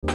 I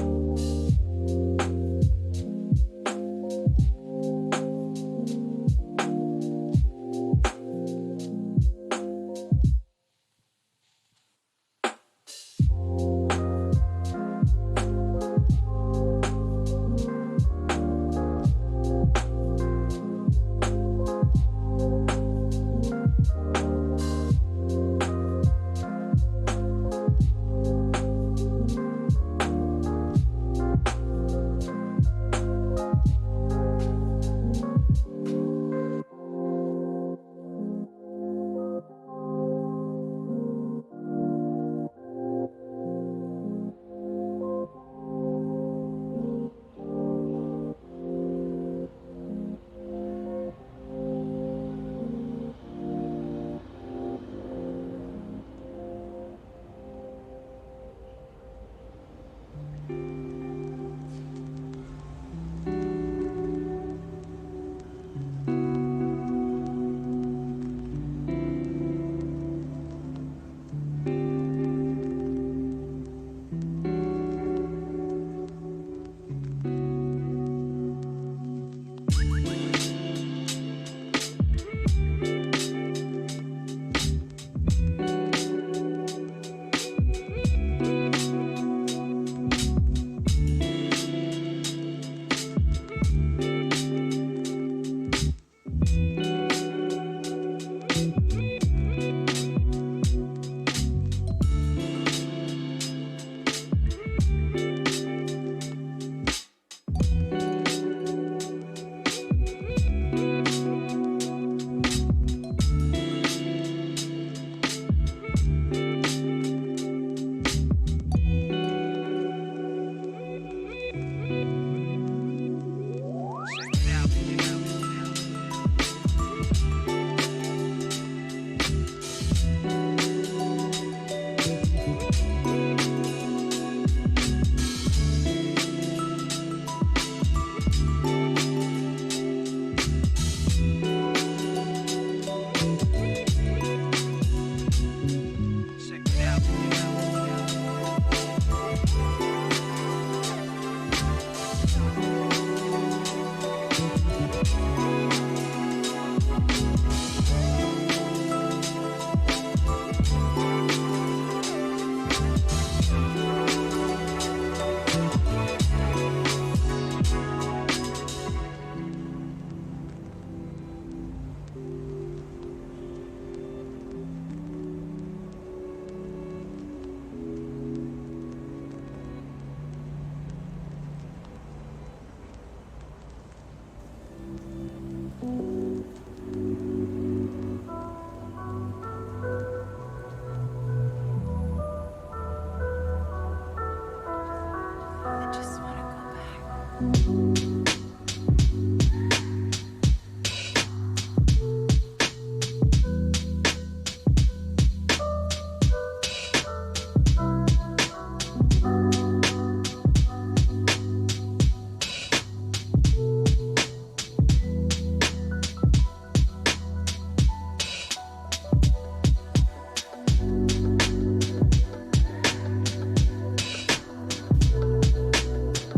just want to go back.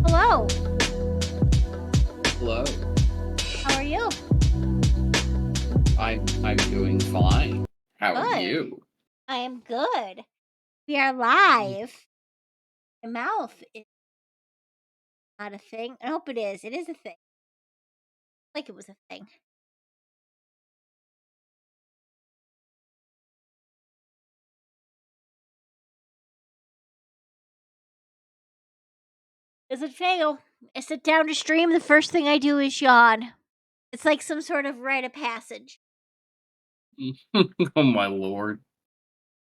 Hello. Hello. How are you? I'm doing fine. How are Good. you? I am good. We are Mm. live. My mouth is not a thing. I hope it is. It is a thing. Like it was a thing. Doesn't fail. I sit down to stream. The first thing I do is yawn. It's like some sort of rite of passage. Oh my lord.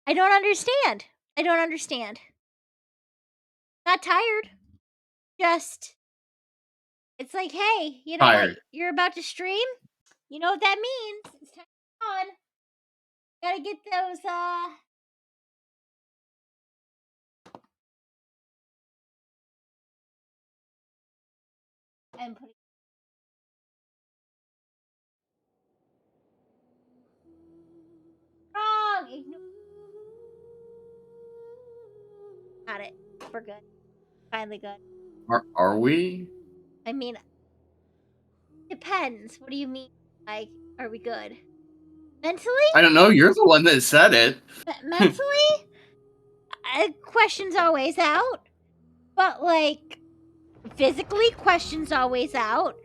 I don't understand. I don't understand. Not tired. Just, it's like, hey, you know what? Tired. You're about to stream? You know what that means? It's time to on. Gotta get those, and put it wrong. Got it. We're good. Finally good. Are we? I mean, depends. What do you mean? Like, are we good? Mentally? I don't know. You're the one that said it. Mentally? Questions always out. But, like, physically, questions always out.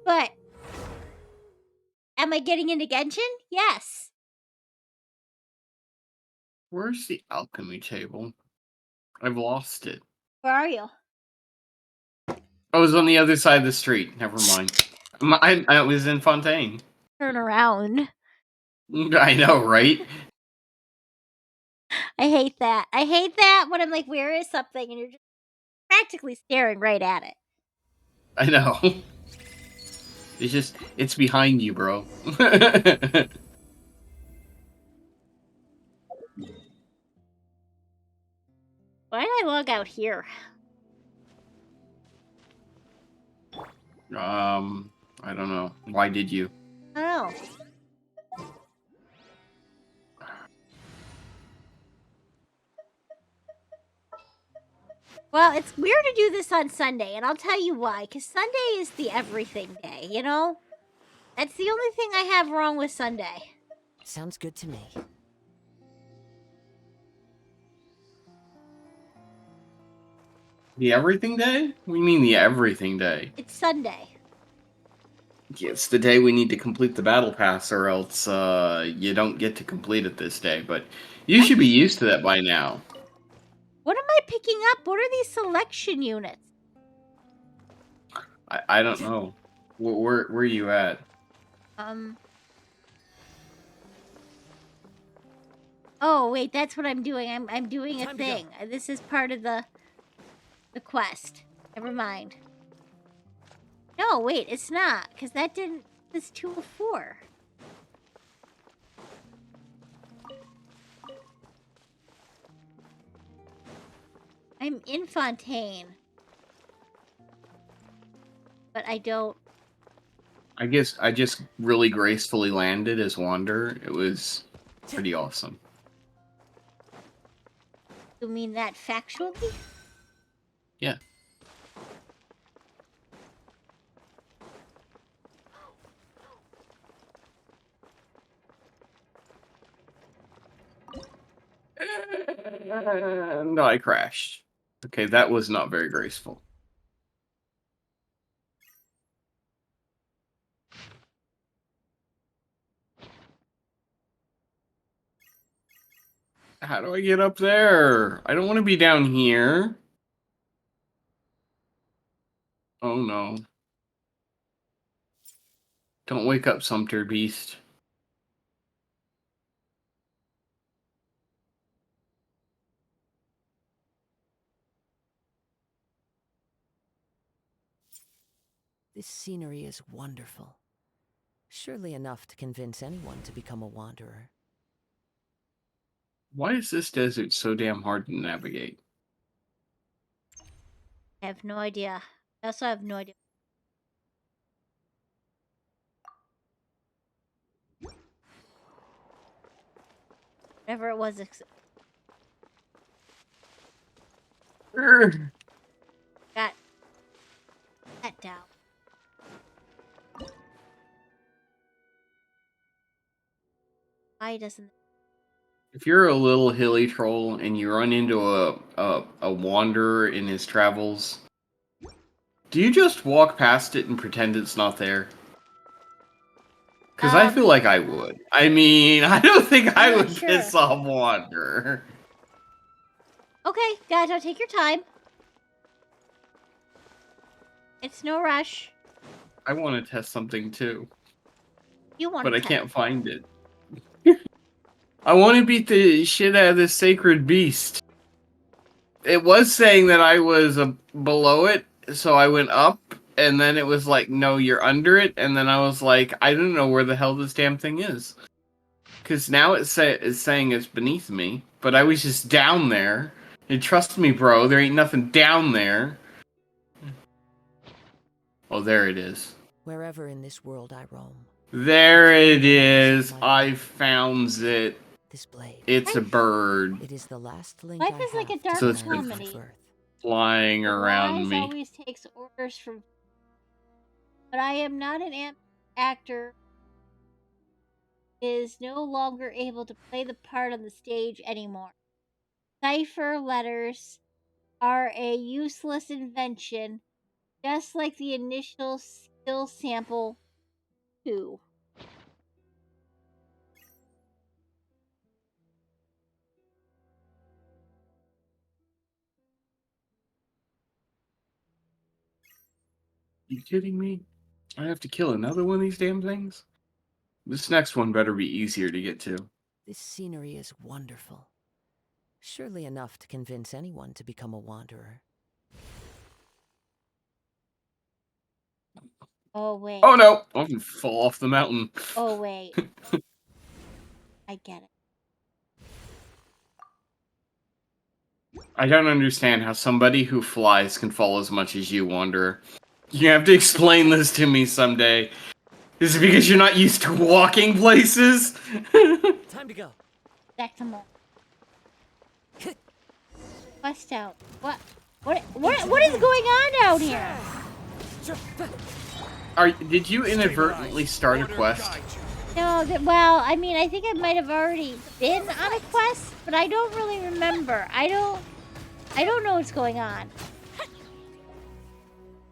But, am I getting into Genshin? Yes. Where's the alchemy table? I've lost it. Where are you? I was on the other side of the street. Never mind. I was in Fontaine. Turn around. I know, right? I hate that. I hate that when I'm like, where is something? And you're just practically staring right at it. I know. It's behind you, bro. Why did I log out here? I don't know. Why did you? I don't know. Well, it's weird to do this on Sunday, and I'll tell you why. Because Sunday is the everything day, you know? That's the only thing I have wrong with Sunday. Sounds good to me. The everything day? What do you mean the everything day? It's Sunday. It's the day we need to complete the battle pass, or else you don't get to complete it this day. But you should be used to that by now. What am I picking up? What are these selection units? I don't know. Where are you at? Oh wait, that's what I'm doing. I'm doing a Time to thing. This is part of the quest. Never mind. No, wait, it's not, because that didn't. This 204. I'm in Fontaine, but I don't. I guess I just really gracefully landed as Wander. It was pretty awesome. You mean that factually? Yeah. No, I crashed. Okay, that was not very graceful. How do I get up there? I don't want to be down here. Oh no. Don't wake up, Sumter Beast. This scenery is wonderful. Surely enough to convince anyone to become a wanderer. Why is this desert so damn hard to navigate? I have no idea. I also have no idea. Whatever it was. Urgh. Got that down. Why doesn't? If you're a little hilly troll and you run into a wanderer in his travels, do you just walk past it and pretend it's not there? Because I feel like I would. I mean, I don't think I I'm not would sure. piss off Wanderer. Okay, guys, I'll take your time. It's no rush. I want to test something too, You want but I to can't find it. I want to beat the shit out of this sacred beast. It was saying that I was below it, so I went up, and then it was like, no, you're under it, and then I was like, I don't know where the hell this damn thing is. Because now it's saying it's beneath me, but I was just down there. And trust me, bro, there ain't nothing down there. Oh, there it is. Wherever in this world I roam. There it is. I found it. This blade. It's a bird. It is the last link Life I is like a have dark to So it's the land of comedy. birth. flying The around wise me. always takes orders from. But I am not an actor. Is no longer able to play the part on the stage anymore. Cipher letters are a useless invention, just like the initial skill sample 2. You kidding me? I have to kill another one of these damn things? This next one better be easier to get to. This scenery is wonderful. Surely enough to convince anyone to become a wanderer. Oh wait. Oh no! I'm gonna fall off the mountain. Oh wait. I get it. I don't understand how somebody who flies can fall as much as you, Wanderer. You have to explain this to me someday. Is it because you're not used to walking places? Time to go. Back to more. Quest out. What is going on out here? Did you inadvertently start a quest? No, well, I mean, I think I might have already been on a quest, but I don't really remember. I don't know what's going on.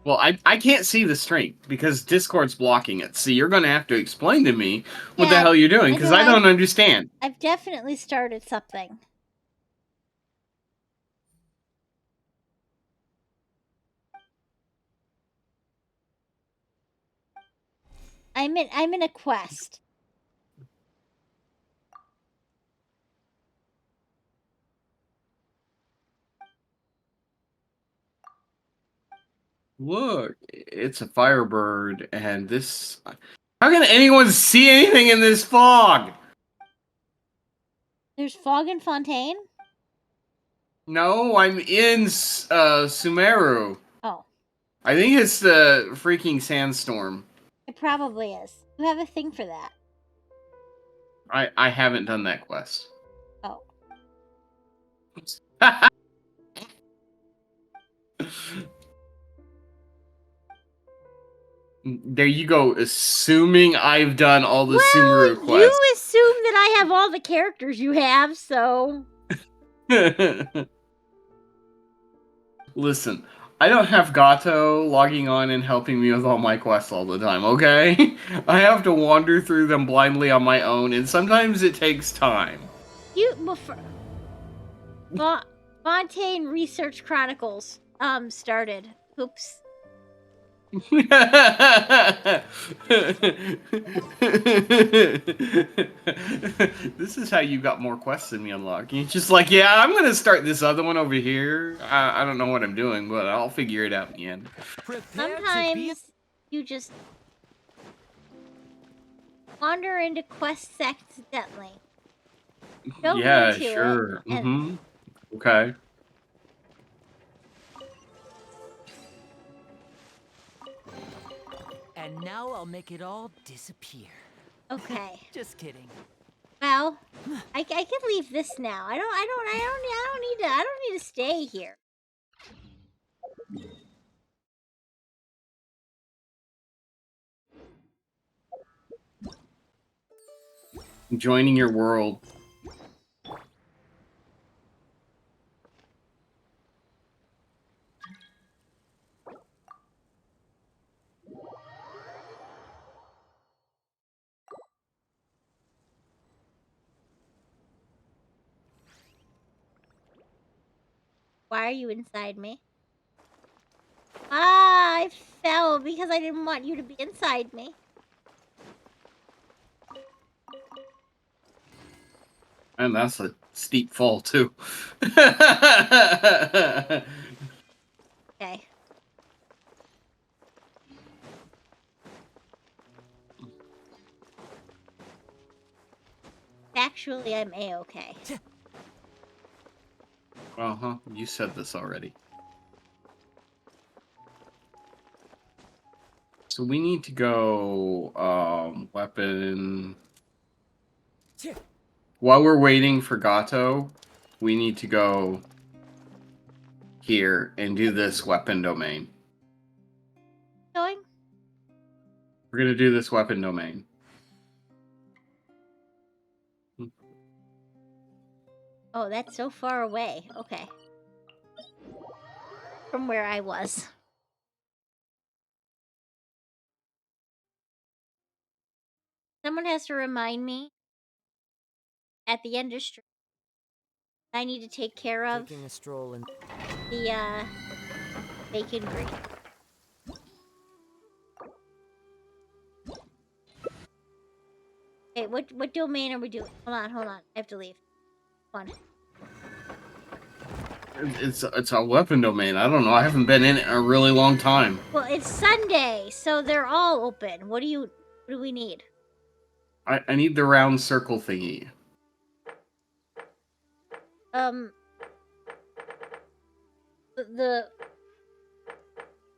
Well, I can't see the stream because Discord's blocking it. So you're gonna have to explain to me what the Yeah, hell you're doing because I don't understand. I've definitely started something. I'm in a quest. Look, it's a firebird, and this. How can anyone see anything in this fog? There's fog in Fontaine? No, I'm in Sumeru. Oh, I think it's the freaking sandstorm. it probably is. You have a thing for that. I haven't done that quest. Oh. There you go, assuming I've done all the Well, Sumeru you quests. assume that I have all the characters you have, so... Listen, I don't have Gato logging on and helping me with all my quests all the time, okay? I have to wander through them blindly on my own, and sometimes it takes time. Fontaine Research Chronicles, started. Oops. This is how you got more quests than me unlocked. You're just like, yeah, I'm gonna start this other one over here. I don't know what I'm doing, but I'll figure it out in the end. Sometimes you just wander into quests accidentally. Don't Yeah, mean to sure. it, Mm-hmm. Okay. And now I'll make it all disappear. Okay. Just kidding. Well, I can leave this now. I don't need to stay here. Joining your world. Why are you inside me? Ah, I fell because I didn't want you to be inside me. And that's a steep fall, too. Okay. Actually, I'm A-okay. Uh-huh. You said this already. So we need to go, weapon... While we're waiting for Gato, we need to go here and do this weapon domain. Going? We're gonna do this weapon domain. Oh, that's so far away. Okay. From where I was. Someone has to remind me at the end of stream I need to take care of Taking a stroll in. the bacon green. Okay, what domain are we doing? Hold on. I have to leave. Come on. It's a weapon domain. I don't know. I haven't been in it in a really long time. Well, it's Sunday, so they're all open. What do we need? I need the round circle thingy. The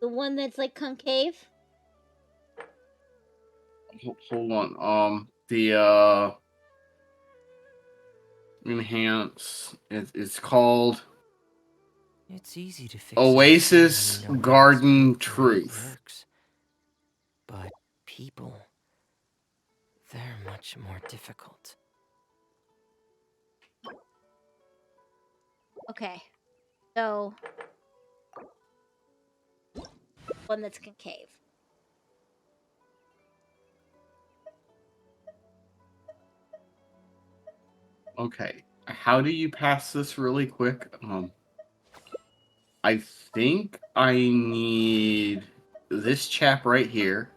one that's like concave? Hold on. The enhance. It's called It's easy to fix Oasis anything when you know Garden how it Truth. works. But people, they're much more difficult. Okay. So one that's concave. Okay. How do you pass this really quick? I think I need this chap right here.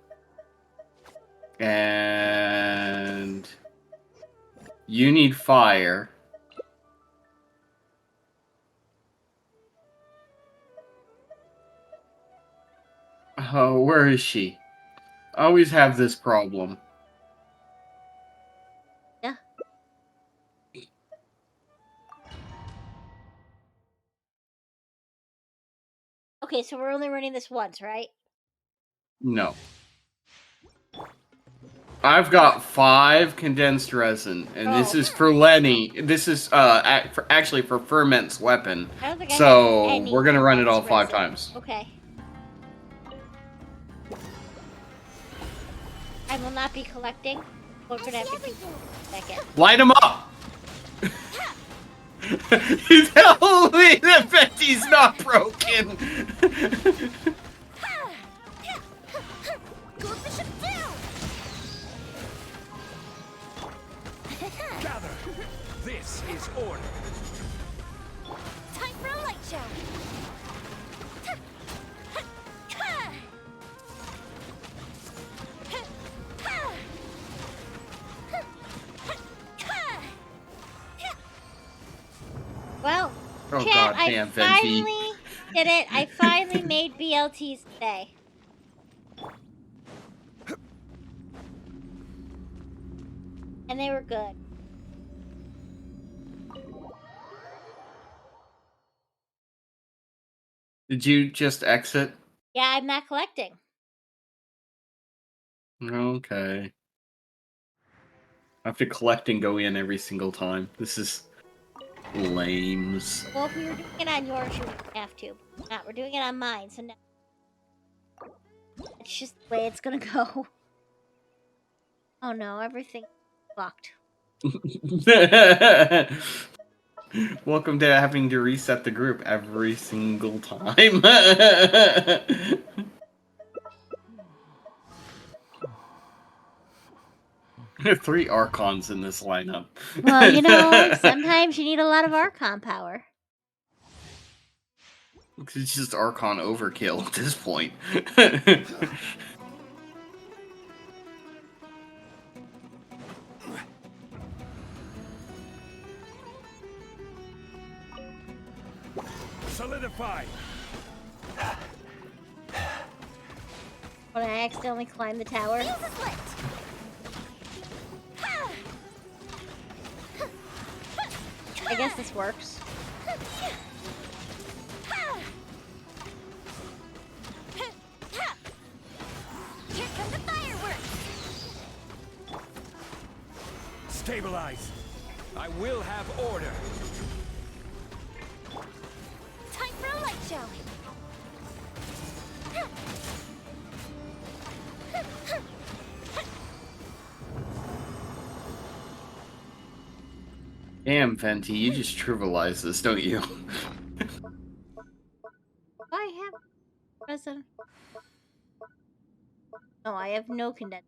And you need fire. Oh, where is she? I always have this problem. Yeah. Okay, so we're only running this once, right? No. I've got 5 condensed resin, and this Oh. is for Lenny. This is actually for Ferment's weapon. I don't think I have So any we're gonna run it all condensed 5 resin. times. Okay. I will not be collecting. We're gonna have to keep second. Light him up! You tell me that Betty's not broken! Gather! This is order! Time for a light show! Well, Oh chat, god I damn, Venti. finally did it. I finally made BLTs today. And they were good. Did you just exit? Yeah, I'm not collecting. Okay. I have to collect and go in every single time. This is lames. Well, if we were doing it on yours, you wouldn't have to. Not, we're doing it on mine, so now it's just the way it's gonna go. Oh no, everything's fucked. Welcome to having to reset the group every single time. 3 Archons in this lineup. Well, you know, sometimes you need a lot of Archon power. It's just Archon overkill at this point. Solidify! When I accidentally climbed the tower. Fuse is lit! I guess this works. Here come the fireworks! Stabilize! I will have order! Time for a light show! Damn, Venti, you just trivialize this, don't you? I have present. No, I have no condenser.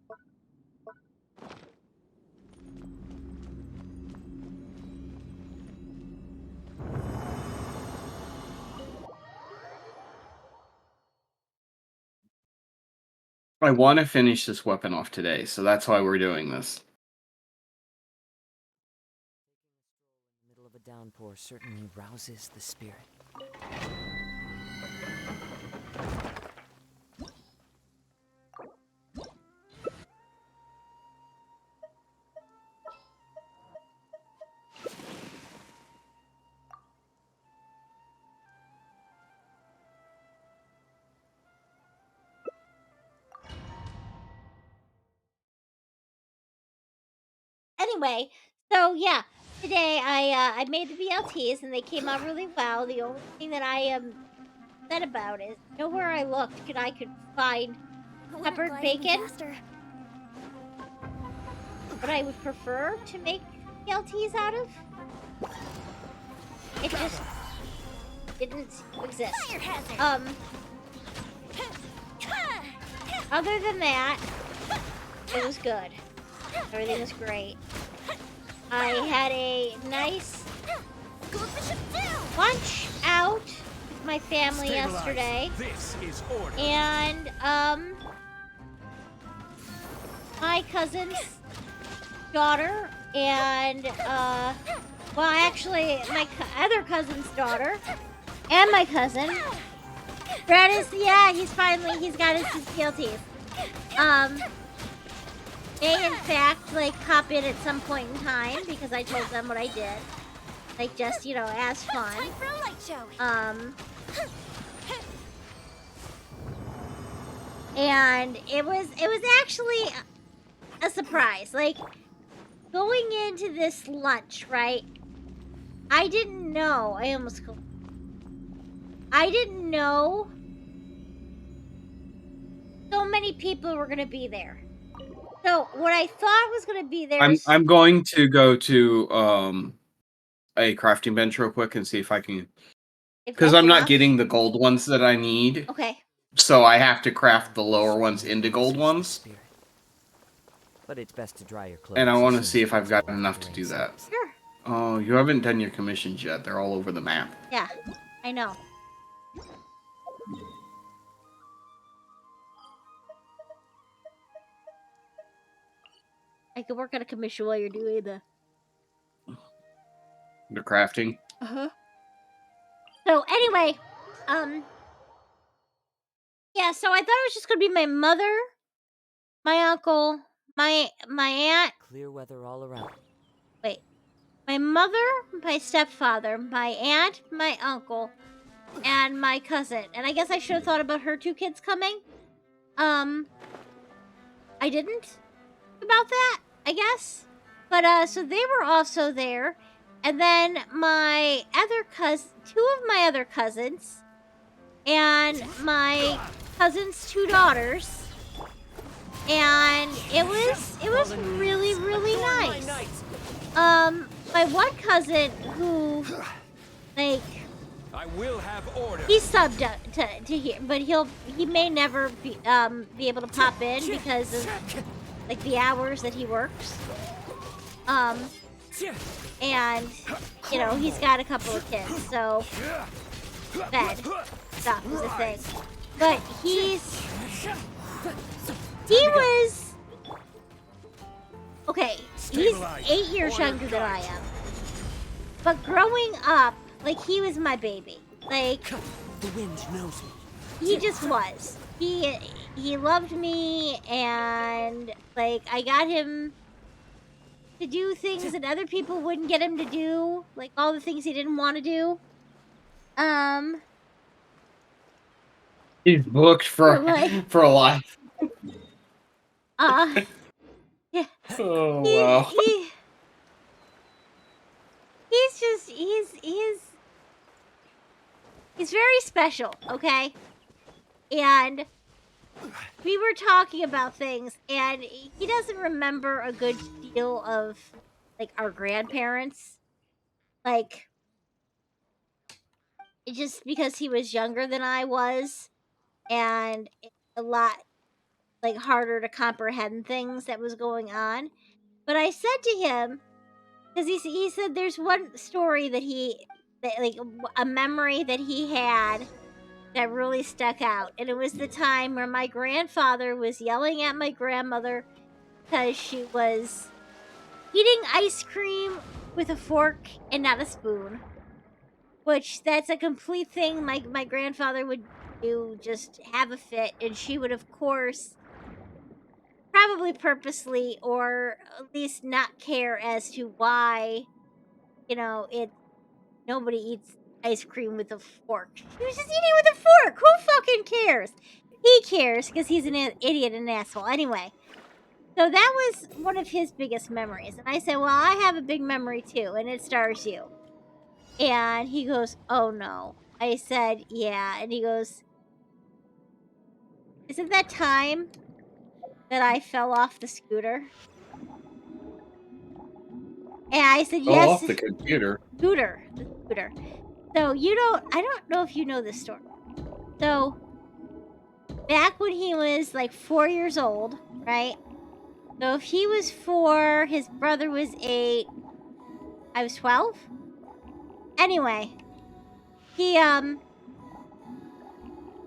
I want to finish this weapon off today, so that's why we're doing this. In the middle of a downpour certainly rouses the spirit. Anyway, so yeah, today I made the BLTs and they came out really well. The only thing that I am upset about is nowhere I looked I could find Wouldn't peppered glide any bacon. faster. What I would prefer to make BLTs out of. It just didn't exist. Fire hazard. Other than that, it was good. Everything was great. I had a nice Go fish him down. lunch out with my family Stabilize. yesterday. This is order. And my cousin's daughter and well, actually my other cousin's daughter and my cousin Brad is he's got his PLTs. They in fact like pop in at some point in time because I told them what I did, like just as fun. Time for a light show. And it was actually a surprise. Like going into this lunch, right? I didn't know. I didn't know so many people were gonna be there. So what I thought was gonna be there. I'm going to go to a crafting bench real quick and see if I can, if because that's I'm not enough. getting the gold ones that I need. Okay. So I have to craft the lower ones into gold ones. Spirit. But it's best to dry your clothes. And I as want to soon see as if I've got possible enough after to rain do that. settles. Sure. Oh, you haven't done your commissions yet. They're all over the map. Yeah, I know. I could work on a commission while you're doing the. The crafting. So anyway, yeah. So I thought it was just gonna be my mother, my uncle, my aunt. Clear weather all around. Wait, my mother, my stepfather, my aunt, my uncle, and my cousin. And I guess I should have thought about her two kids coming. I didn't about that, I guess. But so they were also there. And then my other two of my other cousins and my cousin's two daughters. And it was really, really nice. My one cousin who like I will have order. he subbed to here, but he may never be able to pop in because of like the hours that he works. And he's got a couple of kids, so bed stuff is a thing. But he was okay. He's 8 years younger than I am. But growing up, like he was my baby. Like The wind knows me. he just was. He loved me, and like I got him to do things that other people wouldn't get him to do, like all the things he didn't want to do. He's booked for Like- for a life. Yeah. Oh wow. He's just he's very special, okay? And we were talking about things, and he doesn't remember a good deal of like our grandparents. like, it just because he was younger than I was, and it's a lot, like, harder to comprehend things that was going on. But I said to him, because he said there's one story that, like, a memory that he had that really stuck out, and it was the time where my grandfather was yelling at my grandmother because she was eating ice cream with a fork and not a spoon, which that's a complete thing my grandfather would do, just have a fit, and she would, of course, probably purposely or at least not care as to why, it nobody eats ice cream with a fork. She was just eating with a fork. Who fucking cares? He cares because he's an idiot and an asshole. Anyway, so that was one of his biggest memories. And I said, well, I have a big memory too, and it stars you. And he goes, oh no. I said, yeah. And he goes, isn't that time that I fell off the scooter? And I said, Oh, yes, off the computer. the scooter. So I don't know if you know this story. So back when he was like 4 years old, right? So if he was 4, his brother was 8, I was 12. Anyway, I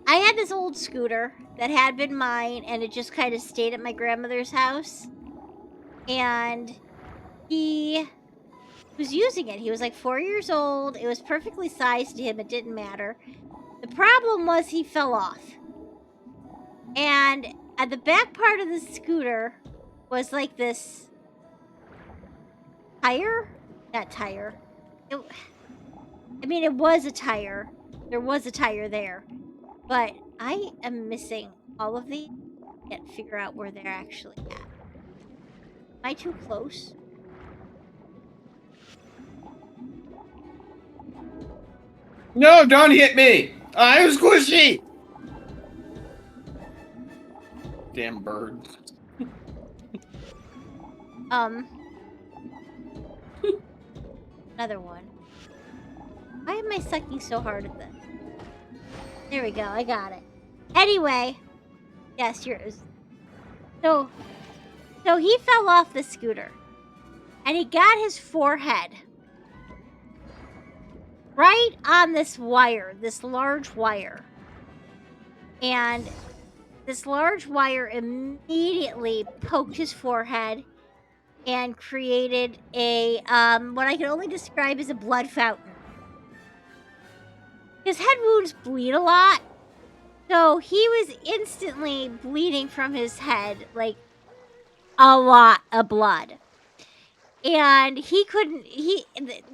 had this old scooter that had been mine, and it just kind of stayed at my grandmother's house. And he was using it. He was like 4 years old. It was perfectly sized to him. It didn't matter. The problem was he fell off. And at the back part of the scooter was like this tire? Not tire. It, I mean, it was a tire. There was a tire there. But I am missing all of these. Can't figure out where they're actually at. Am I too close? No, don't hit me! I'm squishy! Damn bird. Another one. Why am I sucking so hard at this? There we go. I got it. Anyway, yes, yours. So, he fell off the scooter, and he got his forehead right on this wire, this large wire, and this large wire immediately poked his forehead and created a what I can only describe as a blood fountain. His head wounds bleed a lot, so he was instantly bleeding from his head, like a lot of blood. And he couldn't.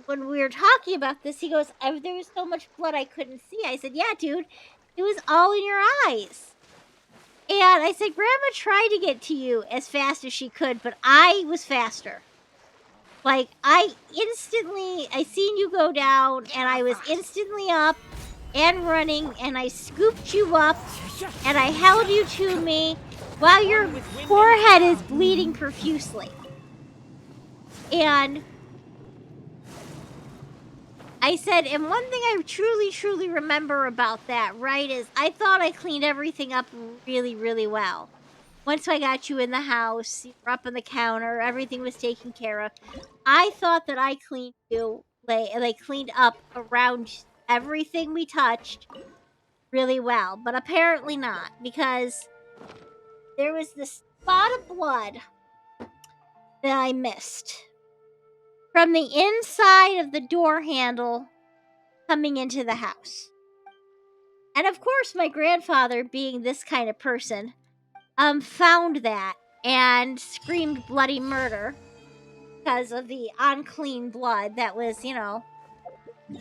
When we were talking about this, he goes, "There was so much blood I couldn't see." I said, "Yeah, dude, it was all in your eyes." And I said, "Grandma tried to get to you as fast as she could, but I was faster. Like, I seen you go down, and I was instantly up and running, and I scooped you up, and I held you to me while your forehead is bleeding profusely." And I said, and one thing I truly, truly remember about that, right, is I thought I cleaned everything up really, really well. Once I got you in the house, you were up on the counter, everything was taken care of. I thought that I cleaned you, like cleaned up around everything we touched really well, but apparently not, because there was this spot of blood that I missed from the inside of the door handle coming into the house. And of course, my grandfather, being this kind of person, found that and screamed bloody murder because of the unclean blood that was,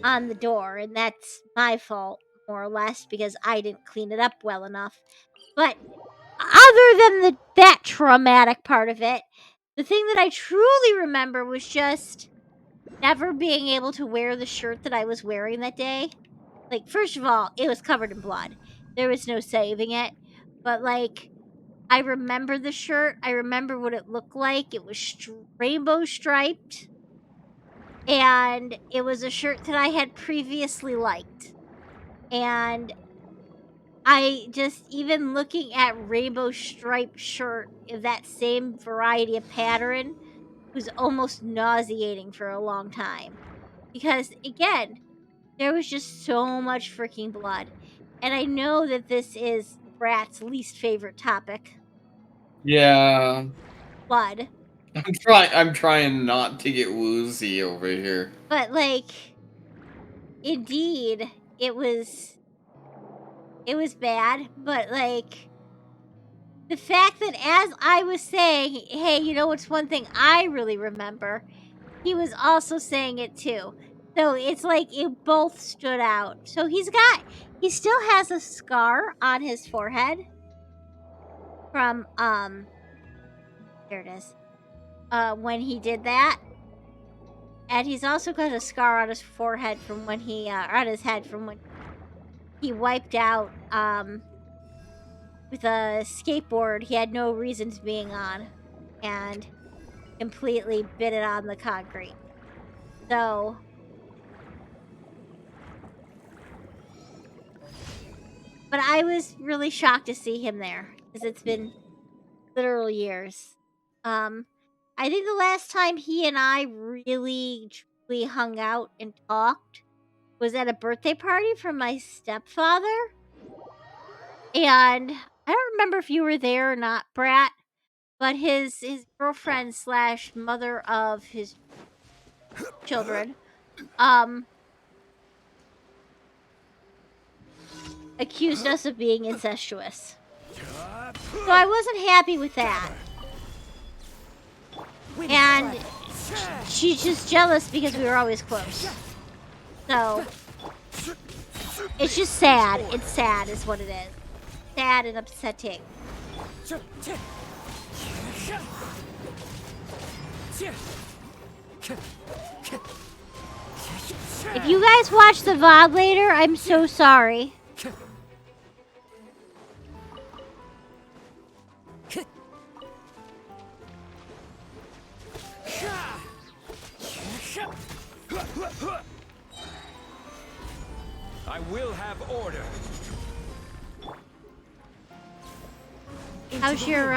on the door. And that's my fault, more or less, because I didn't clean it up well enough. But other than that traumatic part of it, the thing that I truly remember was just never being able to wear the shirt that I was wearing that day. Like, first of all, it was covered in blood. There was no saving it. But, like, I remember the shirt. I remember what it looked like. It was rainbow striped. and it was a shirt that I had previously liked. And I just, even looking at rainbow striped shirt of that same variety of pattern was almost nauseating for a long time. Because again, there was just so much freaking blood. And I know that this is Brat's least favorite topic, Yeah. blood. I'm trying not to get woozy over here. But like, indeed, it was bad, but like, the fact that as I was saying, hey, you know what's one thing I really remember? He was also saying it too. So it's like it both stood out. So he still has a scar on his forehead from there it is. When he did that. And he's also got a scar on his forehead from when he on his head from when he wiped out with a skateboard he had no reason to being on and completely bit it on the concrete. So but I was really shocked to see him there because it's been literal years. I think the last time he and I really truly hung out and talked was at a birthday party for my stepfather. And I don't remember if you were there or not, Brat, but his girlfriend slash mother of his children, accused us of being incestuous. So I wasn't happy with that. And she's just jealous because we were always close. So it's just sad. It's sad is what it is. Sad and upsetting. If you guys watch the VOD later, I'm so sorry. I will have order. How's your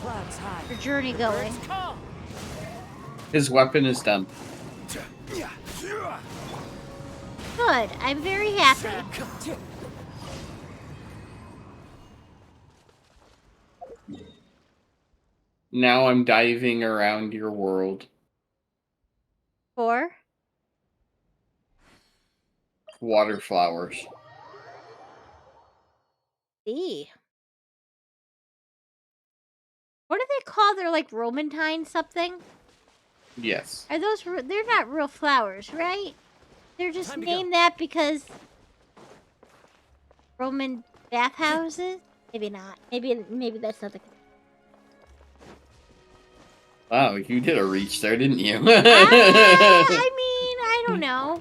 Clouds high. your journey going? His weapon is done. Good. I'm very happy. Now I'm diving around your world. For Water flowers. see. What do they call their like Romantine something? Yes. Are those they're not real flowers, right? They're just Time to go. named that because Roman bathhouses? Maybe not. Maybe that's not the Wow, you did a reach there, didn't you? I mean, I don't know.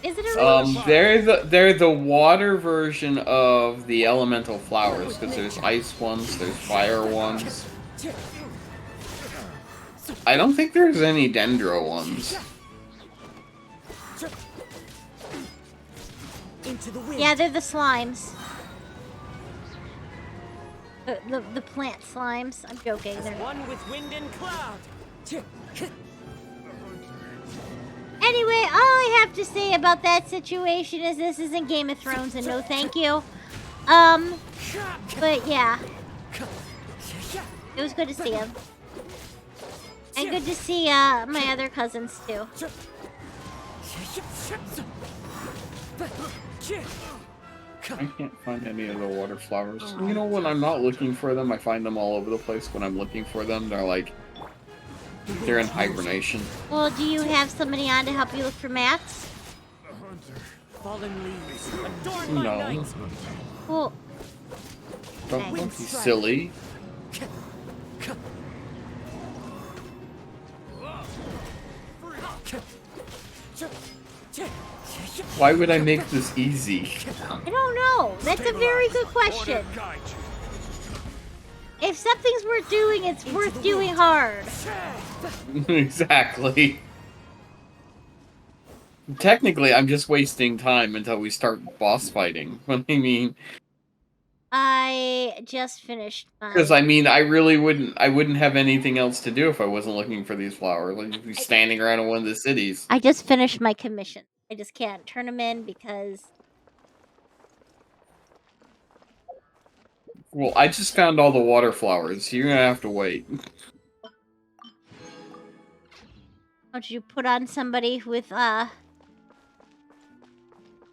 Is it a real they're the water version of the elemental flowers because there's ice ones, there's fire ones. I don't think there's any dendro ones. Into the wind. Yeah, they're the slimes. The plant slimes. I'm joking. They're not. One with wind and cloud. Anyway, all I have to say about that situation is this isn't Game of Thrones and no thank you. But yeah. It was good to see him. And good to see my other cousins too. I can't find any of the water flowers. You know, when I'm not looking for them, I find them all over the place. When I'm looking for them, they're in hibernation. Well, do you have somebody on to help you look for mats? Fallen leaves adorn my No. night. Well, Don't be silly. Why would I make this easy? I don't know. That's a very good question. Order guide you. If something's worth doing, it's Into worth the doing wind. hard. Exactly. Technically, I'm just wasting time until we start boss fighting. What I mean, I just finished because my. I mean, I wouldn't have anything else to do if I wasn't looking for these flowers. I'd just be standing around in one of the cities. I just finished my commission. I just can't turn them in because. Well, I just found all the water flowers, so you're gonna have to wait. Don't you put on somebody with No, I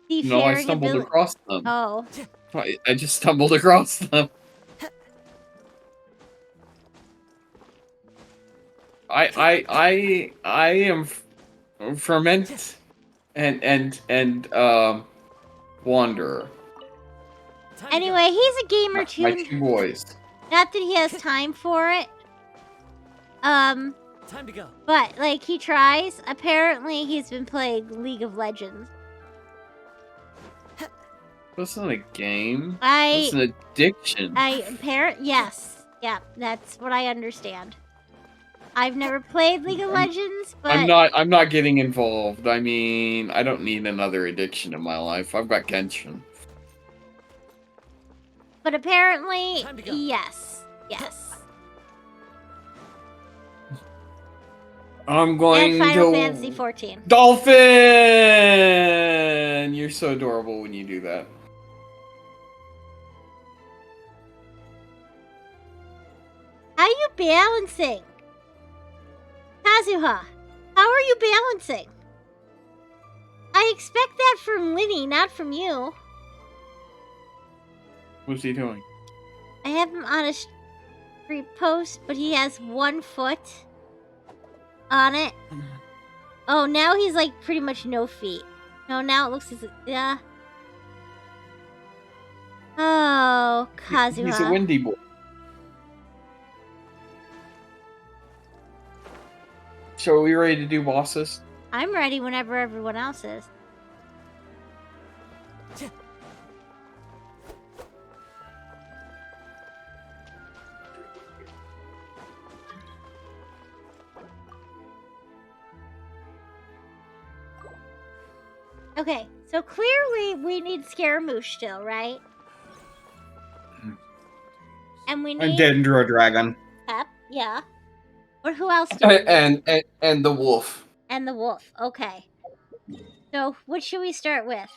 seafaring stumbled ability? across them. Oh, I just stumbled across them. I am ferment and wanderer. Time to go. anyway, he's a gamer My too. two boys. Not that he has time for it. Time to go. But like he tries. Apparently, he's been playing League of Legends. That's not a game. I That's an addiction. Yes. Yeah, that's what I understand. I've never played League of Legends, but I'm not getting involved. I mean, I don't need another addiction in my life. I've got Genshin. apparently, Time to go. yes. I'm going And Final to Fantasy 14. Dolphin. You're so adorable when you do that. How are you balancing? Kazuha, how are you balancing? I expect that from Linny, not from you. What's he doing? I have him on a street post, but he has 1 foot on it. Oh, now he's like pretty much no feet. No, now it looks as yeah. Oh, Kazuha. He's a windy boy. So are we ready to do bosses? I'm ready whenever everyone else is. Okay, so clearly we need Scaramouche still, right? And we need Dendro Dragon. Pep, yeah. Or who else do we need? And the wolf. And the wolf. Okay. So what should we start with?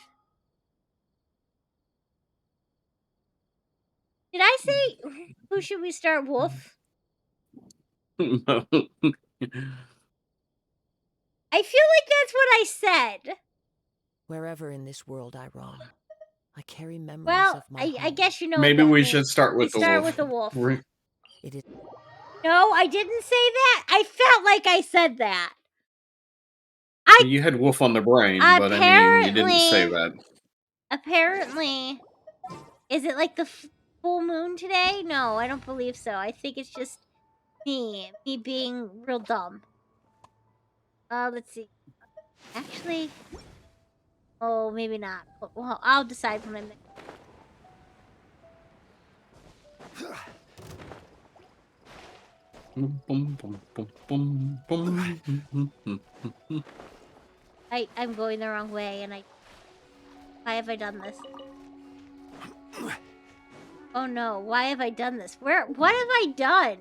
Did I say who should we start? Wolf? I feel like that's what I said. Wherever in this world I roam, I carry memories Well, of my I home. guess you know Maybe what that we means. should start with the start wolf. with the wolf. It is No, I didn't say that. I felt like I said that. You had wolf on the brain, but I mean, you didn't say that. Apparently, is it like the full moon today? No, I don't believe so. I think it's just me being real dumb. Let's see. Actually, oh, maybe not. Well, I'll decide when I'm. I'm going the wrong way, and why have I done this? Oh no, why have I done this? What have I done?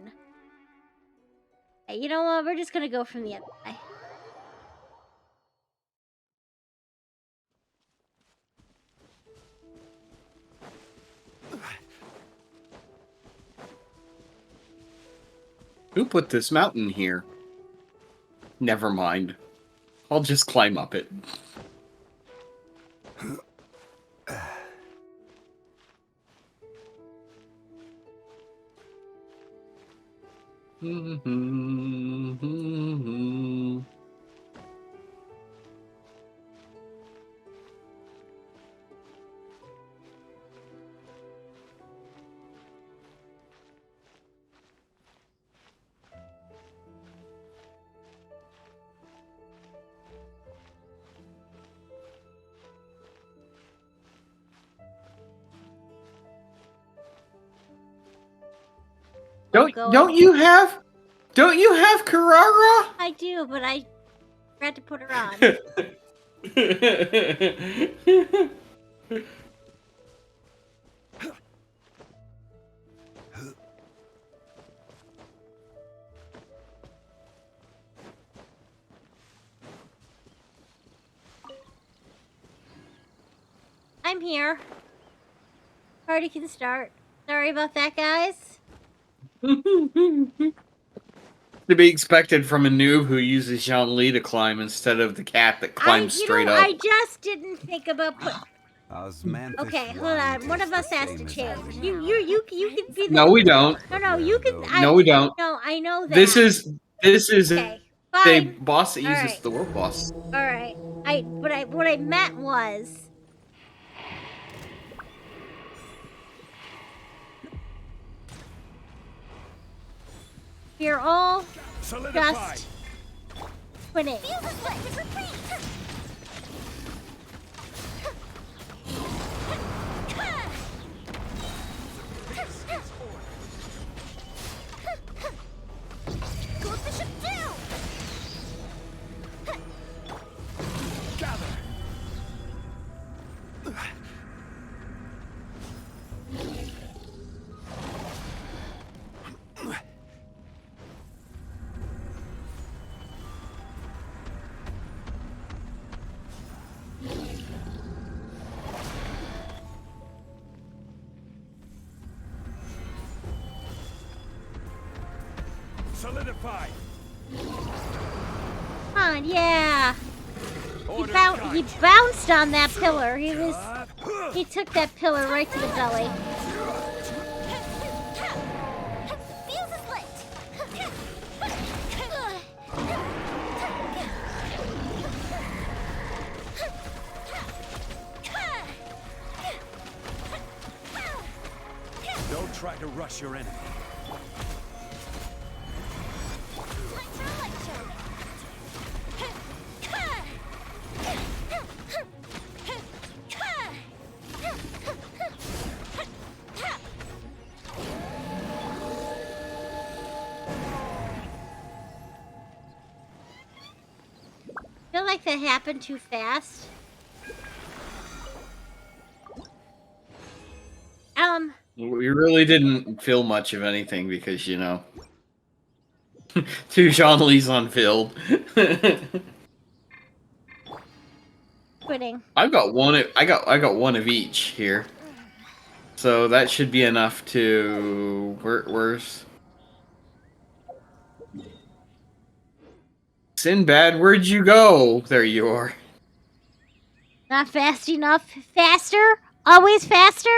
Hey, you know what? We're just gonna go from the other way. Who put this mountain here? Never mind. I'll just climb up it. Don't you have Carrara? I do, but I forgot to put her on. I'm here. Party can start. Sorry about that, guys. To be expected from a noob who uses Jean-Li to climb instead of the cat that climbs straight up. I just didn't think about put. Osmanthus Okay, hold wine on. One tastes of us the has to same as I change. remember. You can be the. No, we don't. No, you can. No, we don't. No, I know that. This is Okay, a fine. boss that All uses right. the world boss. All right. What I meant was. You're all Solidify. just quitting. Feel the sweat to retreat. Good bishop down. Gather. Solidify. Come on, yeah. Order He guide. bounced on that pillar. He took that pillar right to the belly. Feel the slit. Don't try to rush your enemy. Time for a light show. I feel like that happened too fast. We really didn't feel much of anything because, you know, two Jean-Li's unfilled. Quitting. I got one of each here. So that should be enough to where's Sinbad, where'd you go? There you are. Not fast enough. Faster? Always faster?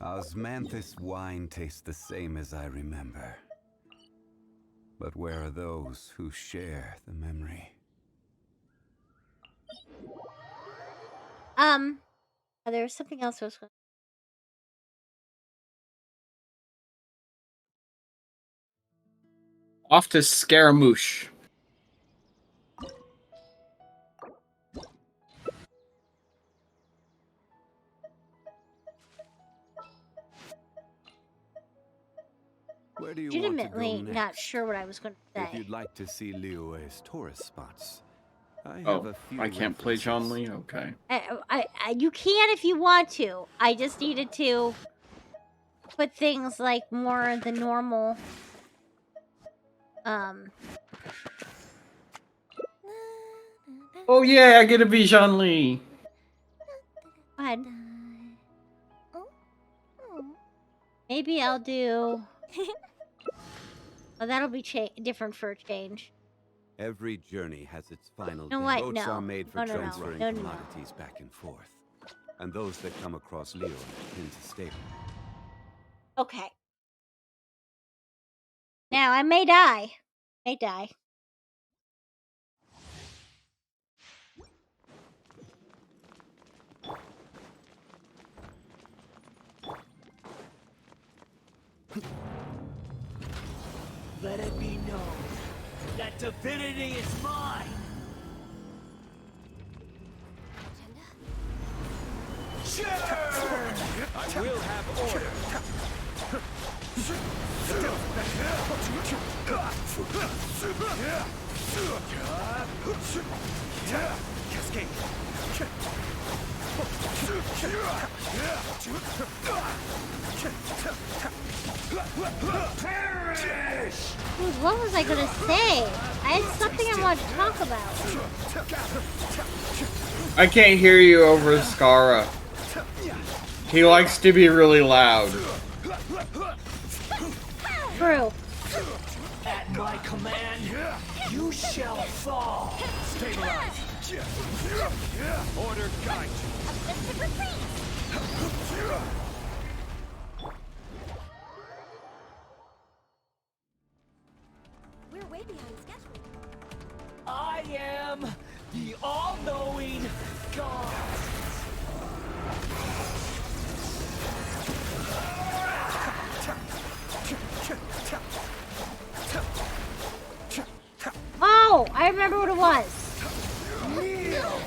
Osmanthus wine tastes the same as I remember. But where are those who share the memory? There was something else I was going Off to Scaramouche. Where do you want to legitimately go not next? sure what I was going to If say. you'd like to see Liyue's tourist spots, I have Oh, a few I can't play references. Jean-Li? Okay. You can if you want to. I just needed to put things like more the normal. Oh yeah, I get to be Jean-Li. Go ahead. Oh. Maybe I'll do. Oh, that'll be different for a change. Every journey has its final No, day. what? Boats No. are made for No, no, no. transferring No, no, no. commodities back and forth. And those that come across Liyue tend to stay. Okay. Now I may die. May die. Let it be known that divinity is mine! Shiver! I will have order. Cascade. Perish! Dude, what was I gonna say? I had something I wanted to talk about. I can't hear you over Skara. He likes to be really loud. True. At my command, you shall fall. Stabilize. Order guide. Offensive retreat. We're way behind schedule. I am the all-knowing God. Oh, I remember what it was. Kneel.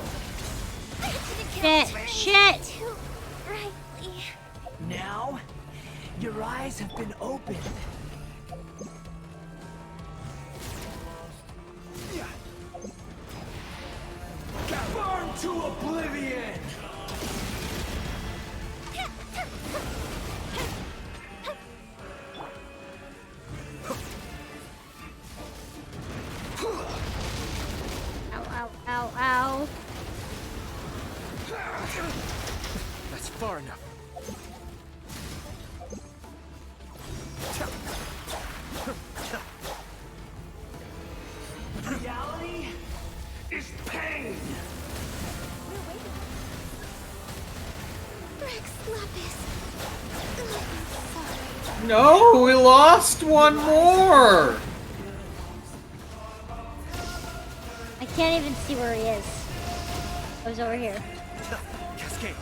Shit. Too brightly. Now, your eyes have been opened. Burn to oblivion! Ow, ow, ow, ow. That's far enough. Reality is pain! We're way behind. Rex Lapis. Sorry. No, we lost one more. I can't even see where he is. I was over here. Cascade.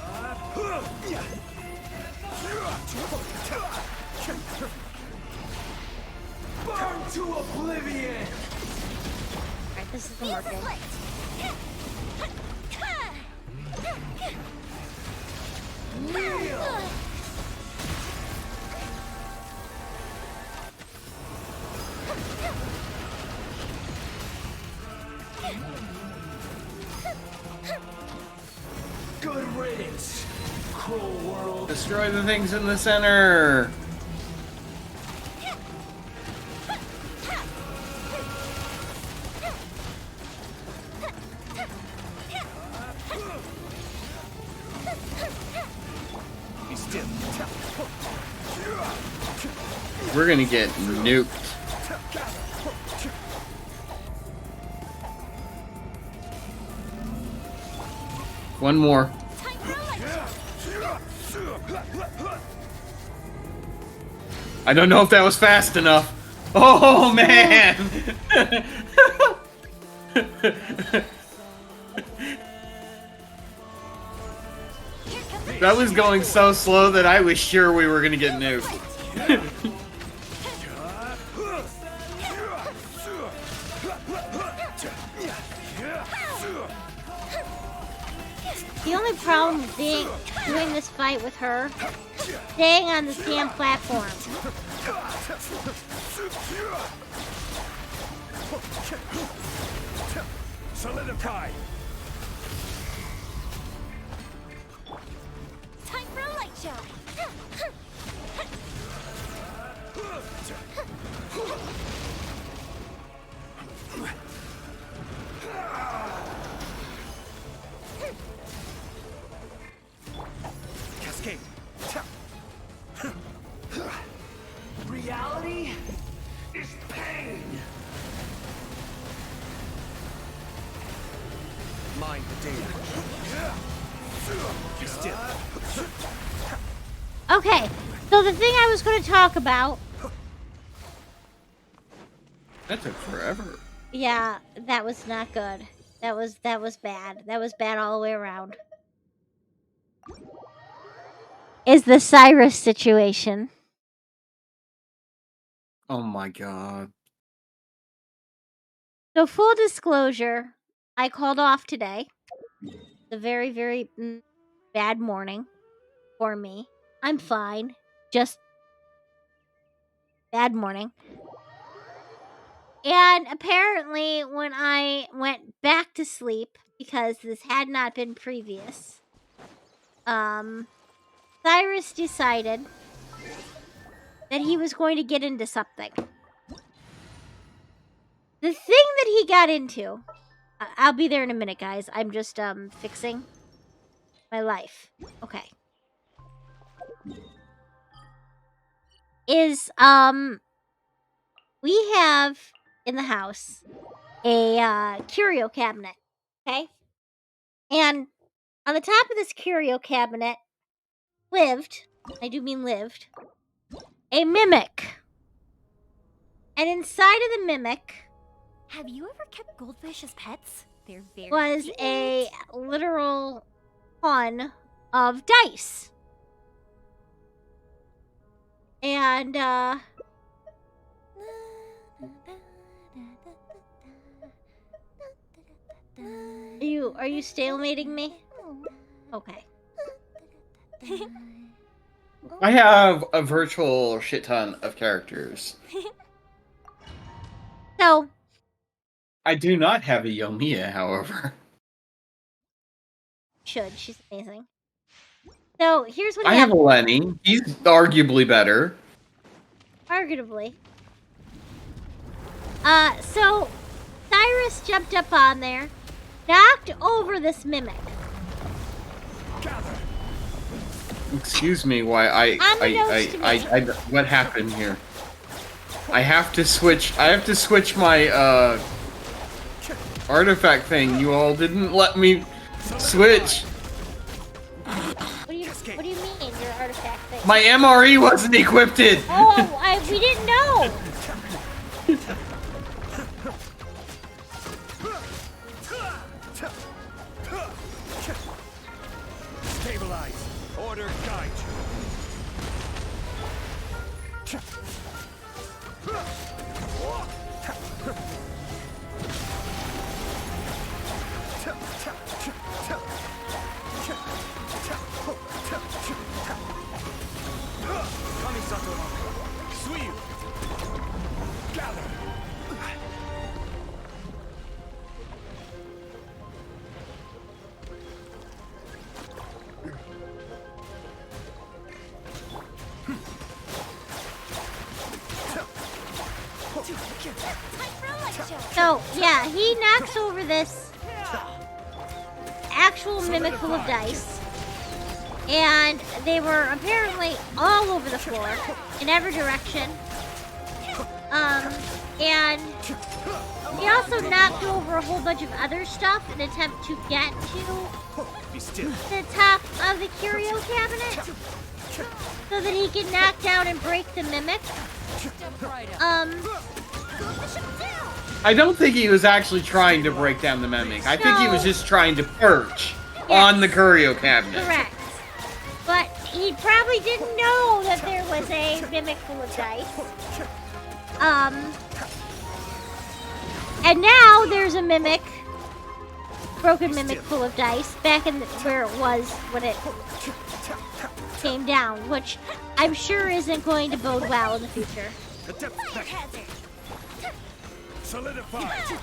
Burn to oblivion! Alright, this isn't working. Kneel! Good riddance, cruel world. Destroy the things in the center. Be still. We're gonna get nuked. One more. Time for a light show. I don't know if that was fast enough. Oh man! That was going so slow that I was sure we were gonna get nuked. The only problem with doing this fight with her, staying on the same platform. Solidify. Time for a light show. Cascade. Reality is pain! Mind the data. Be still. Okay, so the thing I was going to talk about, That took forever. yeah, that was not good. That was bad. That was bad all the way around. Is the Cyrus situation. Oh my god. So full disclosure, I called off today. It's a very, very bad morning for me. I'm fine. Just bad morning. And apparently, when I went back to sleep, because this had not been previous, Cyrus decided that he was going to get into something. The thing that he got into, I'll be there in a minute, guys. I'm just fixing my life. Okay. Is we have in the house a curio cabinet, okay? And on the top of this curio cabinet lived, I do mean lived, a mimic. And inside of the mimic Have you ever kept goldfish as pets? They're very was cute. a literal ton of dice. And are you stalemating me? Okay. I have a virtual shit ton of characters. So I do not have a Yomiya, however. she's amazing. So here's what I have a happened. Lenny. He's arguably better. Arguably. So Cyrus jumped up on there, knocked over this mimic. Excuse me, why Unbeknownst to me. what happened here? I have to switch my artifact thing. You all didn't let me switch. What do you mean your artifact thing? My MRE wasn't equipped. Oh, we didn't know. Stabilize. Order guide So, yeah, he knocks over this actual mimic full of dice. And they were apparently all over the floor, in every direction. And he also knocked over a whole bunch of other stuff in an attempt to get to the top of the curio cabinet, so that he could knock down and break the mimic. I don't think he was actually trying to break down the mimic. I think he was just trying to perch on the curio cabinet. Correct. But he probably didn't know that there was a mimic full of dice. And now there's a broken mimic full of dice back in where it was when it came down, which I'm sure isn't going to bode well in the future. Solidify.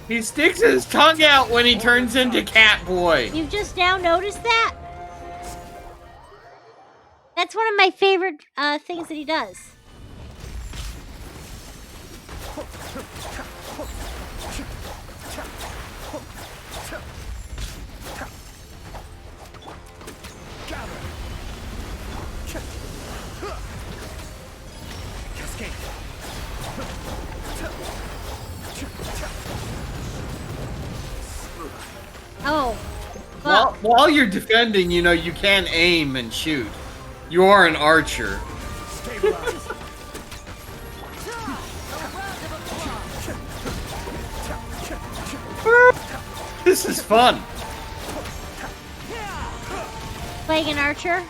He sticks his tongue out when he turns into Catboy. You've just now noticed that? That's one of my favorite things that he does. Oh. Well. While you're defending, you know, you can aim and shoot. You are an archer. This is fun. Playing an archer?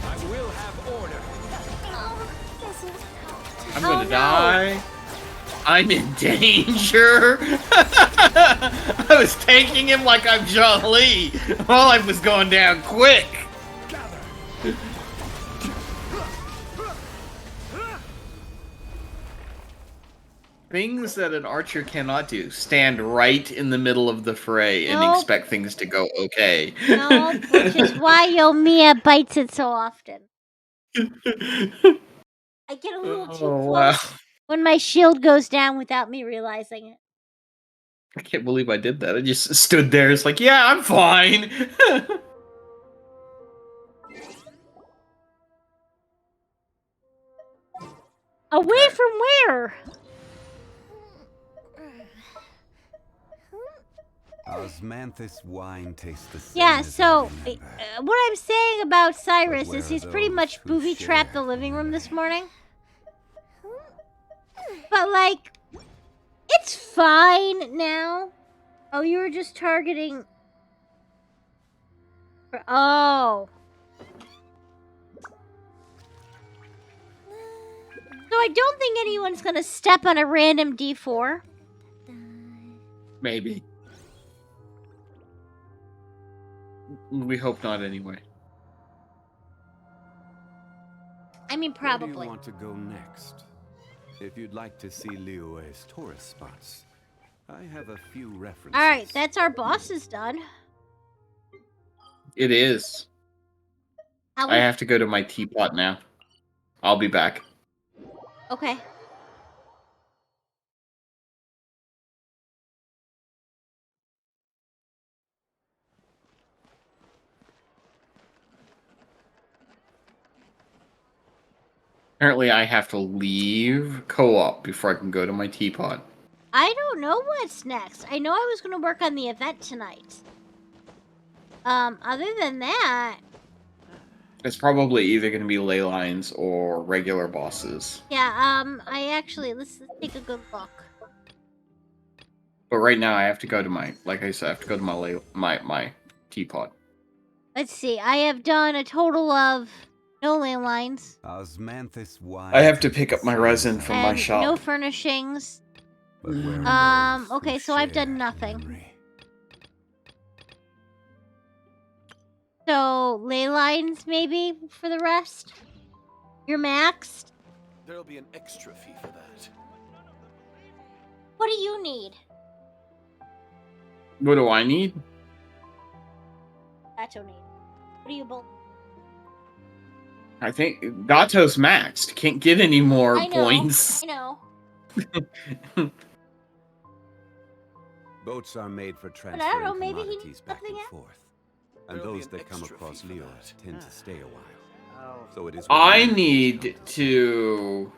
I will have order. I'm gonna die. I'm in danger. I was taking him like I'm John Lee. My life was going down quick. Things that an archer cannot do. Stand right in the middle of the fray and Nope. expect things to go okay. Nope, which is why Yomiya bites it so often. I get a little too Oh, wow. close when my shield goes down without me realizing it. I can't believe I did that. I just stood there. It's like, yeah, I'm fine. Away from where? Osmanthus wine tastes the same Yeah, as I so remember. what I'm saying about Cyrus where is are he's pretty those much who booby trapped share the living room this memory? morning. But like, it's fine now. Oh, you were just targeting. Oh. So I don't think anyone's gonna step on a random D4. Maybe. We hope not anyway. I mean, Where do probably. you want to go next? If you'd like to see Liyue's tourist spots, I have a few references. Alright, that's our boss is done. It is. I have to go to my teapot now. I'll be back. Okay. Apparently, I have to leave co-op before I can go to my teapot. I don't know what's next. I know I was gonna work on the event tonight. Other than that, It's probably either going to be ley lines or regular bosses. yeah, let's take a good look. But right now, I have to go to my, like I said, I have to go to my teapot. Let's see, I have done a total of no landlines. Osmanthus wine I have to tastes pick the up my same resin as from I my And remember. no shop. furnishings. But where are those who Okay, so I've done share nothing. memory? So, ley lines maybe for the rest? You're maxed? There'll be an extra fee for that. What do you need? What do I need? Gato need. What do you both? I think Gato's maxed. Can't get any more I know. points. I know. Boats are made for I transferring don't know, maybe he commodities needs back something and else. forth. And There'll be those an that come extra across fee for Liyue that. tend to stay a while. Oh. So it is I one need to,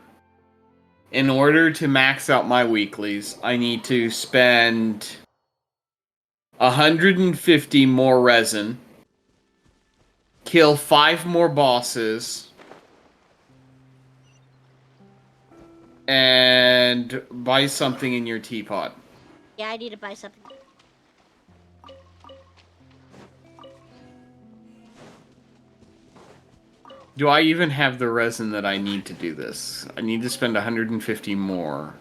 in order to max out my weeklies, I need to spend 150 more resin, kill 5 more bosses, and buy something in your teapot. Yeah, I need to buy something. Do I even have the resin that I need to do this? I need to spend 150 more.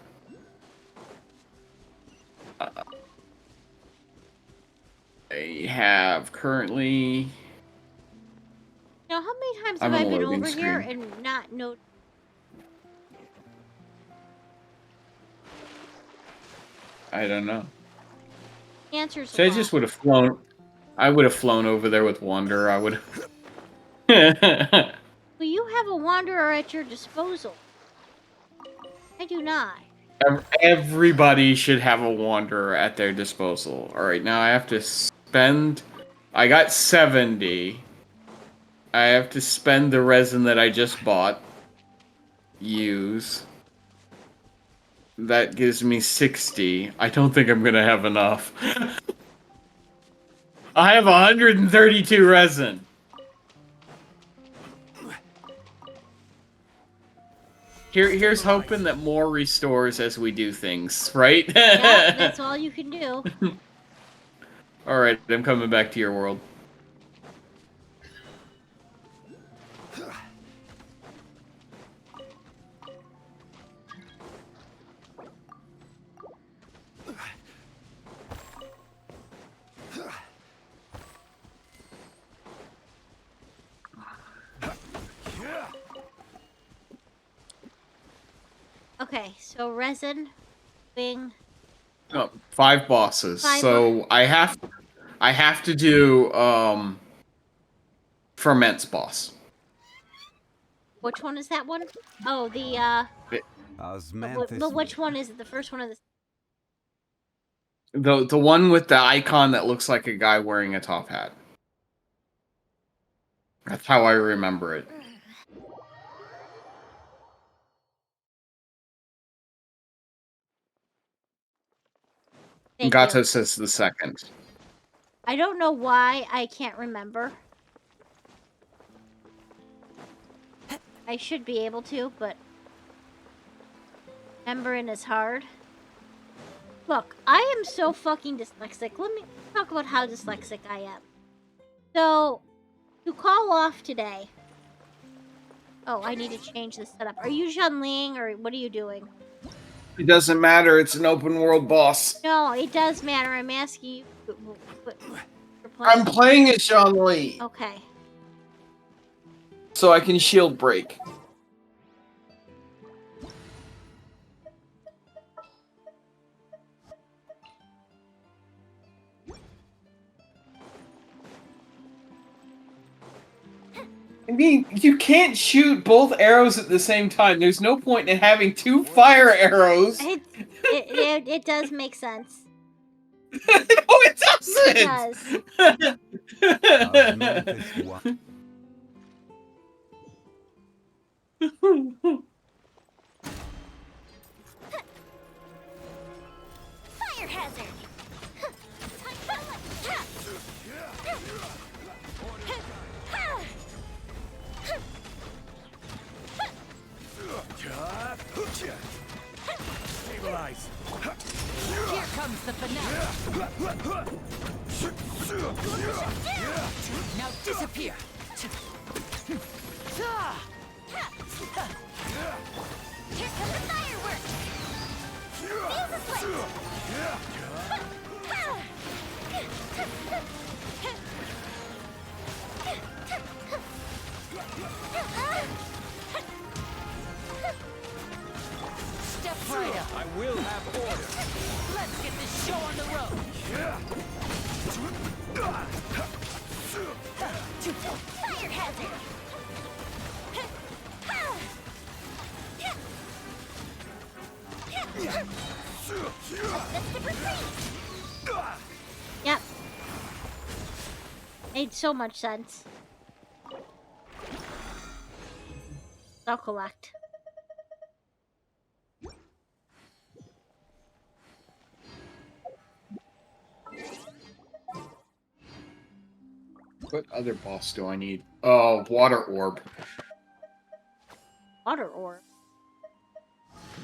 I have currently... Now, how many times I'm have on I a been loading over here screen. and not know? I don't know. The answer's So I a lot. just would have flown... I would have flown over there with Wander. I would have... Well, you have a wanderer at your disposal. I do not. Everybody should have a Wanderer at their disposal. Alright, now I have to spend... I got 70. I have to spend the resin that I just bought. Use. That gives me 60. I don't think I'm gonna have enough. I have 132 resin. Here's hoping that more restores as we do things, right? Yeah, that's all you can do. Alright, I'm coming back to your world. Okay, so resin, wing, No, 5 bosses. fiber. So I have to do Ferment's boss. Which one is that one? Oh, Osmanthus. but which one is it? The first one or the? The one with the icon that looks like a guy wearing a top hat. That's how I remember it. Thank you. Gato says the second. I don't know why I can't remember. I should be able to, but remembering is hard. Look, I am so fucking dyslexic. Let me talk about how dyslexic I am. So, to call off today. Oh, I need to change the setup. Are you Ling or what are you doing? It doesn't matter. It's an open world boss. No, it does matter. I'm asking you. What you're playing. I'm playing as Sean Lee, Okay. so I can shield break. I mean, you can't shoot both arrows at the same time. There's no point in having 2 fire arrows. It does make sense. No, it doesn't. It does. Osmanthus one. Fire hazard! Stabilize. Here comes the finale. Now disappear. Here come the fireworks! Fuse Step right up. I will have order. Let's get this show on the road. Fire hazard! Let's get freeze! Yep. Made so much sense. I'll collect. What other boss do I need? Oh, water orb. Water orb.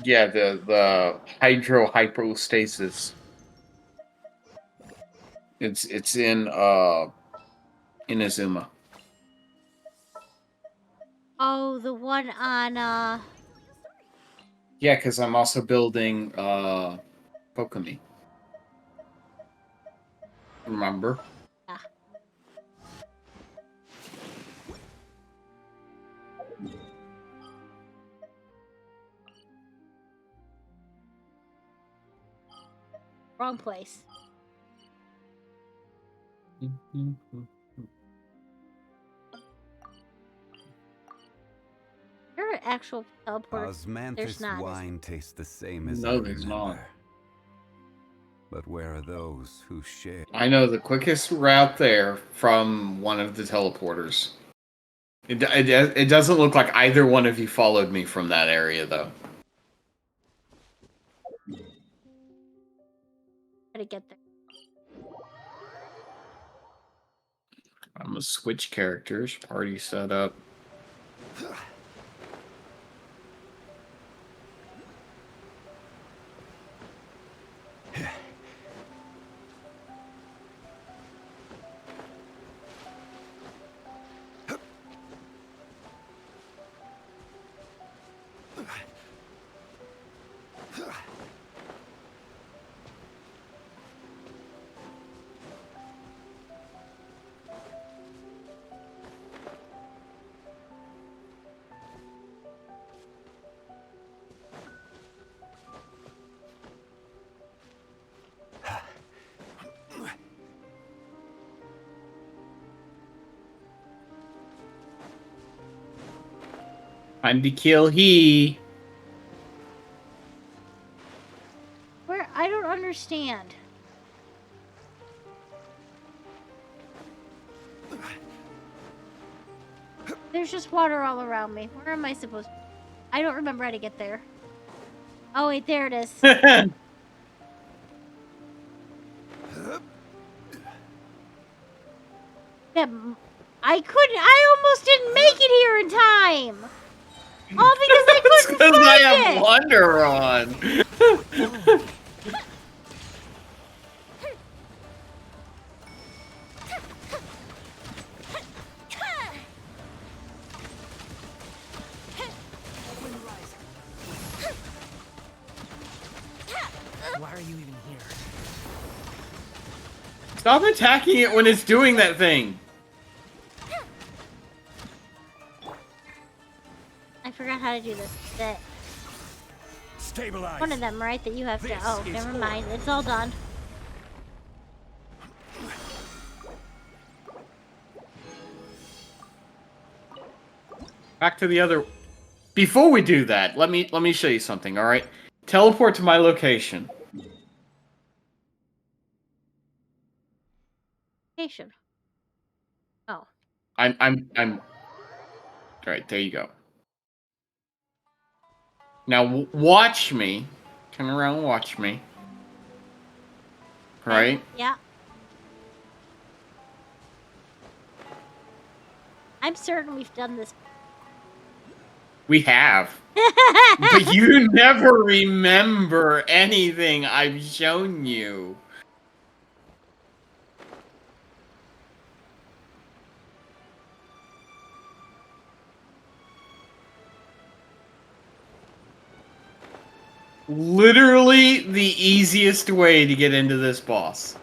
Yeah, the hydro hypostasis. It's in Inazuma. Oh, the one on Yeah, because I'm also building Pokemon. Remember? yeah. Wrong place. There are actual teleporters. There's Osmanthus not. wine tastes the same as No, I there's remember. not. But where are those who share? I know the quickest route there from one of the teleporters. It doesn't look like either one of you followed me from that area, though. Gotta get there. I'm gonna switch characters. Party setup. Time to kill he. Where? I don't understand. There's just water all around me. Where am I supposed to? I don't remember how to get there. Oh, wait, there it is. Yeah, I almost didn't make it here in time! All because I It's couldn't because I find have it! Wonder on. Why are you even here? Stop attacking it when it's doing that thing. I forgot how to do this. That Stabilize. one of them, right? That you have to. This Oh, is never mind. It's all done. Back to the other. Before we do that, let me show you something. All right, teleport to my location. Station. Oh. I'm. All right, there you go. Now watch me. Turn around and watch me. Okay. Right? Yeah. I'm certain we've done this. We have. But you never remember anything I've shown you. Literally the easiest way to get into this boss.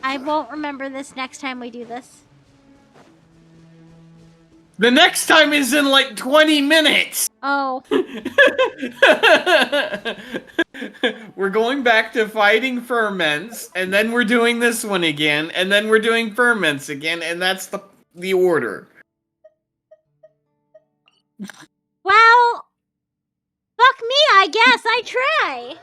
I won't remember this next time we do this. The next time is in like 20 minutes. Oh. We're going back to fighting ferments, and then we're doing this one again, and then we're doing ferments again, and that's the order. Well, fuck me, I guess. I try.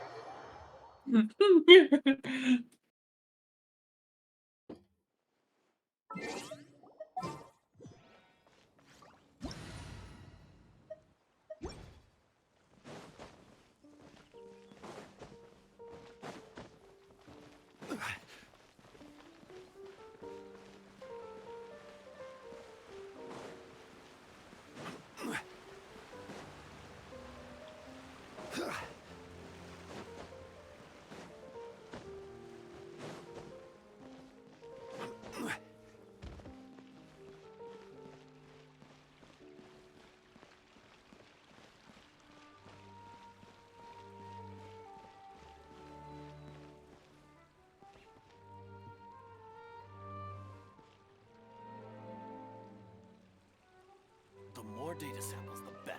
The more data samples, the better.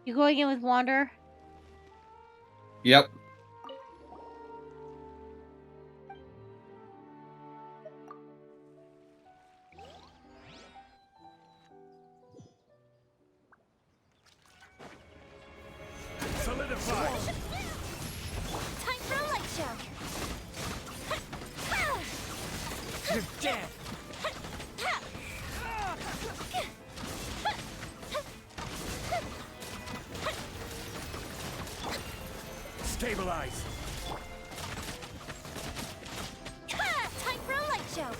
You going in with Wander? Yep. Solidify. Time for a light show. You're dead. Stabilize. Time for a light show.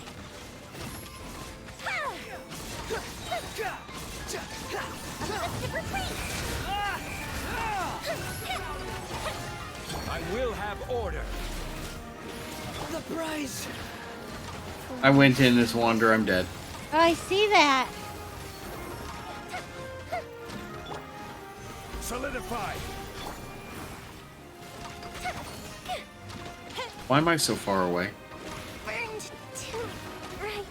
I will have order. The prize. I went in this wander, I'm dead. Oh, I see that. Solidify. Why am I so far away? Burned too brightly.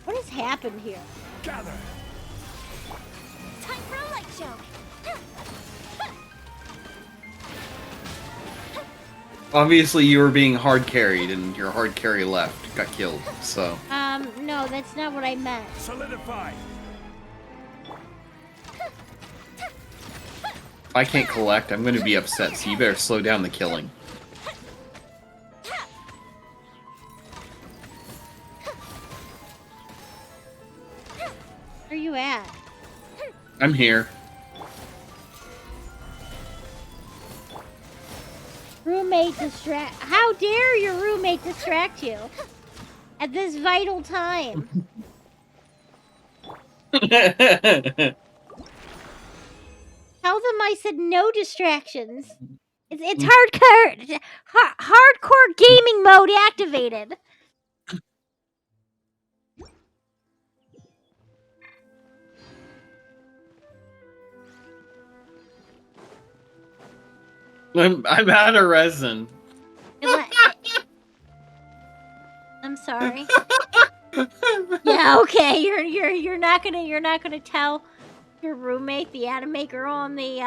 What has happened here? Gather. Time for a light show. Obviously, you were being hard carried, and your hard carry left got killed. So No, that's not what I meant. Solidify. if I can't collect, I'm going to be upset. So you better slow down the killing. Where you at? I'm here. Roommate distract. How dare your roommate distract you at this vital time? Tell them I said no distractions. It's hardcore gaming mode activated. I'm out of resin. I'm sorry. Yeah, okay. You're not gonna tell your roommate, the anime girl on the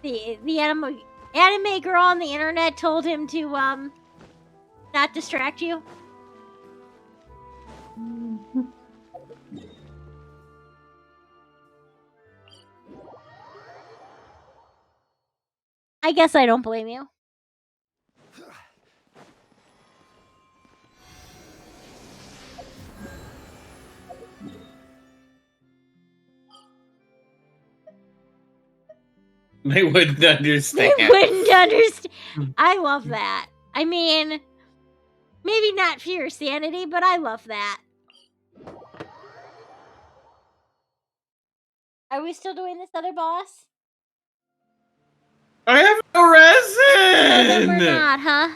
anime girl on the internet told him to not distract you. I guess I don't blame you. They wouldn't understand. They wouldn't understand. I love that. I mean, maybe not for your sanity, but I love that. Are we still doing this other boss? I have no resin! No, then we're not, huh?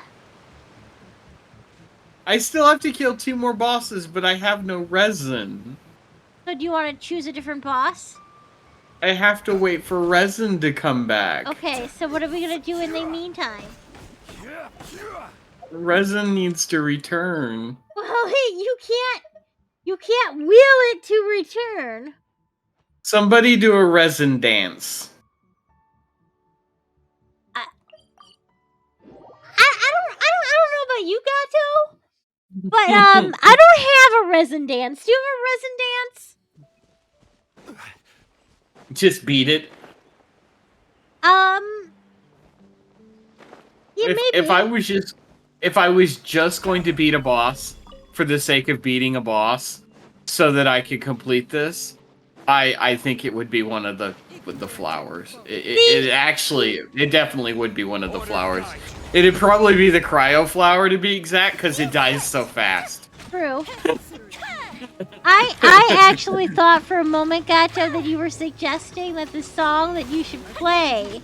I still have to kill 2 more bosses, but I have no resin. So do you want to choose a different boss? I have to wait for resin to come back. Okay, so what are we gonna do in the meantime? Resin needs to return. Well, hey, you can't will it to return. Somebody do a resin dance. I don't know about you, Gato, but I don't have a resin dance. Do you have a resin dance? Just beat it. Yeah, maybe. If I was just going to beat a boss for the sake of beating a boss, so that I could complete this, I think it would be one of the flowers. It definitely would be one of the flowers. It'd probably be the cryo flower to be exact, because it dies so fast. True. I actually thought for a moment, Gato, that you were suggesting that the song that you should play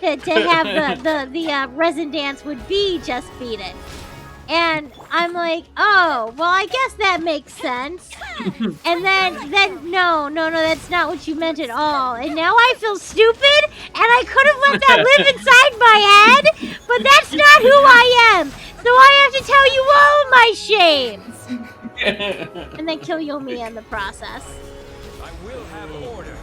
to have the resin dance would be Just Beat It. And I'm like, oh, well, I guess that makes sense. And then no, that's not what you meant at all. And now I feel stupid, and I could have let that live inside my head, but that's not who I am. So I have to tell you all my shames. And then kill Yomi in the process. I will have order.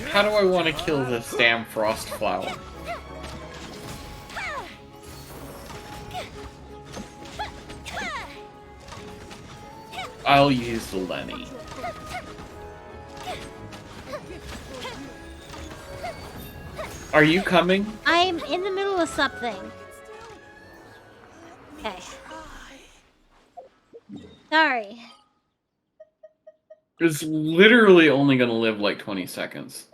How do I want to kill this damn frost flower? I'll use the Lenny. Are you coming? I'm in the middle of something. Okay. Sorry. It's literally only gonna live like 20 seconds.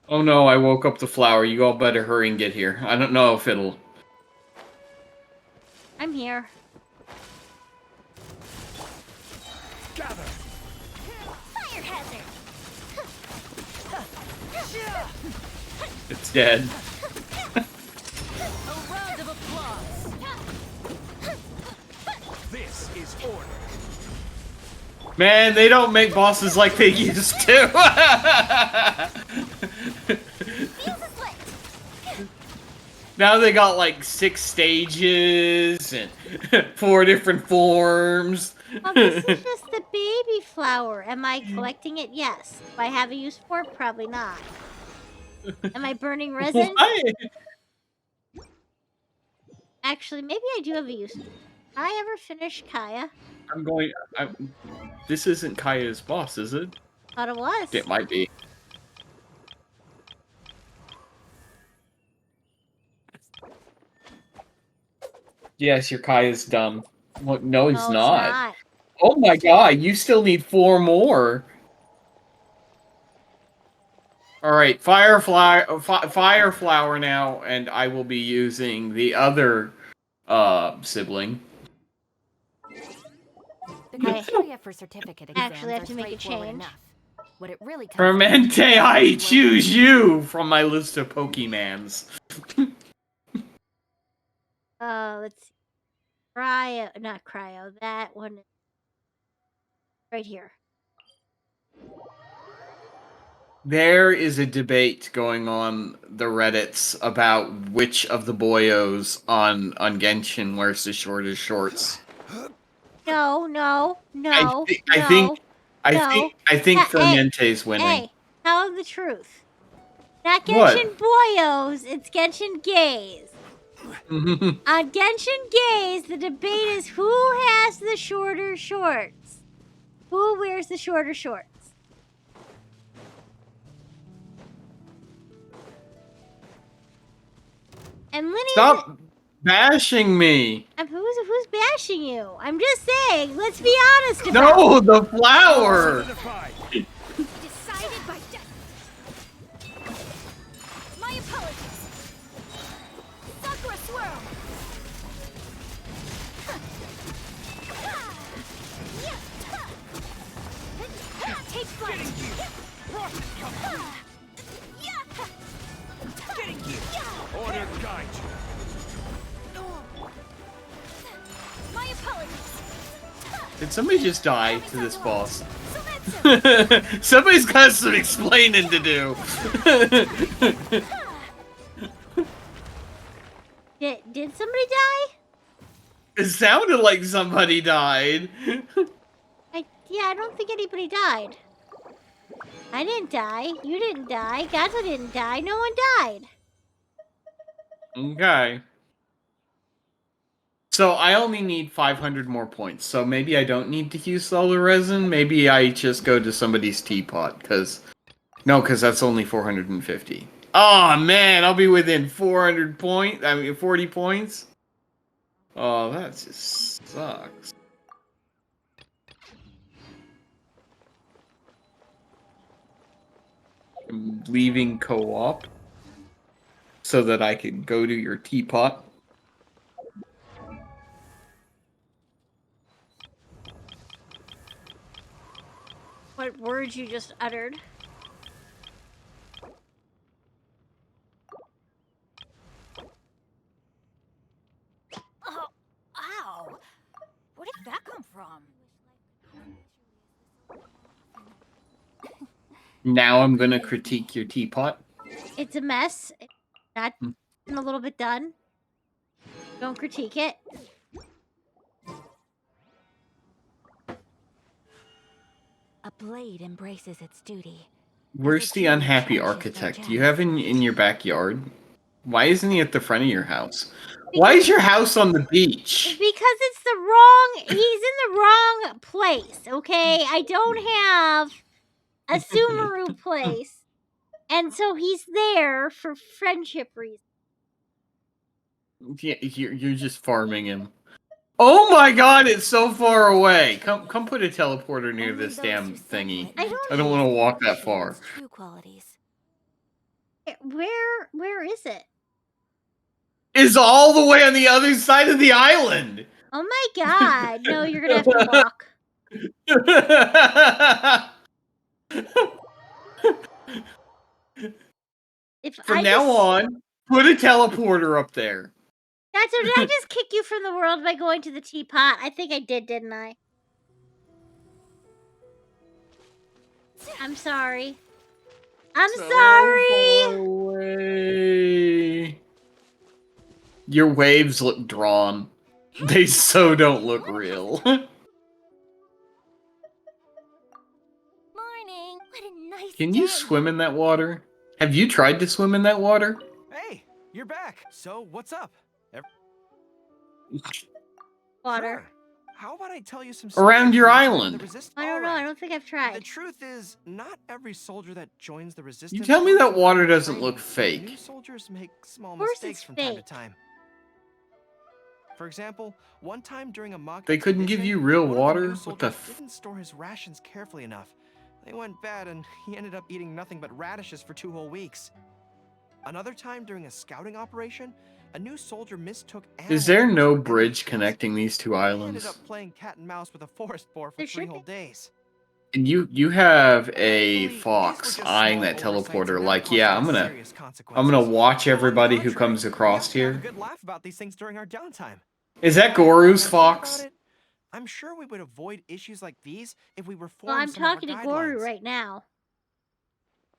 Oh no, I woke up the flower. You all better hurry and get here. I don't know if it'll... I'm here. Gather. Fire hazard. It's dead. A round of applause. This is order. Man, they don't make bosses like they used to. Now they got like 6 stages and 4 different forms. Well, this is just the baby flower. Am I collecting it? Yes. Do I have a use for it? Probably not. Am I burning resin? Why? Actually, maybe I do have a use. Can I ever finish Kaya? I'm going. This isn't Kaya's boss, is it? Thought it was. It might be. Yes, your Kaya's dumb. What? No, he's No, it's not. not. Oh my god, you still need 4 more. Alright, fire flower now, and I will be using the other sibling. The criteria for certificate exams Actually, I have are to make a straightforward change. enough. What it really comes down Permente, to is I whether choose you from my list of Pokemans. Let's see. Cryo, not cryo. That one, right here. There is a debate going on the Reddits about which of the boyos on Genshin wears the shortest shorts. No, no, I no, think no, I think no. I think Hey, Fermente's winning. hey, tell the truth. Not What? Genshin Boyos, it's Genshin Gays. On Genshin Gays, the debate is who has the shorter shorts. Who wears the shorter shorts? And Linny, Stop bashing me. who's bashing you? I'm just saying. Let's be honest about No, the flower. Solidified. decided by death. My apologies. Sakura swirl. Take flight. Getting you. Order guide you. My apologies. Did somebody just die to this boss? So that's Somebody's got some explaining to do. Did somebody die? It sounded like somebody died. Yeah, I don't think anybody died. I didn't die. You didn't die. Gato didn't die. No one died. Okay. So I only need 500 more points. So maybe I don't need to use all the resin. Maybe I just go to somebody's teapot. Because that's only 450. Oh man, I'll be within 400 points. 40 points. Oh, that just sucks. I'm leaving co-op so that I can go to your teapot. What words you just uttered? Oh, ow. Where did that come from? Now I'm gonna critique your teapot. It's a mess. It's not even a little bit done. Don't critique it. A blade embraces its duty. Where's the unhappy architect? You have in your backyard? Why isn't he at the front of your house? Why is your house on the beach? Because it's the wrong. He's in the wrong place. Okay, I don't have a Sumeru place, and so he's there for friendship reasons. Yeah, you're just farming him. Oh my god, it's so far away. Come put a teleporter near Only this those damn who thingy. suffer it I don't want to walk that far. its true qualities. Where is it? It's all the way on the other side of the island. Oh my god! No, you're gonna have to walk. From now on, put a teleporter up there. So did I just kick you from the world by going to the teapot? I think I did, didn't I? I'm sorry. I'm So sorry. far away. Your waves look drawn. They so don't look real. Morning. What a nice Can day. you swim in that water? Have you tried to swim in that water? Hey, you're back. So, what's up? Water. Sure. How about I tell you some Around stories your from the time of island. the resist- I don't know. I Alright. don't think I've The tried. truth is, not every soldier that joins the resistance. You tell me goes that through water formal doesn't training. look fake. New soldiers make small Of course mistakes it's from time to fake. time. For example, one time during a mock They couldn't give expedition, you real one of the water? new What the soldiers didn't store his rations carefully enough. They went bad, and he ended up eating nothing but radishes for 2 whole weeks. Another time during a scouting operation, a new soldier mistook animals Is there for no enemy bridge kills. connecting these two He ended islands? up playing cat and mouse with a forest boar for There 3 should whole be. days. And you have a Thankfully, these were fox just eyeing small that oversights and teleporter never like, caused yeah, any I'm serious gonna consequences. watch On the everybody who contrary, comes we across often have a here. good laugh about these things during our downtime. Is that When Goru's I think about fox? it, I'm sure we would avoid issues like these if we Well, reformed I'm some of our talking to Goru guidelines. right now.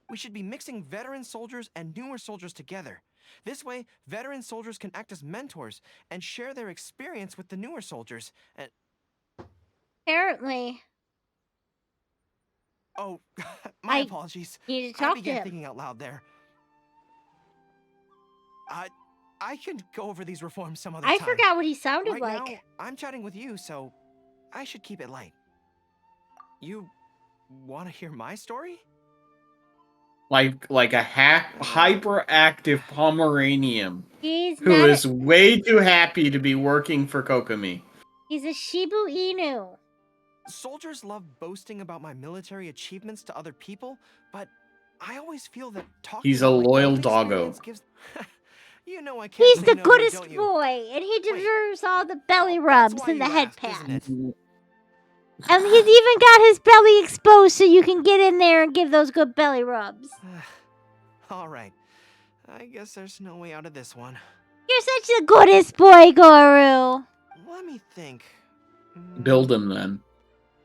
We should be mixing veteran soldiers and newer soldiers together. This way, veteran soldiers can act as mentors and share their experience with the newer soldiers. And Apparently, oh, my I apologies. need to I talk to began him. thinking out loud there. I can go over these reforms some other I time. forgot what he sounded Right like. now, I'm chatting with you, so I should keep it light. You want to hear my story? Like a hyperactive Pomeranian He's who not. is way too happy to be working for Kokomi. He's a Shibu Inu. Soldiers love boasting about my military achievements to other people, but I always feel that talking He's a about my loyal own doggo. experience gives. You know I can't He's say the no here, goodest don't you? boy, and he Wait. deserves all the belly Oh, rubs that's why and the you head asked, pats. isn't it? And he's even got his belly exposed so you can get in there and give those good belly rubs. All right. I guess there's no way out of this one. You're such the goodest boy, Goru. Let me think. Build him then.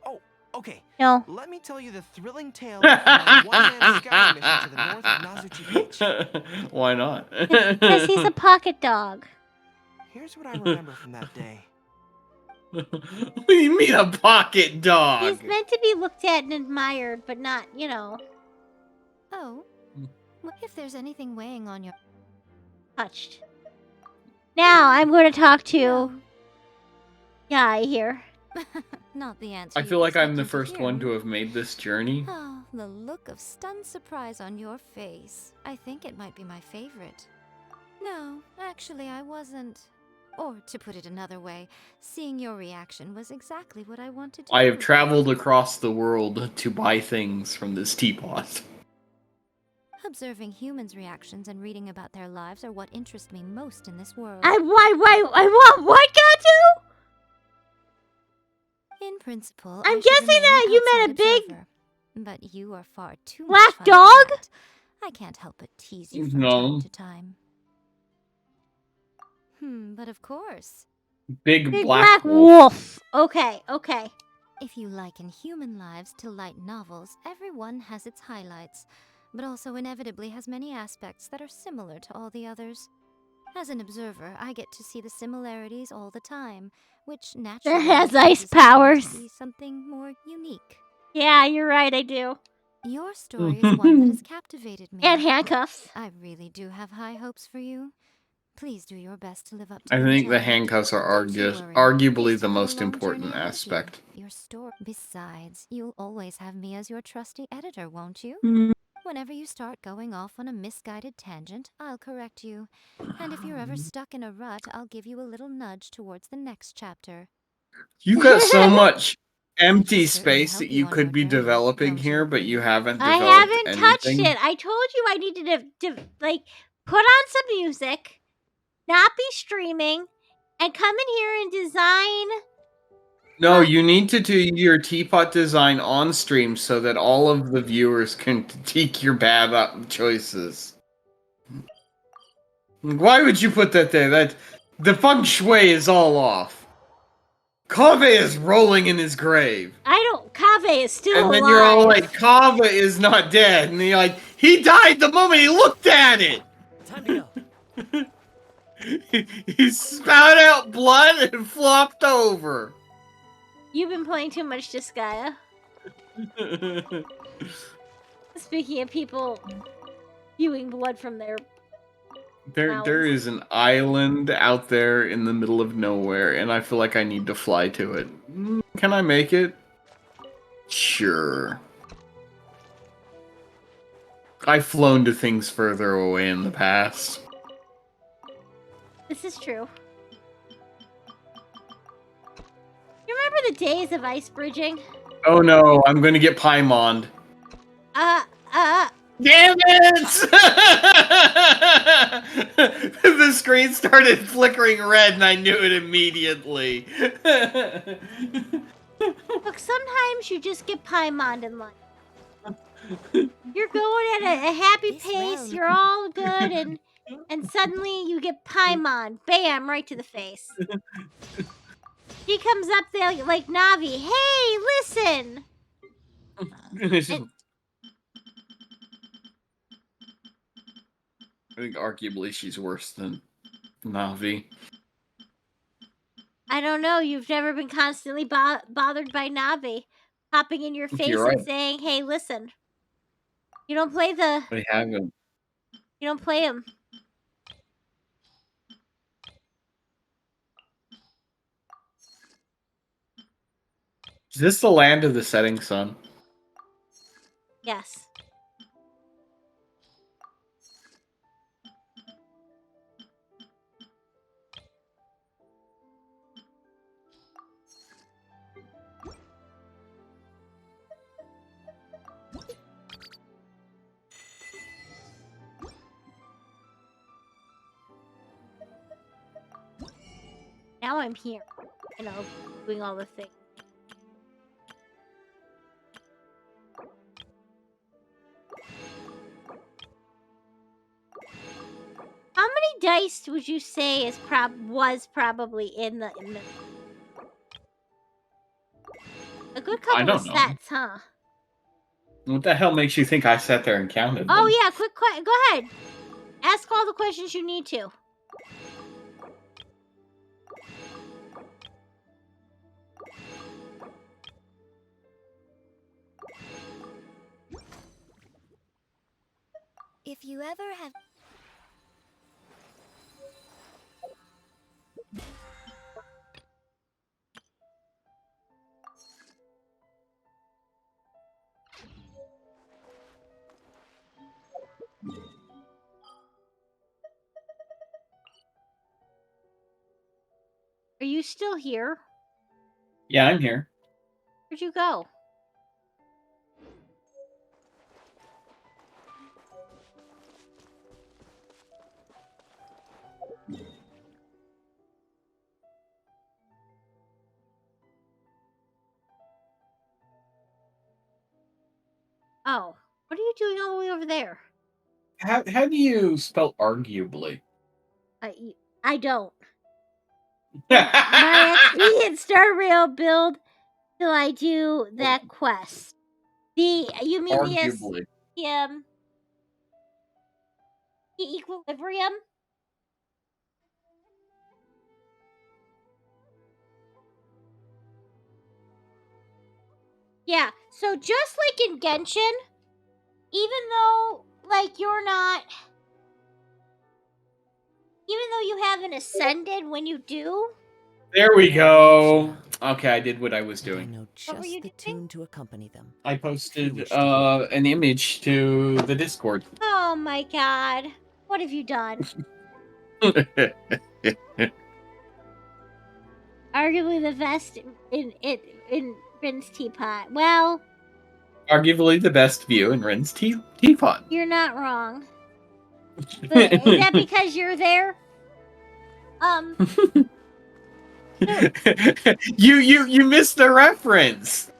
Oh, okay. No. Let me tell you the thrilling tale of my one-man scouting mission to the north of Nazuchi Beach. Why not? Because he's a pocket dog. Here's what I remember from that day. What do you mean a pocket dog? He's meant to be looked at and admired, but not, you know, Oh. What if there's anything weighing on your... touched. Now I'm going to talk to No, Guy here. not the answer I you feel like I'm the expected first hear. one to have made this journey. Oh, the look of stunned surprise on your face. I think it might be my favorite. No, actually I wasn't. Or, to put it another way, seeing your reaction was exactly what I wanted to I do. have traveled across the world to buy things from this teapot. Observing humans' reactions and reading about their lives are what interest me most in this world. I want what, Gato? In principle, I'm I should guessing remain that an you meant a outside big observer, but you are far too black much fun for dog? that. I can't help but tease you from No. time to time. But of course, Big Big black, black wolf. wolf. Okay, okay. if you liken human lives to light novels, everyone has its highlights, but also inevitably has many aspects that are similar to all the others. As an observer, I get to see the similarities all the time, which naturally has ice causes me to powers. see something more unique. Yeah, you're right, I do. Your story is one that has captivated me. And handcuffs. I really do have high hopes for you. Please do your best to live up to I your think the potential. handcuffs are Don't you worry. arguably This the took a most long important journey ahead of you. aspect. Your story. Besides, you'll always have me as your trusty editor, won't you? Mm. Whenever you start going off on a misguided tangent, I'll correct you. And if you're ever stuck in a rut, I'll give you a little nudge towards the next chapter. You got so much empty Certainly space help that you you on could your be journey, developing don't you here, but agree? you haven't I developed haven't touched anything. it. I told you I needed to like put on some music, not be streaming, and come in here and design. No, you need to do your teapot design on stream so that all of the viewers can critique your bad choices. Why would you put that there? That the feng shui is all off. Kave is rolling in his grave. I don't. Kave is still And alive. then you're all like, Kava is not dead. And you're like, he died the moment he looked at it. Time to go. He spat out blood and flopped over. You've been playing too much Disgaea. Speaking of people spewing blood from their There mouths. is an island out there in the middle of nowhere, and I feel like I need to fly to it. Can I make it? Sure. I've flown to things further away in the past. This is true. You remember the days of ice bridging? Oh no, I'm gonna get Paimoned. Damn it! The screen started flickering red and I knew it immediately. Look, sometimes you just get Paimon in life. You're going at a happy This pace, round- you're all good, and suddenly you get Paimon. Bam, right to the face. He comes up there like Navi. Hey, listen! I think arguably she's worse than Navi. I don't know, you've never been constantly bothered by Navi. Popping in your face You're and right. saying, hey, listen. You don't play the... I haven't. You don't play him. Is this the land of the setting sun? Yes. Now I'm here. You know, doing all the things. How many dice would you say was probably in the a good I couple of don't know. sets, huh? What the hell makes you think I sat there and counted them? Oh yeah, go ahead. Ask all the questions you need to. If you ever have... Are you still here? Yeah, I'm here. Where'd you go? Oh, what are you doing all the way over there? How do you spell arguably? I don't. My XP and Star Rail build till I do that quest. You mean Arguably. the equilibrium? Yeah, so just like in Genshin, even though you haven't ascended when you do. There we go. Okay, I did what I was And I doing. know What were just you the doing? tune to accompany them. I If you posted wish to hear. an image to the Discord. Oh my god. What have you done? Arguably the best in Rin's teapot. Well, Arguably the best view in Ren's teapot. you're not wrong. But is that because you're there? You missed the reference.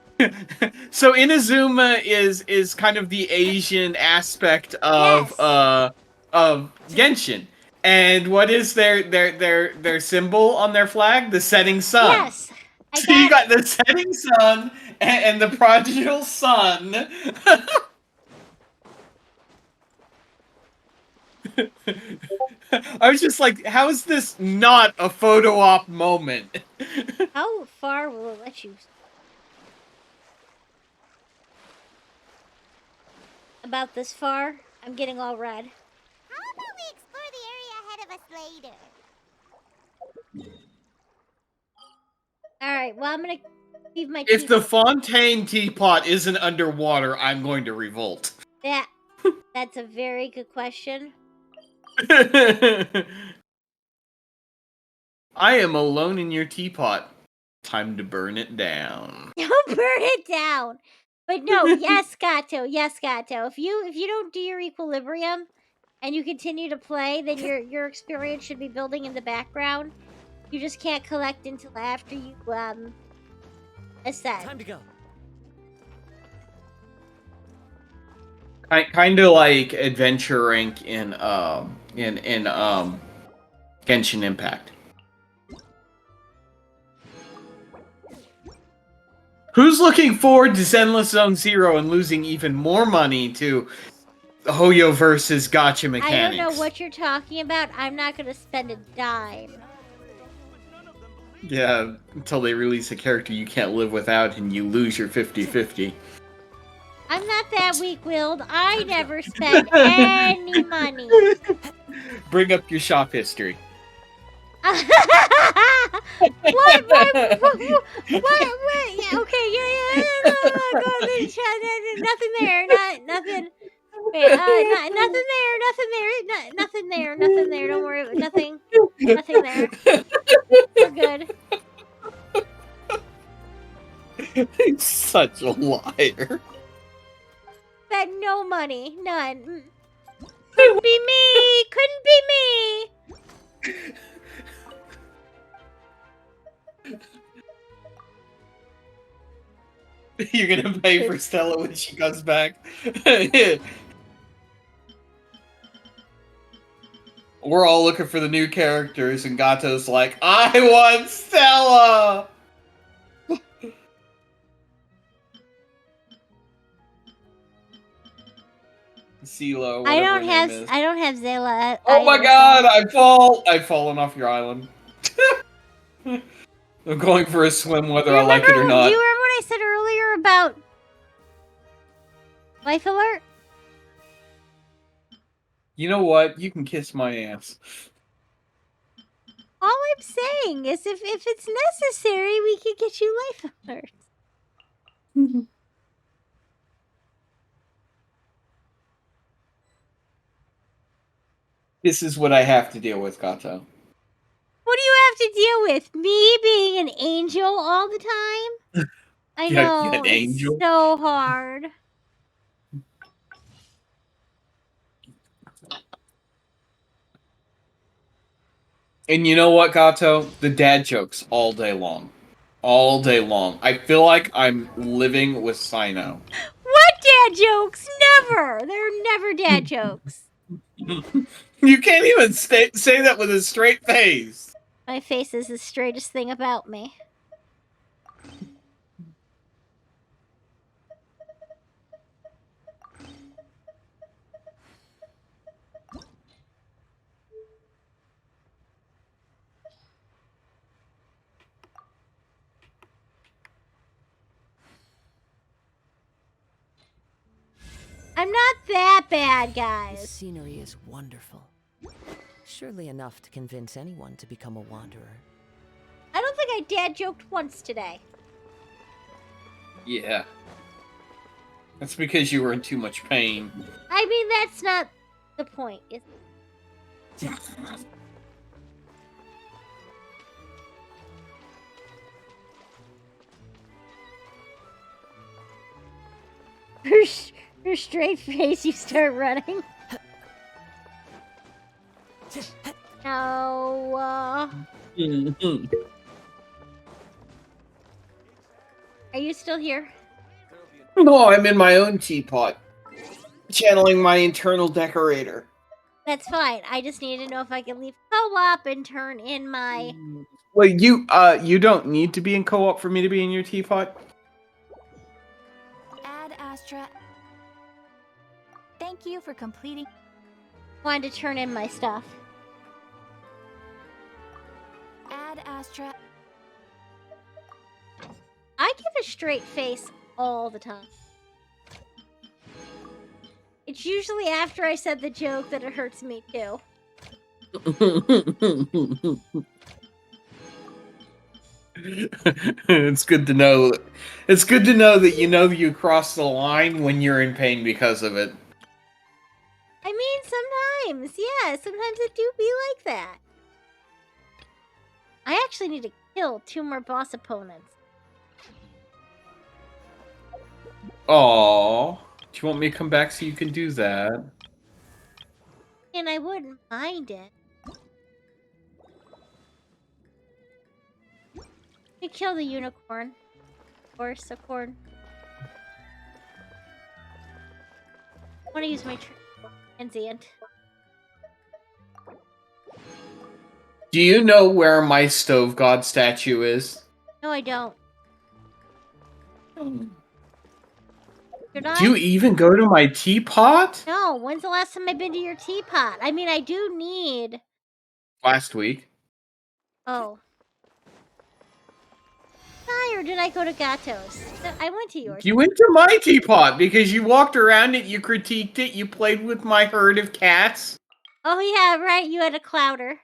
So Inazuma is kind of the Asian aspect of Yes. Genshin. And what is their symbol on their flag? The setting sun. Yes. So you got the setting sun and the prodigal sun. I was just like, how is this not a photo op moment? How far will it let you? About this far? I'm getting all red. How about we explore the area ahead of us later? Alright, well, I'm gonna leave my If the teapot. Fontaine teapot isn't underwater, I'm going to revolt. That's a very good question. I am alone in your teapot. Time to burn it down. Don't burn it down. But no, yes, Gato, yes, Gato. If you don't do your equilibrium and you continue to play, then your experience should be building in the background. You just can't collect until after you ascend. Time to go. Kind of like adventure rank in Genshin Impact. Who's looking forward to Zenless Zone Zero and losing even more money to Hoyo versus Gacha mechanics? I don't know what you're talking about. I'm not gonna spend a dime. Yeah, until they release a character you can't live without and you lose your 50-50. I'm not that weak-willed. I never spend any money. Bring up your shop history. What? Yeah, okay, yeah. No, go in the chat. Nothing there. Nothing. Wait, nothing there. Nothing there. Don't worry. Nothing there. We're good. He's such a liar. Spent no money. None. Couldn't be me. Couldn't be me. You're gonna pay for Stella when she comes back. We're all looking for the new characters, and Gato's like, I want Stella! CeeLo, I whatever don't her name is. have Zayla. Oh my either, god, so. I've fallen off your island. I'm going for a swim whether Do I like it or you not. remember what I said earlier about Life Alert? You know what? You can kiss my ass. All I'm saying is if it's necessary, we can get you Life Alerts. This is what I have to deal with, Gato. What do you have to deal with? Me being an angel all the time? I know, An angel? it's so hard. And you know what, Gato? The dad jokes all day long. All day long. I feel like I'm living with Sino. What dad jokes? Never! There are never dad jokes. You can't even say that with a straight face. My face is the straightest thing about me. I'm not that bad, This guys. scenery is wonderful. Surely enough to convince anyone to become a wanderer. I don't think I dad joked once today. Yeah. That's because you were in too much pain. I mean, that's not the point, is it? Her straight face, you start running. No. Are you still here? No, I'm in my own teapot. Channeling my internal decorator. That's fine. I just need to know if I can leave co-op and turn in my... Well, you don't need to be in co-op for me to be in your teapot. Ad Astra. Thank you for completing. Wanted to turn in my stuff. Add Astra. I give a straight face all the time. It's usually after I said the joke that it hurts me too. It's good to know. It's good to know that you cross the line when you're in pain because of it. I mean, sometimes, yeah, sometimes it do be like that. I actually need to kill 2 more boss opponents. Aww. Do you want me to come back so you can do that? And I wouldn't mind it. You kill the unicorn. Or corn. I want to use my transient. Do you know where my stove god statue is? No, I don't. Should Do you I? even go to my teapot? No, when's the last time I've been to your teapot? I mean, I do need... Last week. Oh. Or did I go to Gato's? I went to yours. You went to my teapot because you walked around it, you critiqued it, you played with my herd of cats. Oh yeah, right, you had a clouder.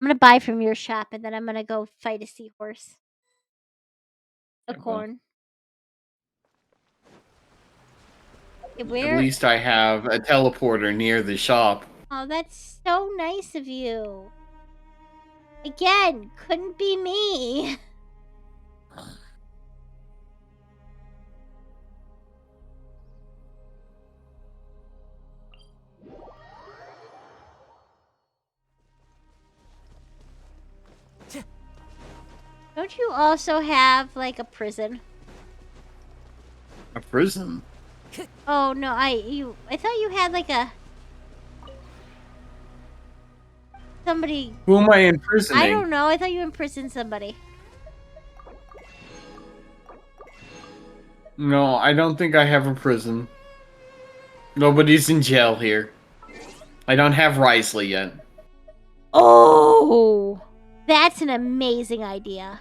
I'm gonna buy from your shop and then I'm gonna go fight a seahorse. A corn. Okay, At where? least I have a teleporter near the shop. Oh, that's so nice of you. Again, couldn't be me. Don't you also have, like, a prison? A prison? Oh, no, I thought you had, like, a... Somebody... Who am I imprisoning? I don't know, I thought you imprisoned somebody. No, I don't think I have a prison. Nobody's in jail here. I don't have Risley yet. Oh! That's an amazing idea.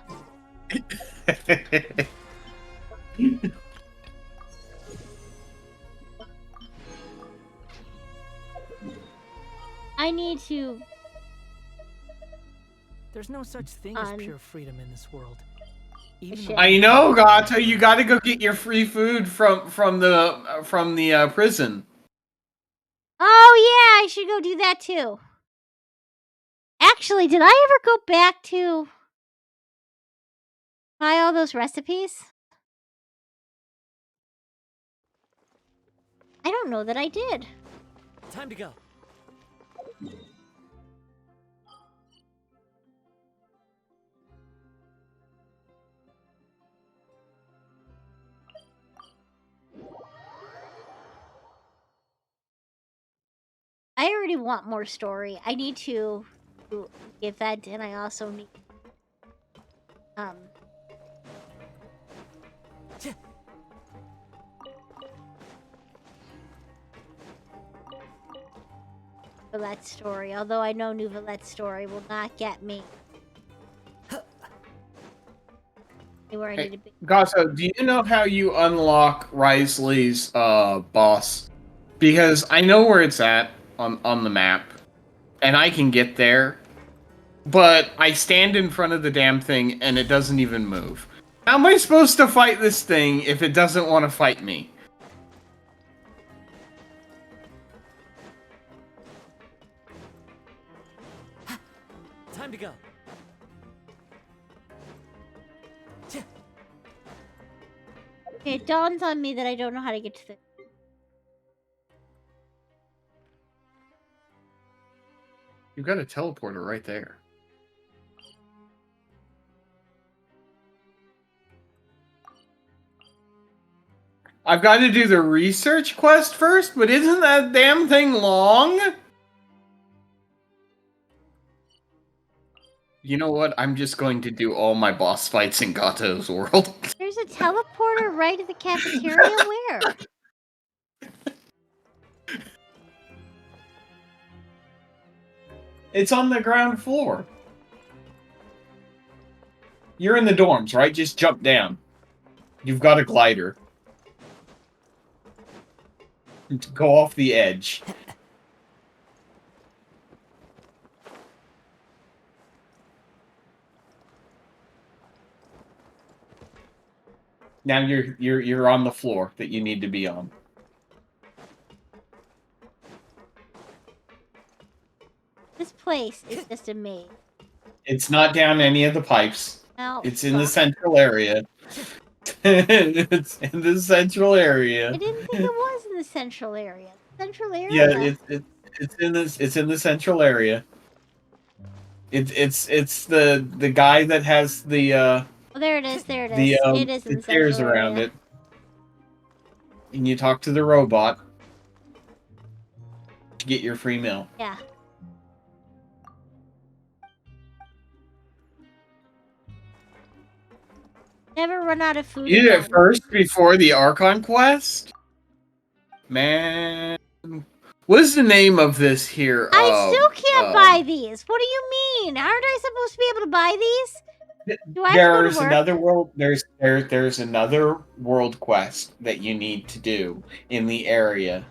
I need to... There's no such thing as pure freedom in this world. I know, Gato. You gotta go get your free food from the prison. Oh, yeah, I should go do that, too. Actually, did I ever go back to... buy all those recipes? I don't know that I did. Time to go. I already want more story. I need to give that, and I also need... Violette's story, although I know New Violette's story will not get me anywhere I need to be. Gato, do you know how you unlock Risley's boss? Because I know where it's at on the map, and I can get there, but I stand in front of the damn thing and it doesn't even move. How am I supposed to fight this thing if it doesn't want to fight me? Time to go. Okay, it dawns on me that I don't know how to get to the... You've got a teleporter right there. I've got to do the research quest first, but isn't that damn thing long? You know what? I'm just going to do all my boss fights in Gato's world. There's a teleporter right at the cafeteria? Where? It's on the ground floor. You're in the dorms, right? Just jump down. You've got a glider. Go off the edge. Now you're on the floor that you need to be on. This place is just a maze. It's not down any of the pipes. Oh, It's in the central area. It's in the central area. I didn't think it was in the central area. Central area? Yeah, it's in the central area. It's the guy that has the Oh, there it is. There it is. It is in the stairs central around area. it. And you talk to the robot to get your free meal. Yeah. Never run out of food You did again. it first before the Archon quest? Man. What is the name of this here? I still can't buy these. What do you mean? Aren't I supposed to be able to buy these? Do I have to go There's to work? another world. There's another world quest that you need to do in the area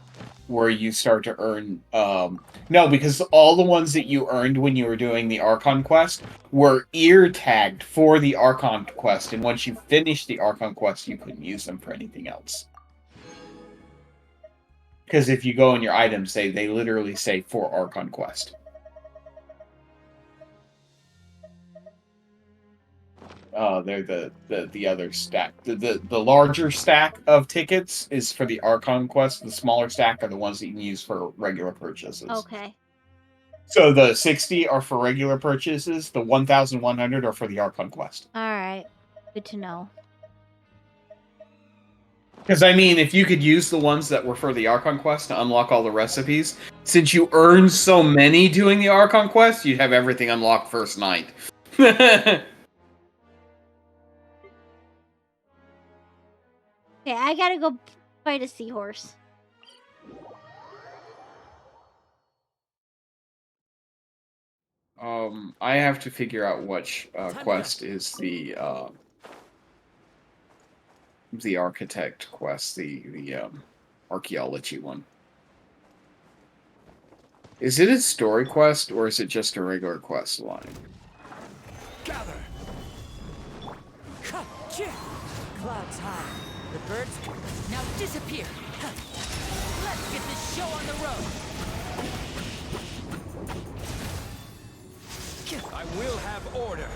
where you start to earn. No, because all the ones that you earned when you were doing the Archon quest were ear tagged for the Archon quest, and once you finished the Archon quest, you couldn't use them for anything else. Because if you go in your items, they literally say for Archon quest. They're the other stack. The larger stack of tickets is for the Archon quest. The smaller stack are the ones that you can use for regular purchases. Okay. So the 60 are for regular purchases. The 1,100 are for the Archon quest. All right. Good to know. Because I mean, if you could use the ones that were for the Archon quest to unlock all the recipes, since you earned so many doing the Archon quest, you'd have everything unlocked first night. Okay, I gotta go fight a seahorse. I have to figure out which quest is the architect quest, the archaeology one. Is it a story quest or is it just a regular quest line? Gather. Clouds high. The birds Now disappear. Let's get this show on the road. I will have order.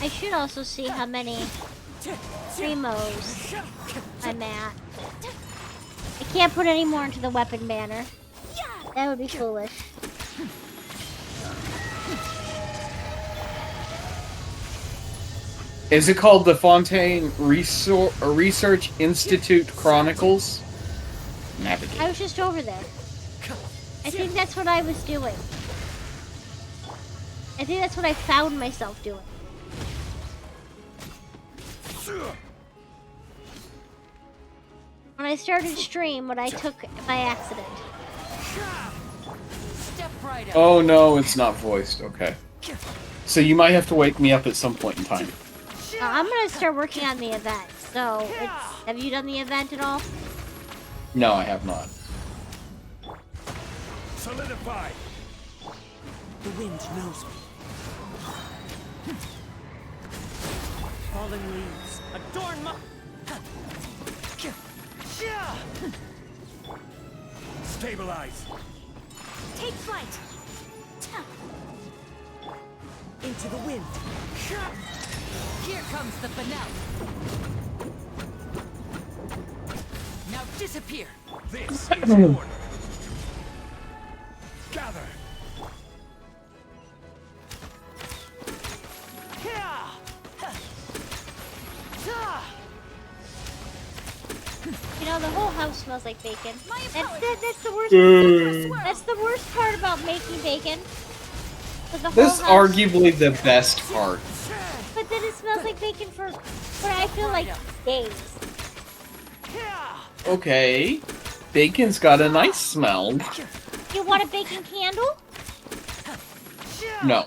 I should also see how many primos I'm at. I can't put any more into the weapon banner. That would be foolish. Is it called the Fontaine Research Institute Chronicles? Navigate. I was just over there. I think that's what I was doing. I think that's what I found myself doing. When I started stream, what I took by accident. Step right up. Oh no, it's not voiced. Okay. So you might have to wake me up at some point in time. I'm gonna start working on the event. So, have you done the event at all? No, I have not. Solidify. The wind knows me. Falling leaves. Adorn my... Stabilize. Take flight. Into the wind. Here comes the finale. Now disappear. This is order. Gather. You know No, the whole house smells like bacon. My That's the worst. Dude. That's the worst part about making bacon. The whole This house. arguably the best part. But then it smells like bacon for what I feel like days. Okay. Bacon's got a nice smell. You want a bacon candle? No.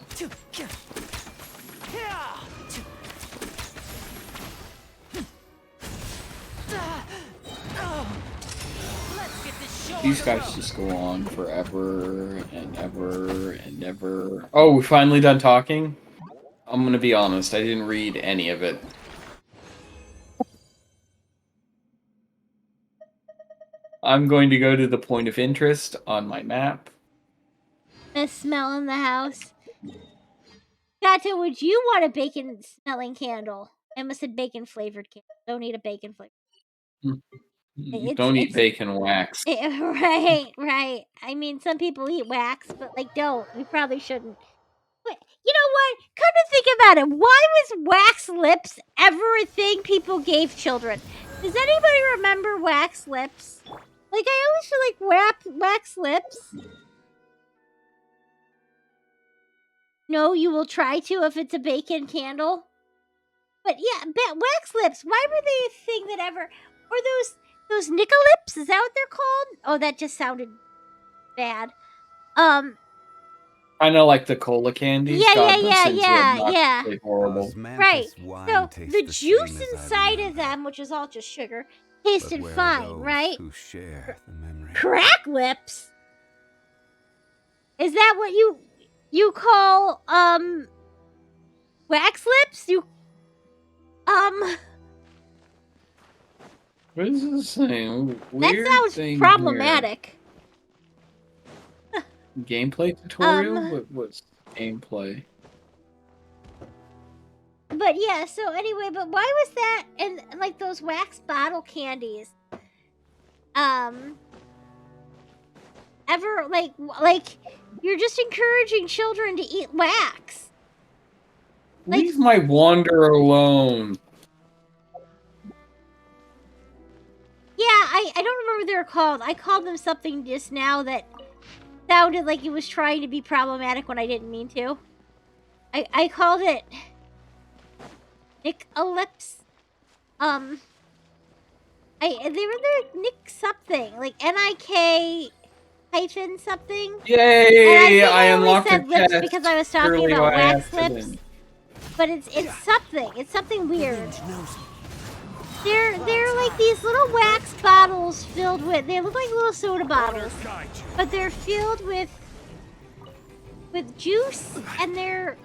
These guys just go on forever and ever and ever. Oh, we finally done talking? I'm gonna be honest, I didn't read any of it. I'm going to go to the point of interest on my map. The smell in the house. Gata, would you want a bacon smelling candle? Emma said bacon flavored candle. Don't need a bacon flavor. Don't eat bacon wax. Right. I mean, some people eat wax, but like, don't. You probably shouldn't. But you know what? Come to think about it, why was wax lips ever a thing people gave children? Does anybody remember wax lips? Like, I always feel like wax lips. No, you will try to if it's a bacon candle. But yeah, wax lips. Why were they a thing that ever? Or those nickel lips? Is that what they're called? Oh, that just sounded bad. I know, like the cola candies. Yeah, God, those things were yeah. obnoxiously horrible. Right. So tastes the the juice same as I inside of remember. them, which is all just sugar, But tasted where are fine, those right? who share the memory? Crack lips. Is that what you call wax lips? What is this thing? That Weird sounds thing problematic. Here. Gameplay tutorial? What's gameplay? But yeah, so anyway, but why was that and like those wax bottle candies? Ever like you're just encouraging children to eat wax. Leave my wander alone. Yeah, I don't remember what they were called. I called them something just now that sounded like it was trying to be problematic when I didn't mean to. I called it Nick-a-lips. They were Nick something, like NIK hyphen something. Yay! And I unlocked said a lips chest. because I was talking Surely about by wax accident. lips. But it's something. It's something weird. They're like these little wax bottles filled with. They look like little soda bottles, but they're filled with juice, and they're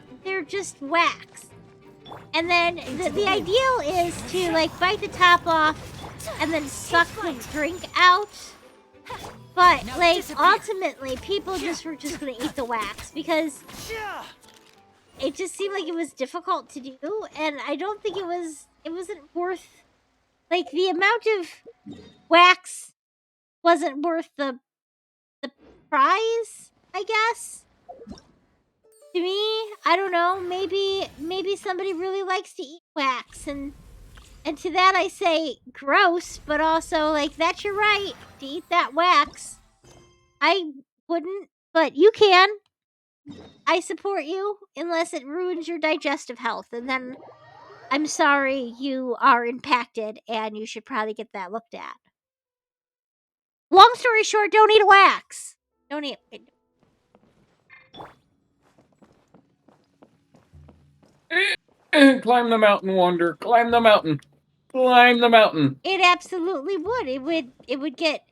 just wax. And then the ideal is to like bite the top off and then suck the drink out. But like ultimately, people just were just gonna eat the wax because it just seemed like it was difficult to do, and I don't think it wasn't worth like the amount of wax wasn't worth the prize, I guess. To me, I don't know, maybe somebody really likes to eat wax, and to that I say gross, but also like that's your right to eat that wax. I wouldn't, but you can. I support you unless it ruins your digestive health, and then I'm sorry you are impacted and you should probably get that looked at. Long story short, don't eat a wax. Don't eat it. Climb the mountain, Wander. Climb the mountain. Climb the mountain. It absolutely would. It would get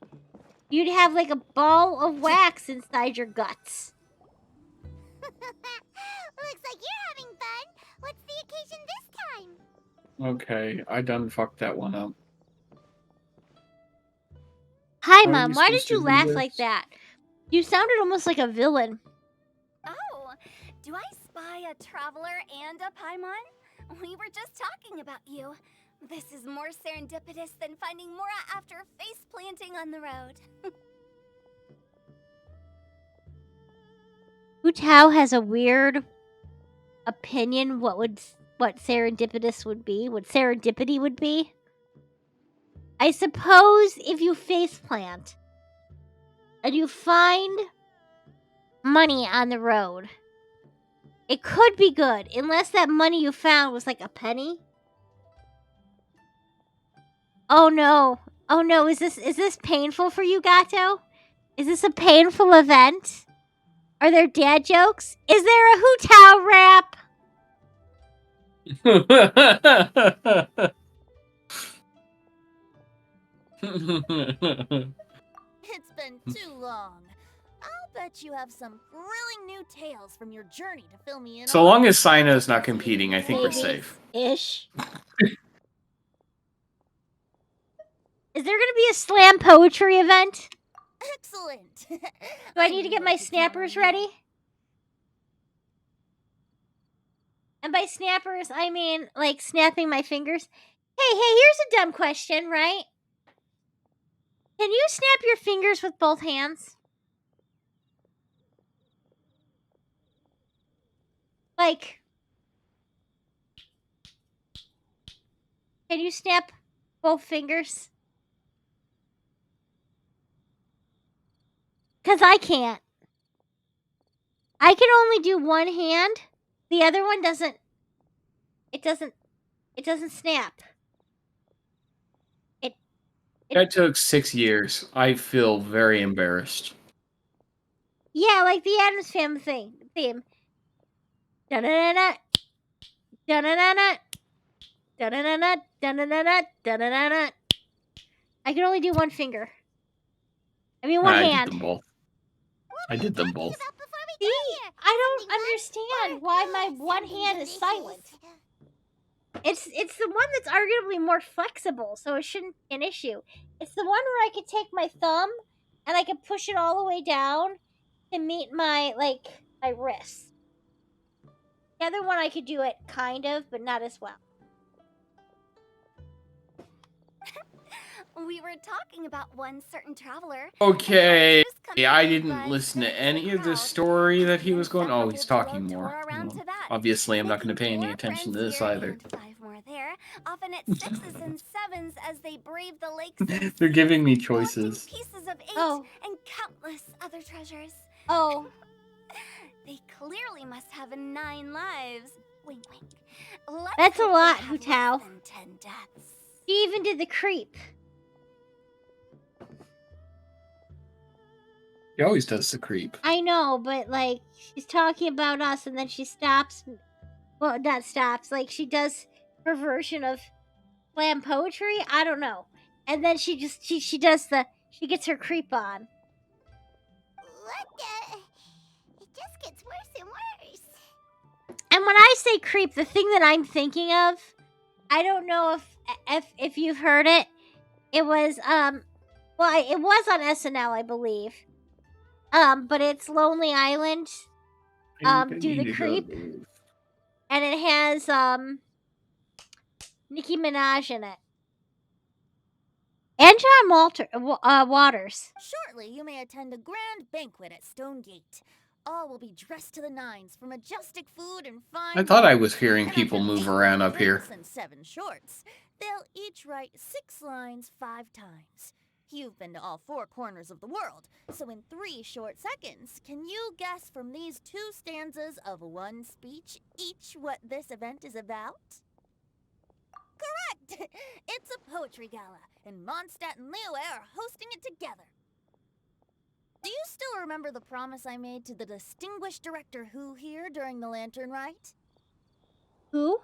you'd have like a ball of wax inside your guts. Looks like you're having fun. What's the occasion this time? Okay, I done fucked that one up. Hi, How are Mom. you Why supposed did you to do laugh this? like that? You sounded almost like a villain. Oh, do I spy a traveler and a Paimon? We were just talking about you. This is more serendipitous than finding Mora after face planting on the road. Hu Tao has a weird opinion what serendipitous would be, what serendipity would be. I suppose if you faceplant and you find money on the road, it could be good, unless that money you found was like a penny. Oh no. Oh no, is this painful for you, Gato? Is this a painful event? Are there dad jokes? Is there a Hu-Tao rap? It's been too long. I'll bet you have some thrilling new tales from your journey to fill me in So on. long as Sina's not competing, I think we're Maybe. safe. Ish. Is there gonna be a slam poetry event? Excellent. Do I need to get my snappers ready? And by snappers, I mean, like, snapping my fingers. Hey, here's a dumb question, right? Can you snap your fingers with both hands? Like, can you snap both fingers? Because I can't. I can only do one hand. The other one doesn't. It doesn't snap. That took 6 years. I feel very embarrassed. Yeah, like the Addams Family theme. Da-da-da-da. Da-da-da-da. Da-da-da-da. Da-da-da-da. Da-da-da-da. I can only do one finger. I mean, one I hand. did them both. I did them both. See? I don't understand why my one hand is silent. It's the one that's arguably more flexible, so it shouldn't be an issue. It's the one where I could take my thumb and I could push it all the way down to meet my wrist. The other one I could do it kind of, but not as well. We were talking about one certain traveler. Okay. I didn't listen to any of the story that he was going. Oh, he's talking more. Well, obviously, I'm not going to pay any attention to this either. 5 more there, often at 6s and 7s as they brave the lakes. They're giving me choices. Pieces of 8 and countless other treasures. Oh. They clearly must have 9 lives. Wink, wink. That's a lot, Hu-Tao. 10 deaths. She even did the creep. He always does the creep. I know, but like she's talking about us, and then she stops. Well, not stops. Like she does her version of slam poetry. I don't know, and then she does she gets her creep on. It just gets worse and worse. And when I say creep, the thing that I'm thinking of, I don't know if you've heard it. It was well, it was on SNL, I believe. But it's Lonely Island. Do the creep, and it has Nicki Minaj in it, and John Waters. Shortly, you may attend a grand banquet at Stonegate. All will be dressed to the nines for majestic food and fine. I thought I was hearing people move around up here. And 7 shorts. They'll each write 6 lines 5 times. You've been to all 4 corners of the world, so in 3 short seconds, can you guess from these 2 stanzas of one speech each what this event is about? Correct! It's a poetry gala, and Mondstadt and Liyue are hosting it together. Do you still remember the promise I made to the distinguished director Who here during the Lantern Rite? Who?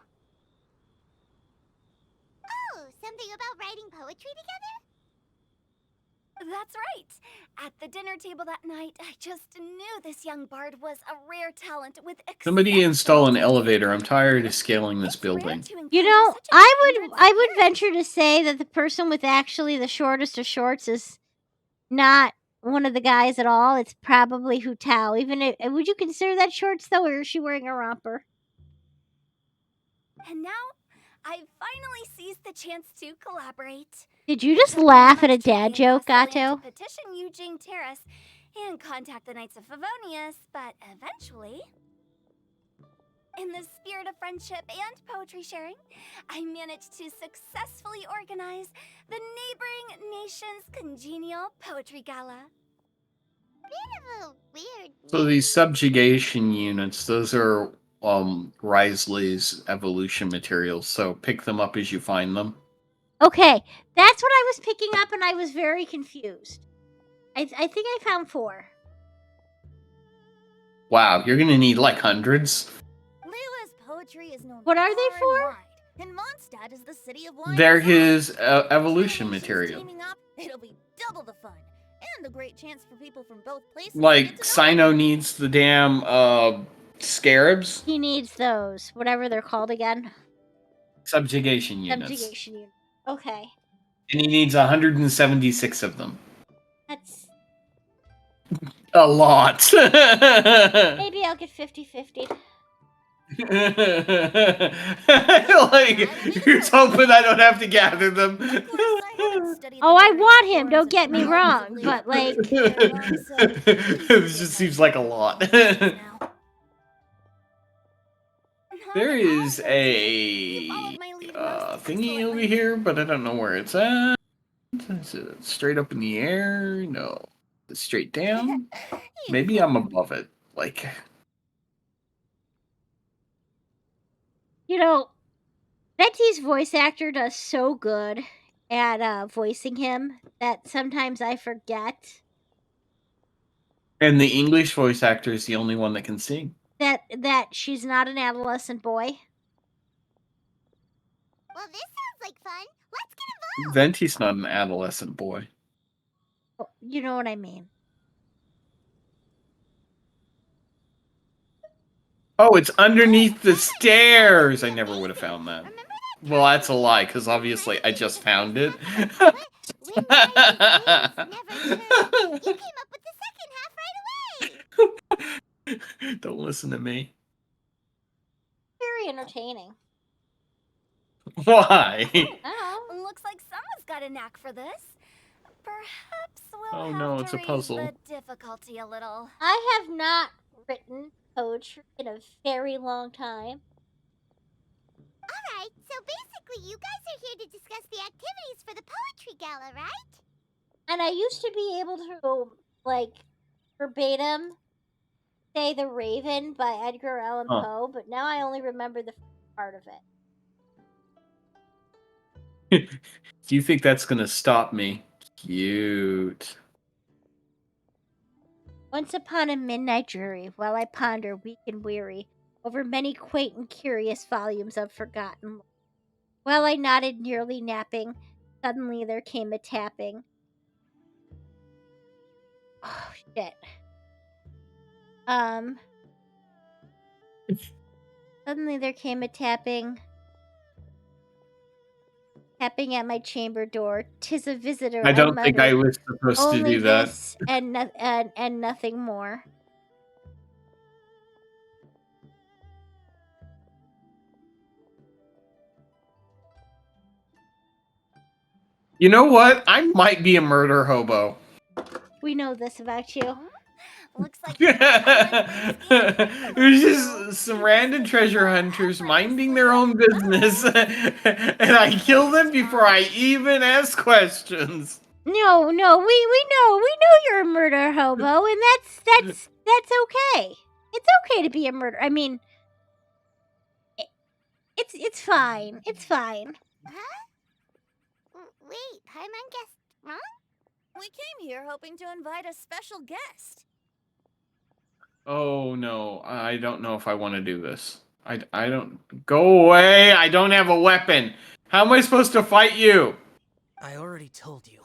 Oh, something about writing poetry together? That's right. At the dinner table that night, I just knew this young bard was a rare talent with Somebody install an elevator. I'm tired of scaling this building. You know, I would venture to say that the person with actually the shortest of shorts is not one of the guys at all. It's probably Hu-Tao. Would you consider that shorts though, or is she wearing a romper? And now, I've finally seized the chance to collaborate. Did you just laugh at a dad joke, Gato? Petition Eugene Terrace and contact the Knights of Favonius, but eventually, In the spirit of friendship and poetry sharing, I managed to successfully organize the neighboring nation's congenial poetry gala. Bit of a weird So these subjugation units, those are Risley's evolution materials. So pick them up as you find them. Okay, that's what I was picking up, and I was very confused. I think I found 4. Wow, you're gonna need like hundreds. Leela's poetry is known What are they far for? and wide, and Mondstadt is the city of wine. They're and song. his With evolution two nations material. teaming up, it'll be double the fun, and a great chance for people from both places to Like get to know Sino needs the damn scarabs. He needs those, whatever they're called again. Subjugation units. Subjugation unit. Okay, And he needs 176 of them. that's A lot. maybe I'll get 50-50. Like, you're hoping I don't have to gather them. Oh, I want him. Don't get me wrong, but like, It just seems like a lot. There is a thingy over here, but I don't know where it's at. Is it straight up in the air? No. It's straight down? Maybe I'm above it. Like, you know, Betty's voice actor does so good at voicing him that sometimes I forget and the English voice actor is the only one that can sing. that she's not an adolescent boy. Well, this sounds like fun. Let's get involved. Venti's not an adolescent boy. Oh, you know what I mean. Oh, it's underneath the stairs. I never would have found that. Well, that's a lie, because obviously I just found it. Never turn. You came up with the second half right away. Don't listen to me. Very entertaining. Why? Oh, looks like someone's got a knack for this. Perhaps we'll Oh have no, to it's a raise puzzle. the difficulty a little. I have not written poetry in a very long time. Alright, so basically you guys are here to discuss the activities for the poetry gala, right? And I used to be able to, like, verbatim say The Raven by Edgar Allan Huh. Poe, but now I only remember the part of it. Do you think that's gonna stop me? Cute. Once upon a midnight jury, while I ponder, weak and weary, over many quaint and curious volumes of forgotten lore. While I nodded, nearly napping, suddenly there came a tapping. Oh, shit. Suddenly there came a tapping at my chamber door. 'Tis a visitor, I don't think I muttered. was supposed to Only do that. this and nothing more. You know what? I might be a murder hobo. We know this about you. Looks like There's just some random treasure hunters minding their own business, and I kill them before I even ask questions. No, we know you're a murder hobo, and that's okay. It's okay to be a murder. I mean, it's fine. It's fine. Huh? Wait, Paimon guessed wrong? We came here hoping to invite a special guest. Oh no, I don't know if I want to do this. I don't. Go away! I don't have a weapon. How am I supposed to fight you? I already told you.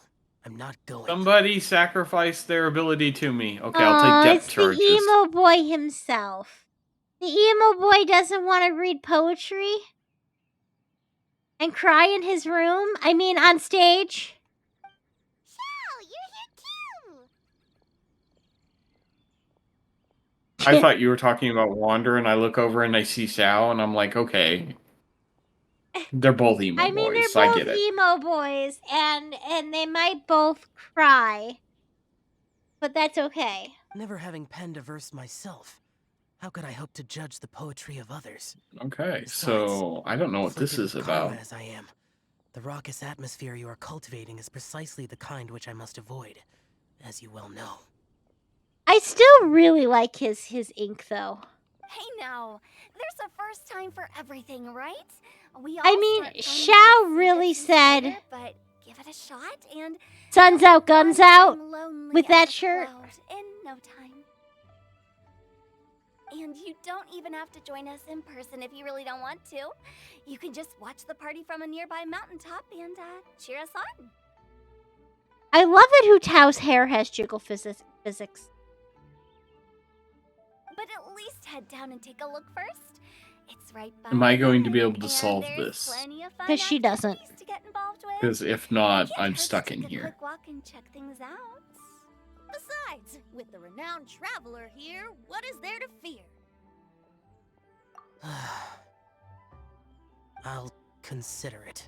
I'm not going. Somebody sacrifice their ability to me. Okay, I'll take depth it's charges. the emo boy himself. The emo boy doesn't want to read poetry and cry in his room. I mean, on stage. Shao, you're here too. I thought you were talking about Wander, and I look over and I see Xiao, and I'm like, okay. They're both emo I mean, boys. they're I both get it. emo boys, and they might both cry, but that's okay. Never having penned a verse myself, How could I hope to judge the poetry of others? Okay, Besides, so I don't know what this afflicted is with karma about. as I am, the raucous atmosphere you are cultivating is precisely the kind which I must avoid, as you well know. I still really like his ink though. Hey now, there's a first time for everything, right? We all I mean, start Shao planting good really seeds said, later, but give it a shot and "Sun's you'll out, be guns gone out" from lonely with as that a shirt. cloud in no time. And you don't even have to join us in person if you really don't want to. You can just watch the party from a nearby mountaintop and cheer us on. I love it Hu Tao's hair has jiggle physics. But at least head down and take a look first. It's right by Am I going to be there, able to and solve there's this? plenty of fun 'Cause she doesn't. activities to get involved with. Because if It not, can't I'm hurt to stuck in take a here. quick walk and check things out. Besides, with the renowned traveler here, what is there to fear? I'll consider it.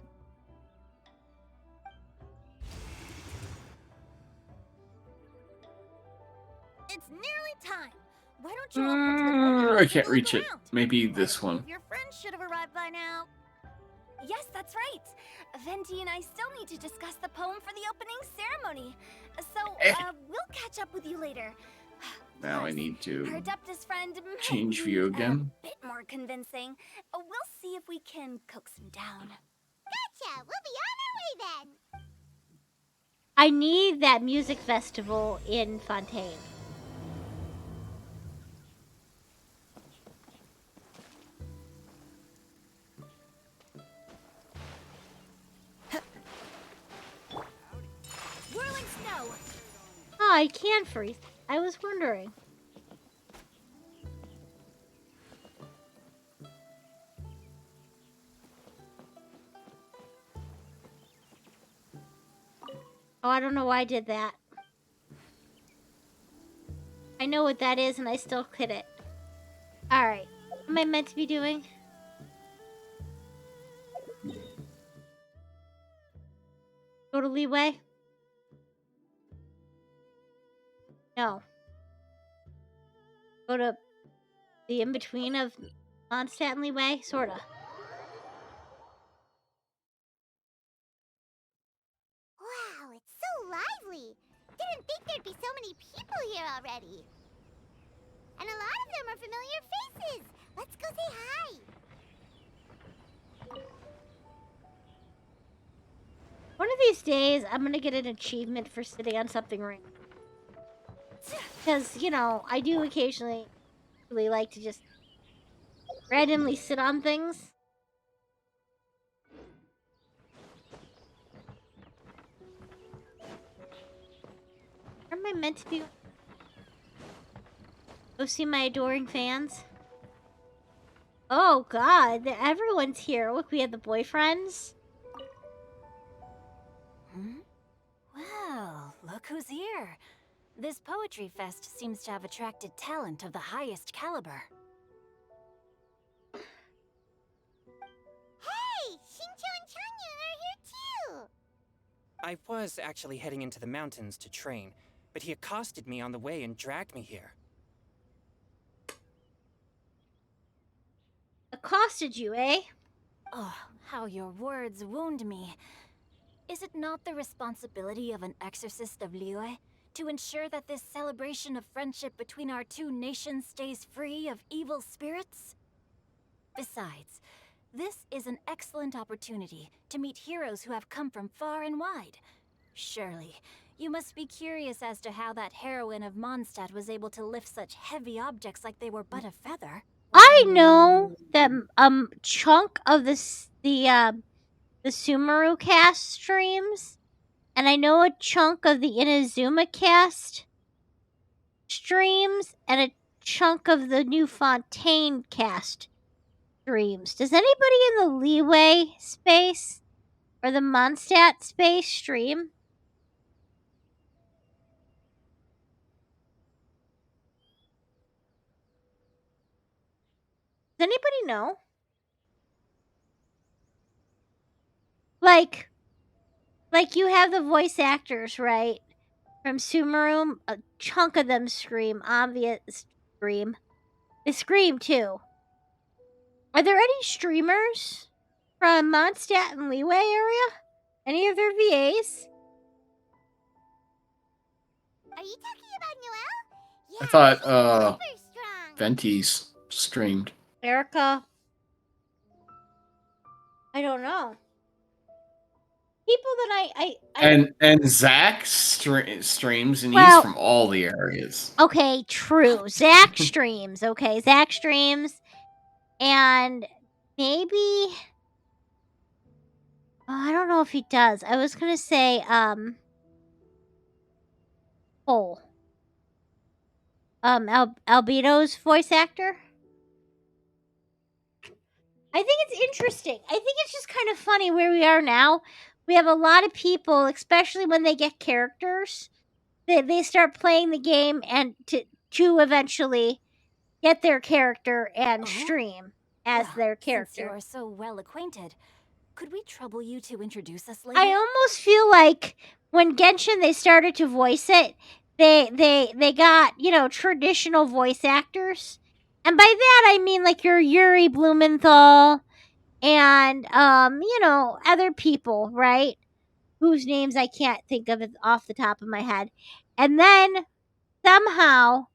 It's nearly time. Why don't you all head to the podium and I take can't a look reach it. around? Maybe Quite a this few one. of your friends should have arrived by now. Yes, that's right. Venti and I still need to discuss the poem for the opening ceremony. So, we'll catch up with you later. Now I Plus, need Her to adeptus friend might change be view again. a bit more convincing. We'll see if we can coax him down. Gotcha! We'll be on our way then! I need that music festival in Fontaine. Whirling snow! Oh, I can freeze. I was wondering. Oh, I don't know why I did that. I know what that is and I still hit it. Alright. What am I meant to be doing? Go to Leeway? No. Go to the in-between of Mondstadt and Leeway? Sorta. Wow, it's so lively! Didn't think there'd be so many people here already. And a lot of them are familiar faces. Let's go say hi. One of these days, I'm gonna get an achievement for sitting on something right. Because, you know, I do occasionally really like to just randomly sit on things. Where am I meant to be? Go see my adoring fans? Oh god, everyone's here. Look, we have the boyfriends. Well, look who's here. This poetry fest seems to have attracted talent of the highest caliber. Hey, Shincho and Changyun are here too. I was actually heading into the mountains to train, but he accosted me on the way and dragged me here. Accosted you, eh? Oh, how your words wound me. Is it not the responsibility of an exorcist of Liyue to ensure that this celebration of friendship between our two nations stays free of evil spirits? Besides, this is an excellent opportunity to meet heroes who have come from far and wide. Surely, you must be curious as to how that heroine of Mondstadt was able to lift such heavy objects like they were but a feather. I know that chunk of the Sumeru cast streams, and I know a chunk of the Inazuma cast streams, and a chunk of the New Fontaine cast streams. Does anybody in the Leeway space or the Mondstadt space stream? Does anybody know? Like you have the voice actors, right? From Sumeru, a chunk of them scream, obvious scream. They scream too. Are there any streamers from Mondstadt and Leeway area? Any of their VAs? Are you talking about Noelle? I Yeah, thought she's super strong. Venti's streamed. Erica? I don't know. People that I And Zach streams, and he's Well- from all the areas. Okay, true. Zach streams. Okay, Zach streams, and maybe I don't know if he does. I was gonna say Cole. Albedo's voice actor. I think it's interesting. I think it's just kind of funny where we are now. We have a lot of people, especially when they get characters, they start playing the game and to eventually get their character and stream as Well, their Since you character. are so well acquainted, could we trouble you to introduce us later? I almost feel like when Genshin they started to voice it, they got, traditional voice actors. And by that I mean like your Yuri Blumenthal and other people, right? Whose names I can't think of it off the top of my head. And then somehow,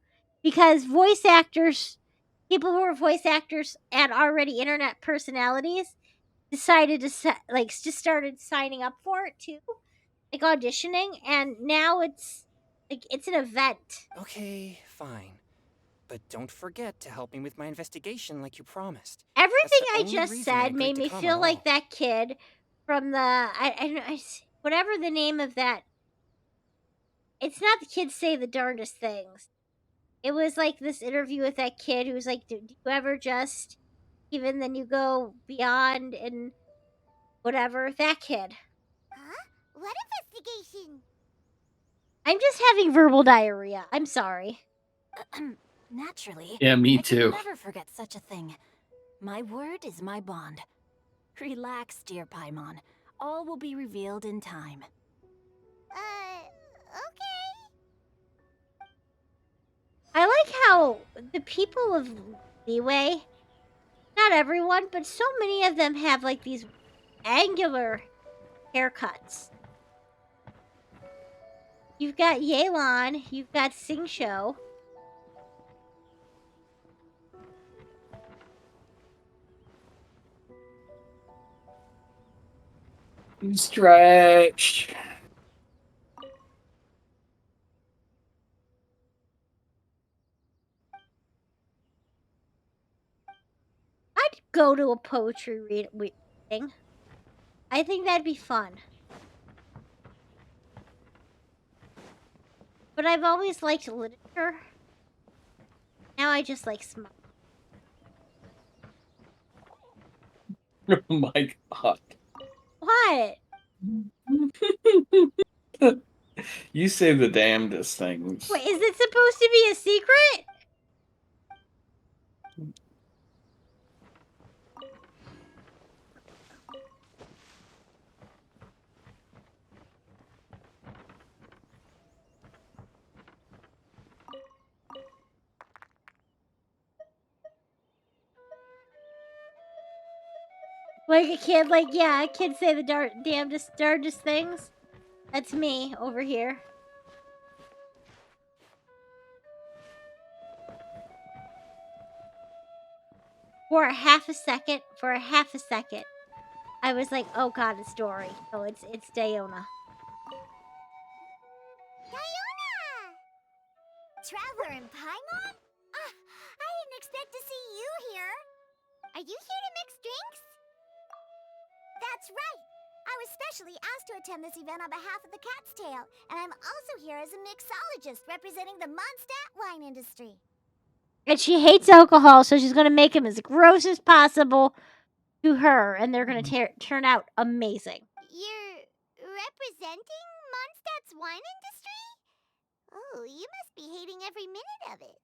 because voice actors, people who are voice actors and already internet personalities, decided to just started signing up for it too, like auditioning, and now it's like it's an event. Okay, fine. But don't forget to help me with my investigation like you promised. Everything the I only just reason I said agreed made to me come feel at like all. that kid from the whatever the name of that. It's not the kids say the darndest things. It was like this interview with that kid who was like, do you ever just even then you go beyond and whatever, that kid. Huh? What investigation? I'm just having verbal diarrhea. I'm sorry. Naturally. Yeah, me I too. could never forget such a thing. My word is my bond. Relax, dear Paimon. All will be revealed in time. Okay. I like how the people of Leeway, not everyone, but so many of them have like these angular haircuts. You've got Yelan, you've got Singsho. Stretch. I'd go to a poetry reading. I think that'd be fun. But I've always liked literature. Now I just like smut. Oh my god. What? You say the damnedest things. Wait, is it supposed to be a secret? Like a kid, a kid say the darndest things. That's me over here. For a half a second, I was like, oh god, it's Dory. Oh, it's Diona. Traveler in Paimon? I didn't expect to see you here. Are you here to mix drinks? That's right. I was specially asked to attend this event on behalf of the Cat's Tail, and I'm also here as a mixologist representing the Mondstadt wine industry. And she hates alcohol, so she's gonna make him as gross as possible to her, and they're gonna turn out amazing. You're representing Mondstadt's wine industry? Oh, you must be hating every minute of it.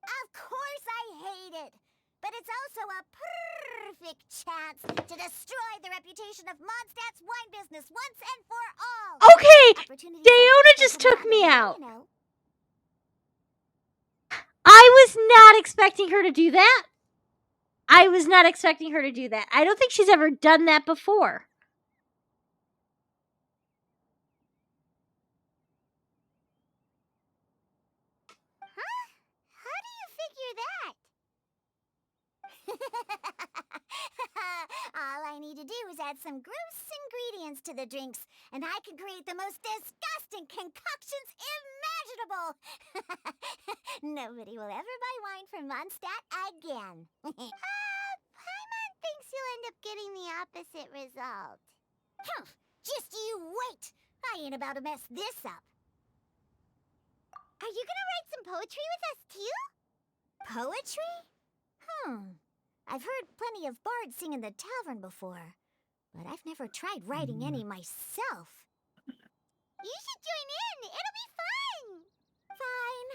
Of course I hate it! But it's also a perfect chance to destroy the reputation of Mondstadt's wine business once and for all! Okay! Opportunities Diona like just this will took come me my way, out. you know. I was not expecting her to do that. I was not expecting her to do that. I don't think she's ever done that before. Huh? How do you figure that? All I need to do is add some gross ingredients to the drinks, and I can create the most disgusting concoctions imaginable! Nobody will ever buy wine from Mondstadt again. Paimon thinks you'll end up getting the opposite result. Huh, just you wait! I ain't about to mess this up. Are you gonna write some poetry with us too? Poetry? I've heard plenty of bards sing in the tavern before, but I've never tried writing any myself. You should join in! It'll be fun! Fine,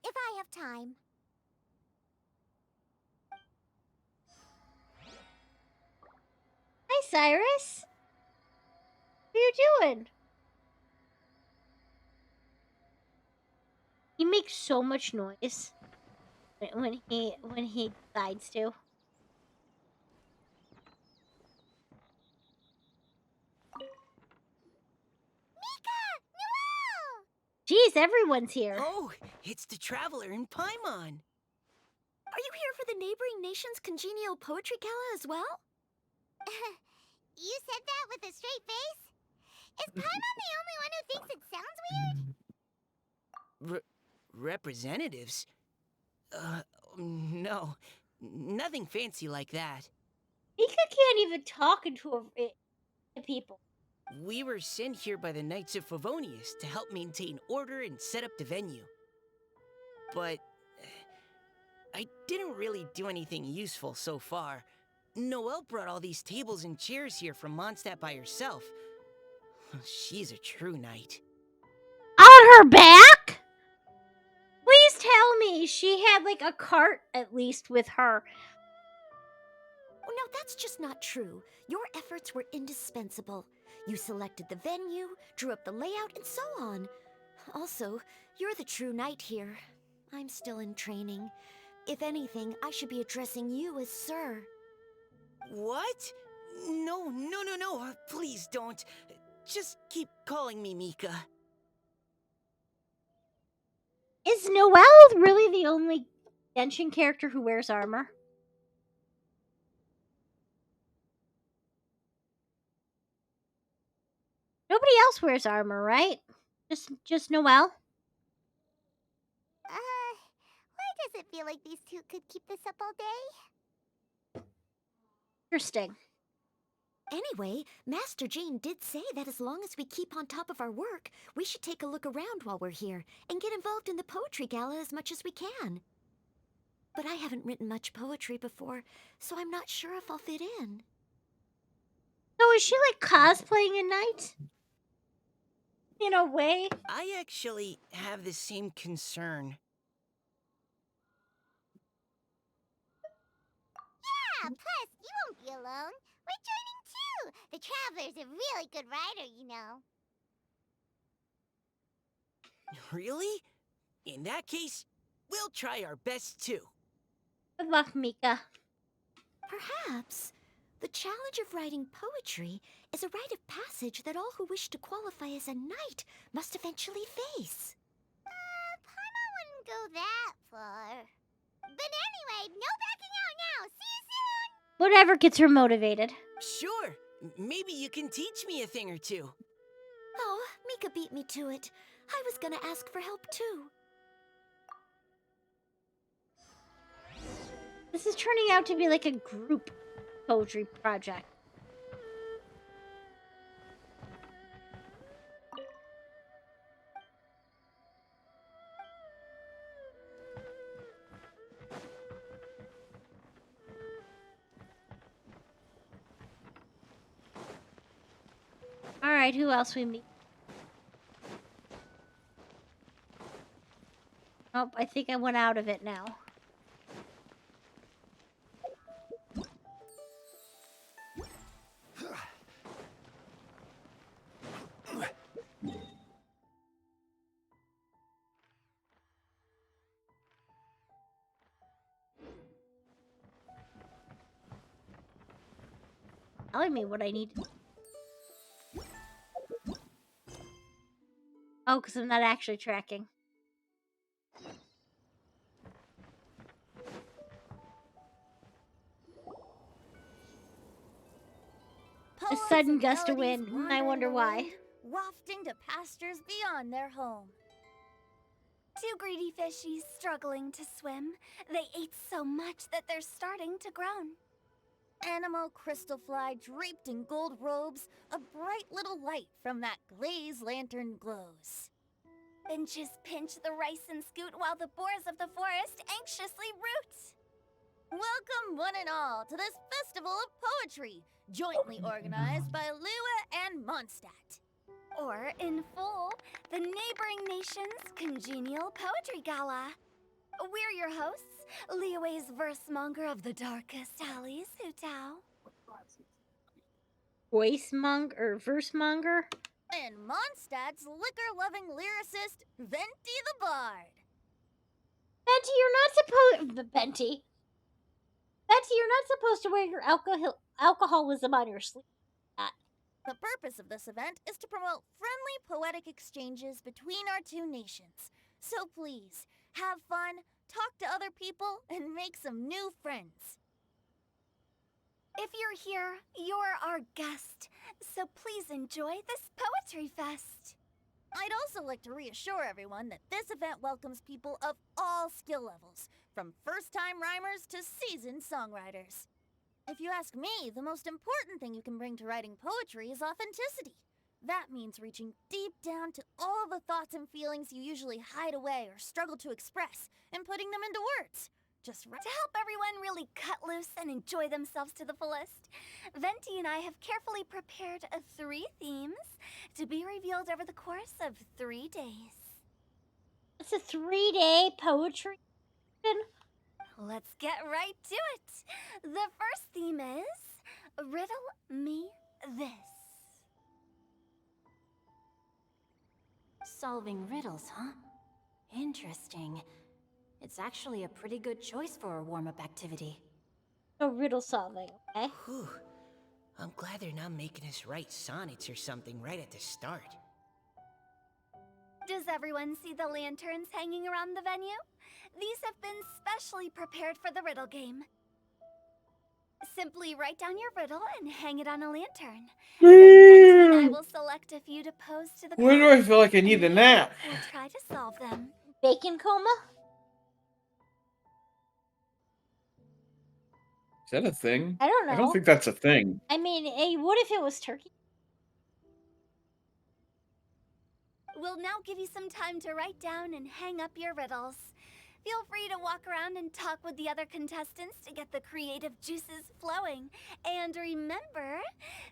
if I have time. Hi, Cyrus. What are you doing? He makes so much noise when he decides to. Geez, everyone's here. Oh, it's the traveler in Paimon. Are you here for the neighboring nation's congenial poetry gala as well? You said that with a straight face? Is Paimon the only one who thinks it sounds weird? Representatives? No. Nothing fancy like that. Mika can't even talk to people. We were sent here by the Knights of Favonius to help maintain order and set up the venue. But I didn't really do anything useful so far. Noelle brought all these tables and chairs here from Mondstadt by herself. She's a true knight. On her back? Please tell me she had like a cart at least with her. Oh, no, that's just not true. Your efforts were indispensable. You selected the venue, drew up the layout, and so on. Also, you're the true knight here. I'm still in training. If anything, I should be addressing you as Sir. What? No. Please don't. Just keep calling me Mika. Is Noelle really the only Genshin character who wears armor? Nobody else wears armor, right? Just Noelle? Why does it feel like these two could keep this up all day? Interesting. Anyway, Master Jane did say that as long as we keep on top of our work, we should take a look around while we're here and get involved in the poetry gala as much as we can. But I haven't written much poetry before, so I'm not sure if I'll fit in. So is she like cosplaying a knight? In a way? I actually have the same concern. Yeah, plus, you won't be alone. We're joining too. The Traveler's a really good writer, you know. Really? In that case, we'll try our best too. Good luck, Mika. Perhaps the challenge of writing poetry is a rite of passage that all who wish to qualify as a knight must eventually face. Paimon wouldn't go that far. But anyway, no backing out now. See you soon! Whatever gets her motivated. Sure. Maybe you can teach me a thing or two. Oh, Mika beat me to it. I was gonna ask for help too. This is turning out to be like a group poetry project. Alright, who else we meet? Oh, I think I went out of it now. telling me what I need. Oh, because I'm not actually tracking. A Poems sudden and gust of melodies wind. I wander in wonder the why. wind, wafting to pastures beyond their home. Two greedy fishies struggling to swim. They ate so much that they're starting to groan. Animal crystal fly draped in gold robes, a bright little light from that glazed lantern glows. Finches pinch the rice and scoot while the boars of the forest anxiously root. Welcome, one and all, to this festival of poetry, jointly organized by Lua and Mondstadt. Or, in full, the neighboring nation's congenial poetry gala. We're your hosts, Liyue's verse-monger of the darkest alleys, Hutao. Verse monger? And Mondstadt's liquor-loving lyricist, Venti the Bard. Betty, you're not supposed... Betty, you're not supposed to wear your alcoholism on your sleeve. The purpose of this event is to promote friendly poetic exchanges between our two nations. So please, have fun, talk to other people, and make some new friends. If you're here, you're our guest, so please enjoy this poetry fest. I'd also like to reassure everyone that this event welcomes people of all skill levels, from first-time rhymers to seasoned songwriters. If you ask me, the most important thing you can bring to writing poetry is authenticity. That means reaching deep down to all the thoughts and feelings you usually hide away or struggle to express, and putting them into words. To help everyone really cut loose and enjoy themselves to the fullest, Venti and I have carefully prepared 3 themes to be revealed over the course of 3 days. It's a 3-day poetry. Let's get right to it. The first theme is Riddle Me This. Solving riddles, huh? Interesting. It's actually a pretty good choice for a warm-up activity. A riddle solving, okay? Whew. I'm glad they're not making us write sonnets or something right at the start. Does everyone see the lanterns hanging around the venue? These have been specially prepared for the riddle game. Simply write down your riddle and hang it on a lantern. Then Venti and I will select a few to pose to the crowd. Where do I feel like I need a nap? We'll try to solve them. Bacon coma? Is that a thing? I don't know. I don't think that's a thing. I mean, what if it was turkey? We'll now give you some time to write down and hang up your riddles. Feel free to walk around and talk with the other contestants to get the creative juices flowing. And remember,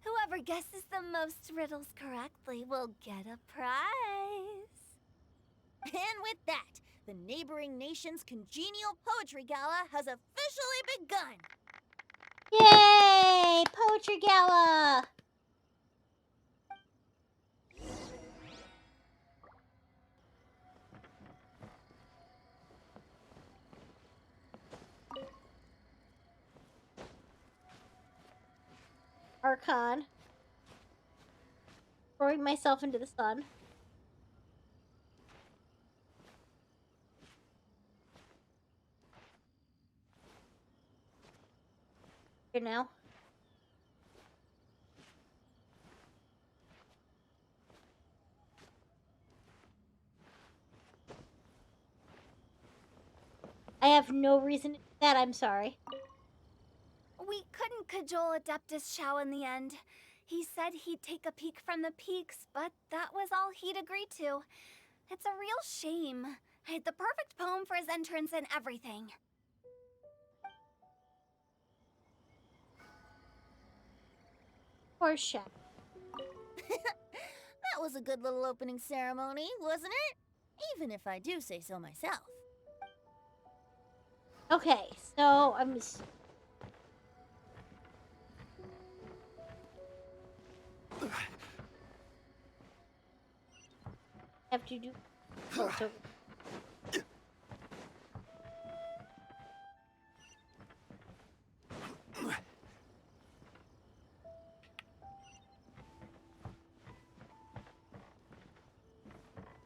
whoever guesses the most riddles correctly will get a prize. And with that, the neighboring nation's congenial poetry gala has officially begun. Yay! Poetry gala! Archon. Throwing myself into the sun. Here now. I have no reason to do that, I'm sorry. We couldn't cajole Adeptus Shao in the end. He said he'd take a peek from the peaks, but that was all he'd agree to. It's a real shame. I had the perfect poem for his entrance and everything. Poor Shao. That was a good little opening ceremony, wasn't it? Even if I do say so myself. Okay, so I'm just... have to do... Oh, so...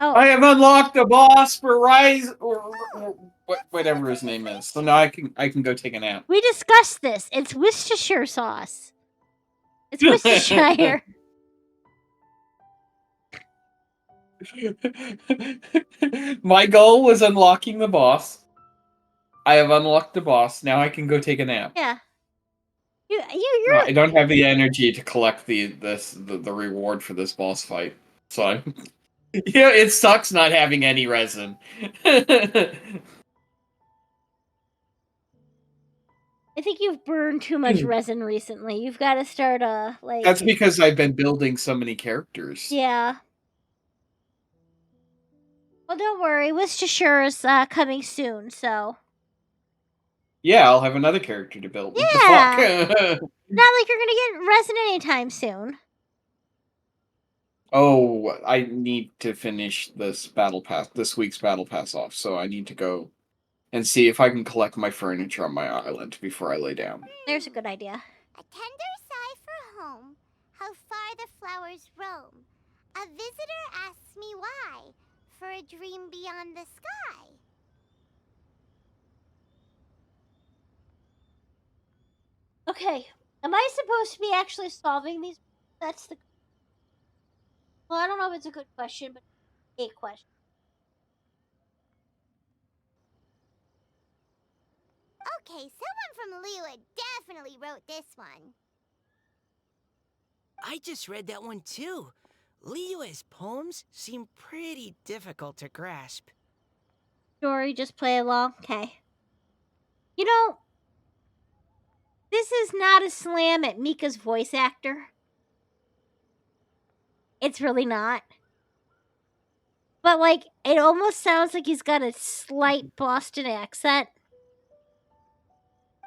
Oh. I have unlocked the boss for Rise or whatever his name is. So now I can go take a nap. We discussed this. It's Worcestershire sauce. It's Worcestershire. My goal was unlocking the boss. I have unlocked the boss. Now I can go take a nap. Yeah. I don't have the energy to collect the reward for this boss fight. So I'm yeah, it sucks not having any resin. I think you've burned too much resin recently. You've got to start like. That's because I've been building so many characters. Yeah. Well, don't worry. Worcestershire is coming soon, so. Yeah, I'll have another character to build. What the Yeah. fuck? Not like you're gonna get resin anytime soon. Oh, I need to finish this week's battle pass off, so I need to go and see if I can collect my furniture on my island before I lay down. There's a good idea. A tender sigh for home, how far the flowers roam. A visitor asks me why, for a dream beyond the sky. Okay. Am I supposed to be actually solving these? That's the. Well, I don't know if it's a good question, but a question. Okay, someone from Liyue definitely wrote this one. I just read that one too. Liyue's poems seem pretty difficult to grasp. Story, just play along. Okay. You know, this is not a slam at Mika's voice actor. It's really not. But, like, it almost sounds like he's got a slight Boston accent.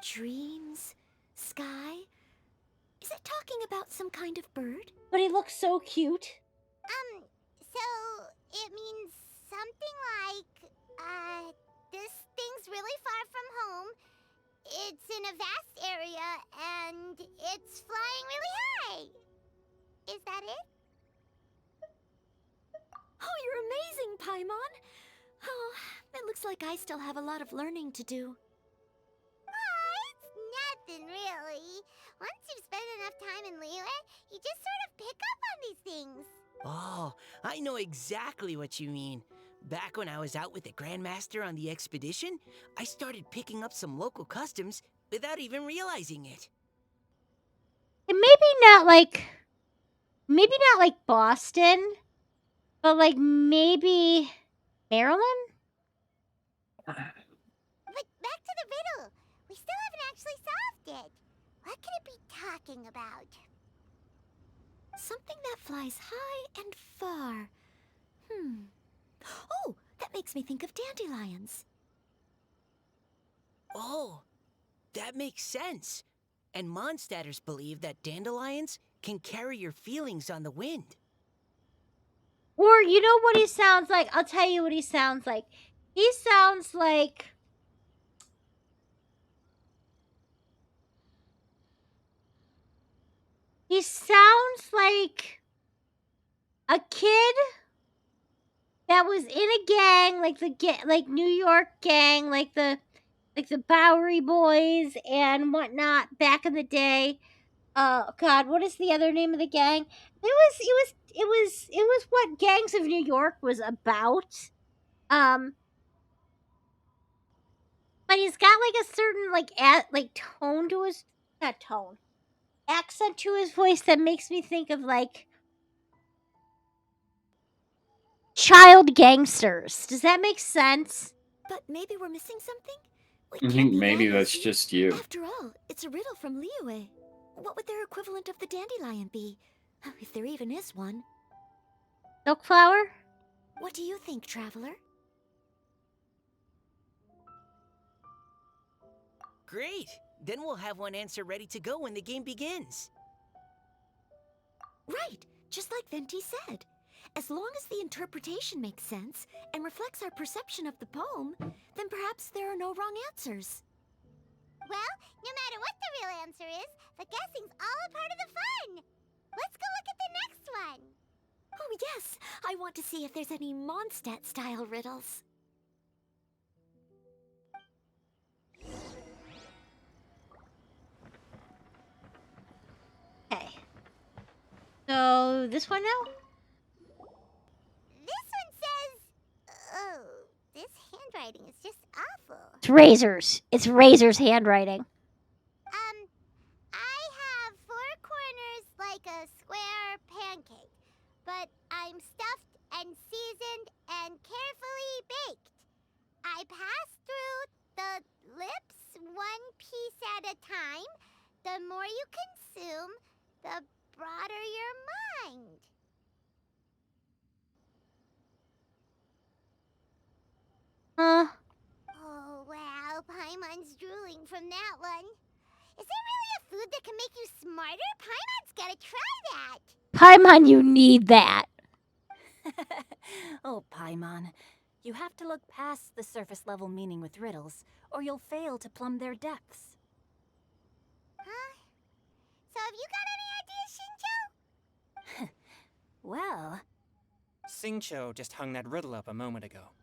Dreams? Sky? Is it talking about some kind of bird? But he looks so cute. So it means something like, this thing's really far from home. It's in a vast area, and it's flying really high. Is that it? Oh, you're amazing, Paimon! Oh, it looks like I still have a lot of learning to do. It's nothing, really. Once you've spent enough time in Liyue, you just sort of pick up on these things. Oh, I know exactly what you mean. Back when I was out with the Grandmaster on the expedition, I started picking up some local customs without even realizing it. And maybe not like Boston, but like maybe Maryland? But back to the riddle. We still haven't actually solved it. What could it be talking about? Something that flies high and far. Oh, that makes me think of dandelions. Oh, that makes sense. And Mondstadters believe that dandelions can carry your feelings on the wind. Or you know what he sounds like? I'll tell you what he sounds like. He sounds like a kid that was in a gang, like New York gang, like the Bowery Boys and whatnot back in the day. God, what is the other name of the gang? It was what Gangs of New York was about. But he's got like a certain like tone to his not tone accent to his voice that makes me think of like child gangsters. Does that make sense? But maybe we're missing something? I think maybe that's just you. After all, it's a riddle from Liyue. What would their equivalent of the dandelion be? If there even is one. Milkflower? What do you think, Traveler? Great! Then we'll have one answer ready to go when the game begins. Right, just like Venti said. As long as the interpretation makes sense and reflects our perception of the poem, then perhaps there are no wrong answers. Well, no matter what the real answer is, the guessing's all a part of the fun. Let's go look at the next one. Oh yes, I want want to see if there's any Mondstadt-style riddles. Okay. So, this one now? This one says... Oh, this handwriting is just awful. It's Razor's. It's Razor's handwriting. I have 4 corners like a square pancake, but I'm stuffed and seasoned and carefully baked. I pass through the lips one piece at a time. The more you consume, the broader your mind. Huh? Oh, wow, Paimon's drooling from that one. Is there really a food that can make you smarter? Paimon's gotta try that. Paimon, you need that. Oh, Paimon. You have to look past the surface level meaning with riddles, or you'll fail to plumb their depths. Huh? So have you got any ideas, Shinjo? Well... Singcho just hung that riddle up a moment ago.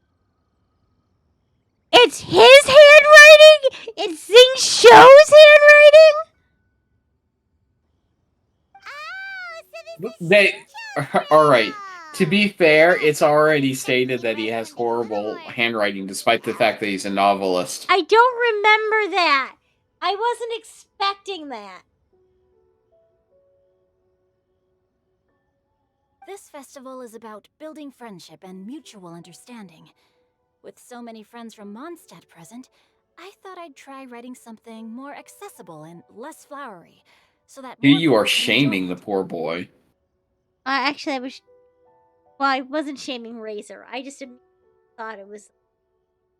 It's his handwriting? It's Sing Shou's handwriting? They, all right. To be fair, it's already stated that he has horrible handwriting, despite the fact that he's a novelist. I don't remember that. I wasn't expecting that. This festival is about building friendship and mutual understanding. With so many friends from Mondstadt present, I thought I'd try writing something more accessible and less flowery, so that Here more you are people can enjoy shaming it. the poor boy. Actually, I was... Well, I wasn't shaming Razor. I just thought it was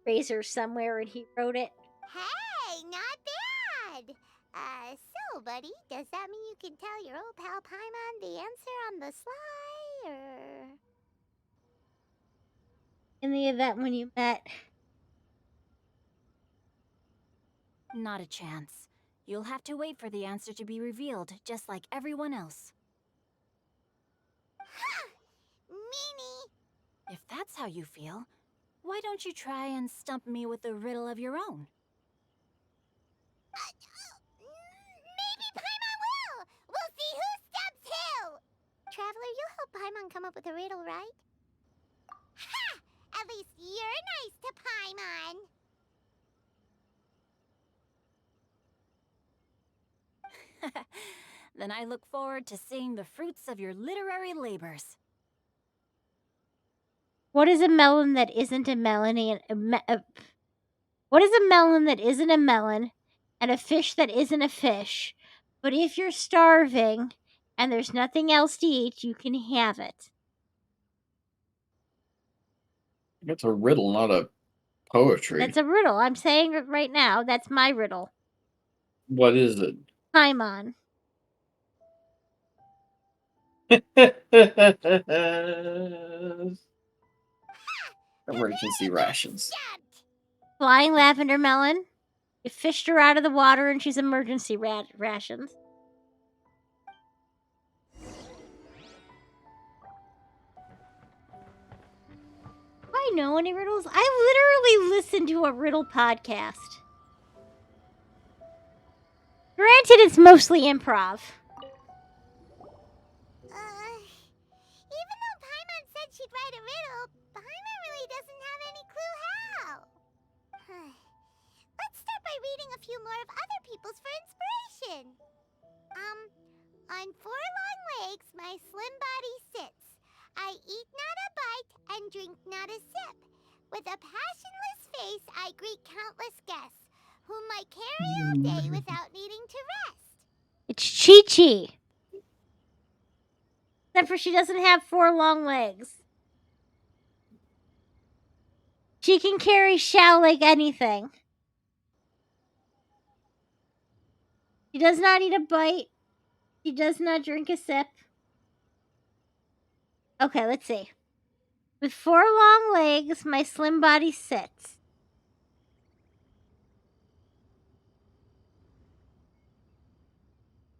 Razor somewhere and he wrote it. Hey, not bad. So, buddy, does that mean you can tell your old pal Paimon the answer on the sly, or...? In the event when you met... Not a chance. You'll have to wait for the answer to be revealed, just like everyone else. Ha! Meanie! If that's how you feel, why don't you try and stump me with a riddle of your own? Maybe Paimon will! We'll see who stumps who! Traveler, you'll help Paimon come up with a riddle, right? Ha! At least you're nice to Paimon! Then I look forward to seeing the fruits of your literary labors. What is a melon that isn't a melon? What is a melon that isn't a melon and a fish that isn't a fish? But if you're starving and there's nothing else to eat, you can have it. It's a riddle, not a poetry. That's a riddle. I'm saying it right now. That's my riddle. What is it? Paimon. Emergency rations. Flying lavender melon. You fished her out of the water and she's emergency rations. Do I know any riddles? I literally listened to a riddle podcast. Granted, it's mostly improv. Even though Paimon said she'd write a riddle, Paimon really doesn't have any clue how. Let's start by reading a few more of other people's for inspiration. On 4 long legs, my slim body sits. I eat not a bite and drink not a sip. With a passionless face, I greet countless guests, whom I carry all day without needing to rest. It's Chi-Chi. Except for she doesn't have 4 long legs. She can carry Xiao like anything. She does not eat a bite. She does not drink a sip. Okay, let's see. With 4 long legs, my slim body sits.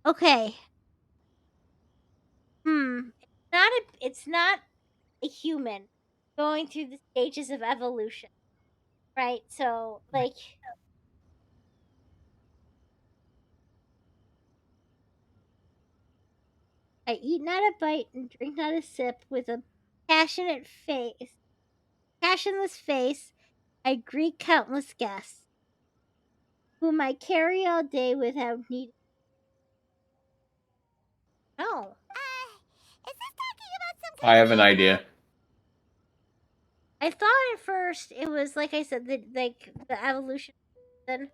Okay. It's not a human going through the stages of evolution, right? So, like, I eat not a bite and drink not a sip with a passionless face. I greet countless guests, whom I carry all day without need. No, Is this talking about some I kind have of an idea. I thought at first it was like I said, the evolution, then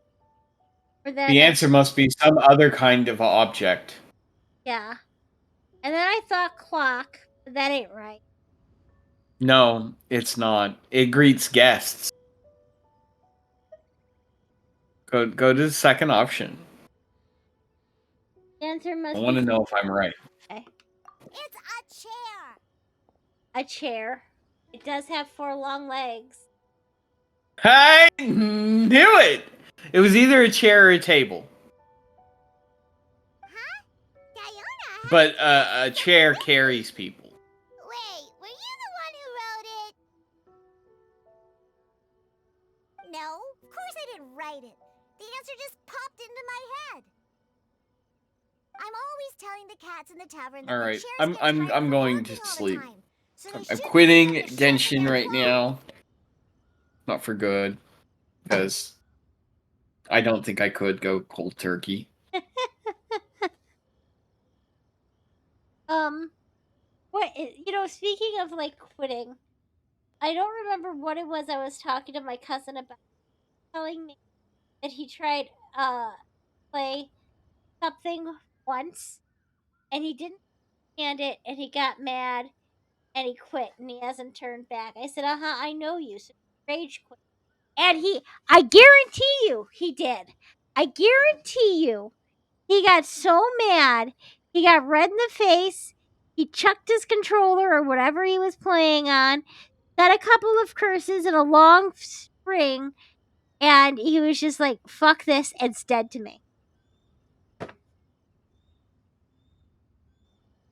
or then The answer must be some other kind of object. yeah, and then I thought clock, but that ain't right. No, it's not. It greets guests. Go to the second option. The answer I must want be to know if I'm right. okay. It's a chair. A chair. It does have 4 long legs. I knew it. It was either a chair or a table. Diona, But a chair carries people. wait, were you the one who wrote it? No, of course I didn't write it. The answer just popped into my head. I'm always telling the cats in the tavern that All the right, chairs I'm get I'm tired I'm from going walking to all the sleep. time. So they I'm shouldn't quitting have to sharpen Genshin their right claws. now. Not for good, because I don't think I could go cold turkey. Speaking of like quitting, I don't remember what it was I was talking to my cousin about, telling me that he tried play something once and he didn't stand it and he got mad and he quit and he hasn't turned back. I said, I know you, so rage quit. And I guarantee you he did. I guarantee you he got so mad, he got red in the face, he chucked his controller or whatever he was playing on, said a couple of curses in a long string, and he was just like, fuck this, it's dead to me.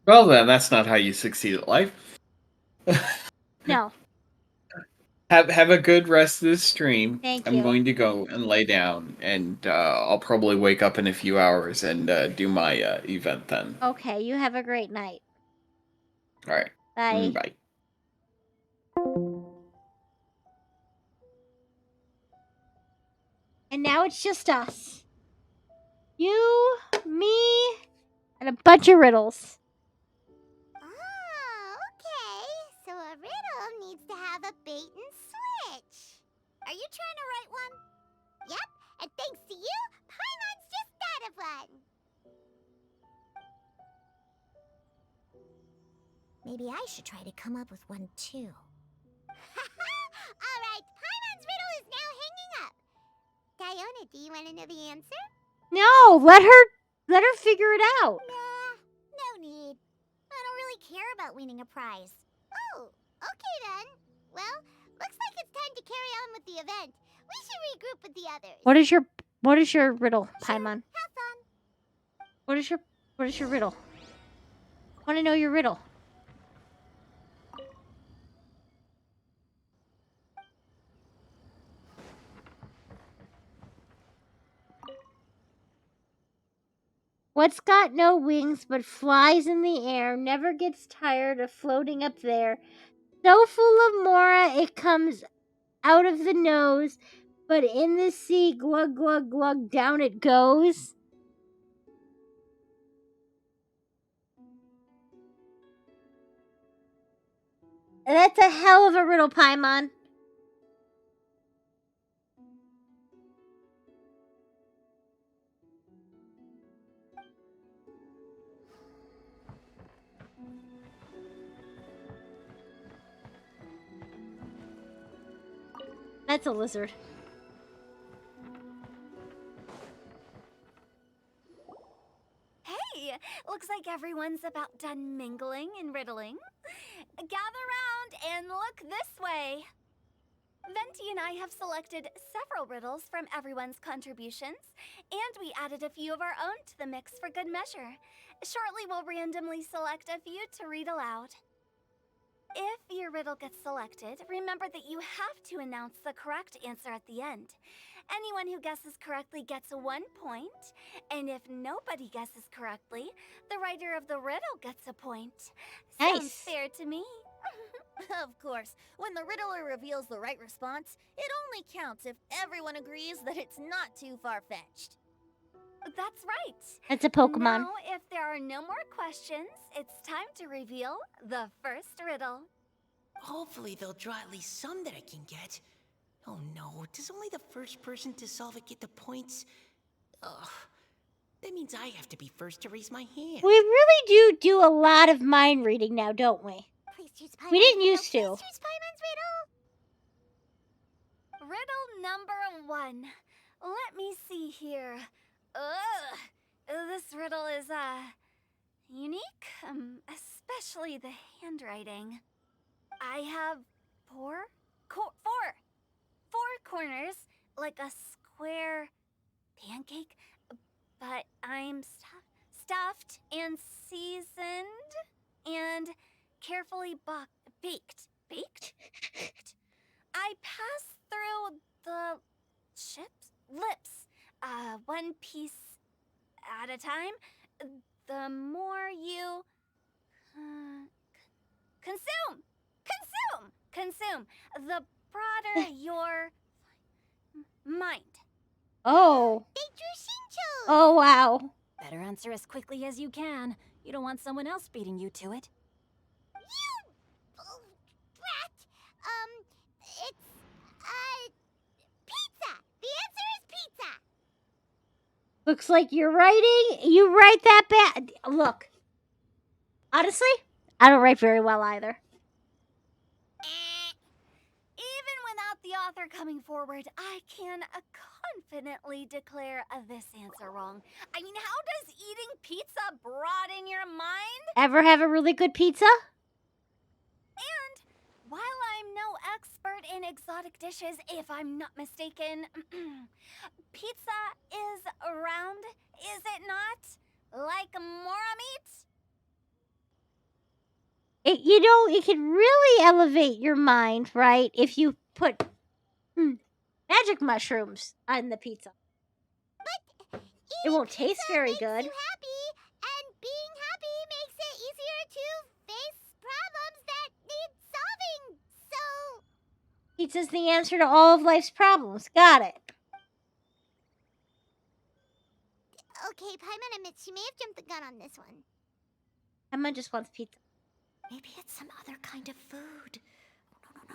Well, then that's not how you succeed at life. No. Have a good rest of this stream. Thank I'm you. going to go and lay down, and I'll probably wake up in a few hours and do my event then. Okay, you have a great night. All right. Bye. Bye. And now it's just us. You, me, and a bunch of riddles. Oh, okay. So a riddle needs to have a bait and switch. Are you trying to write one? Yep, and thanks to you, Paimon's just thought of one. Maybe I should try to come up with one too. All right, Paimon's riddle is now hanging up. Diona, do you want to know the answer? No, let her figure it out. Nah, no need. I don't really care about winning a prize. Oh, okay then. Well, looks like it's time to carry on with the event. We should regroup with the others. What is your riddle, Paimon? Have fun. What is your riddle? I want to know your riddle. What's got no wings but flies in the air, never gets tired of floating up there. So full of mora it comes out of the nose, but in the sea, glug, glug, glug, down it goes. That's a hell of a riddle, Paimon. That's a lizard. Hey, looks like everyone's about done mingling and riddling. Gather round and look this way. Venti and I have selected several riddles from everyone's contributions, and we added a few of our own to the mix for good measure. Shortly, we'll randomly select a few to read aloud. If your riddle gets selected, remember that you have to announce the correct answer at the end. Anyone who guesses correctly gets 1 point, and if nobody guesses correctly, the writer of the riddle gets a point. Sounds Nice. fair to me. Of course, when the riddler reveals the right response, it only counts if everyone agrees that it's not too far-fetched. That's right. That's a Pokemon. Now, if there are no more questions, it's time to reveal the first riddle. Hopefully they'll draw at least some that I can get. Oh no, does only the first person to solve it get the points? Ugh. That means I have to be first to raise my hand. We really do a lot of mind reading now, don't we? Please choose We Paimon's didn't riddle. used to. Please choose Paimon's riddle. Riddle number 1. Let me see here. Ugh. This riddle is, unique, especially the handwriting. I have four corners, like a square pancake, but I'm stuffed and seasoned and carefully baked. Baked? I pass through the lips, one piece at a time. The more you consume, the broader your mind. Oh. Oh, wow. Better answer as quickly as you can. You don't want someone else beating you to it. Brat! It's, pizza! The answer is pizza! Looks like you're writing. You write that bad. Look. Honestly, I don't write very well either. Even without the author coming forward, I can confidently declare this answer wrong. I mean, how does eating pizza broaden your mind? Ever have a really good pizza? And while I'm no expert in exotic dishes, if I'm not mistaken, pizza is round, is it not? Like mora meat? It can really elevate your mind, right? If you put magic mushrooms on the pizza. But it won't taste very makes good. you happy, and being happy makes it easier to face problems that need solving. So Pizza's the answer to all of life's problems. Got it. okay, Paimon admits she may have jumped the gun on this one. Emma just wants pizza. Maybe it's some other kind of food.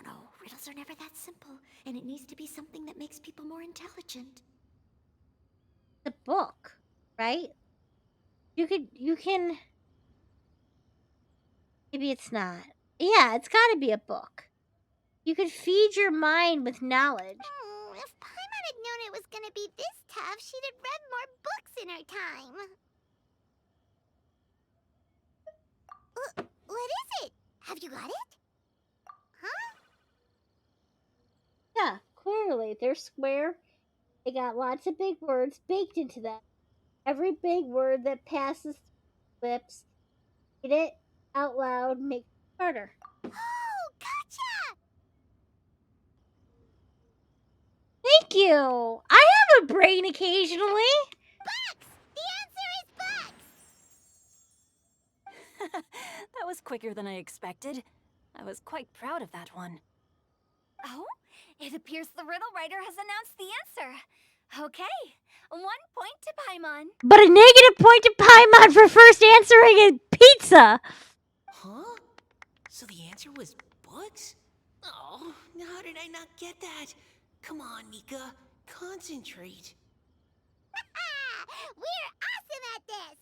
No. Riddles are never that simple, and it needs to be something that makes people more intelligent. The book, right? You can. Maybe it's not. Yeah, it's got to be a book. You could feed your mind with knowledge. If Paimon had known it was gonna be this tough, she'd have read more books in her time. What is it? Have you got it? Huh? Yeah, clearly they're square. They got lots of big words baked into them. Every big word that passes lips, read it out loud, makes it harder. Oh, gotcha! Thank you. I have a brain occasionally. Bucks! The answer is bucks! That was quicker than I expected. I was quite proud of that one. Oh, it appears the riddle writer has announced the answer. Okay, 1 point to Paimon. But a negative point to Paimon for first answering is pizza. Huh? So the answer was books? Oh, how did I not get that? Come on, Mika. Concentrate. We're awesome at this!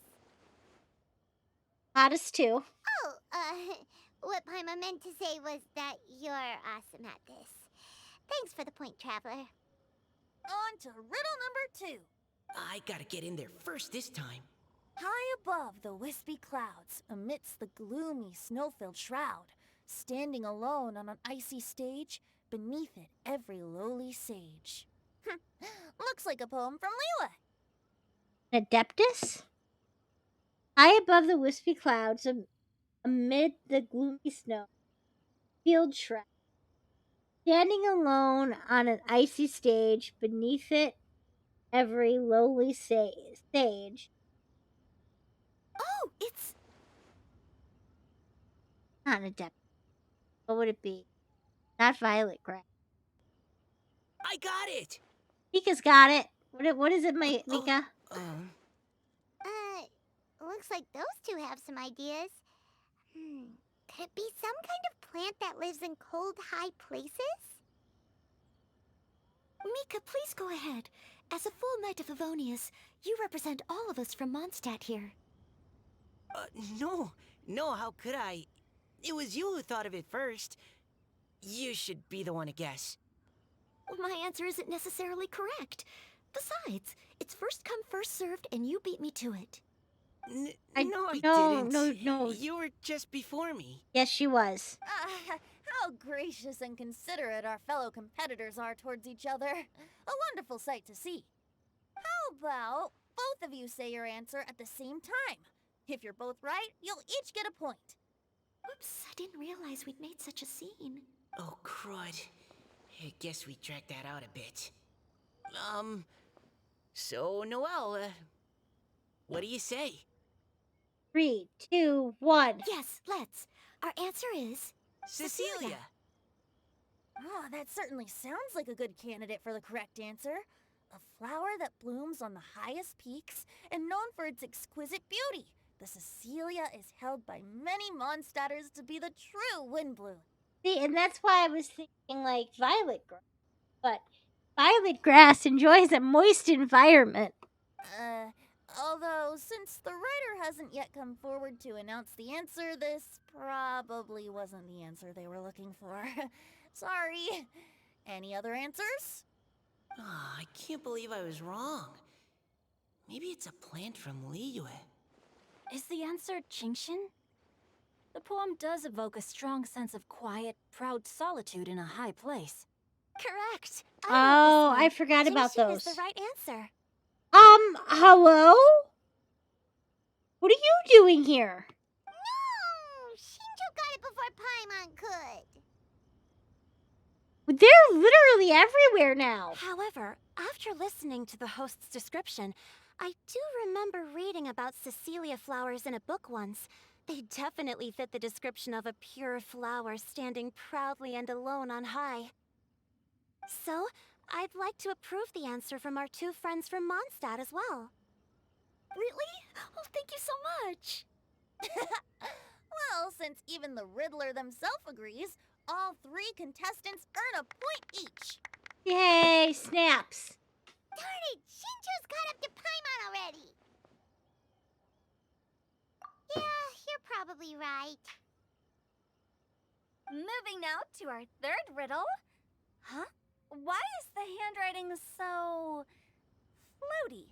Hottest too. Oh, what Paimon meant to say was that you're awesome at this. Thanks for the point, Traveler. On to riddle number 2. I gotta get in there first this time. High above the wispy clouds, amidst the gloomy snow-filled shroud, standing alone on an icy stage, beneath it every lowly sage. Looks like a poem from Liyue. Adeptus? High above the wispy clouds, amid the gloomy snow, field track, standing alone on an icy stage, beneath it every lowly stage. Oh, it's Not a depth. What would it be? Not violet grass. I got it! Mika's got it. What is it, Mika? Looks like those two have some ideas. Could it be some kind of plant that lives in cold, high places? Mika, please go ahead. As a full knight of Favonius, you represent all of us from Mondstadt here. No, how could I? It was you who thought of it first. You should be the one to guess. My answer isn't necessarily correct. Besides, it's first come, first served, and you beat me to it. No, I no, didn't. No. You were just before me. Yes, she was. How gracious and considerate our fellow competitors are towards each other. A wonderful sight to see. How about both of you say your answer at the same time? If you're both right, you'll each get a point. Whoops, I didn't realize we'd made such a scene. Oh, crud. I guess we dragged that out a bit. So, Noelle, what do you say? 3, 2, 1. Yes, let's. Our answer is... Cecilia! Oh, that certainly sounds like a good candidate for the correct answer. A flower that blooms on the highest peaks and known for its exquisite beauty. The Cecilia is held by many Mondstadters to be the true wind bloom. See, and that's why I was thinking like violet grass. But violet grass enjoys a moist environment. Although, since the writer hasn't yet come forward to announce the answer, this probably wasn't the answer they were looking for. Sorry. Any other answers? Oh, I can't believe I was wrong. Maybe it's a plant from Liyue. Is the answer Qingxin? The poem does evoke a strong sense of quiet, proud solitude in a high place. Correct. I forgot about Qingxin those. is the right answer. Hello? What are you doing here? No! Shinjo got it before Paimon could. They're literally everywhere now. However, after listening to the host's description, I do remember reading about Cecilia flowers in a book once. They definitely fit the description of a pure flower standing proudly and alone on high. So, I'd like to approve the answer from our two friends from Mondstadt as well. Really? Oh, thank you so much. Well, since even the Riddler themselves agrees, all three contestants earn a point each. Yay, snaps. Darn it! Shinjo's caught up to Paimon already! Yeah, you're probably right. Moving now to our third riddle. Huh? Why is the handwriting so floaty?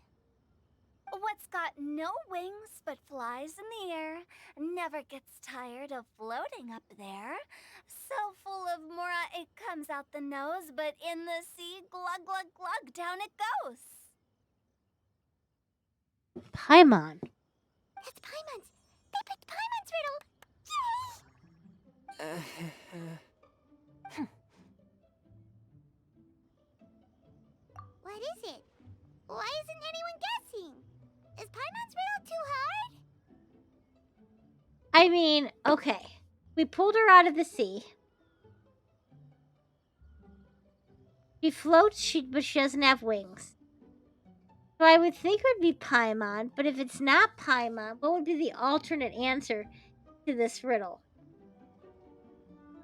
What's got no wings but flies in the air, never gets tired of floating up there, so full of mora it comes out the nose, but in the sea, glug glug glug, down it goes. Paimon. That's Paimon's. They picked Paimon's riddle. Yay! What is it? Why isn't anyone guessing? Is Paimon's riddle too hard? I mean, okay. We pulled her out of the sea. She floats, but she doesn't have wings. So I would think it would be Paimon, but if it's not Paimon, what would be the alternate answer to this riddle?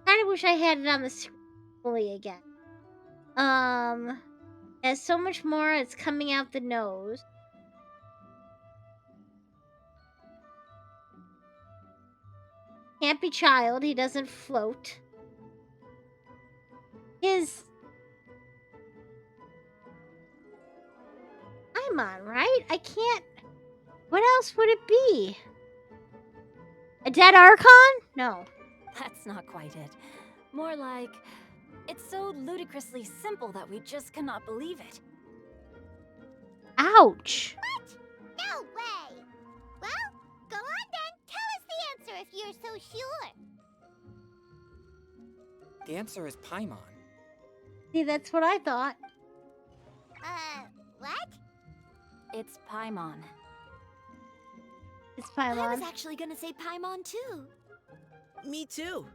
Kind of wish I had it on the screen fully again. As so much more, it's coming out the nose. Can't be child, he doesn't float. His Paimon, right? I can't. What else would it be? A dead Archon? No. That's not quite it. More like, it's so ludicrously simple that we just cannot believe it. Ouch. What? No way! Well, go on then. Tell us the answer if you're so sure. The answer is Paimon. See, that's what I thought. What? It's Paimon. It's I was Paimon. actually gonna say Paimon too. Me too.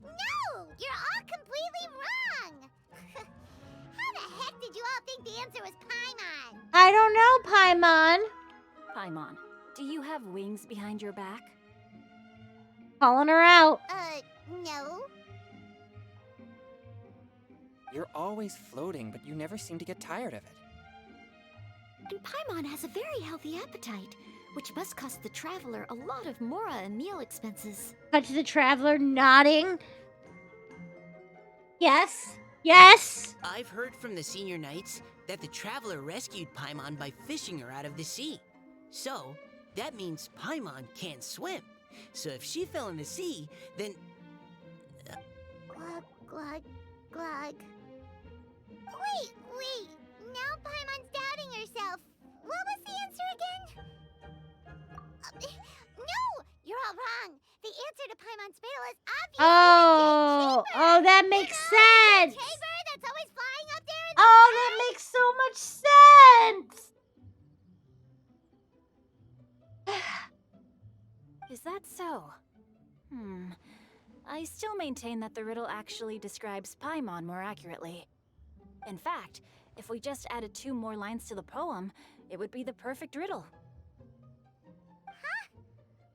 No! You're all completely wrong! How the heck did you all think the answer was Paimon? I don't know, Paimon. Paimon, do you have wings behind your back? Calling her out. No. You're always floating, but you never seem to get tired of it. And Paimon has a very healthy appetite, which must cost the traveler a lot of mora and meal expenses. Cut to the traveler nodding. Yes. Yes. I've heard from the senior knights that the traveler rescued Paimon by fishing her out of the sea. So, that means Paimon can't swim. So if she fell in the sea, then... Glug, glug, glug. Wait. Now Paimon's doubting herself. What was the answer again? No! You're all wrong. The answer to Paimon's riddle is obviously the Jade Oh, that makes sense. Jade bird that's always flying up there in the Oh, sky. that makes so much sense. Is that so? I still maintain that the riddle actually describes Paimon more accurately. In fact, if we just added 2 more lines to the poem, it would be the perfect riddle. Huh?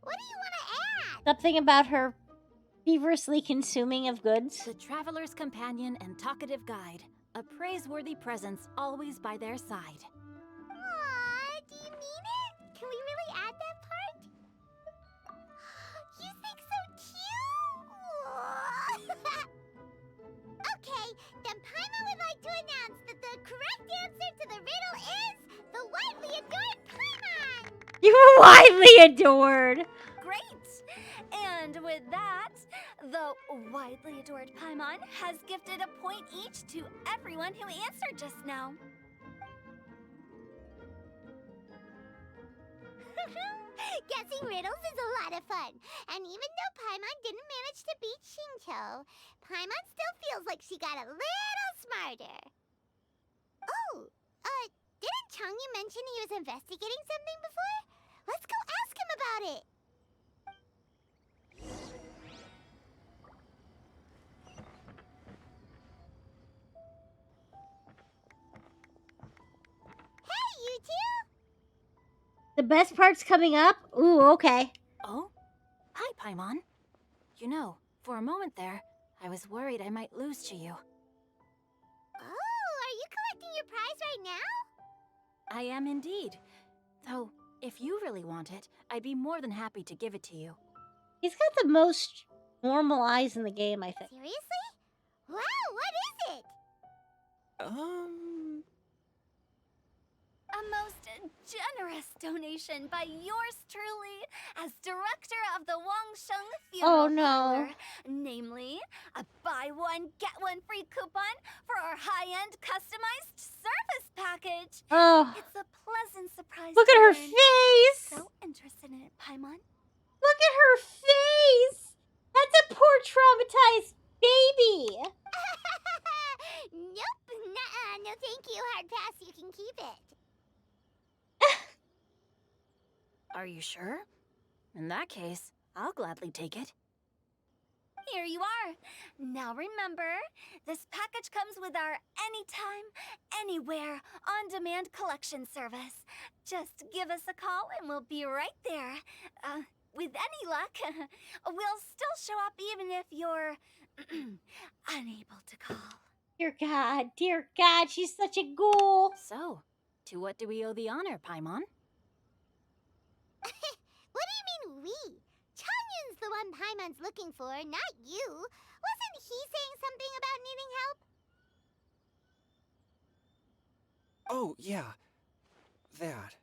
What do you want to add? Something about her feverishly consuming of goods. The traveler's companion and talkative guide, a praiseworthy presence always by their side. Aw, do you mean it? Can we really add that part? You think so cute? Okay, then Paimon would like to announce that the correct answer to the riddle is the widely adored Paimon! You were widely adored. Great! And with that, the widely adored Paimon has gifted a point each to everyone who answered just now. Guessing riddles is a lot of fun. And even though Paimon didn't manage to beat Shinto, Paimon still feels like she got a little smarter. Oh, didn't Changyu mention he was investigating something before? Let's go ask him about it. Hey, you two! The best part's coming up. Ooh, okay. Oh? Hi, Paimon. You know, for a moment there, I was worried I might lose to you. Oh, are you collecting your prize right now? I am indeed. Though, if you really want it, I'd be more than happy to give it to you. He's got the most normal eyes in the game, I think. Seriously? Wow, what is it? A most generous donation by yours truly as director of the Wangsheng Funeral Oh, no. Parlor. Namely, a buy one, get one free coupon for our high-end customized service package. Oh. It's a pleasant surprise. Look to at her learn face. you're so interested in it, Paimon. Look at her face. That's a poor traumatized baby. Nope, nuh-uh, no thank you, hard pass, you can keep it. Are you sure? In that case, I'll gladly take it. Here you are. Now remember, this package comes with our anytime, anywhere, on-demand collection service. Just give us a call and we'll be right there. With any luck, we'll still show up even if you're unable to call. Dear God, she's such a ghoul. So, to what do we owe the honor, Paimon? What do you mean we? Changyun's the one Paimon's looking for, not you. Wasn't he saying something about needing help? Oh, yeah. That.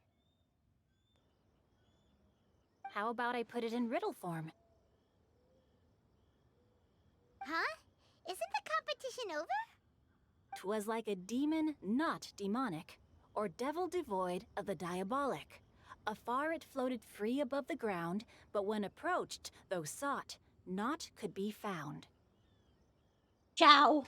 How about I put it in riddle form? Huh? Isn't the competition over? 'Twas like a demon not demonic, or devil devoid of the diabolic. Afar it floated free above the ground, but when approached, though sought, naught could be found. Ciao.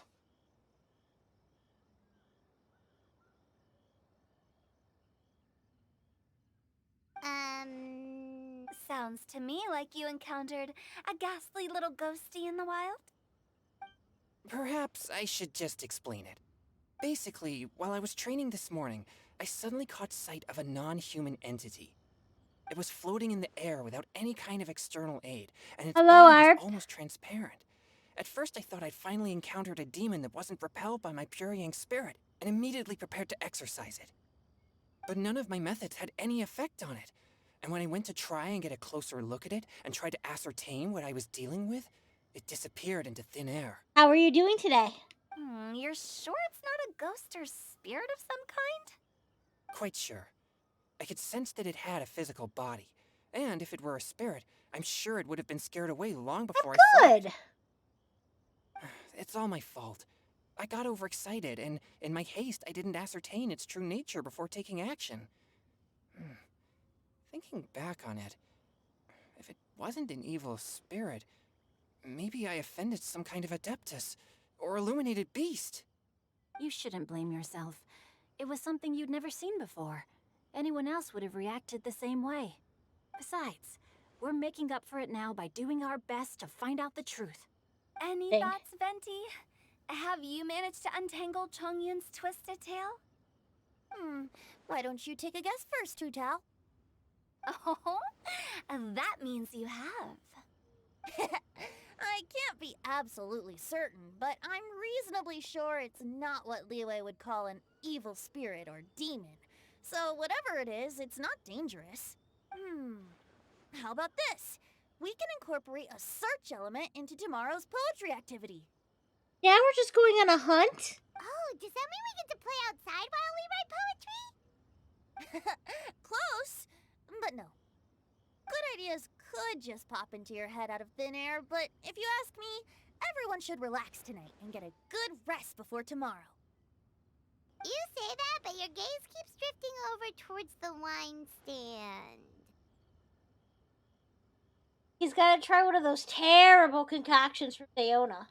Sounds to me like you encountered a ghastly little ghosty in the wild. Perhaps I should just explain it. Basically, while I was training this morning, I suddenly caught sight of a non-human entity. It was floating in the air without any kind of external aid, and its Hello, body was Arp. almost transparent. At first I thought I'd finally encountered a demon that wasn't repelled by my pure yang spirit, and immediately prepared to exorcise it. But none of my methods had any effect on it, and when I went to try and get a closer look at it and tried to ascertain what I was dealing with, it disappeared into thin air. How are you doing today? You're sure it's not a ghost or spirit of some kind? Quite sure. I could sense that it had a physical body, and if it were a spirit, I'm sure it would have been scared away long before I saw it. Good. It's all my fault. I got overexcited, and in my haste, I didn't ascertain its true nature before taking action. Thinking back on it, if it wasn't an evil spirit, maybe I offended some kind of adeptus, or illuminated beast. You shouldn't blame yourself. It was something you'd never seen before. Anyone else would have reacted the same way. Besides, we're making up for it now by doing our best to find out the truth. Any Dang. thoughts, Venti? Have you managed to untangle Chongyun's twisted tail? Why don't you take a guess first, Hu Tao? Oh, that means you have. I can't be absolutely certain, but I'm reasonably sure it's not what Liyue would call an evil spirit or demon. So whatever it is, it's not dangerous. How about this? We can incorporate a search element into tomorrow's poetry activity. Now we're just going on a hunt? Oh, does that mean we get to play outside while we write poetry? Close, but no. Good ideas could just pop into your head out of thin air, but if you ask me, everyone should relax tonight and get a good rest before tomorrow. You say that, but your gaze keeps drifting over towards the wine stand. He's got to try one of those terrible concoctions from Fiona.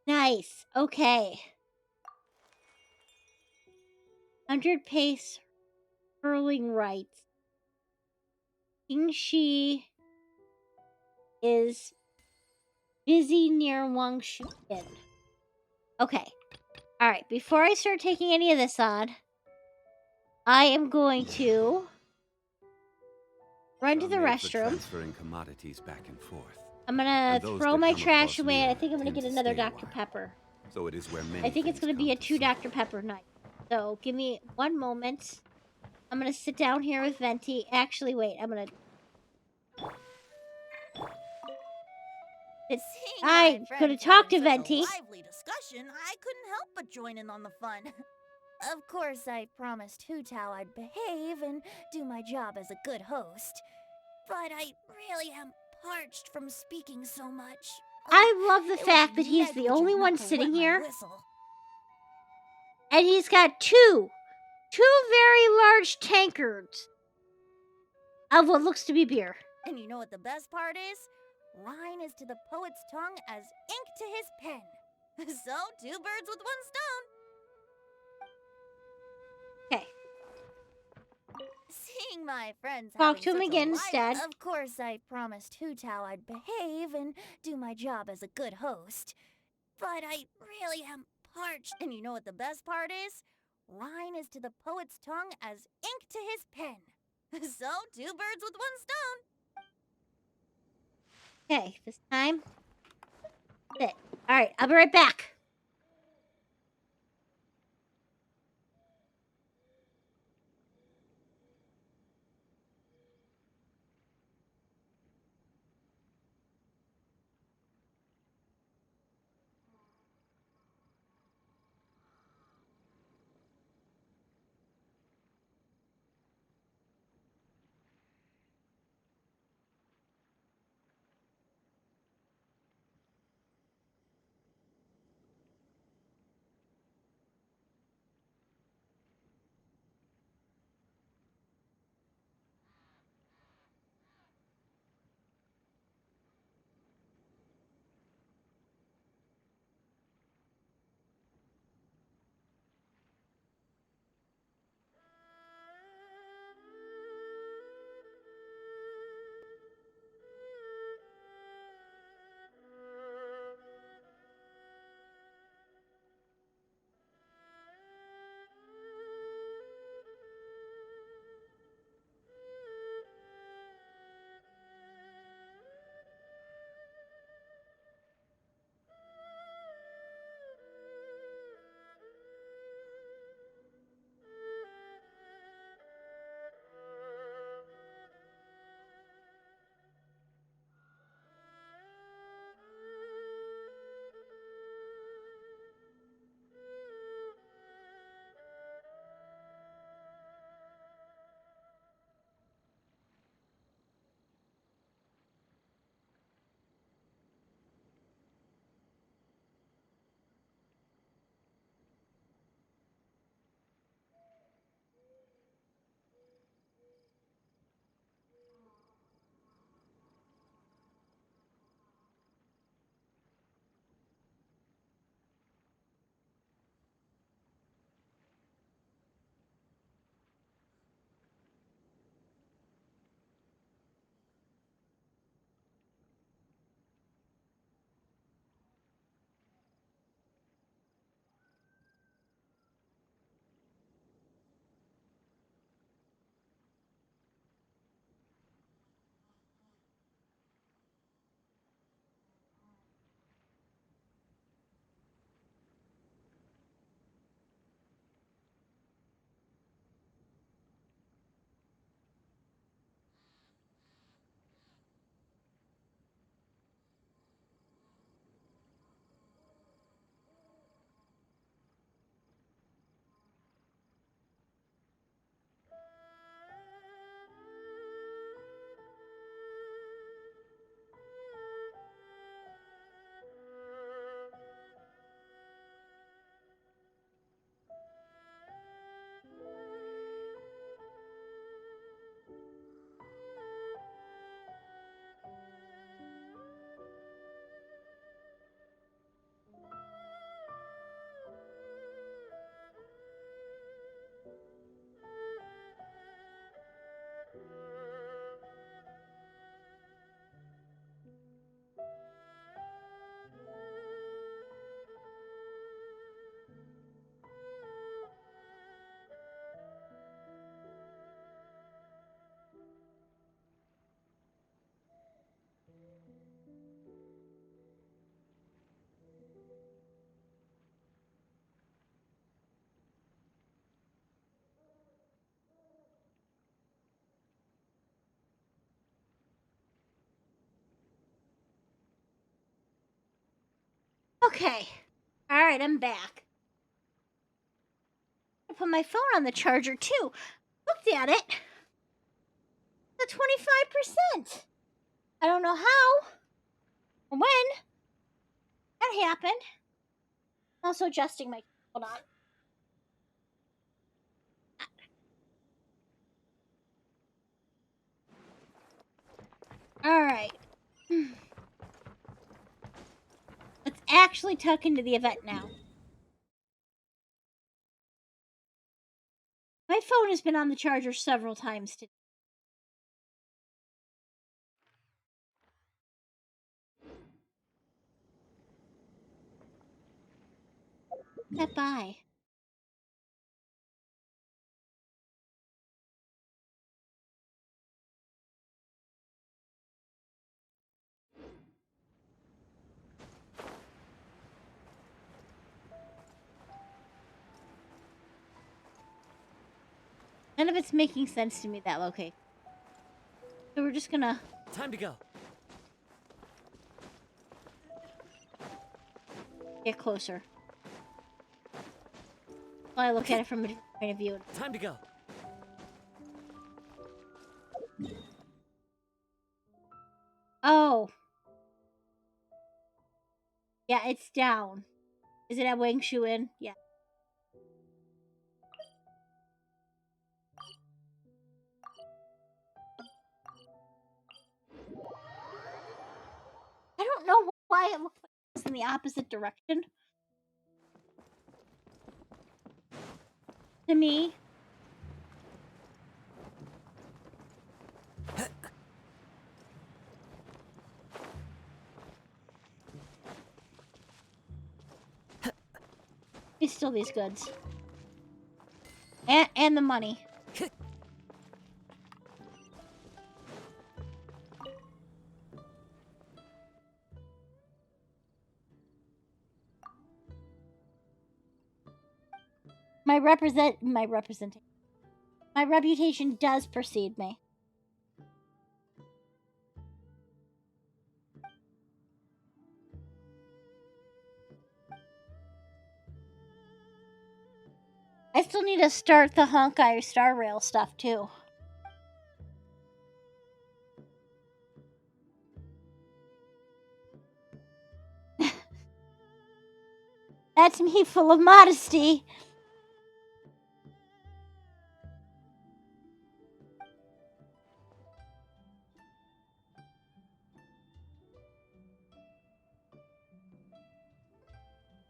Nice. Okay. 100 pace hurling right. King Shi is busy near Wang Shuyan. Okay. Alright, before I start taking any of this on, I am going to run to the Made for restroom. transferring commodities back and forth. I'm gonna And those throw that my come trash across away, and I near think I'm gonna tend get to another stay a Dr. while. Pepper. So it is where many I think it's things gonna be come a to 2 suffer. Dr. Pepper night. So give me one moment. I'm gonna sit down here with Venti. Actually, wait, I'm gonna... Seeing I my could have friends talked to having such Venti. a lively discussion, I couldn't help but join in on the fun. Of course, I promised Hu Tao I'd behave and do my job as a good host. But I really am parched from speaking so much. I love the It would fact be that he's the negligent only not one to sitting wet my here. whistle. And he's got two very large tankards of what looks to be beer. And you know what the best part is? Wine is to the poet's tongue as ink to his pen. So, 2 birds with 1 stone. Okay. Seeing my friends Talk having to him such again a instead. Of course, I promised Hu Tao I'd behave and do my job as a good host. But I really am parched. And you know what the best part is? Wine is to the poet's tongue as ink to his pen. So, 2 birds with 1 stone. Okay, this time. Sit. Alright, I'll be right back. Okay. Alright, I'm back. I put my phone on the charger too. Looked at it. The 25%. I don't know how or when that happened. Also adjusting my. Hold on. Alright. Let's actually tuck into the event now. My phone has been on the charger several times today. That by. None of it's making sense to me that okay. So we're just gonna Time to go. get closer. While I look at it from a different point of view. Time to go. Oh. Yeah, it's down. Is it at Wang Shu in? Yeah. I don't know why it looks like it's in the opposite direction. To me. It's still these goods. And the money. My reputation does precede me. I still need to start the Honkai Star Rail stuff too. That's me full of modesty.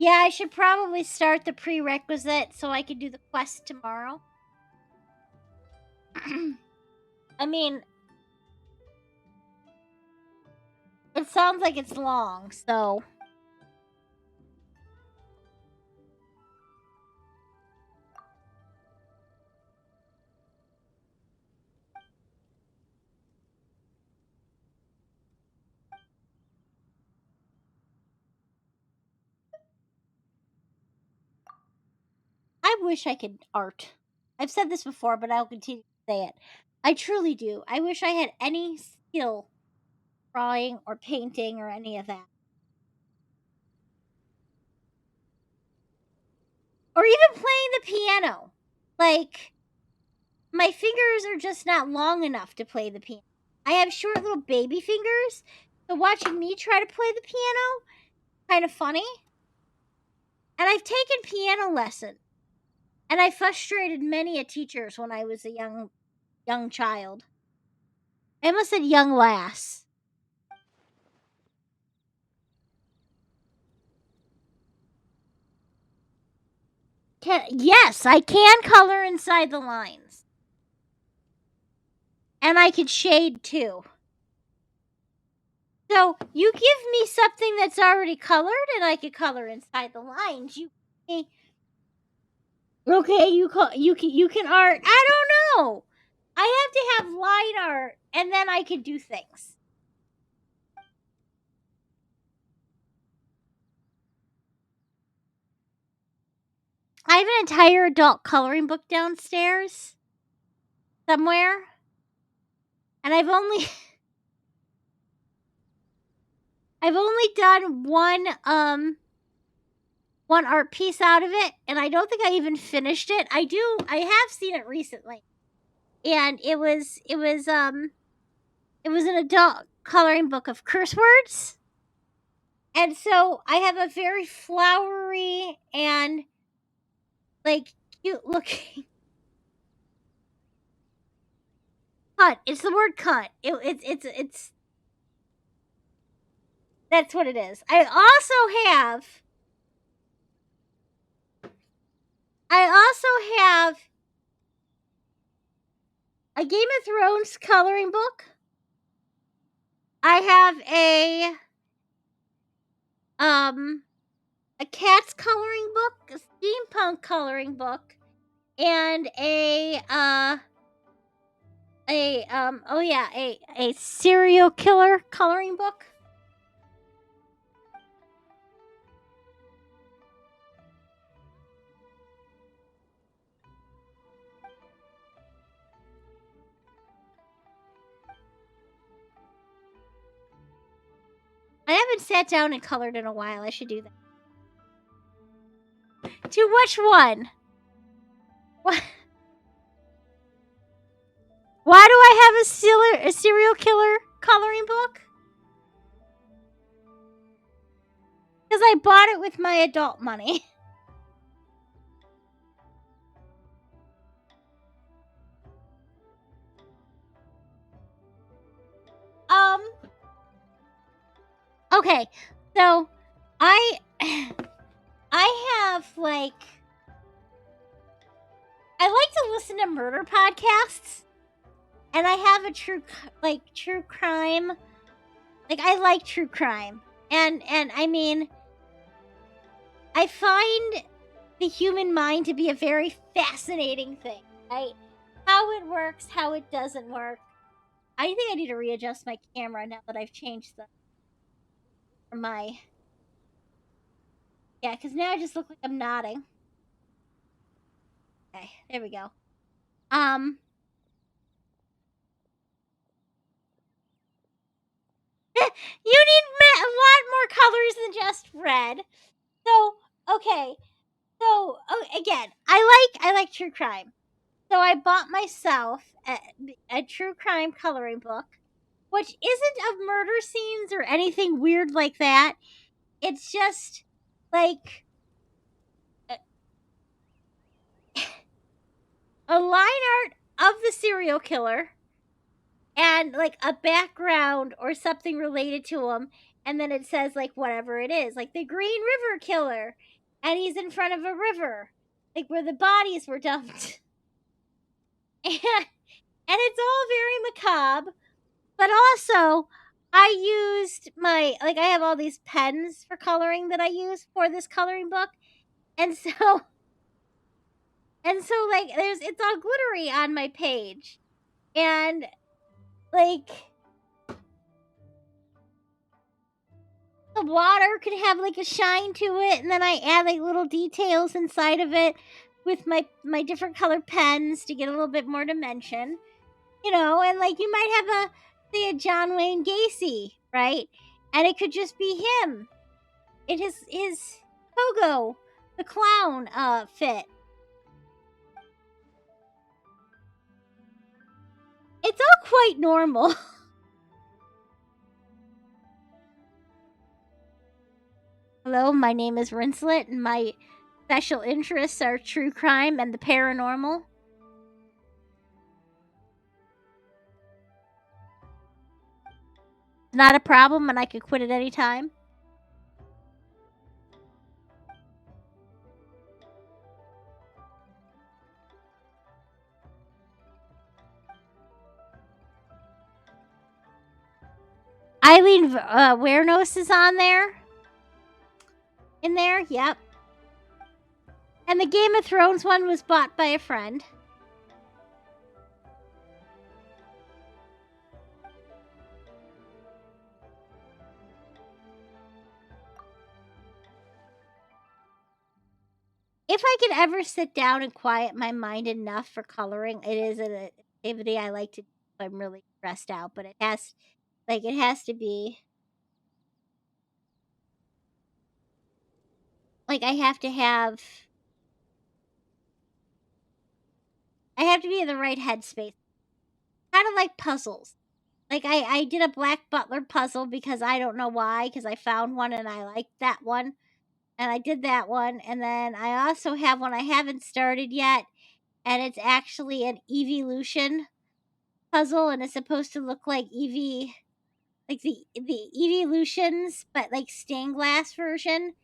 Yeah, I should probably start the prerequisite so I could do the quest tomorrow. I mean, it sounds like it's long, so. I wish I could art. I've said this before, but I'll continue to say it. I truly do. I wish I had any skill drawing or painting or any of that. Or even playing the piano. Like, my fingers are just not long enough to play the piano. I have short little baby fingers, so watching me try to play the piano, kind of funny. And I've taken piano lessons, and I frustrated many a teachers when I was a young child. I almost said young lass. Yes, I can color inside the lines. And I can shade too. So, you give me something that's already colored and I can color inside the lines. Okay, you can art. I don't know. I have to have line art and then I can do things. I have an entire adult coloring book downstairs somewhere. And I've only done one one art piece out of it, and I don't think I even finished it. I have seen it recently. And it was an adult coloring book of curse words. And so I have a very flowery and like cute looking cut. It's the word cut. It's that's what it is. I also have a Game of Thrones coloring book. I have a cat's coloring book, a steampunk coloring book, and a serial killer coloring book. I haven't sat down and colored in a while. I should do that. To which one? What? Why do I have a serial killer coloring book? Because I bought it with my adult money. Okay, so I have like I like to listen to murder podcasts, and I have a true crime. Like I like true crime, and I mean, I find the human mind to be a very fascinating thing, right? How it works, how it doesn't work. I think I need to readjust my camera now that I've changed yeah, because now I just look like I'm nodding. Okay, there we go. You need a lot more colors than just red. So, okay. So, again, I like true crime. So I bought myself a true crime coloring book, which isn't of murder scenes or anything weird like that. It's just like a line art of the serial killer and like a background or something related to him, and then it says like whatever it is, like the Green River Killer, and he's in front of a river, like where the bodies were dumped, and it's all very macabre. But also, I used I have all these pens for coloring that I use for this coloring book, and so like it's all glittery on my page, and like the water could have like a shine to it, and then I add like little details inside of it with my different colored pens to get a little bit more dimension, and like you might have a John Wayne Gacy, right? And it could just be him. It is his Pogo the clown fit. It's all quite normal. Hello, my name is Rinslet, and my special interests are true crime and the paranormal. It's not a problem, and I could quit at any time. Eileen Wernos is on there. In there, yep. And the Game of Thrones one was bought by a friend. If I could ever sit down and quiet my mind enough for coloring, it is an activity I like to do if I'm really stressed out, but it has to be like I have to be in the right headspace. Kind of like puzzles. Like I did a Black Butler puzzle because I don't know why, because I found one and I liked that one. And I did that one, and then I also have one I haven't started yet, and it's actually an evolution puzzle, and it's supposed to look like like the evolutions, but like stained glass version.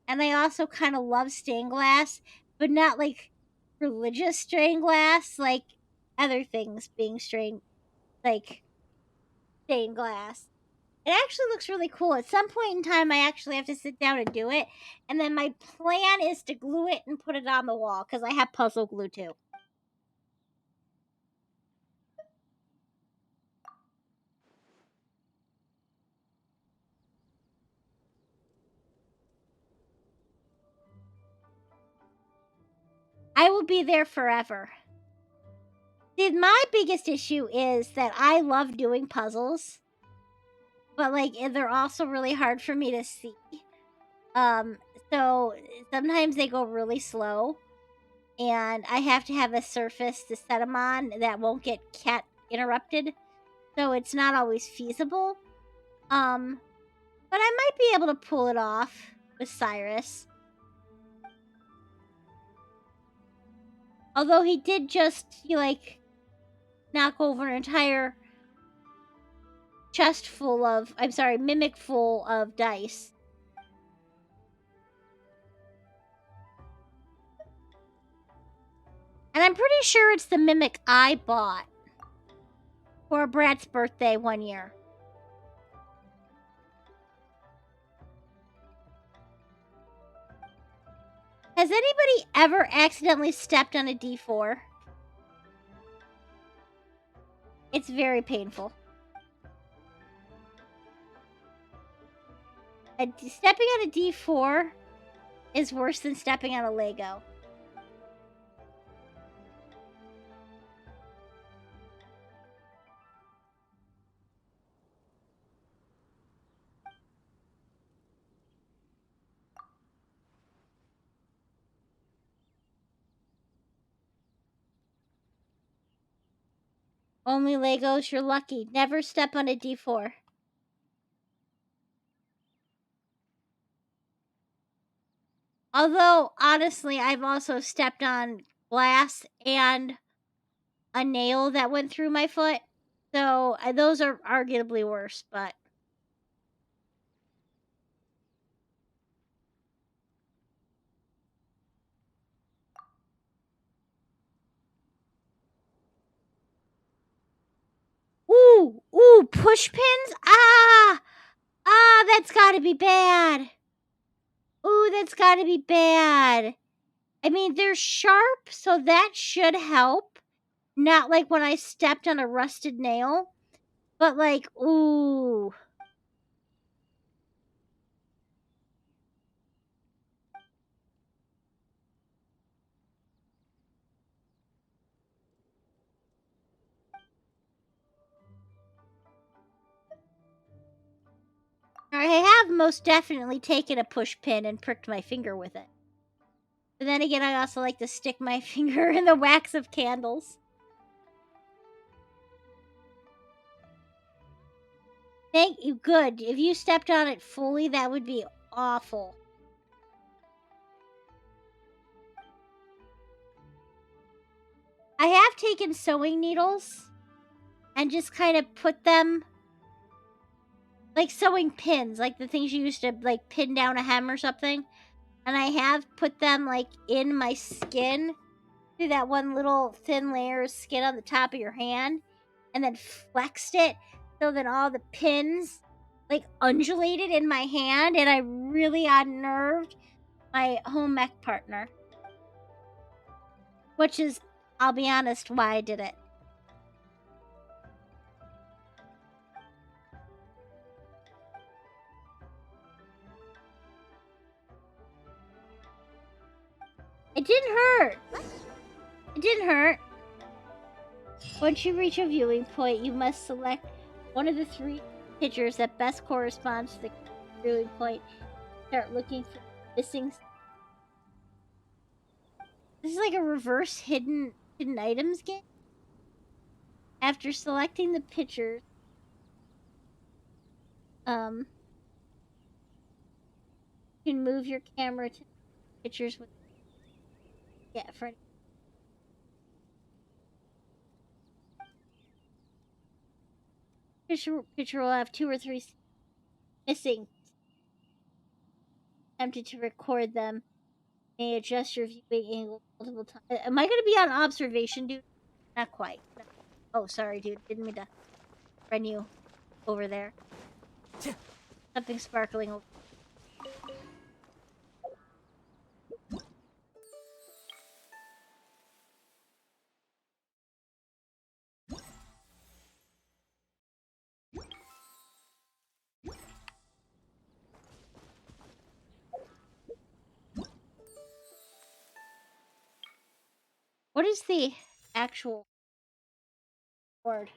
And I also kind of love stained glass, but not like religious stained glass, like other things being like stained glass. It actually looks really cool. At some point in time, I actually have to sit down and do it. And then my plan is to glue it and put it on the wall because I have puzzle glue too. I will be there forever. See, my biggest issue is that I love doing puzzles, but like they're also really hard for me to see. So sometimes they go really slow, and I have to have a surface to set them on that won't get cat interrupted. So it's not always feasible. But I might be able to pull it off with Cyrus. Although he did just, like, knock over an entire mimic full of dice. And I'm pretty sure it's the mimic I bought for Brad's birthday one year. Has anybody ever accidentally stepped on a D4? It's very painful. Stepping on a D4 is worse than stepping on a Lego. Only Legos, you're lucky. Never step on a D4. Although, honestly, I've also stepped on glass and a nail that went through my foot. So, those are arguably worse, but ooh, ooh, push pins? That's gotta be bad. Ooh, that's gotta be bad. I mean, they're sharp, so that should help. Not like when I stepped on a rusted nail, but like, ooh. I have most definitely taken a push pin and pricked my finger with it. But then again, I also like to stick my finger in the wax of candles. Thank you. Good. If you stepped on it fully, that would be awful. I have taken sewing needles and just kind of put them like sewing pins, like the things you used to like pin down a hem or something. And I have put them like in my skin through that one little thin layer of skin on the top of your hand and then flexed it so that all the pins like undulated in my hand, and I really unnerved my home ec partner. Which is, I'll be honest, why I did it. It didn't hurt. It didn't hurt. Once you reach a viewing point, you must select one of the 3 pictures that best corresponds to the viewing point. Start looking for missing This is like a reverse hidden items game. After selecting the pictures, you can move your camera to pictures with for picture will have 2 or 3 missing. Attempted to record them. May adjust your viewing angle multiple times. Am I gonna be on observation, dude? Not quite. No. Oh, sorry, dude. Didn't mean to run you over there. Something sparkling over. What is the actual word?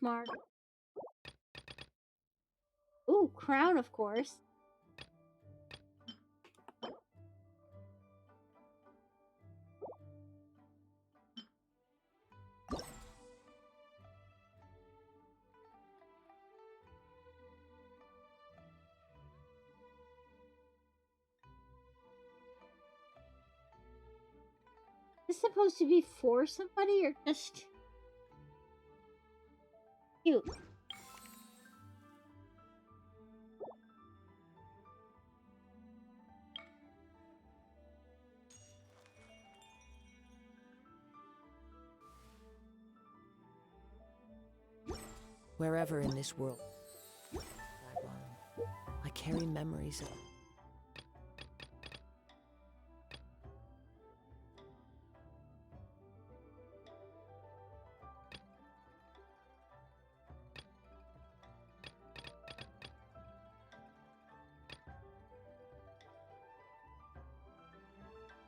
Mark. Ooh, crown, of course. Is this supposed to be for somebody or just cute? Wherever in this world I roam, I carry memories of.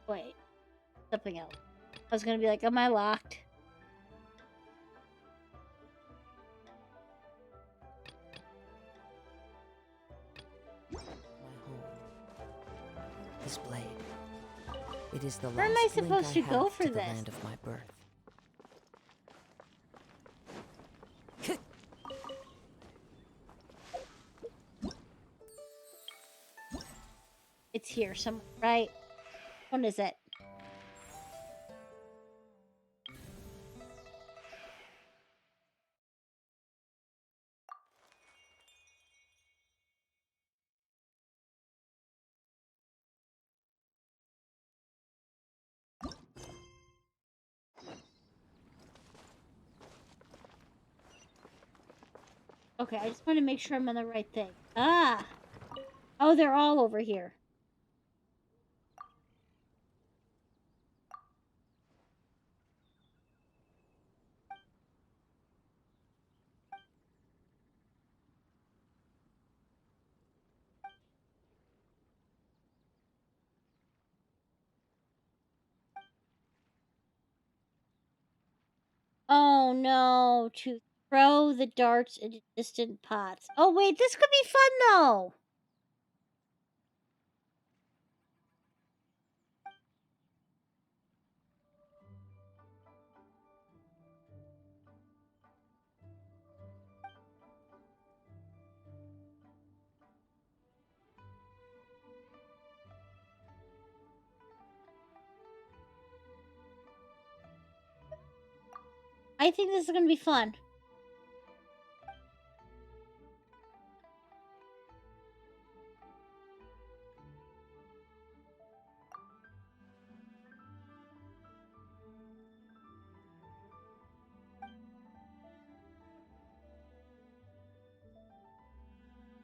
Wait, something else. I was gonna be like, am I locked? This blade. It is the Where am I last link supposed to I go have for to the this? land of my birth. It's here somewhere, right? When is it? Okay, I just want to make sure I'm on the right thing. Ah! Oh, they're all over here. Oh no, to throw the darts into distant pots. Oh wait, this could be fun though. I think this is gonna be fun.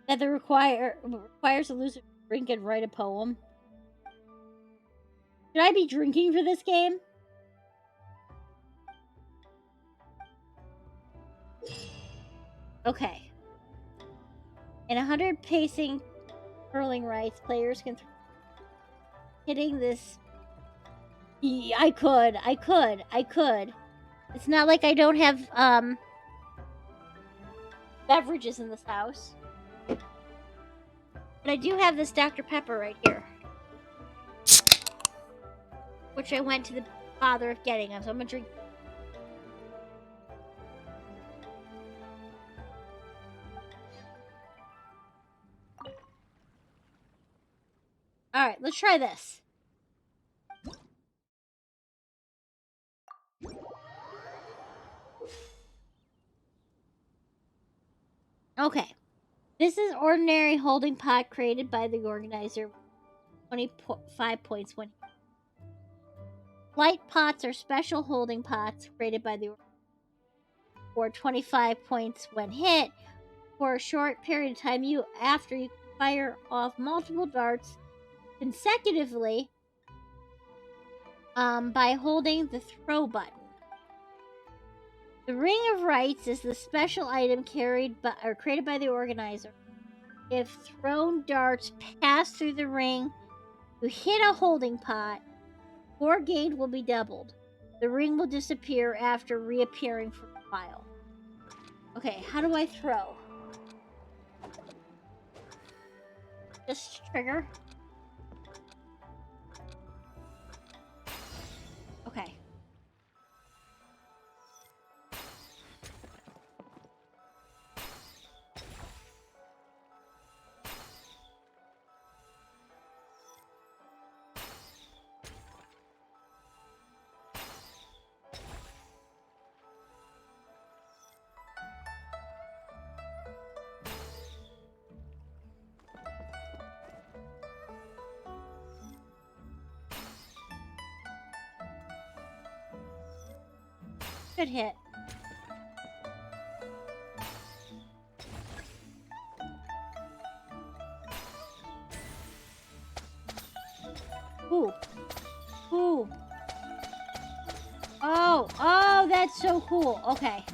That requires a loser to drink and write a poem. Should I be drinking for this game? Okay. In 100 pacing curling rights, players can hitting this. Yeah, I could. It's not like I don't have beverages in this house. But I do have this Dr. Pepper right here, which I went to the bother of getting. So I'm gonna drink. All right, let's try this. Okay. This is ordinary holding pot created by the organizer. 25 points when. Light pots are special holding pots created by the for 25 points when hit. For a short period of time, after you fire off multiple darts consecutively by holding the throw button. The Ring of Rights is the special item created by the organizer. If thrown darts pass through the ring, you hit a holding pot, 4 gained will be doubled. The ring will disappear after reappearing for a while. Okay, how do I throw? Just trigger. Okay. Should hit. Ooh. Ooh. Oh, that's so cool. Okay.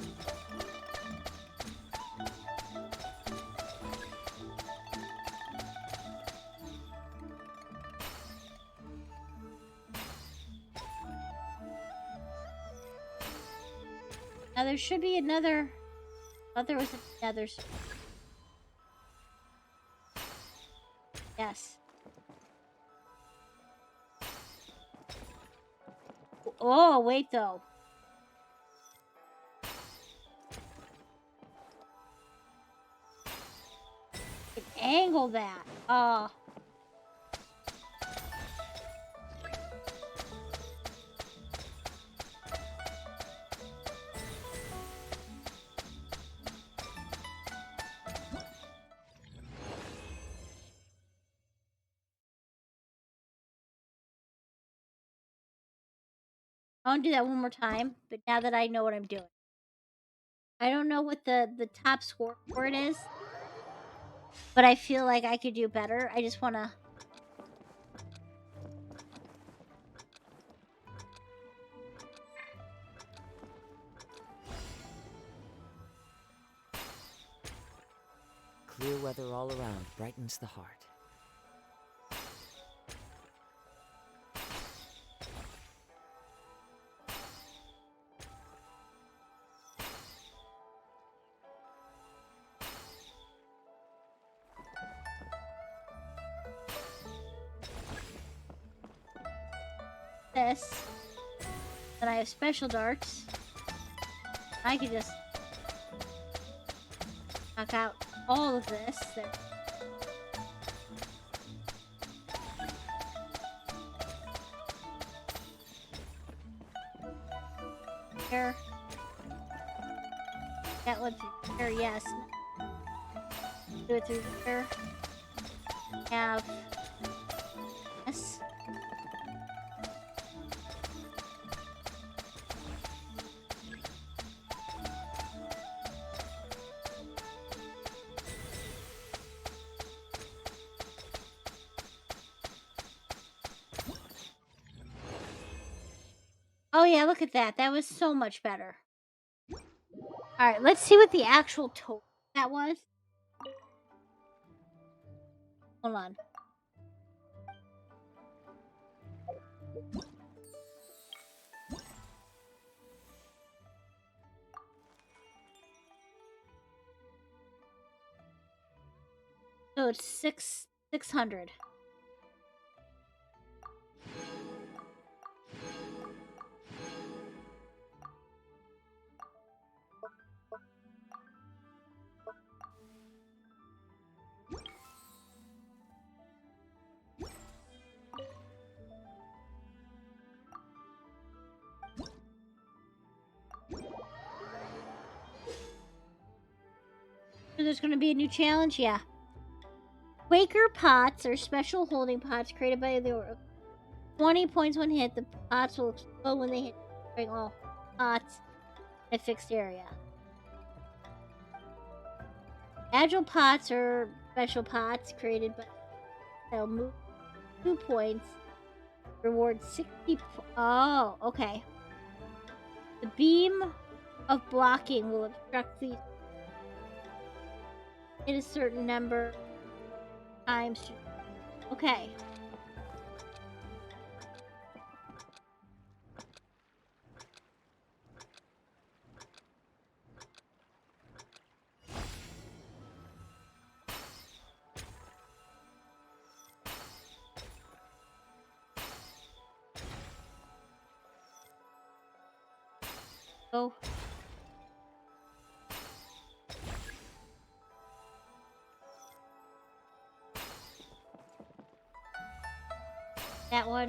Now there should be another. I thought there was another. Yes. Oh, wait though. You can angle that. Oh. I want to do that one more time, but now that I know what I'm doing. I don't know what the top score for it is, but I feel like I could do better. I just want to. Clear weather all around brightens the heart. This. Then I have special darts. I could just knock out all of this. There. Here. That one through here, yes. Do it through here. Have this. Oh yeah, look at that. That was so much better. Alright, let's see what the actual total that was. Hold on. So it's 600. So there's going to be a new challenge? Yeah. Quaker pots are special holding pots created by the Oracle. 20 points when hit. The pots will explode when they hit, destroying all pots in a fixed area. Agile pots are special pots created by they'll move 2 points. Reward 60. Oh, okay. The beam of blocking will obstruct the hit a certain number of times. Okay. Go. That one.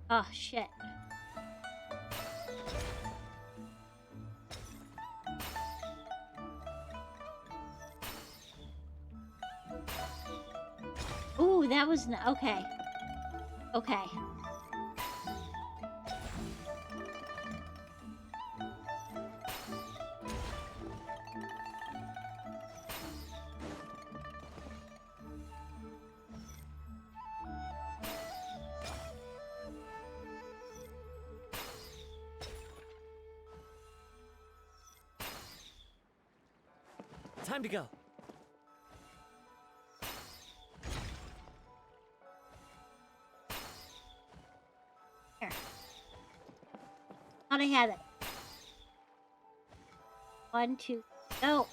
Oh, shit. Ooh, that was okay. Okay. Time to go. Here. Thought I had it. 1, 2, go.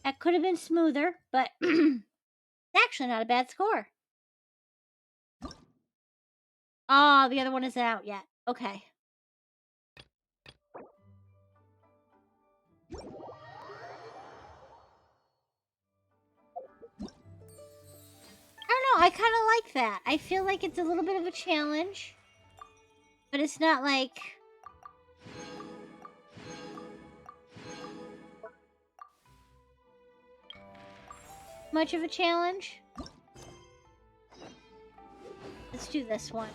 That could have been smoother, but it's actually not a bad score. Oh, the other one isn't out yet. Okay. I don't know. I kind of like that. I feel like it's a little bit of a challenge, but it's not like much of a challenge. Let's do this one.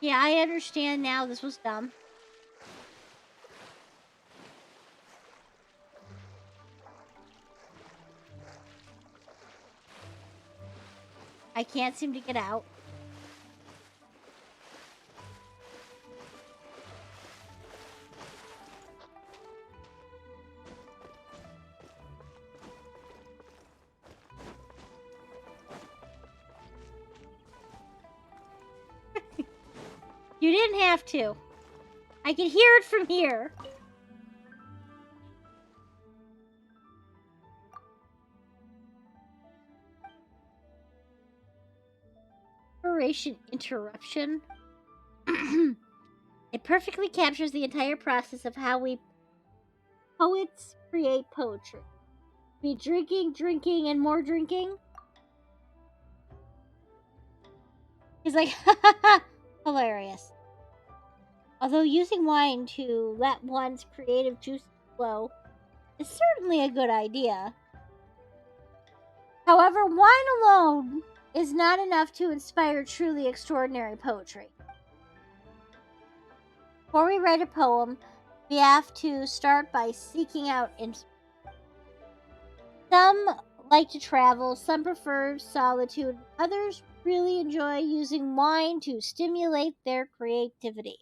Yeah, I understand now. This was dumb. I can't seem to get out. You didn't have to. I can hear it from here. Inspiration interruption. It perfectly captures the entire process of how we poets create poetry. Be drinking, drinking, and more drinking. He's like, hilarious. Although using wine to let one's creative juices flow is certainly a good idea. However, wine alone is not enough to inspire truly extraordinary poetry. Before we write a poem, we have to start by seeking out inspiration. Some like to travel, some prefer solitude, others really enjoy using wine to stimulate their creativity.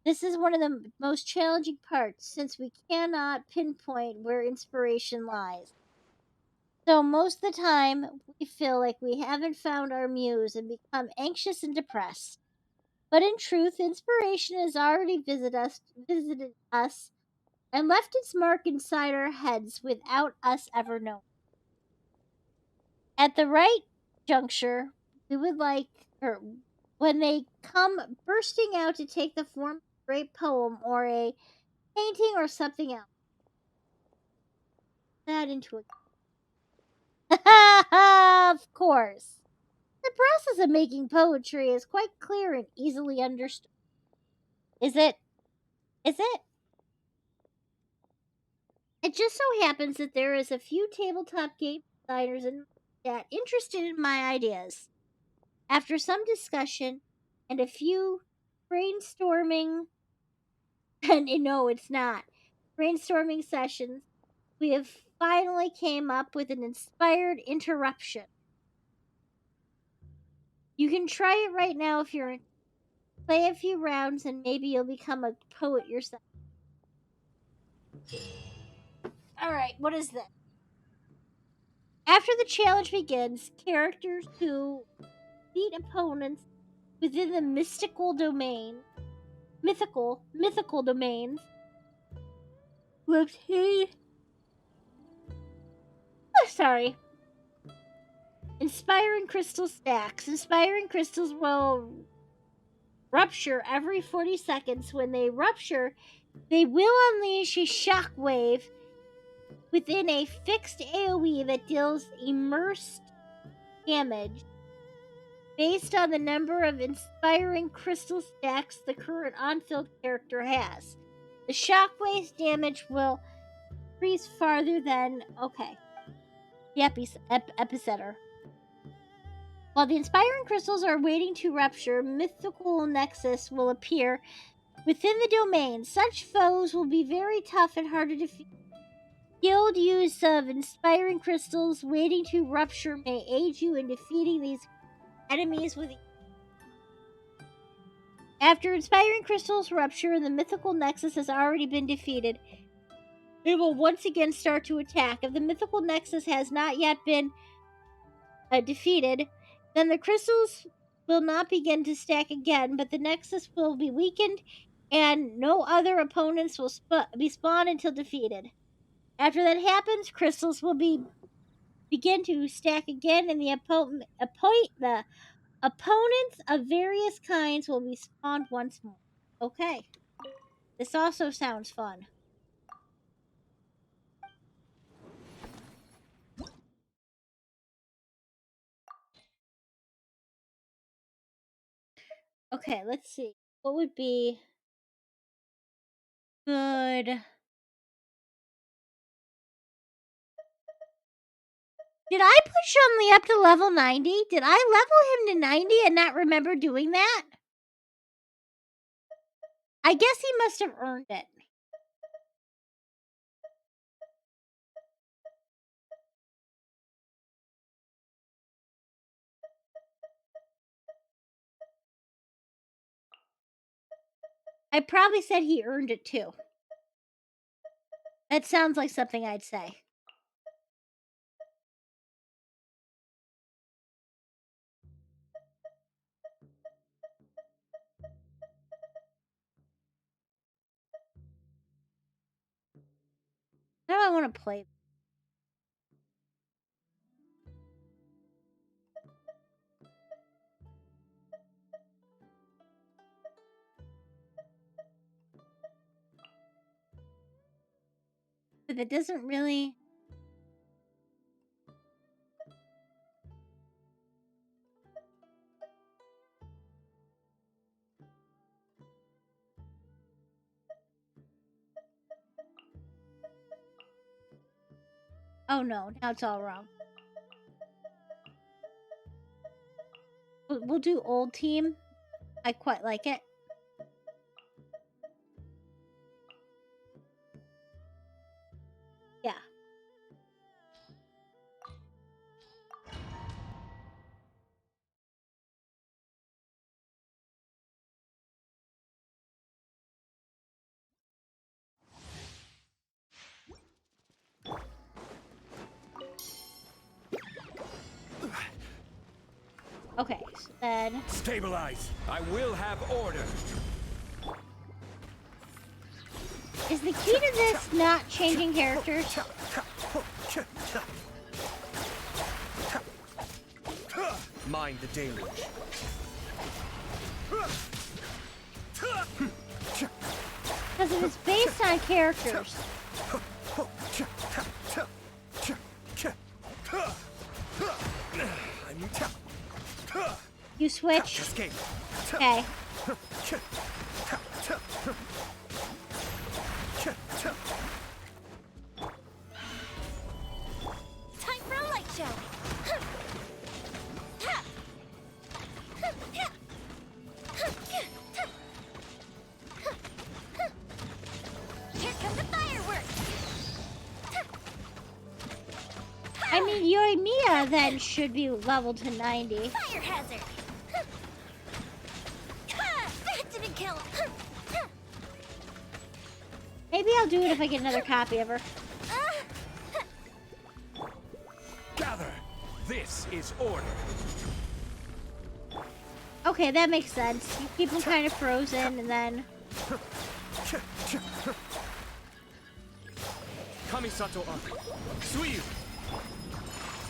This is one of the most challenging parts since we cannot pinpoint where inspiration lies. So, most of the time, we feel like we haven't found our muse and become anxious and depressed. But in truth, inspiration has already visited us and left its mark inside our heads without us ever knowing. At the right juncture, we would like, or when they come bursting out to take the form of a great poem or a painting or something else, that into a of course. The process of making poetry is quite clear and easily understood. Is it? Is it? It just so happens that there is a few tabletop game designers in that interested in my ideas. After some discussion and a few brainstorming, and no, it's not brainstorming sessions, we have finally came up with an inspired interruption. You can try it right now if you're play a few rounds and maybe you'll become a poet yourself. All right, what is this? After the challenge begins, characters who beat opponents within the mythical domains will obtain, sorry, inspiring crystal stacks. Inspiring crystals will rupture every 40 seconds. When they rupture, they will unleash a shockwave within a fixed AoE that deals immersed damage based on the number of inspiring crystal stacks the current on-field character has. The shockwave's damage will increase farther than the epicenter. While the inspiring crystals are waiting to rupture, mythical nexus will appear within the domain. Such foes will be very tough and hard to defeat. Skilled use of inspiring crystals waiting to rupture may aid you in defeating these enemies with. After inspiring crystals rupture and the mythical nexus has already been defeated, it will once again start to attack. If the mythical nexus has not yet been defeated, then the crystals will not begin to stack again, but the nexus will be weakened and no other opponents will be spawned until defeated. After that happens, crystals will begin to stack again, and the opponents of various kinds will be spawned once more. Okay, this also sounds fun. Okay, let's see. What would be good? Did I push Only up to level 90? Did I level him to 90 and not remember doing that? I guess he must have earned it. I probably said he earned it too. That sounds like something I'd say. How do I want to play? But it doesn't really. Oh no, now it's all wrong. We'll do old team. I quite like it. Yeah. Okay, so then... Stabilize! I will have order! Is the key to this not changing characters? Mind the deluge. Because if it's based on characters. You switch? Okay. Time for a light show. Here come the fireworks. I mean, Yoimiya then should be leveled to 90. Fire hazard. That didn't kill. Maybe I'll do it if I get another copy of her. Gather! This is order! Okay, that makes sense. You keep them kind of frozen and then... Kamisato up! Suiyu!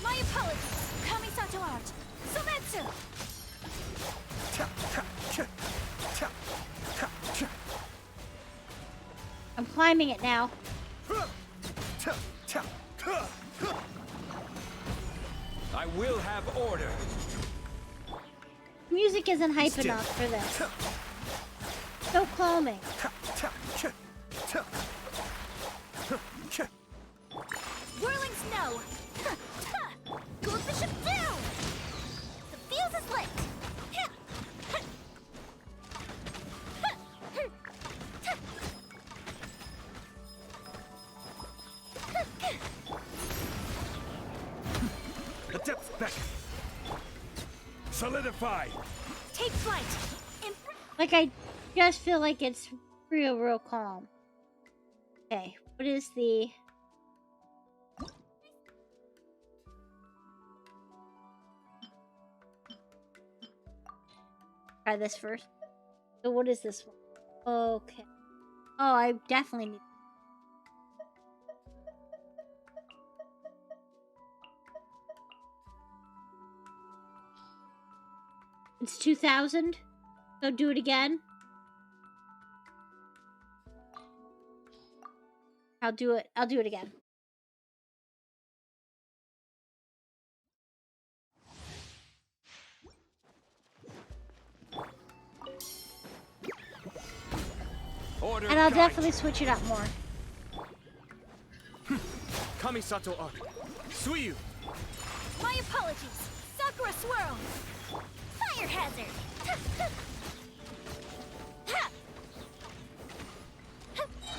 My apologies. Kamisato art. Sometsu. I'm climbing it now. I will have order! Music isn't hype enough for this. So calming. Whirling snow. Goes the ship down. The fuse is lit. The depths beckon! Solidify! Take flight. Like, I just feel like it's real calm. Okay, what is the... Try this first. So what is this one? Okay. Oh, I definitely need... It's 2,000. So do it again. I'll do it again. Order And I'll guide. definitely switch it up more. Kamisato up! Suiyu! My apologies. Sakura swirl. Fire hazard.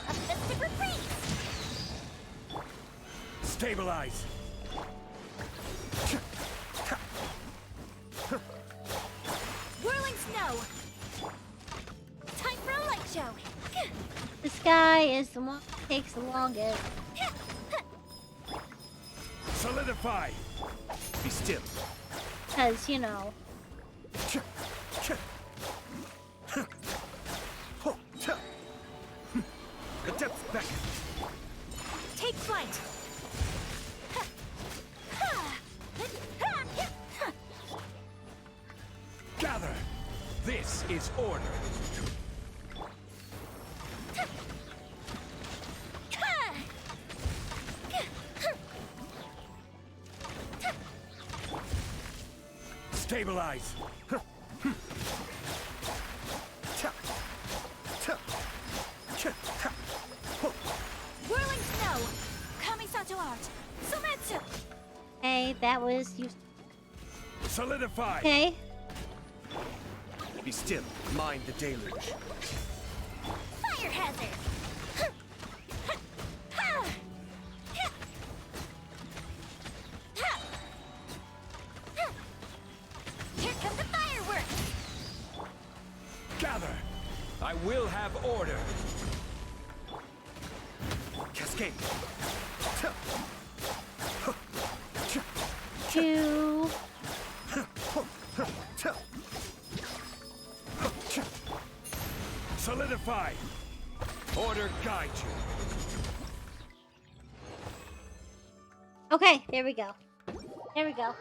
A festive reprise. Stabilize! Whirling snow. Time for a light show. This guy is the one that takes the longest. Solidify! Be still. Because, you know. The depths beckon. Take flight. Gather! This is order! Stabilize! Whirling snow. Kamisato art. Sometsu. Okay, that was you. Solidify. Okay. Be still. Mind the deluge. Fire hazard! Here come the fireworks! Gather. I will have order. Cascade. Two. Solidify. Order guide you. Okay, there we go. There we go.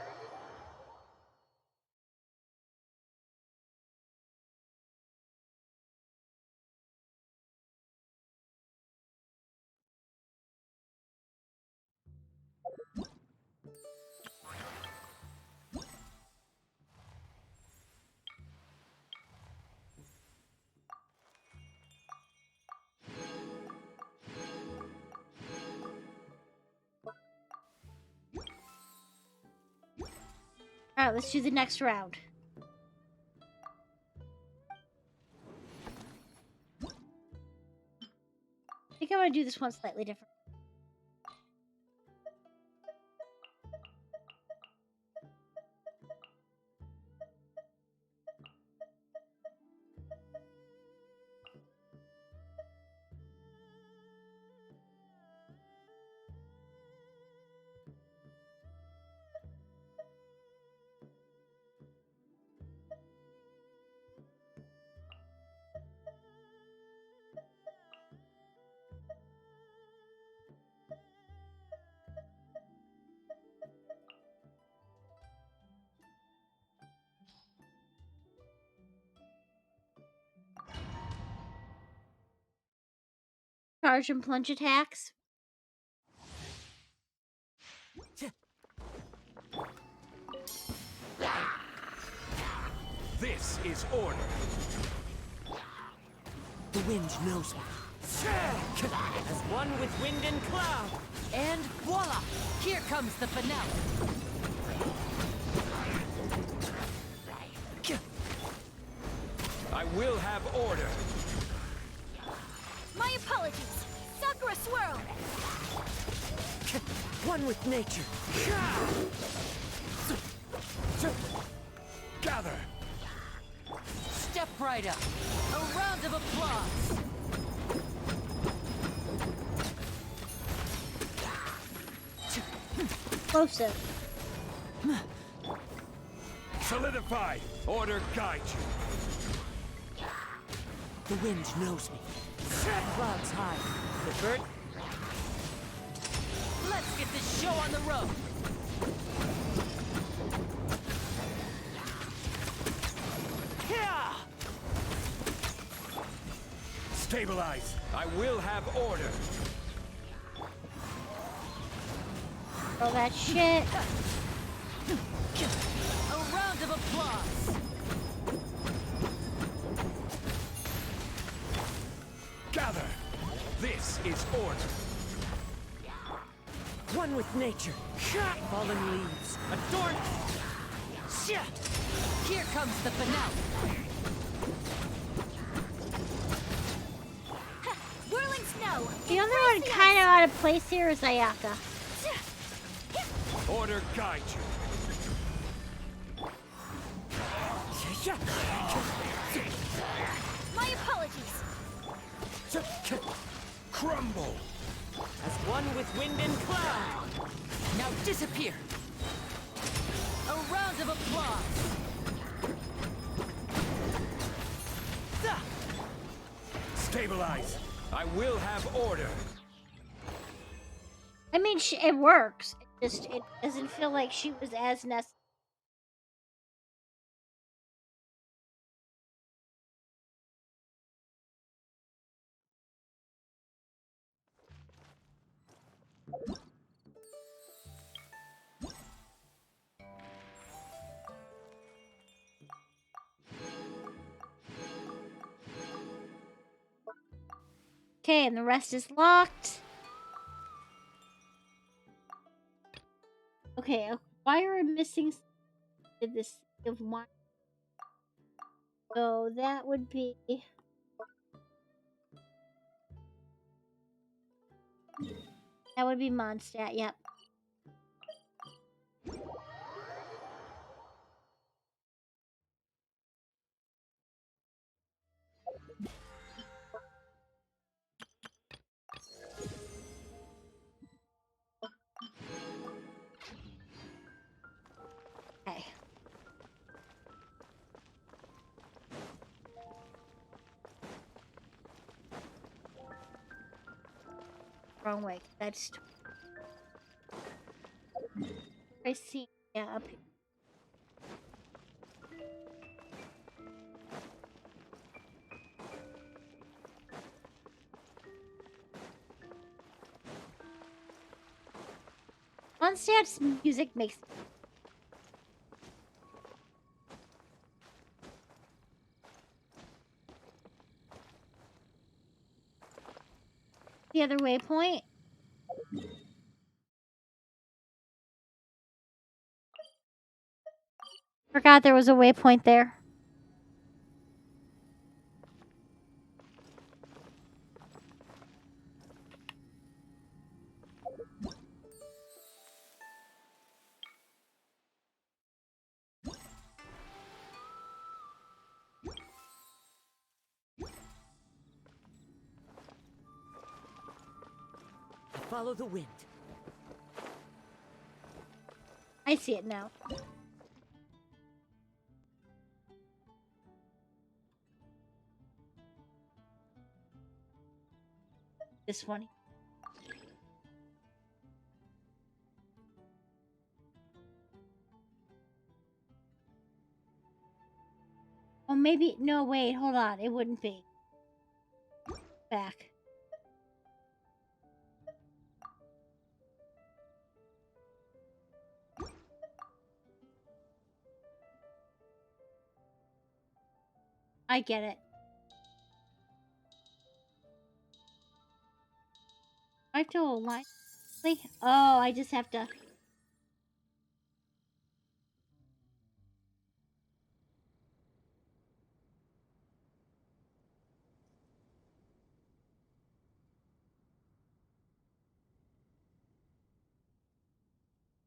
All right, let's do the next round. I think I want to do this one slightly different. Charge and plunge attacks. This is order. The wind knows me. As one with wind and cloud. And voila! Here comes the finale. I will have order. My apologies. Sakura Swirl! One with nature. Gather. Step right up. A round of applause. Explosive. Solidify. Order guide you. The wind knows me. Clouds high. The bird. Let's get this show on the road. Stabilize. I will have order. All that shit. A round of applause. Gather. This is order. One with nature. Fallen leaves. Adorn. Here comes the finale. Whirling snow! The other one kind of out of place here is Ayaka. Order guide you. My apologies! Crumble. As one with wind and cloud. Now disappear. A round of applause. Stabilize. I will have order. I mean, it works. It doesn't feel like she was as necessary. Okay, and the rest is locked. Okay, Why are we missing the Sea of Wine? So that would be Mondstadt, yep. Okay. Wrong way. That's I see. Yeah, up here. Mondstadt's music makes the other waypoint. Forgot there was a waypoint there. Follow the wind. I see it now. This one. Oh, maybe. No, wait, hold on. It wouldn't be. Back. I get it. I have to align. Oh, I just have to.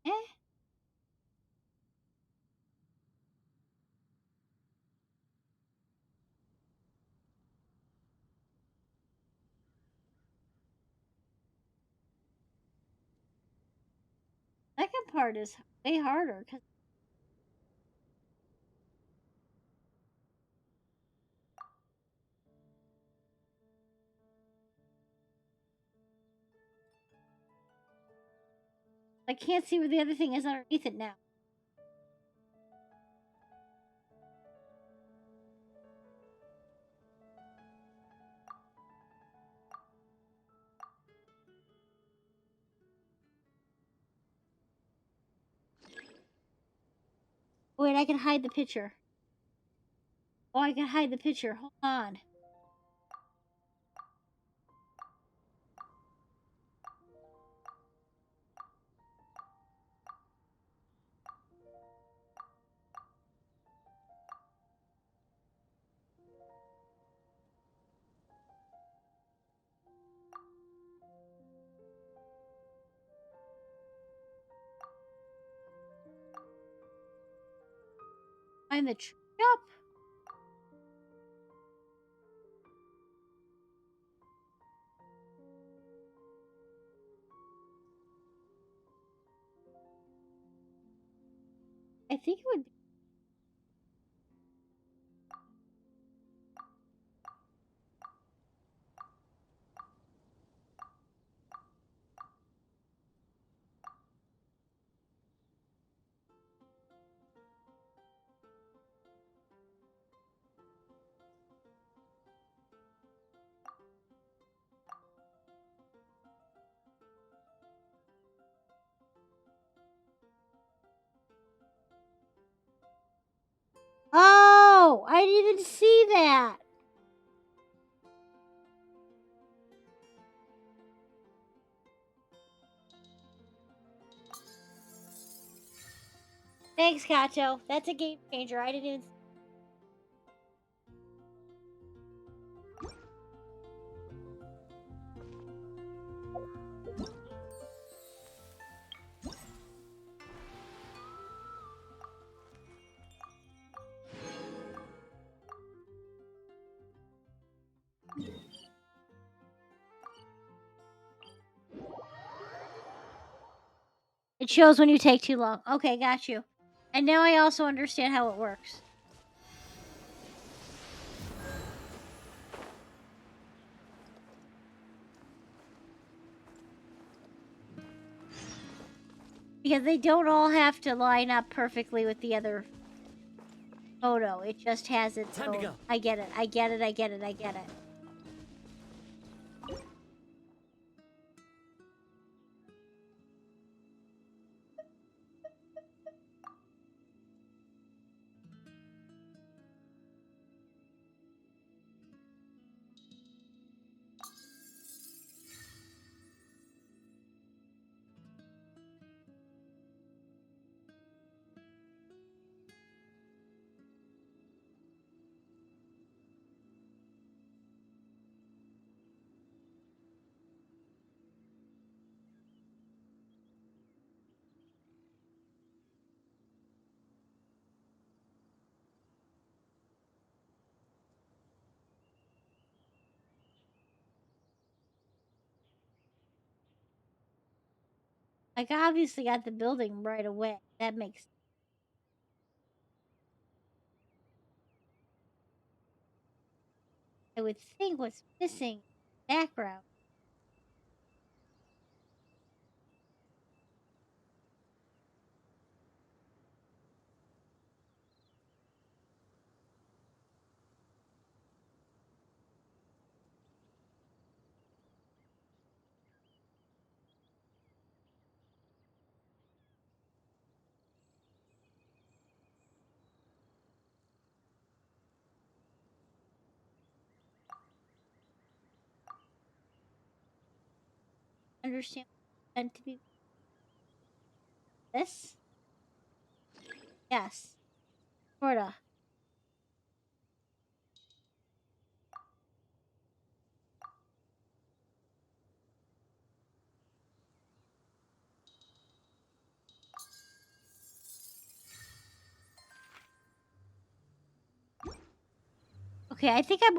Eh? Second part is way harder because I can't see where the other thing is underneath it now. Wait, I can hide the picture. Oh, I can hide the picture. Hold on. Find the Yep. I think it would be. Oh, I didn't even see that. Thanks, Kato. That's a game changer. I didn't even. It shows when you take too long. Okay, got you. And now I also understand how it works. Because they don't all have to line up perfectly with the other photo. It just has its Time to own. go. I get it. I get it. I get it. I get it. Like, I obviously got the building right away. That makes. I would think what's missing background. Understand what's meant to be this? Yes. Sorta. Okay, I think I'm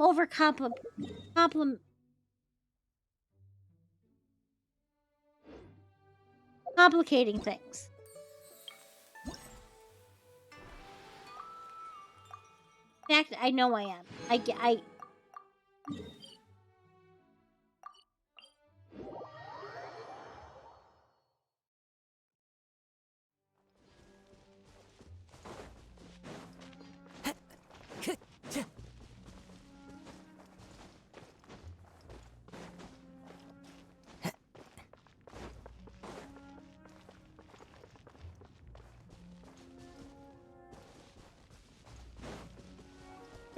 complicating things. In fact, I know I am. I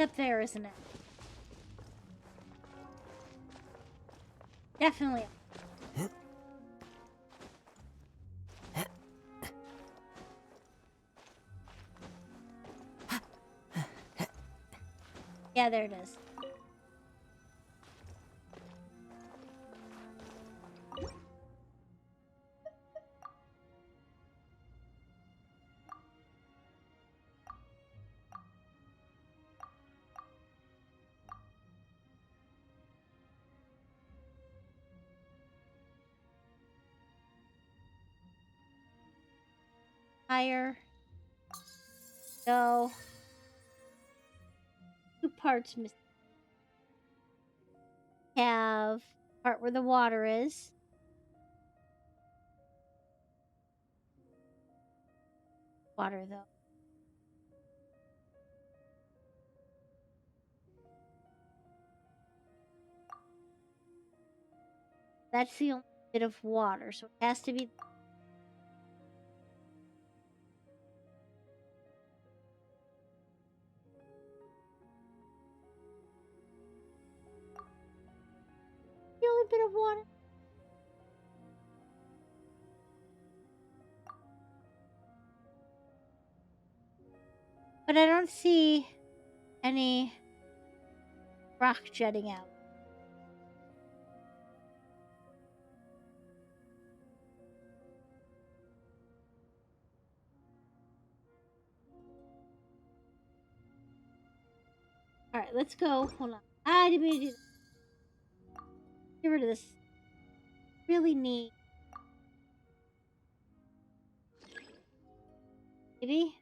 up there, isn't it? Definitely. Yeah, there it is. Higher. Go. 2 parts missing. Have part where the water is. Water though. That's the only bit of water, so it has to be. The only bit of water. But I don't see any rock jutting out. Alright, let's go. Hold on. I didn't mean to do that. Get rid of this. Really neat. Maybe?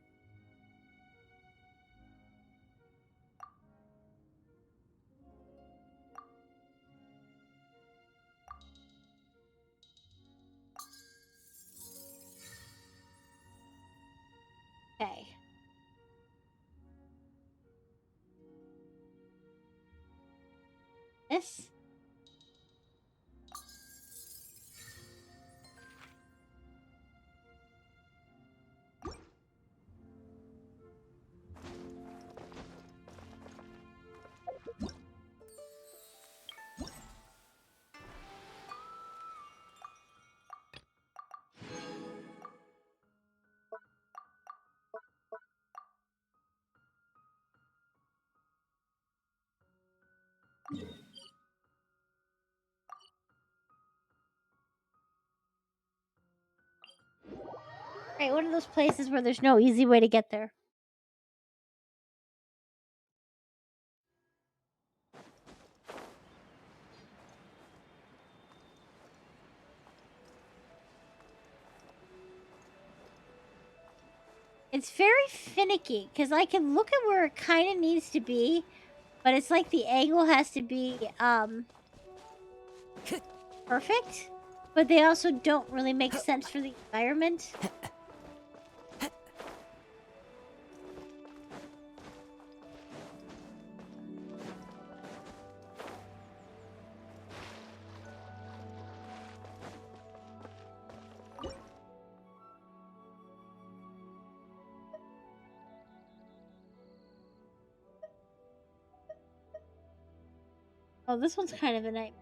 Okay. This? Right, one of those places where there's no easy way to get there. It's very finicky because I can look at where it kind of needs to be, but it's like the angle has to be perfect, but they also don't really make sense for the environment. Oh, this one's kind of a nightmare.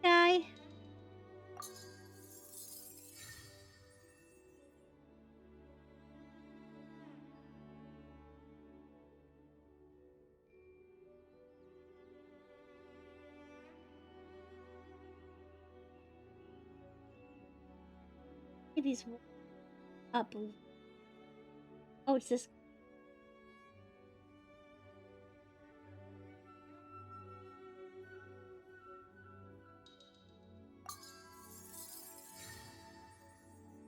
Guy. These up. Oh, it's this.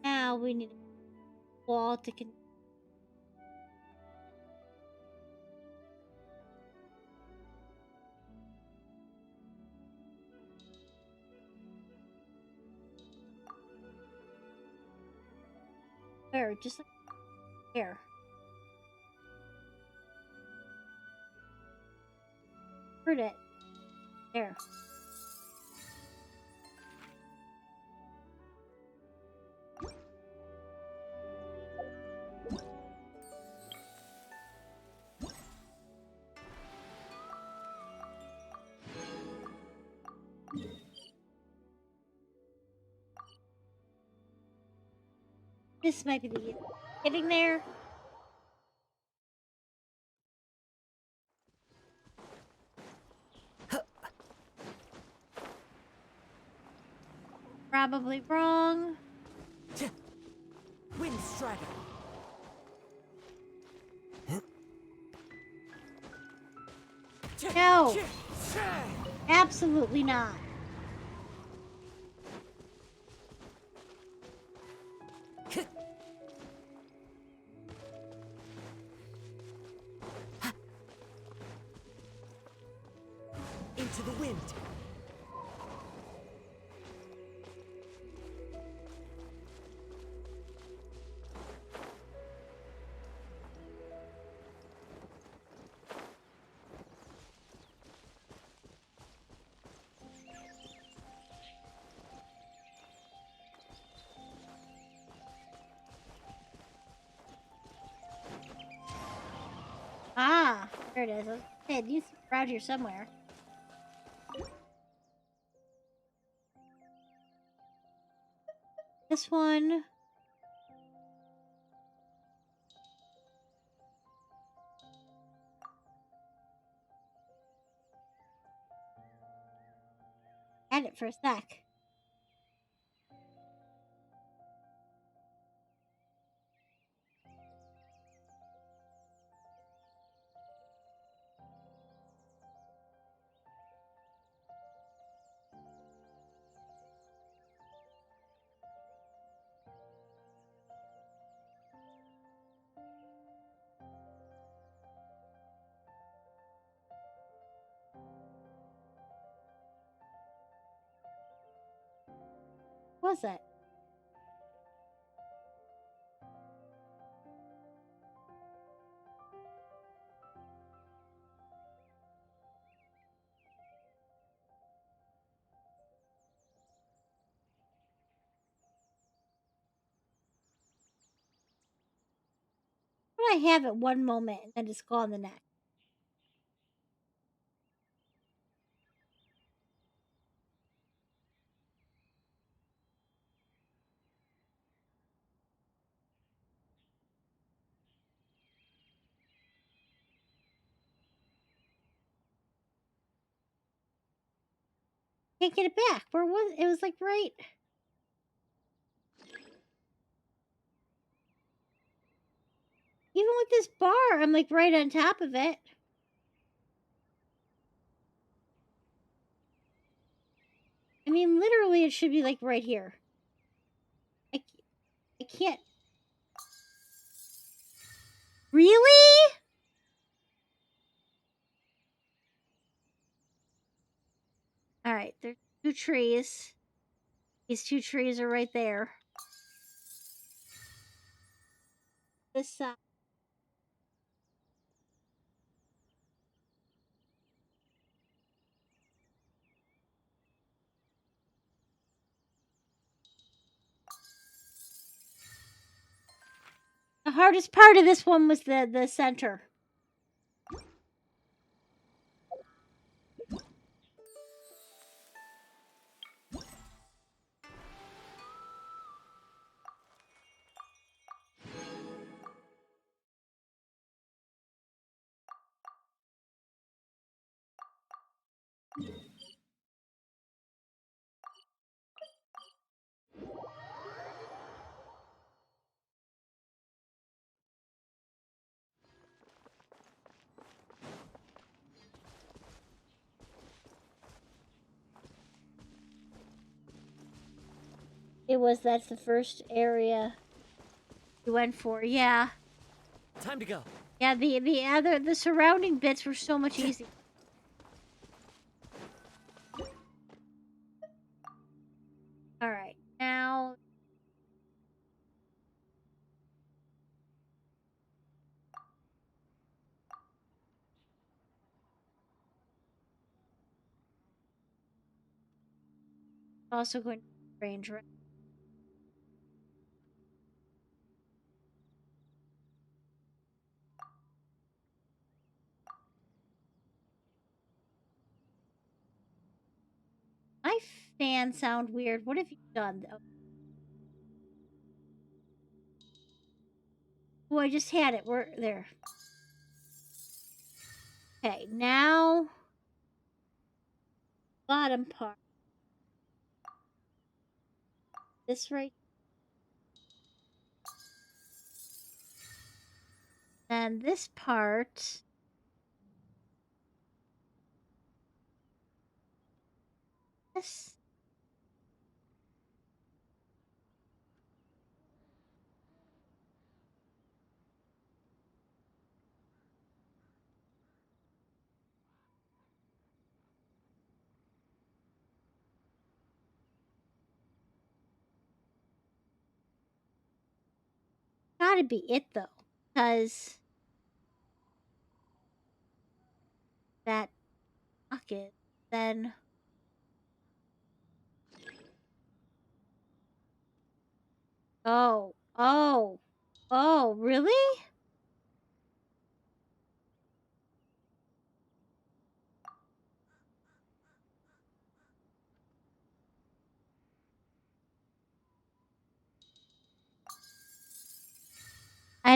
Now we need a wall to connect. Where? Just like here. Heard it. There. This might be the getting there. Probably wrong. Wind Strider. No. Absolutely not. Into the wind. Ah, there it is. It needs to be around here somewhere. This one. Had it for a sec. Was it? What I have at one moment and then it's gone the next. Can't get it back. Where was it? It was like right. Even with this bar, I'm like right on top of it. I mean, literally, it should be like right here. I can't. Really? Alright, there's 2 trees. These 2 trees are right there. This side. The hardest part of this one was the center. That's the first area we went for. Yeah. Time to go. Yeah, the surrounding bits were so much easier. Alright, now also going to range right. My fan sound weird. What have you done though? Oh, I just had it. We're there. Okay, now bottom part. This right. And this part. This. Gotta be it though. Because that bucket, then oh, really?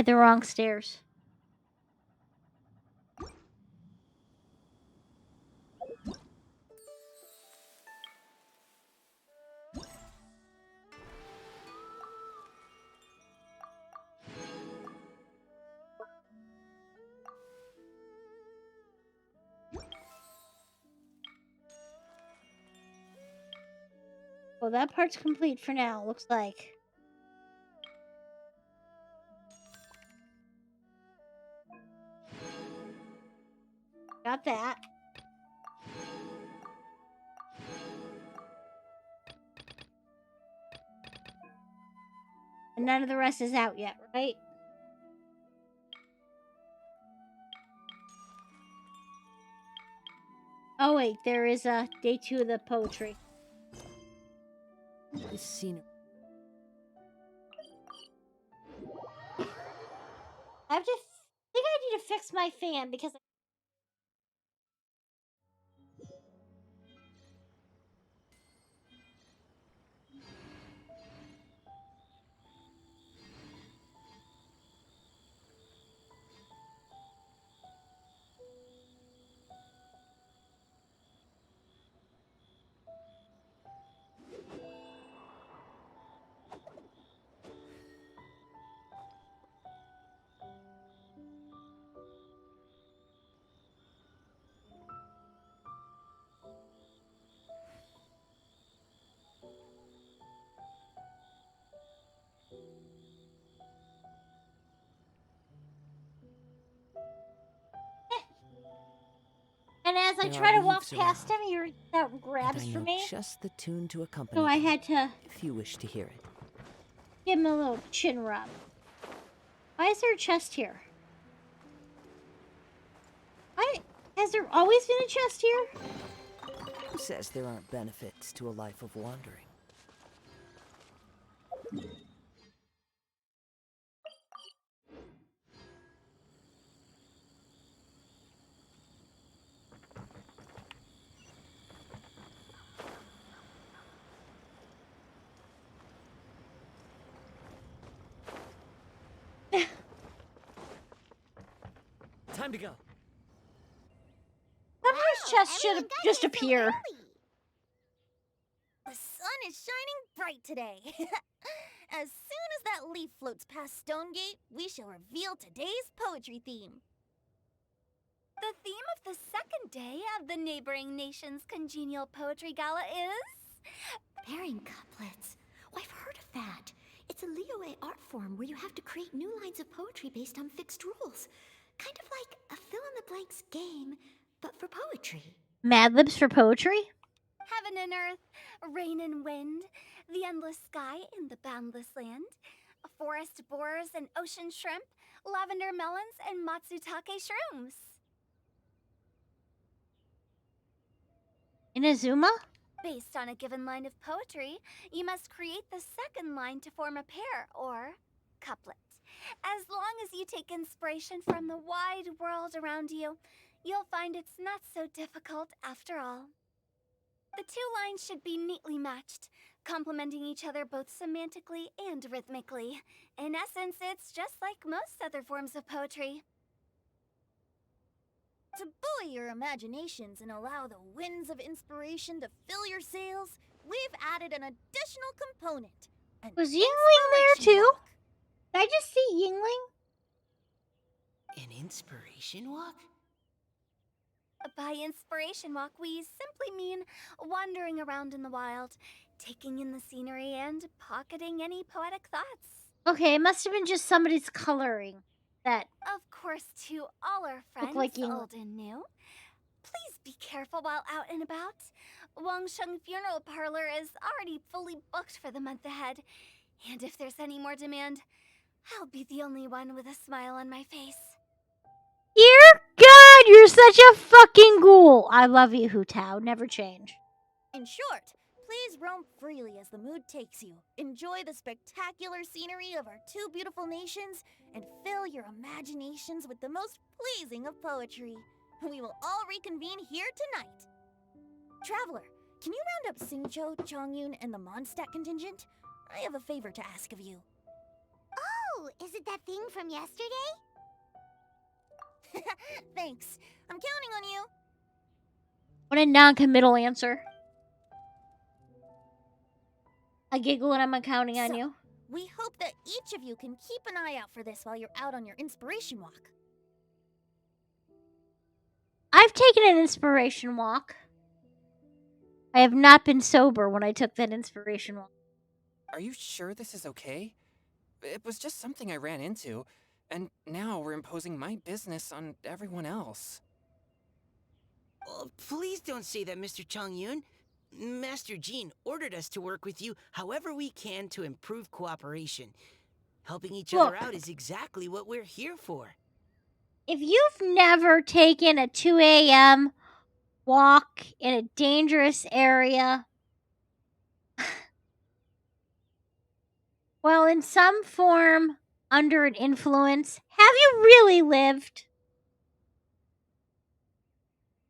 had the wrong stairs. Well, that part's complete for now, looks like. Got that. And none of the rest is out yet, right? Oh wait, there is a day 2 of the poetry. This scene. I think I need to fix my fan because and as I There try are to walk leaves past him, around, he reaches out and and grabs I for know me. just the tune to accompany So I them, had to if you wish to hear it. give him a little chin rub. Why is there a chest here? Has there always been a chest here? Who says there aren't benefits to a life of wandering? Time to go. Sometimes chests should just appear. The sun is shining bright today. As soon as that leaf floats past Stonegate, we shall reveal today's poetry theme. The theme of the second day of the neighboring nation's congenial poetry gala is Pairing couplets. Oh, I've heard of that. It's a Liyue art form where you have to create new lines of poetry based on fixed rules. Kind of like a fill-in-the-blanks game, but for poetry. Mad Libs for poetry? heaven and earth, rain and wind, the endless sky and the boundless land, forest borers and ocean shrimp, lavender melons and matsutake shrooms. Inazuma? Based on a given line of poetry, you must create the second line to form a pair, or couplet. As long as you take inspiration from the wide world around you, you'll find it's not so difficult after all. The two lines should be neatly matched, complementing each other both semantically and rhythmically. In essence, it's just like most other forms of poetry. To buoy your imaginations and allow the winds of inspiration to fill your sails, we've added an additional component. Was Yingling there too? Did I just see Yingling? An inspiration walk? By inspiration walk, we simply mean wandering around in the wild, taking in the scenery, and pocketing any poetic thoughts. Okay, it must have been just somebody's coloring that. Of course, to all our friends, like Yingling. old and new, please be careful while out and about. Wangsheng Funeral Parlor is already fully booked for the month ahead, and if there's any more demand, I'll be the only one with a smile on my face. Dear God, you're such a fucking ghoul. I love you, Hu Tao. Never change. In short, please roam freely as the mood takes you. Enjoy the spectacular scenery of our two beautiful nations, and fill your imaginations with the most pleasing of poetry. We will all reconvene here tonight. Traveler, can you round up Xingqiu, Chongyun, and the Mondstadt contingent? I have a favor to ask of you. Oh, Oh, is it that thing from yesterday? Thanks. I'm counting on you. What a non-committal answer. I giggle and I'm counting on you. We hope that each of you can keep an eye out for this while you're out on your inspiration walk. I've taken an inspiration walk. I have not been sober when I took that inspiration walk. Are you sure this is okay? It was just something I ran into, and now we're imposing my business on everyone else. Oh, please don't say that, Mr. Chongyun. Master Jean ordered us to work with you however we can to improve cooperation. Helping each other out is exactly what we're here for. If you've never taken a 2 a.m. walk in a dangerous area, while in some form under an influence, have you really lived?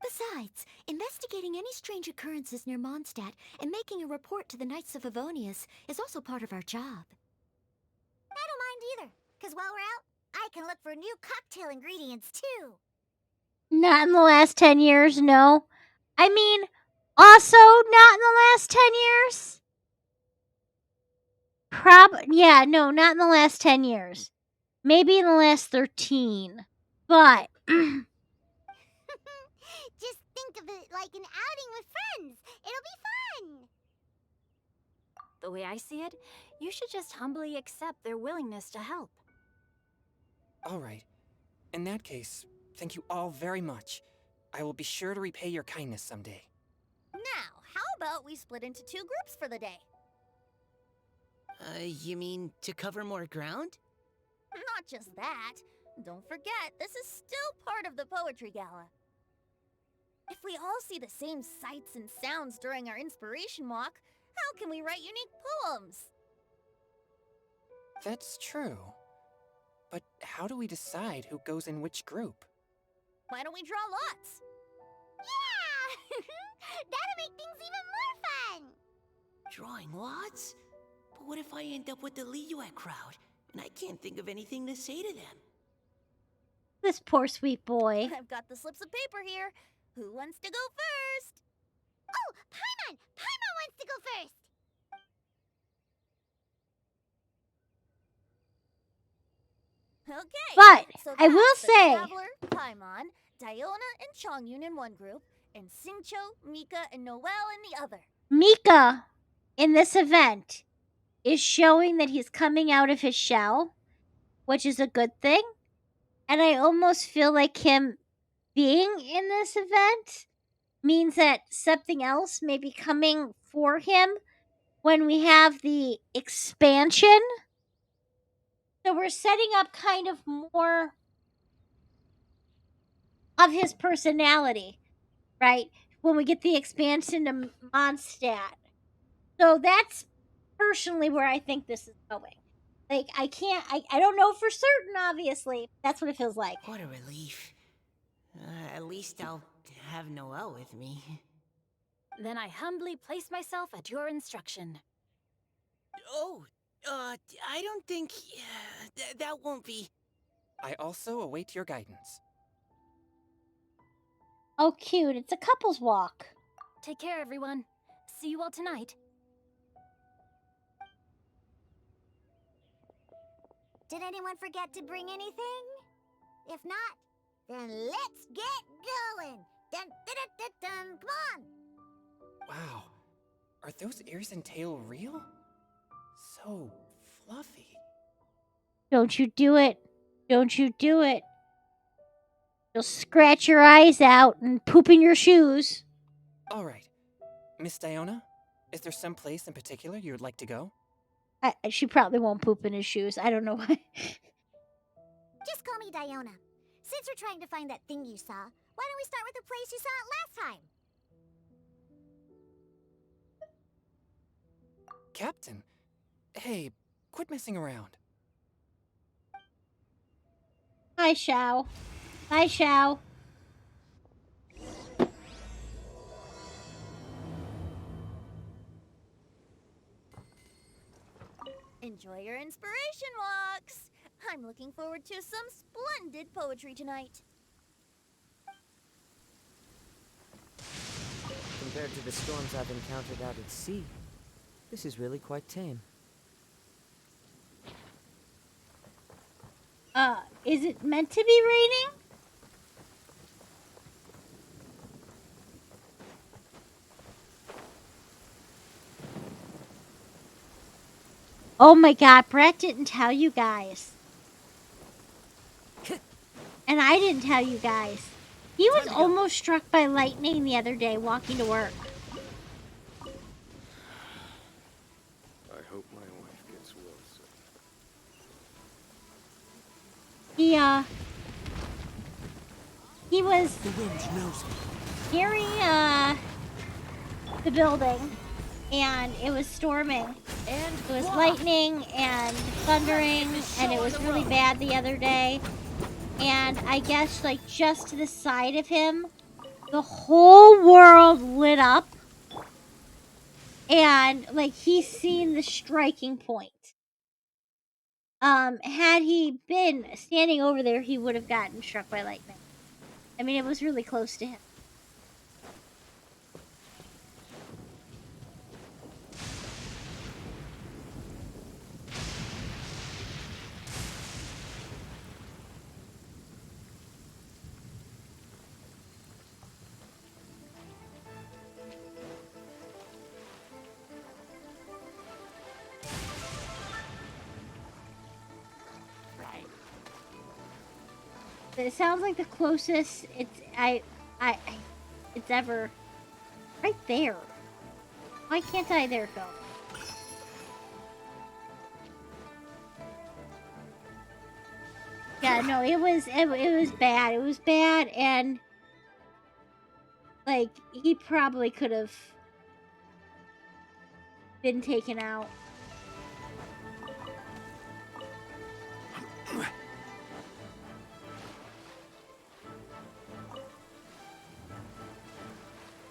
Besides, investigating any strange occurrences near Mondstadt and making a report to the Knights of Favonius is also part of our job. I don't mind either, because while we're out, I can look for new cocktail ingredients too. Not in the last 10 years, no. I mean, also not in the last 10 years? Yeah, no, not in the last 10 years. Maybe in the last 13. But Just think of it like an outing with friends. It'll be fun. The way I see it, you should just humbly accept their willingness to help. All right. In that case, thank you all very much. I will be sure to repay your kindness someday. Now, how about we split into 2 groups for the day? You mean to cover more ground? Not just that. Don't forget, this is still part of the Poetry Gala. If we all see the same sights and sounds during our inspiration walk, how can we write unique poems? That's true. But how do we decide who goes in which group? Why don't we draw lots? Yeah! That'll make things even more fun! Drawing lots? But what if I end up with the Liyue crowd, and I can't think of anything to say to them? this poor sweet boy. I've got the slips of paper here. Who wants to go first? Oh, Paimon! Paimon wants to go first! Okay. But so I will that's the say, Traveler, Paimon, Diona, and Chongyun in one group, and Xingqiu, Mika, and Noelle in the other. Mika in this event is showing that he's coming out of his shell, which is a good thing. And I almost feel like him being in this event means that something else may be coming for him when we have the expansion. So we're setting up kind of more of his personality, right? When we get the expansion to Mondstadt. So that's personally where I think this is going. Like, I don't know for certain, obviously. That's what it feels like. What a relief. At least I'll have Noelle with me. Then I humbly place myself at your instruction. Oh, I don't think... that won't be... I also await your guidance. Oh, cute. It's a couple's walk. Take care, everyone. See you all tonight. Did anyone forget to bring anything? If not, then let's get going! Dun, dun, dun, dun, dun. Come on! Wow. Are those ears and tail real? So fluffy. Don't you do it. Don't you do it. You'll scratch your eyes out and poop in your shoes. All right. Miss Diona, is there some place in particular you would like to go? She probably won't poop in his shoes. I don't know why. Just call me Diona. Since we're trying to find that thing you saw, why don't we start with the place you saw it last time? Captain, hey, quit messing around. Hi, Xiao. Hi, Xiao. Enjoy your inspiration walks. I'm looking forward to some splendid poetry tonight. Compared to the storms I've encountered out at sea, this is really quite tame. Is it meant to be raining? Oh my god, Brett didn't tell you guys. And I didn't tell you guys. He was almost struck by lightning the other day walking to work. I hope my wife gets well soon. He was The wind knows me. nearing, the building, and it was storming. And it was lightning and thundering, and it was really bad the other day. And I guess, like, just to the side of him, the whole world lit up. And, like, he's seen the striking point. Had he been standing over there, he would have gotten struck by lightning. I mean, it was really close to him. It sounds like the closest it's ever right there. Why can't I? There it go. Yeah, no, it was bad. It was bad, and like he probably could have been taken out.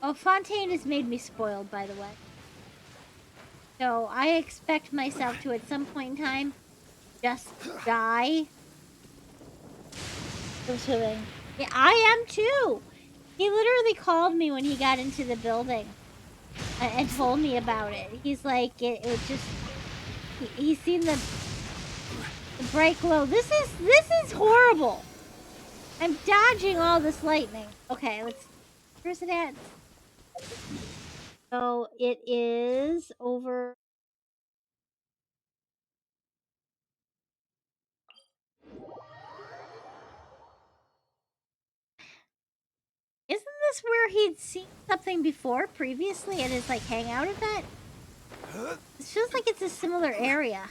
Oh, Fontaine has made me spoiled, by the way. So I expect myself to, at some point in time, just die from swimming. Yeah, I am too. He literally called me when he got into the building and told me about it. He's like, it was just, he's seen the bright glow. This is horrible. I'm dodging all this lightning. Okay, where's it at? So it is over. Isn't this where he'd seen something before previously at his like hangout event? It feels like it's a similar area.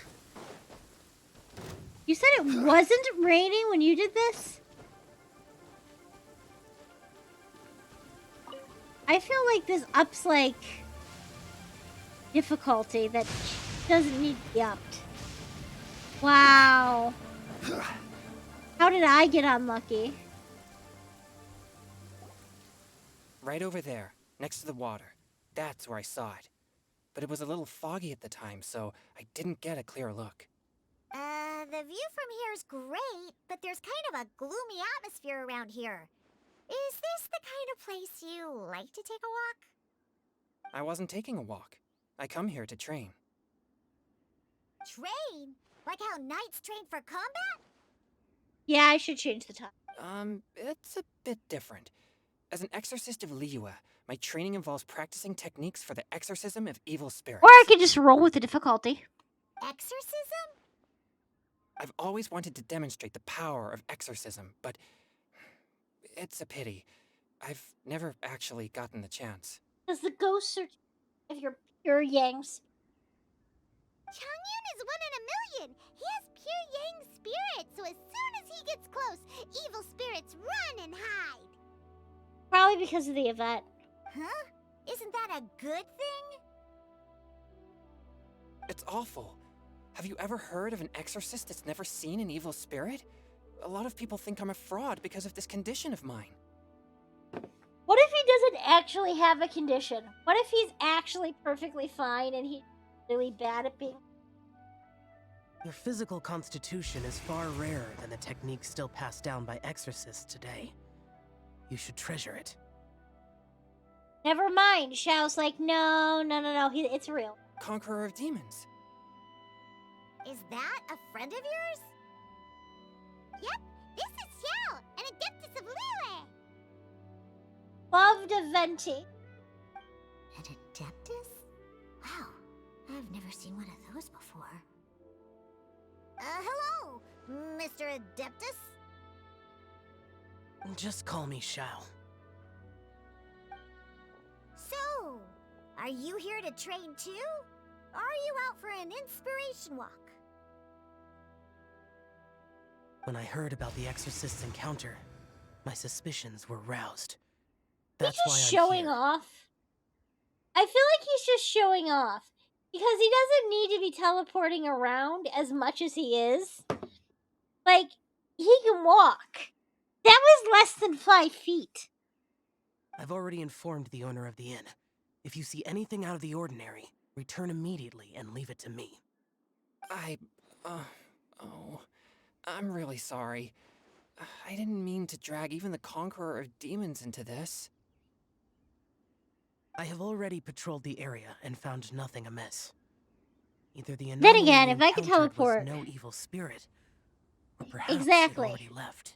You said it wasn't raining when you did this? I feel like this ups like difficulty that doesn't need to be upped. Wow. How did I get unlucky? Right over there, next to the water. That's where I saw it. But it was a little foggy at the time, so I didn't get a clear look. The view from here is great, but there's kind of a gloomy atmosphere around here. Is this the kind of place you like to take a walk? I wasn't taking a walk. I come here to train. Train? Like how knights train for combat? Yeah, I should change the topic. It's a bit different. As an exorcist of Liyue, my training involves practicing techniques for the exorcism of evil spirits. Or I could just roll with the difficulty. Exorcism? I've always wanted to demonstrate the power of exorcism, but it's a pity. I've never actually gotten the chance. Because the ghosts are of your pure yangs. Changyun is 1 in a million. He has pure yang spirit, so as soon as he gets close, evil spirits run and hide. Probably because of the event. Huh? Isn't that a good thing? It's awful. Have you ever heard of an exorcist that's never seen an evil spirit? A lot of people think I'm a fraud because of this condition of mine. What if he doesn't actually have a condition? What if he's actually perfectly fine and he's really bad at being... Your physical constitution is far rarer than the techniques still passed down by exorcists today. You should treasure it. Never mind. Xiao's like, no. It's real. Conqueror of demons. Is that a friend of yours? Yep, this is Xiao, an adeptus of Liyue. Loved a venti. An adeptus? Wow, I've never seen one of those before. Hello, Mr. Adeptus? Just call me Shao. So, are you here to train too? Or are you out for an inspiration walk? When I heard about the exorcist's encounter, my suspicions were roused. That's why I'm showing here. off. I feel like he's just showing off. Because he doesn't need to be teleporting around as much as he is. Like, he can walk. That was less than 5 feet. I've already informed the owner of the inn. If you see anything out of the ordinary, return immediately and leave it to me. I'm really sorry. I didn't mean to drag even the Conqueror of Demons into this. I have already patrolled the area and found nothing amiss. Either the Then anomaly again, you if I could encountered teleport. was no evil spirit, or perhaps it Exactly. already left.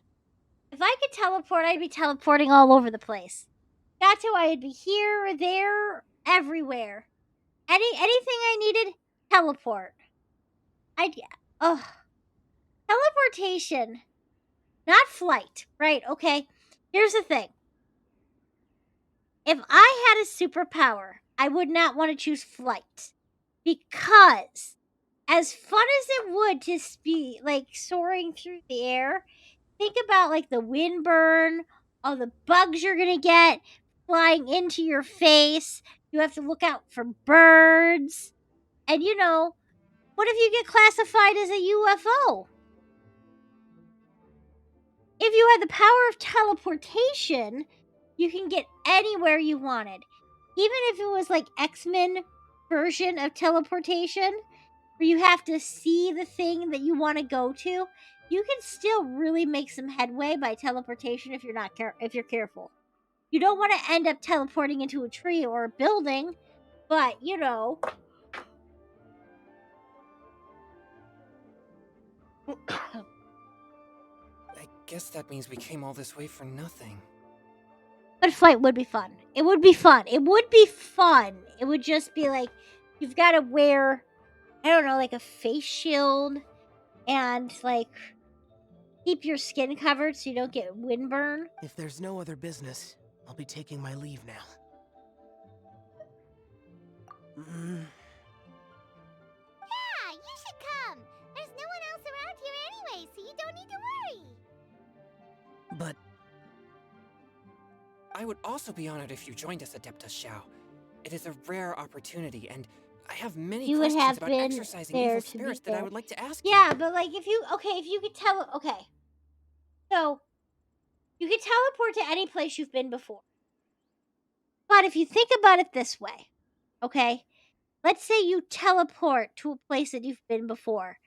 If I could teleport, I'd be teleporting all over the place. That's how I'd be here, there, everywhere. Anything I needed, teleport. Teleportation. Not flight, right? Okay. Here's the thing. If I had a superpower, I would not want to choose flight. Because as fun as it would to be like soaring through the air, think about like the wind burn, all the bugs you're gonna get flying into your face. You have to look out for birds. And what if you get classified as a UFO? If you had the power of teleportation, you can get anywhere you wanted. Even if it was like X-Men version of teleportation, where you have to see the thing that you want to go to, you can still really make some headway by teleportation if you're careful. You don't want to end up teleporting into a tree or a building, but I guess that means we came all this way for nothing. But flight would be fun. It would be fun. It would be fun. It would just be like you've got to wear, I don't know, like a face shield and like keep your skin covered so you don't get windburn. If there's no other business, I'll be taking my leave now. Yeah, you should come. There's no one else around here anyway, so you don't need to worry. But I would also be honored if you joined us, Adeptus Xiao. It is a rare opportunity, and I have many You would questions have about been exercising there evil to be spirits that I there. would like to ask you. Yeah, but like if you could so you could teleport to any place you've been before. But if you think about it this way, okay? Let's say you teleport to a place that you've been before,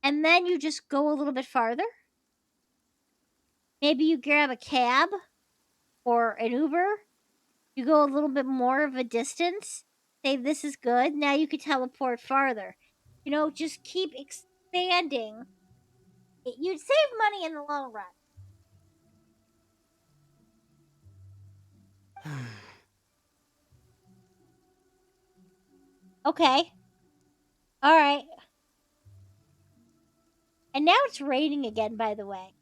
and then you just go a little bit farther. Maybe you grab a cab or an Uber. You go a little bit more of a distance. Say this is good. Now you could teleport farther. Just keep expanding. You'd save money in the long run. Okay. All right. And now it's raining again, by the way.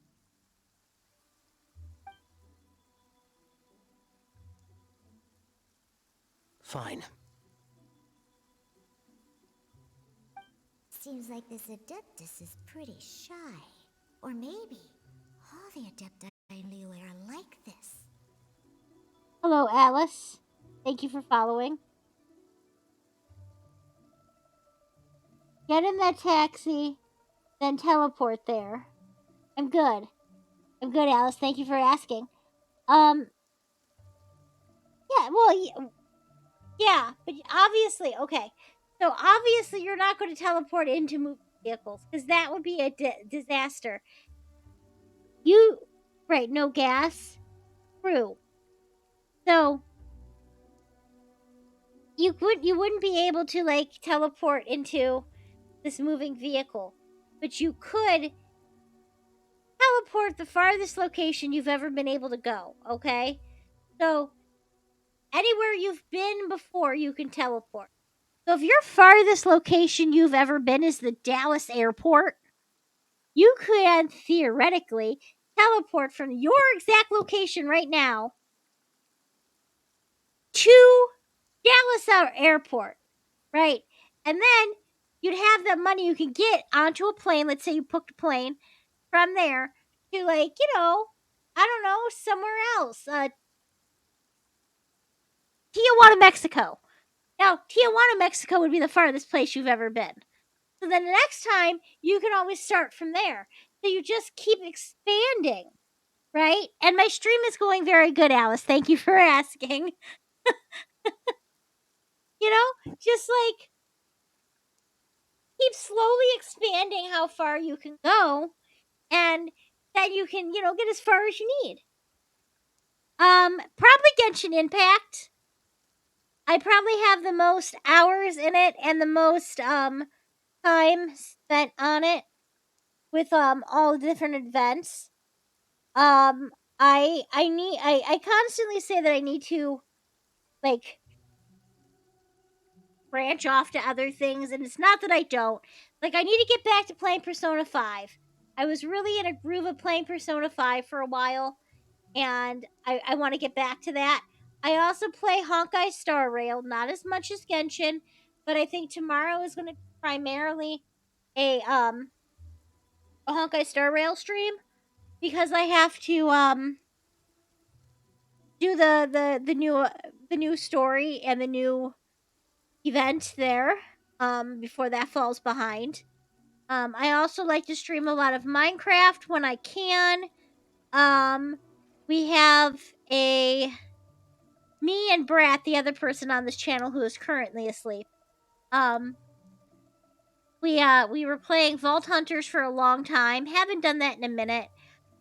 fine. Seems like this Adeptus is pretty shy. Or maybe all the Adepti in Liyue are like this. Hello, Alice. Thank you for following. Get in that taxi, then teleport there. I'm good. I'm good, Alice. Thank you for asking. Yeah, well, yeah, but obviously, okay. So obviously you're not going to teleport into vehicles because that would be a disaster. Right, no gas. True. So you wouldn't be able to like teleport into this moving vehicle, but you could teleport the farthest location you've ever been able to go. Okay, so anywhere you've been before, you can teleport. So if your farthest location you've ever been is the Dallas airport, you could theoretically teleport from your exact location right now to Dallas airport, right? And then you'd have that money you can get onto a plane. Let's say you booked a plane from there to like, I don't know, somewhere else. Tijuana, Mexico. Now, Tijuana, Mexico would be the farthest place you've ever been. So then the next time you can always start from there. So you just keep expanding, right? And my stream is going very good, Alice. Thank you for asking. Just like keep slowly expanding how far you can go and then you can, get as far as you need. Probably Genshin Impact. I probably have the most hours in it and the most time spent on it with all the different events. I constantly say that I need to like branch off to other things, and it's not that I don't. Like I need to get back to playing Persona 5. I was really in a groove of playing Persona 5 for a while, and I want to get back to that. I also play Honkai Star Rail, not as much as Genshin, but I think tomorrow is going to primarily a um a Honkai Star Rail stream because I have to do the new story and the new event there before that falls behind. I also like to stream a lot of Minecraft when I can. Um, we have a me and Brat, the other person on this channel who is currently asleep. Um, we were playing Vault Hunters for a long time. Haven't done that in a minute.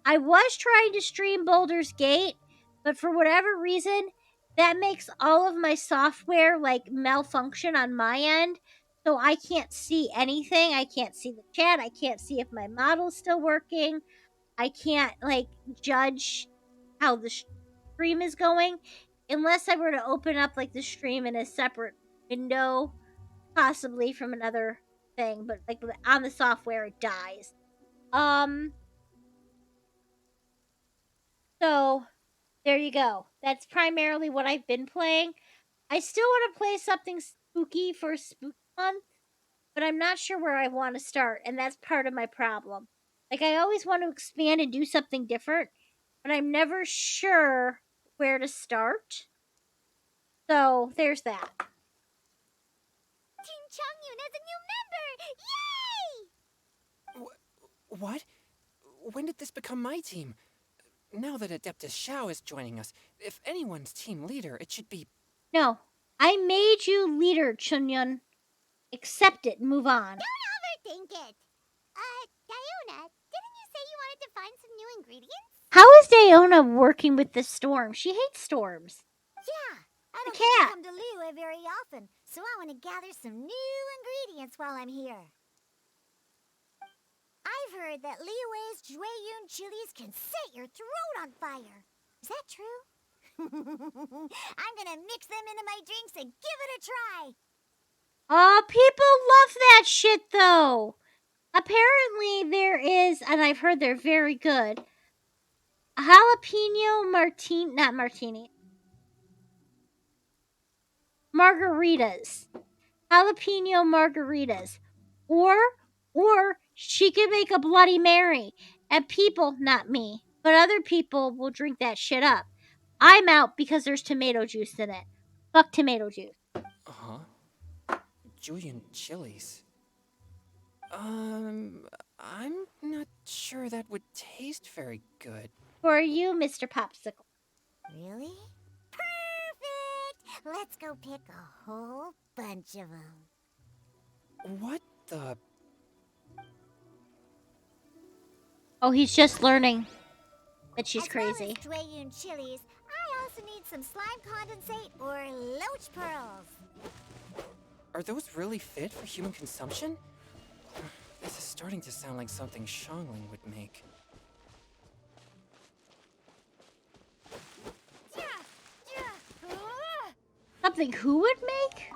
I was trying to stream Baldur's Gate, but for whatever reason, that makes all of my software like malfunction on my end. So I can't see anything. I can't see the chat. I can't see if my model's still working. I can't like judge how the stream is going unless I were to open up like the stream in a separate window, possibly from another thing, but like on the software it dies. Um so there you go. That's primarily what I've been playing. I still want to play something spooky for Spook Month, but I'm not sure where I want to start, and that's part of my problem. Like I always want to expand and do something different, but I'm never sure where to start. So there's that. Team Changyun is a new member! Yay! What? When did this become my team? Now that Adeptus Xiao is joining us, if anyone's team leader, it should be... No, I made you leader, Chunyun. Accept it and move on. Don't overthink it. Diona, didn't you say you wanted to find some new ingredients? How is Diona working with the storm? She hates storms. Yeah, I The don't get to cat. come to Liyue very often, so I want to gather some new ingredients while I'm here. I've heard that Liyue's Jueyun chilies can set your throat on fire. Is that true? I'm gonna mix them into my drinks and give it a try. Oh, people love that shit though. Apparently there is, and I've heard they're very good. Jalapeno not martini. Margaritas. Jalapeno margaritas. Or she could make a Bloody Mary. And people, not me, but other people will drink that shit up. I'm out because there's tomato juice in it. Fuck tomato juice. Huh? Julian chilies. I'm not sure that would taste very good. For you, Mr. Popsicle. Really? Perfect! Let's go pick a whole bunch of them. What the... Oh, he's just learning that she's As crazy. well as Dwayun chilies, I also need some slime condensate or loach pearls. Are those really fit for human consumption? This is starting to sound like something Shangling would make. Something who would make?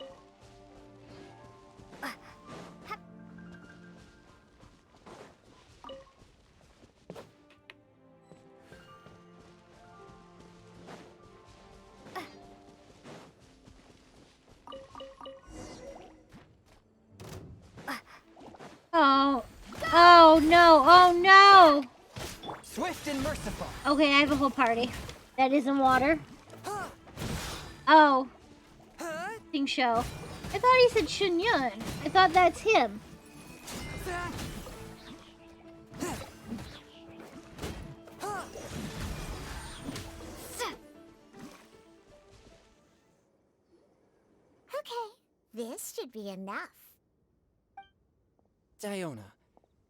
Oh. Oh no. Oh no. Swift and merciful. Okay, I have a whole party. That isn't water. Oh. Ting Show. I thought he said Shunyun. I thought that's him. Okay, this should be enough. Diona,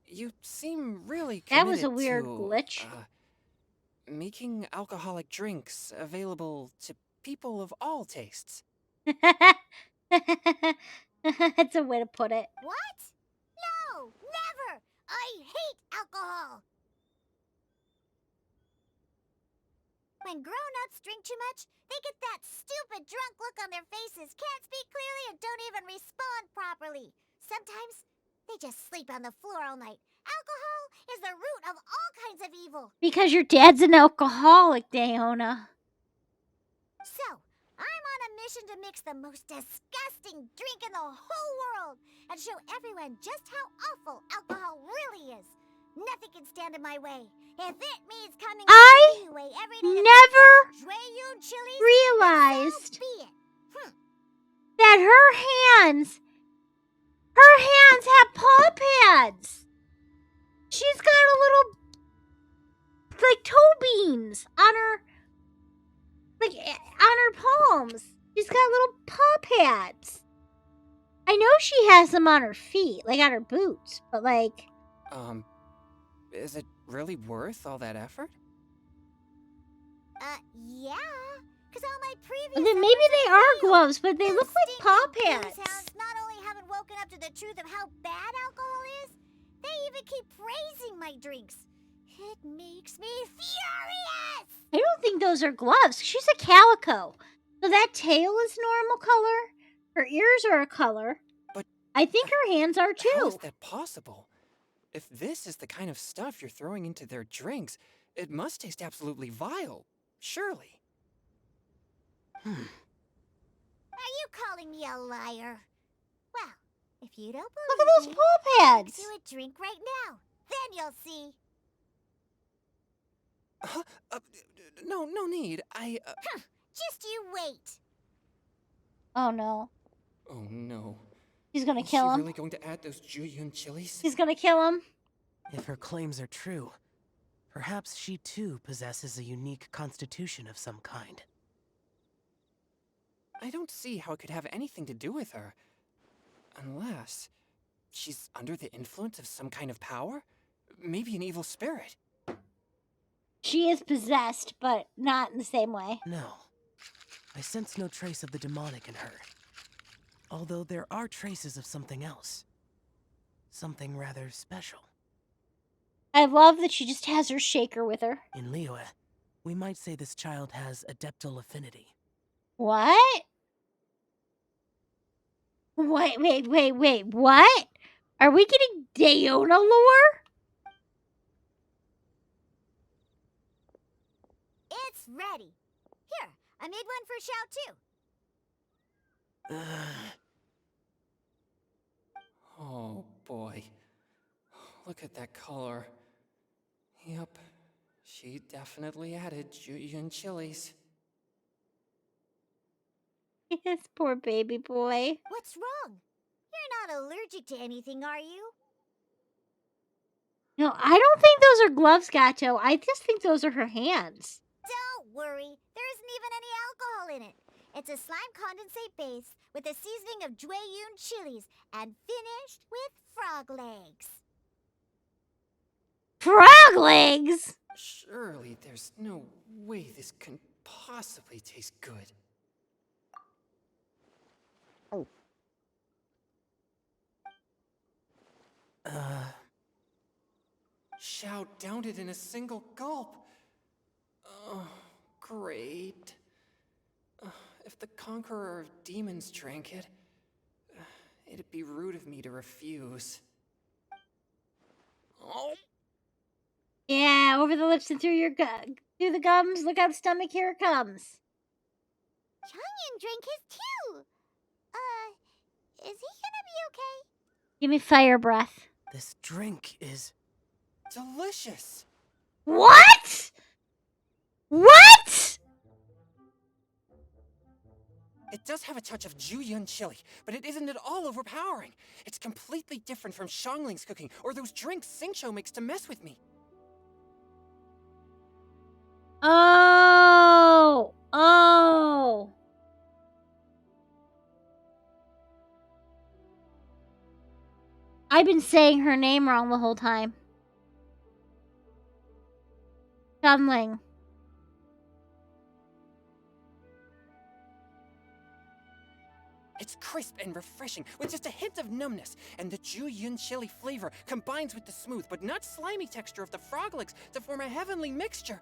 you seem really That committed was a weird to, glitch. making alcoholic drinks available to people of all tastes. That's a way to put it. What? No, never! I hate alcohol! When grown-ups drink too much, they get that stupid drunk look on their faces, can't speak clearly, and don't even respond properly. Sometimes, they just sleep on the floor all night. Alcohol is the root of all kinds of evil. Because your dad's an alcoholic, Diona. So, I'm on a mission to mix the most disgusting drink in the whole world and show everyone just how awful alcohol really is. Nothing can stand in my way. If it means coming I to Liyue every day to never Dwayun chilies, realized so be it. that her hands have paw pads. She's got a little, like, toe beans on her, like, on her palms. She's got little paw pads. I know she has them on her feet, like on her boots, but like... Is it really worth all that effort? Yeah. Because all my previous Then maybe they are gloves, but they look like paw pads. hounds not only haven't woken up to the truth of how bad alcohol is, they even keep praising my drinks. It makes me furious! I don't think those are gloves. She's a calico. So that tail is normal color. Her ears are a color. But I think her hands are too. How is that possible? If this is the kind of stuff you're throwing into their drinks, it must taste absolutely vile. Surely. Are you calling me a liar? Well, if you don't believe Look at those paw I'll pads. do a drink right now. Then you'll see. No need. Just you wait. Oh no. Oh no. He's gonna Is kill she him. really going to add those Juyun chilies? He's gonna kill him. If her claims are true, perhaps she too possesses a unique constitution of some kind. I don't see how it could have anything to do with her. Unless she's under the influence of some kind of power? Maybe an evil spirit. She is possessed, but not in the same way. No. I sense no trace of the demonic in her. Although there are traces of something else. Something rather special. I love that she just has her shaker with her. In Liyue, we might say this child has adeptal affinity. What? Wait, what? Are we getting Diona lore? It's ready. Here, I made one for Xiao too. Oh boy. Look at that color. Yep. She definitely added Juyun chilies. Yes, poor baby boy. What's wrong? You're not allergic to anything, are you? No, I don't think those are gloves, Gato. I just think those are her hands. Don't worry. There isn't even any alcohol in it. It's a slime condensate base with a seasoning of Dwayun chilies and finished with frog legs. Frog legs? Surely there's no way this can possibly taste good. Xiao downed it in a single gulp. Oh, great. If the Conqueror of Demons drank it, it'd be rude of me to refuse. Oh. Yeah, over the lips and through the gums. Look out, stomach, here it comes. Changyan drank his too. Is he gonna be okay? Give me fire breath. This drink is delicious. What? What? It does have a touch of Juyun chili, but it isn't at all overpowering. It's completely different from Xiangling's cooking or those drinks Xingqiu makes to mess with me. Oh. Oh. I've been saying her name wrong the whole time. Xianling. It's crisp and refreshing, with just a hint of numbness, and the Juyun chili flavor combines with the smooth but not slimy texture of the frog legs to form a heavenly mixture.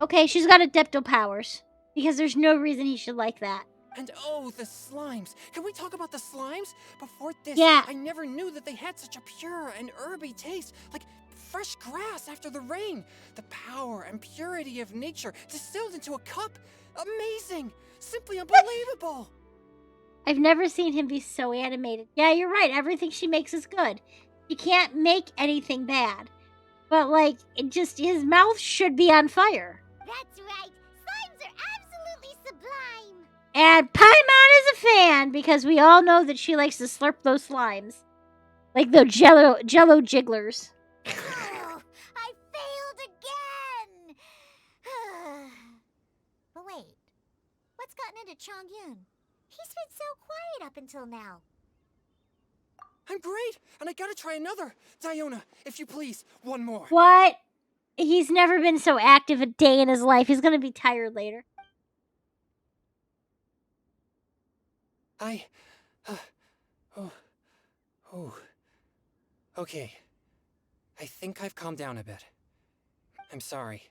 Okay, she's got adepto powers. Because there's no reason he should like that. And oh, the slimes. Can we talk about the slimes? Before this, yeah. I never knew that they had such a pure and herby taste, like fresh grass after the rain. The power and purity of nature distilled into a cup. Amazing! Simply unbelievable! I've never seen him be so animated. Yeah, you're right. Everything she makes is good. She can't make anything bad. But, like, his mouth should be on fire. That's right. Slimes are absolutely sublime. And Paimon is a fan because we all know that she likes to slurp those slimes. Like the jello jigglers. Oh, I failed again. But wait, what's gotten into Chongyun? He's been so quiet up until now. I'm great, and I gotta try another. Diona, if you please, one more. What? He's never been so active a day in his life. He's gonna be tired later. Okay. I think I've calmed down a bit. I'm sorry.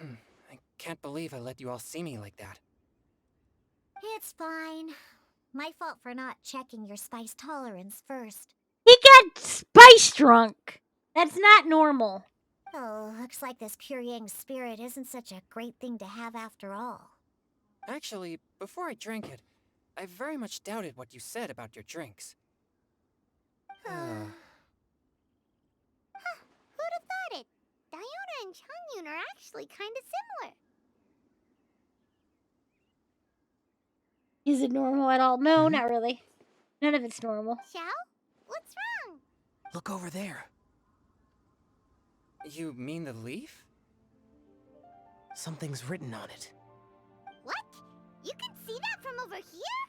I can't believe I let you all see me like that. It's fine. My fault for not checking your spice tolerance first. He got spice drunk. That's not normal. Oh, looks like this pure yang spirit isn't such a great thing to have after all. Actually, before I drank it, I very much doubted what you said about your drinks. Who'd have thought it? Diona and Chongyun are actually kind of similar. Is it normal at all? No, not really. None of it's normal. Xiao? What's wrong? Look over there. You mean the leaf? Something's written on it. What? You can see that from over here?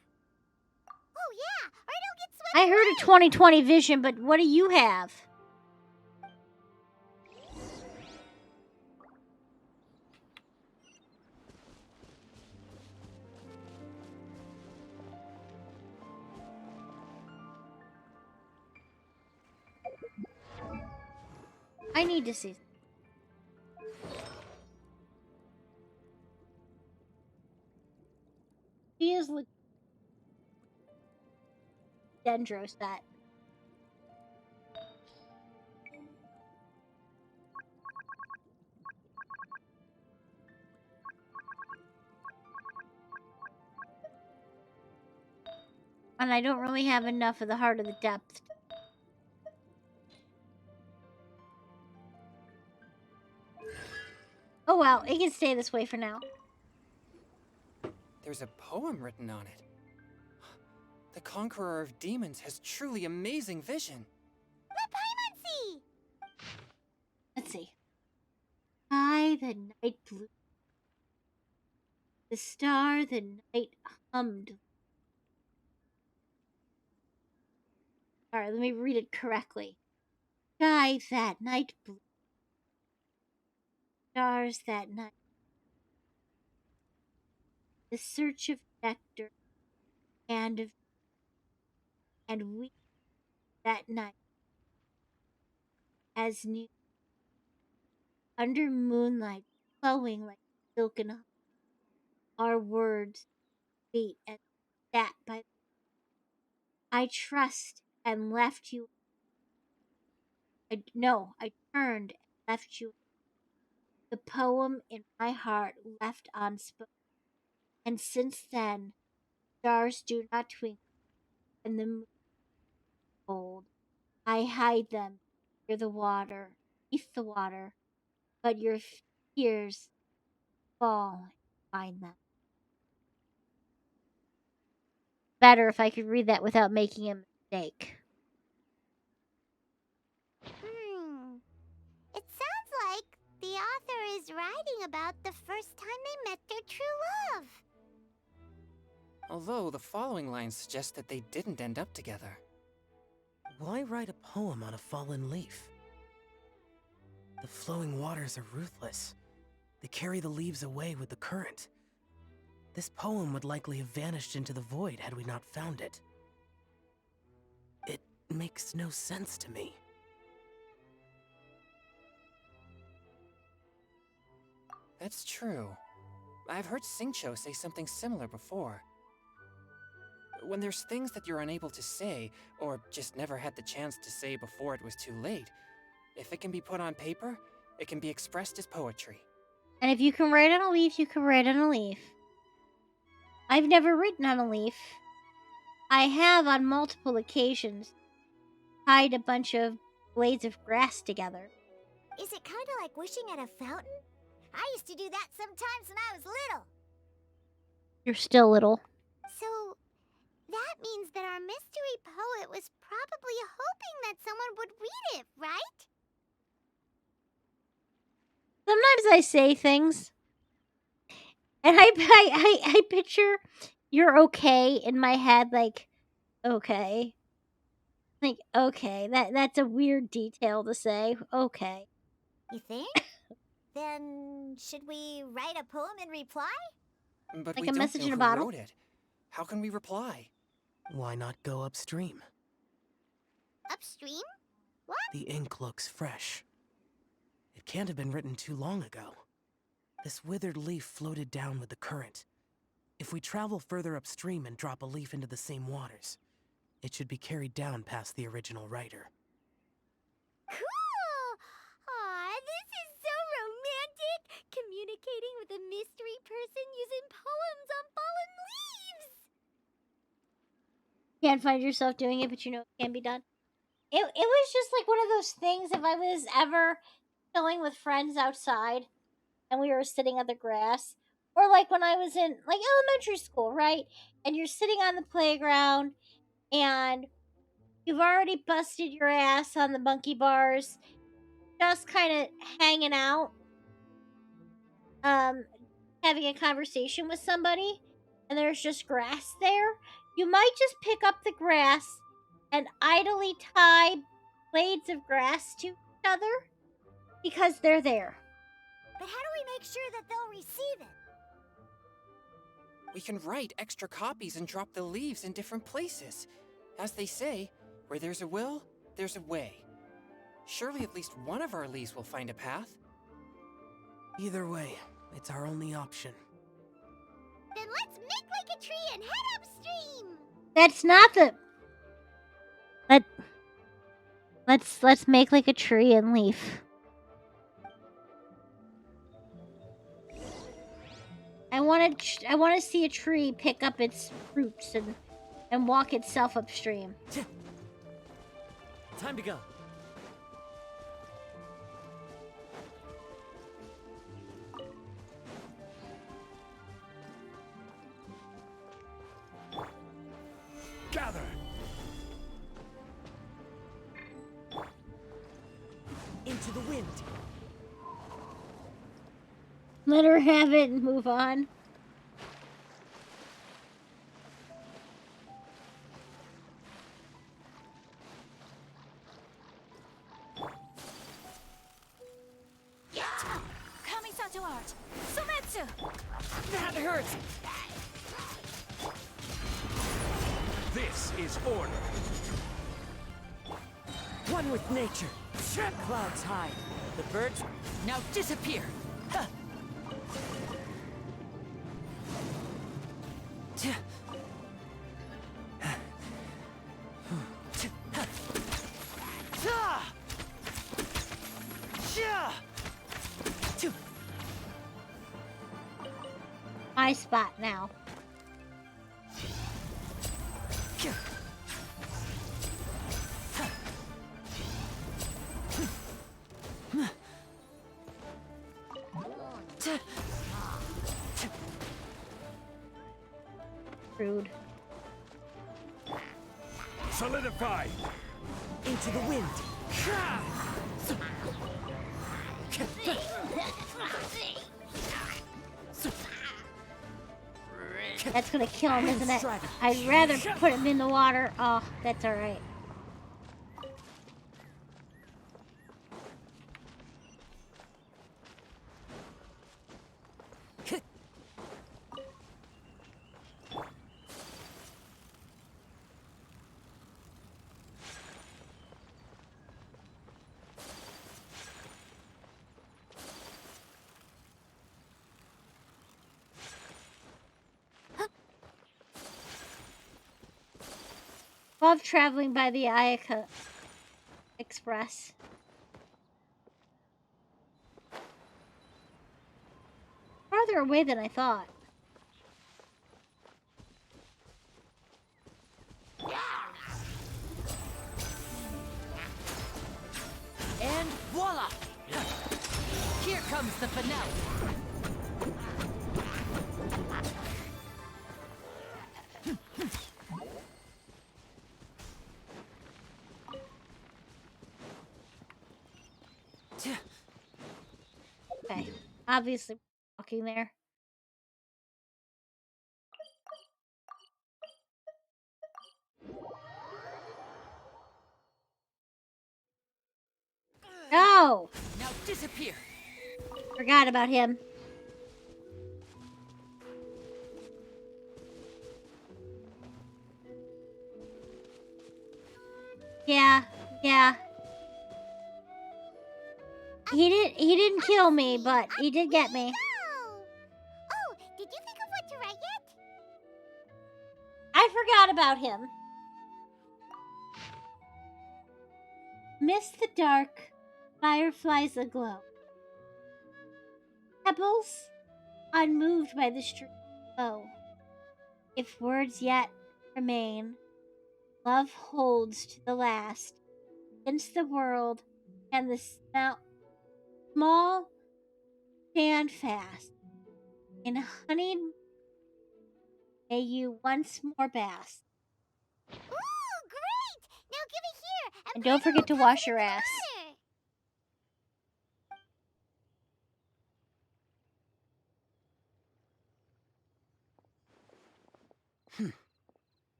Oh yeah, or it'll get swept I heard a 20/20 vision, but what do you have? I need to see. He is like Dendro set. And I don't really have enough of the Heart of the Depth. Oh well, it can stay this way for now. There's a poem written on it. The Conqueror of Demons has truly amazing vision. Let Paimon see! Let's see. I, the night blew. The star, the night hummed. Alright, let me read it correctly. sky that night blue, stars that night, the search of nectar and we that night as new under moonlight flowing like silken honey, our words sweet and sat by. I trust and left you. No, I turned and left you. The poem in my heart left unspoken, and since then stars do not twinkle and the moon cold. I hide them near the water, beneath the water, but your tears fall and find them. Better if I could read that without making a mistake. It sounds like the author is writing about the first time they met their true love. Although the following lines suggest that they didn't end up together. Why write a poem on a fallen leaf? The flowing waters are ruthless. They carry the leaves away with the current. This poem would likely have vanished into the void had we not found it. It makes no sense to me. That's true. I've heard Singcho say something similar before. When there's things that you're unable to say, or just never had the chance to say before it was too late, if it can be put on paper, it can be expressed as poetry. And if you can write on a leaf, you can write on a leaf. I've never written on a leaf. I have on multiple occasions tied a bunch of blades of grass together. Is it kind of like wishing at a fountain? I used to do that sometimes when I was little. You're still little. So, that means that our mystery poet was probably hoping that someone would read it, right? Sometimes I say things, and I picture you're okay in my head, like, okay. Like, okay, that's a weird detail to say. Okay. You think? Then, should we write a poem in reply? But Like we a don't message know in a who bottle? wrote it. How can we reply? Why not go upstream? Upstream? What? The ink looks fresh. It can't have been written too long ago. This withered leaf floated down with the current. If we travel further upstream and drop a leaf into the same waters, it should be carried down past the original writer. Cool! Aw, this is so romantic! Communicating with a mystery person using poems on fallen leaves! Can't find yourself doing it, but you know it can be done. It was just like one of those things if I was ever chilling with friends outside and we were sitting on the grass. Or like when I was in like elementary school, right? And you're sitting on the playground and you've already busted your ass on the monkey bars, just kind of hanging out, um, having a conversation with somebody, and there's just grass there. You might just pick up the grass and idly tie blades of grass to each other because they're there. But how do we make sure that they'll receive it? We can write extra copies and drop the leaves in different places. As they say, where there's a will, there's a way. Surely at least one of our leaves will find a path. Either way, it's our only option. Then let's make like a tree and head upstream! That's not the. Let's make like a tree and leaf. I want to see a tree pick up its fruits and walk itself upstream. Time to go. Gather! Into the wind. Let her have it and move on. new art. Sumetsu! That hurts! This is order. One with nature. Clouds high. The birds now disappear. Huh. My spot now. Rude. Solidify! Into the wind. That's gonna kill him, isn't it? I'd rather put him in the water. Oh, that's alright. Love traveling by the Ayaka Express. Farther away than I thought. And voila! Here comes the finale. Okay, obviously walking there. No! Now disappear. Forgot about him. Yeah, yeah. He didn't kill me, but he did get me. Oh, did you think of what to write yet? I forgot about him. Mist the dark, fireflies aglow. Pebbles unmoved by the stream flow. If words yet remain, love holds to the last. Against the world and the small stand fast. In honeyed may you once more bask. Ooh, great! Now give it here, And don't forget to wash your ass.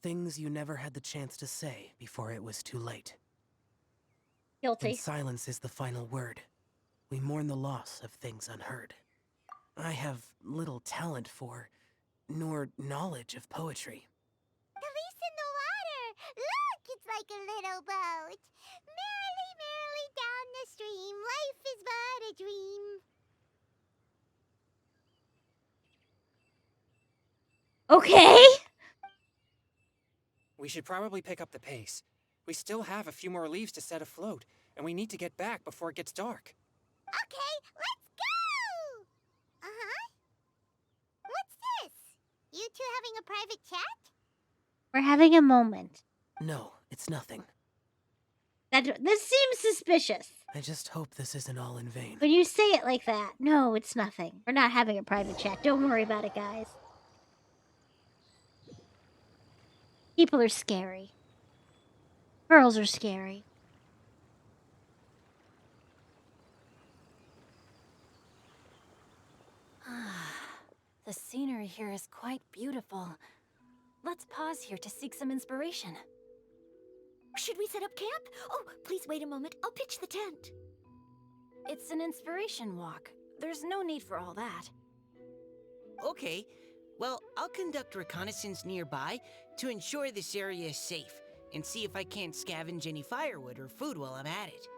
Things you never had the chance to say before it was too late. Guilty. When silence is the final word, we mourn the loss of things unheard. I have little talent for, nor knowledge of poetry. The leaf's in the water! Look, it's like a little boat. Merrily, merrily down the stream, life is but a dream. Okay. We should probably pick up the pace. We still have a few more leaves to set afloat, and we need to get back before it gets dark. Okay, let's go! Uh-huh. What's this? You two having a private chat? We're having a moment. No, it's nothing. This seems suspicious. I just hope this isn't all in vain. When you say it like that, no, it's nothing. We're not having a private chat. Don't worry about it, guys. People are scary. Girls are scary. The scenery here is quite beautiful. Let's pause here to seek some inspiration. Should we set up camp? Oh, please wait a moment. I'll pitch the tent. It's an inspiration walk. There's no need for all that. Okay, well, I'll conduct reconnaissance nearby to ensure this area is safe, and see if I can't scavenge any firewood or food while I'm at it.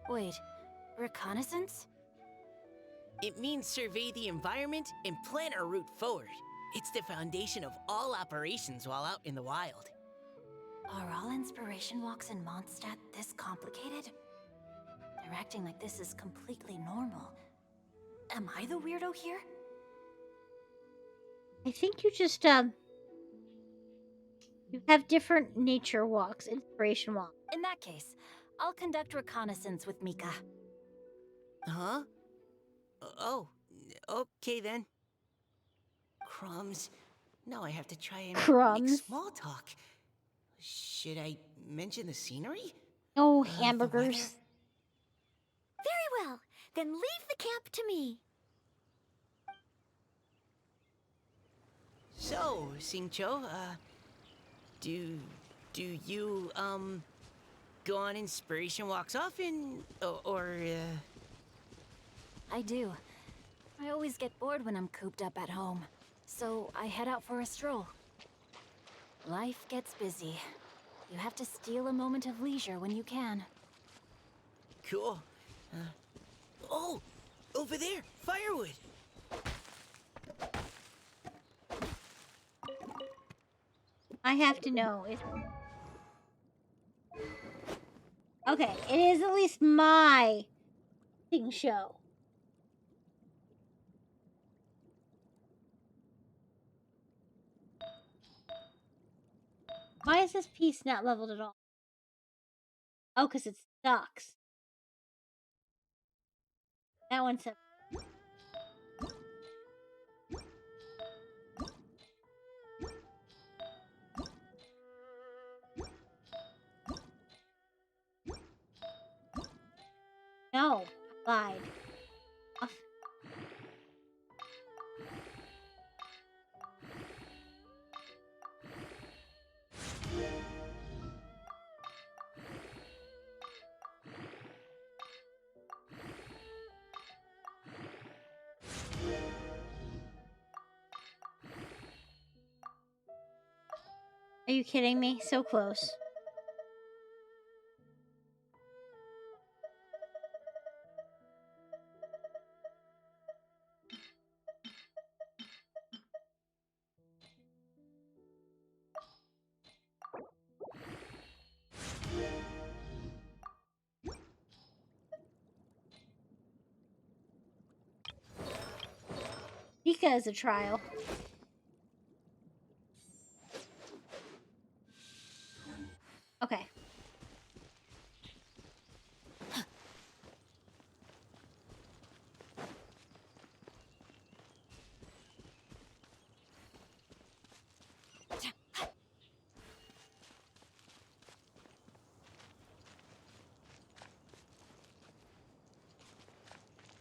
Wait, reconnaissance? It means survey the environment and plan our route forward. It's the foundation of all operations while out in the wild. Are all inspiration walks in Mondstadt this complicated? They're acting like this is completely normal. Am I the weirdo here? I think you just, you have different nature walks, inspiration walks. In that case, I'll conduct reconnaissance with Mika. Huh? Oh, okay then. Crumbs. Now I have to try and make Crumbs. small talk. Should I mention the scenery? Oh, The hamburgers. weather? Very well. Then leave the camp to me. So, Singcho, do you, go on inspiration walks often? I do. I always get bored when I'm cooped up at home. So I head out for a stroll. Life gets busy. You have to steal a moment of leisure when you can. Cool. Oh! Over there! Firewood! I have to know. Okay, it is at least my thing show. Why is this piece not leveled at all? Oh, because it sucks. That one sucks. No, I lied. Off. Are you kidding me? So close. Mika is a trial. Okay.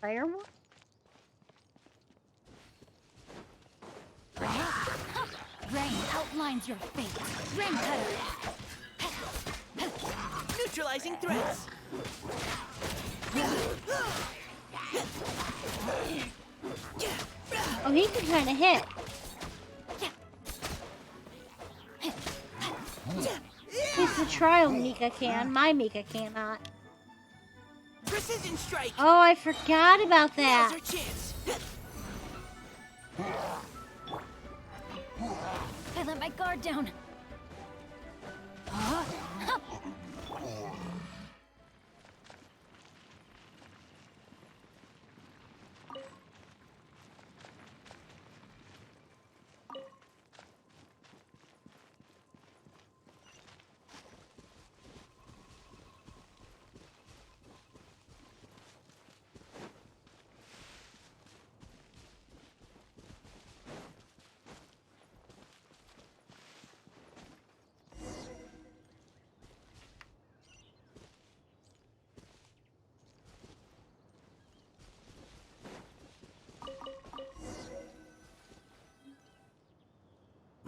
Firework? Rain outlines your fate. Rain cutter. Neutralizing threats! Oh, he can kind of hit. It's the trial Mika can. My Mika cannot. Precision strike! Oh, I forgot about that. Now's our chance! I let my guard down.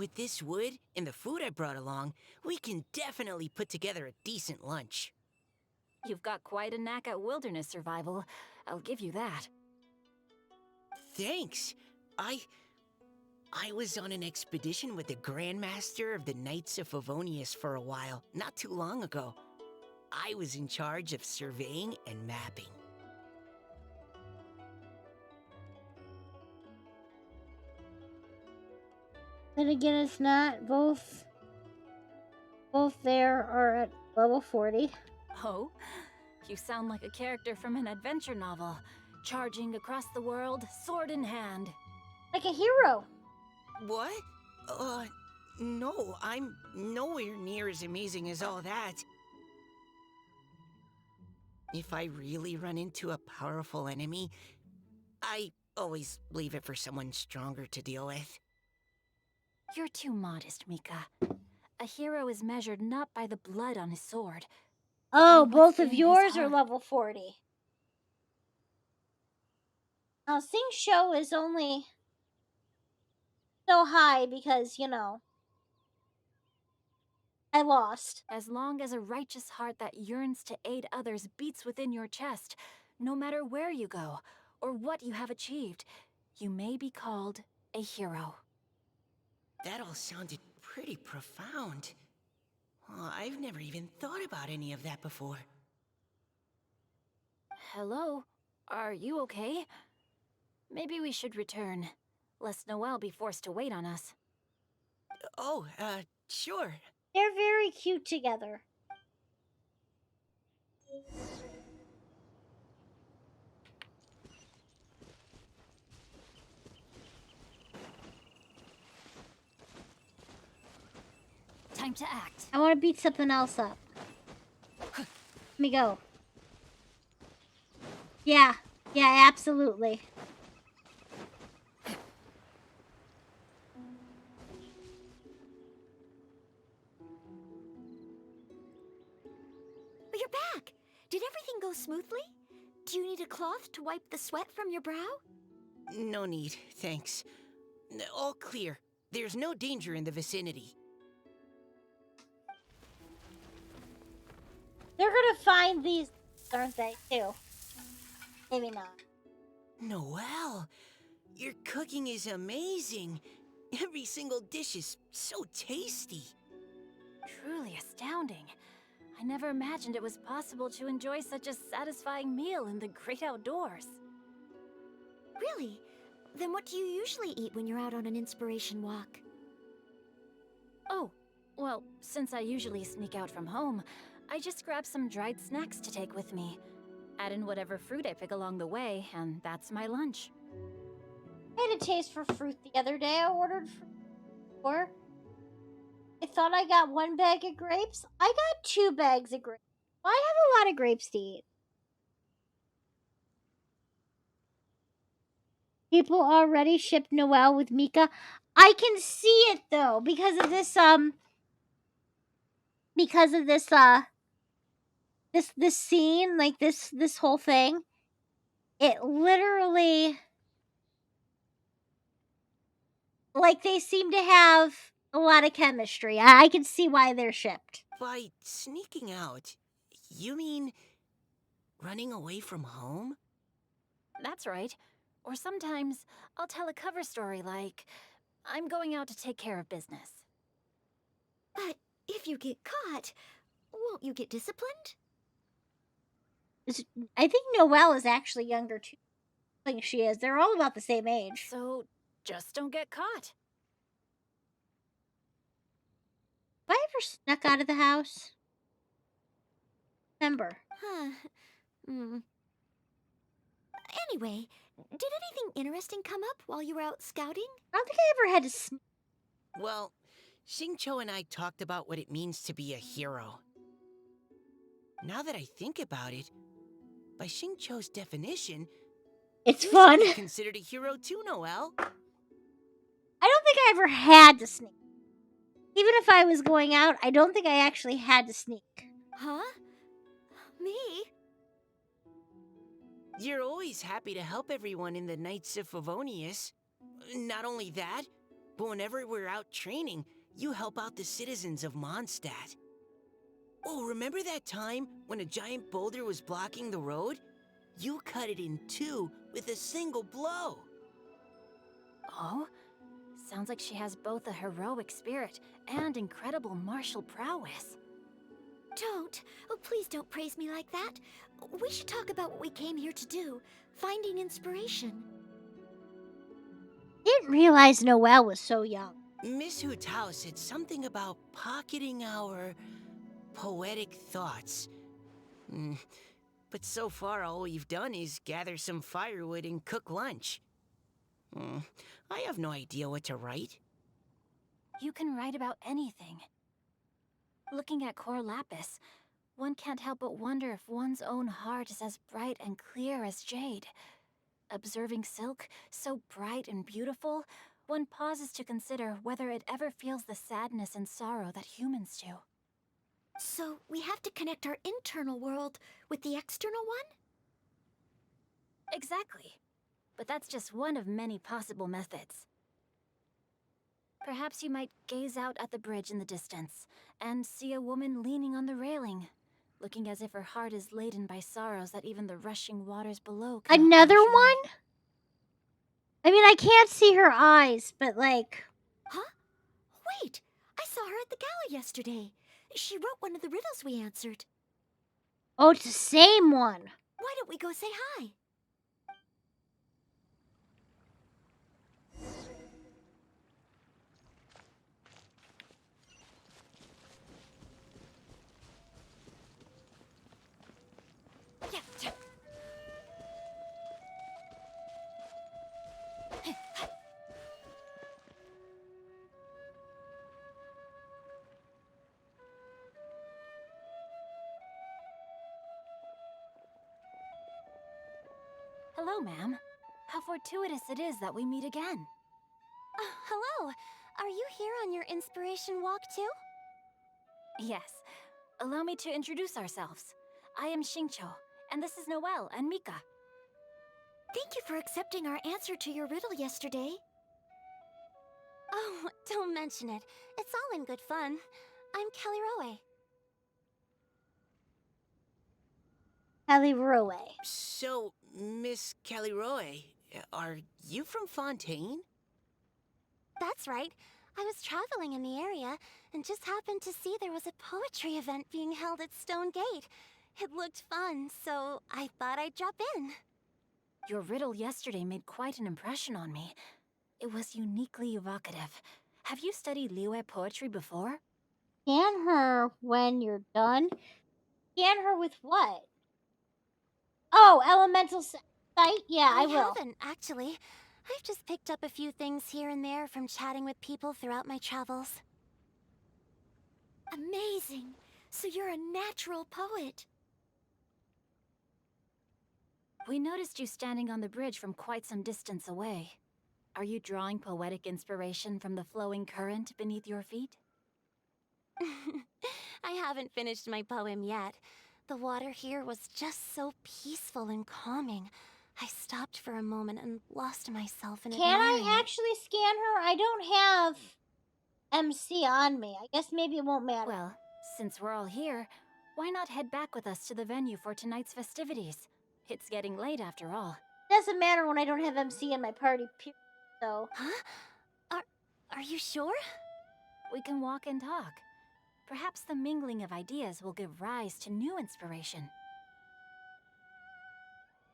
With this wood and the food I brought along, we can definitely put together a decent lunch. You've got quite a knack at wilderness survival. I'll give you that. Thanks. I was on an expedition with the Grandmaster of the Knights of Favonius for a while, not too long ago. I was in charge of surveying and mapping. Then again, it's not. Both there are at level 40. Oh? You sound like a character from an adventure novel, charging across the world, sword in hand. Like a hero. What? No, I'm nowhere near as amazing as all that. If I really run into a powerful enemy, I always leave it for someone stronger to deal with. You're too modest, Mika. A hero is measured not by the blood on his sword. Oh, by what's both of in his yours are heart. level 40. Now, Sing Show is only so high because, I lost. As long as a righteous heart that yearns to aid others beats within your chest, no matter where you go or what you have achieved, you may be called a hero. That all sounded pretty profound. Oh, I've never even thought about any of that before. Hello? Are you okay? Maybe we should return, lest Noelle be forced to wait on us. Oh, sure. They're very cute together. Time to act. I want to beat something else up. Let me go. Yeah, absolutely. You're back! Did everything go smoothly? Do you need a cloth to wipe the sweat from your brow? No need, thanks. All clear. There's no danger in the vicinity. They're gonna find these, aren't they, too? Maybe not. Noelle, your cooking is amazing. Every single dish is so tasty. Truly astounding. I never imagined it was possible to enjoy such a satisfying meal in the great outdoors. Really? Then what do you usually eat when you're out on an inspiration walk? Oh, well, since I usually sneak out from home, I just grab some dried snacks to take with me. Add in whatever fruit I pick along the way, and that's my lunch. I had a taste for fruit the other day. I ordered fruit. I thought I got 1 bag of grapes. I got 2 bags of grapes. I have a lot of grapes to eat. People already shipped Noelle with Mika. I can see it though because of this this scene, like this whole thing. It literally, like, they seem to have a lot of chemistry. I can see why they're shipped. By sneaking out, you mean running away from home? That's right. Or sometimes I'll tell a cover story like, I'm going out to take care of business. But if you get caught, won't you get disciplined? I think Noelle is actually younger too. I think she is. They're all about the same age. So just don't get caught. Have I ever snuck out of the house? Remember. Huh. Anyway, did anything interesting come up while you were out scouting? I don't think I ever had to sneak. Well, Xingqiu and I talked about what it means to be a hero. Now that I think about it, by Xingqiu's definition, It's you fun. should be considered a hero too, Noelle. I don't think I ever had to sneak. Even if I was going out, I don't think I actually had to sneak. Huh? Me? You're always happy to help everyone in the Knights of Favonius. Not only that, but whenever we're out training, you help out the citizens of Mondstadt. Oh, remember that time when a giant boulder was blocking the road? You cut it in two with a single blow. Oh? Sounds like she has both a heroic spirit and incredible martial prowess. Don't. Oh, please don't praise me like that. We should talk about what we came here to do. Finding inspiration. Didn't realize Noelle was so young. Miss Hutao said something about pocketing our poetic thoughts. But so far, all we've done is gather some firewood and cook lunch. I have no idea what to write. You can write about anything. Looking at Cor Lapis, one can't help but wonder if one's own heart is as bright and clear as jade. Observing silk, so bright and beautiful, one pauses to consider whether it ever feels the sadness and sorrow that humans do. So we have to connect our internal world with the external one? Exactly. But that's just one of many possible methods. Perhaps you might gaze out at the bridge in the distance and see a woman leaning on the railing, looking as if her heart is laden by sorrows that even the rushing waters below cannot Another wash away. one? I mean, I can't see her eyes, but like... Huh? Wait! I saw her at the gala yesterday. She wrote one of the riddles we answered. Oh, it's the same one. Why don't we go say hi? Hello, ma'am. How fortuitous it is that we meet again. Hello. Are you here on your inspiration walk too? Yes. Allow me to introduce ourselves. I am Xingqiu, and this is Noelle and Mika. Thank you for accepting our answer to your riddle yesterday. Oh, don't mention it. It's all in good fun. I'm Kelly Rowe. Kelly Rowe. So, Miss Caliroe, are you from Fontaine? That's right. I was traveling in the area and just happened to see there was a poetry event being held at Stone Gate. It looked fun, so I thought I'd drop in. Your riddle yesterday made quite an impression on me. It was uniquely evocative. Have you studied Liyue poetry before? Scan her when you're done. Scan her with what? Oh, elemental sight? Yeah, I will. haven't, actually. I've just picked up a few things here and there from chatting with people throughout my travels. Amazing! So you're a natural poet. We noticed you standing on the bridge from quite some distance away. Are you drawing poetic inspiration from the flowing current beneath your feet? I haven't finished my poem yet. The water here was just so peaceful and calming. I stopped for a moment and lost myself in Can admiring I it. actually scan her? I don't have MC on me. I guess maybe it won't matter. Well, since we're all here, why not head back with us to the venue for tonight's festivities? It's getting late after all. Doesn't matter when I don't have MC in my party, so... Huh? Are you sure? We can walk and talk. Perhaps the mingling of ideas will give rise to new inspiration.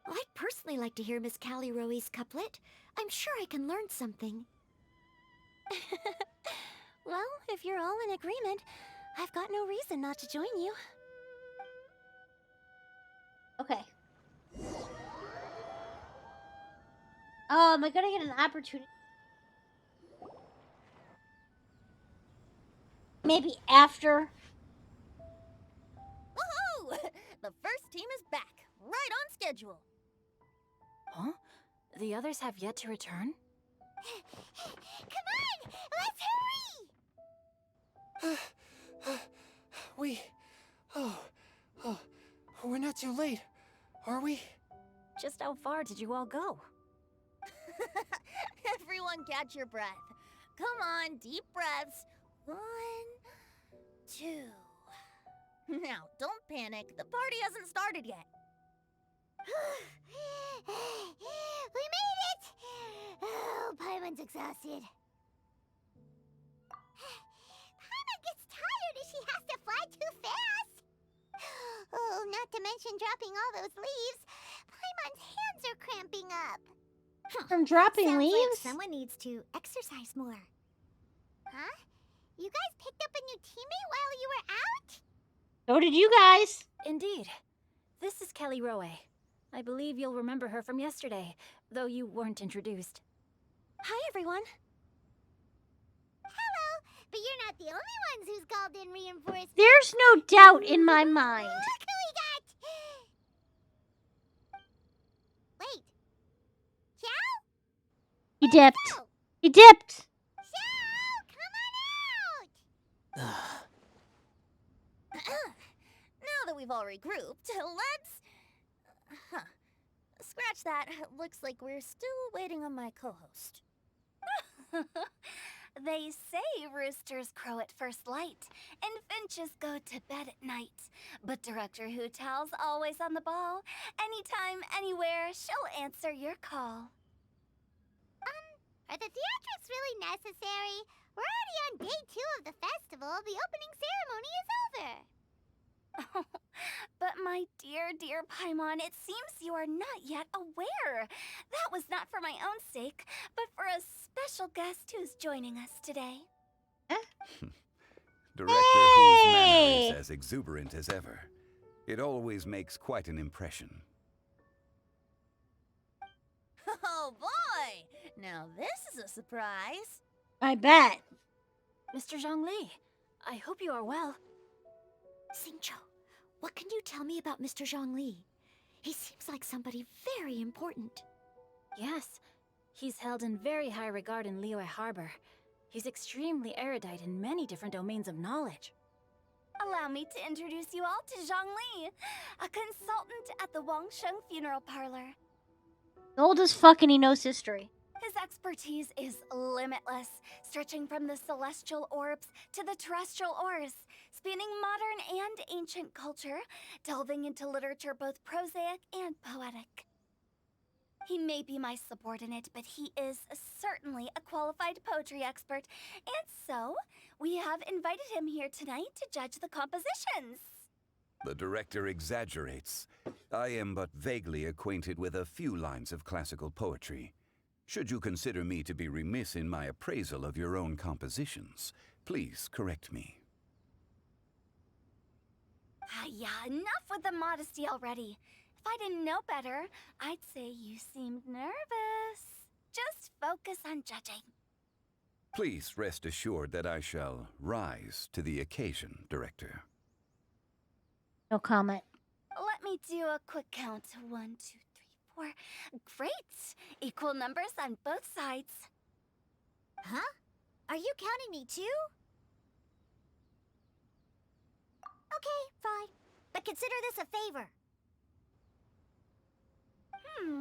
I'd personally like to hear Miss Callie Rowe's couplet. I'm sure I can learn something. Well, if you're all in agreement, I've got no reason not to join you. Okay. Am I gonna get an opportunity? Maybe after. Woohoo! The first team is back, right on schedule. Huh? The others have yet to return? Come on! Let's hurry! We're not too late, are we? Just how far did you all go? Everyone catch your breath. Come on, deep breaths. 1, 2. Now, don't panic. The party hasn't started yet. We made it! Oh, Paimon's exhausted. Paimon gets tired if she has to fly too fast. Oh, not to mention dropping all those leaves. Paimon's hands are cramping up. From dropping Sounds like leaves? someone needs to exercise more. Huh? You guys picked up a new teammate while you were out? So did you guys. Indeed. This is Kelly Rowe. I believe you'll remember her from yesterday, though you weren't introduced. Hi, everyone. Hello, but you're not the only ones who's called in reinforcements. There's no doubt in my mind. Look who we got! Wait. Xiao? He dipped. He dipped. Xiao, come on out! Now that we've all regrouped, let's... Scratch that. Looks like we're still waiting on my co-host. They say roosters crow at first light, and finches go to bed at night. But Director Hootal's always on the ball. Anytime, anywhere, she'll answer your call. Are the theatrics really necessary? We're already on day 2 of the festival. The opening ceremony is over. But my dear, dear Paimon, it seems you are not yet aware. That was not for my own sake, but for a special guest who's joining us today. Director whose manner is as exuberant as ever. It always makes quite an impression. Oh boy! Now this is a surprise. I bet. Mr. Zhongli, I hope you are well. Xingqiu, what can you tell me about Mr. Zhongli? He seems like somebody very important. Yes, he's held in very high regard in Liyue Harbor. He's extremely erudite in many different domains of knowledge. Allow me to introduce you all to Zhongli, a consultant at the Wangsheng Funeral Parlor. Old as fuck and he knows history. His expertise is limitless, stretching from the celestial orbs to the terrestrial ores, spanning modern and ancient culture, delving into literature both prosaic and poetic. He may be my subordinate, but he is certainly a qualified poetry expert, and so we have invited him here tonight to judge the compositions. The director exaggerates. I am but vaguely acquainted with a few lines of classical poetry. Should you consider me to be remiss in my appraisal of your own compositions, please correct me. Yeah, enough with the modesty already. If I didn't know better, I'd say you seemed nervous. Just focus on judging. Please rest assured that I shall rise to the occasion, Director. No comment. Let me do a quick count. 1, 2, 3, 4. Great! Equal numbers on both sides. Huh? Are you counting me too? Okay, fine. But consider this a favor.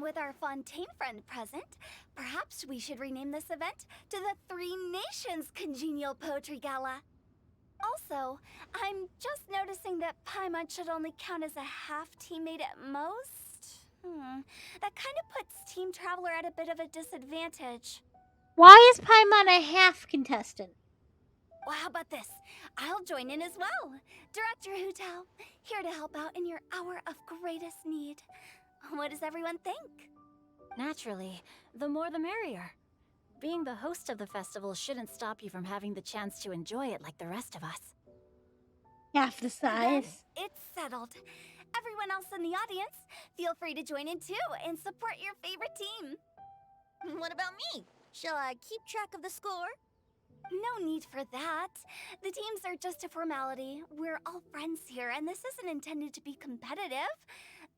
With our Fontaine friend present, perhaps we should rename this event to the Three Nations Congenial Poetry Gala. Also, I'm just noticing that Paimon should only count as a half teammate at most. That kind of puts Team Traveler at a bit of a disadvantage. Why is Paimon a half contestant? Well, how about this? I'll join in as well. Director Hootal, here to help out in your hour of greatest need. What does everyone think? Naturally, the more the merrier. Being the host of the festival shouldn't stop you from having the chance to enjoy it like the rest of us. Half the size. Then it's settled. Everyone else in the audience, feel free to join in too and support your favorite team. What about me? Shall I keep track of the score? No need for that. The teams are just a formality. We're all friends here, and this isn't intended to be competitive.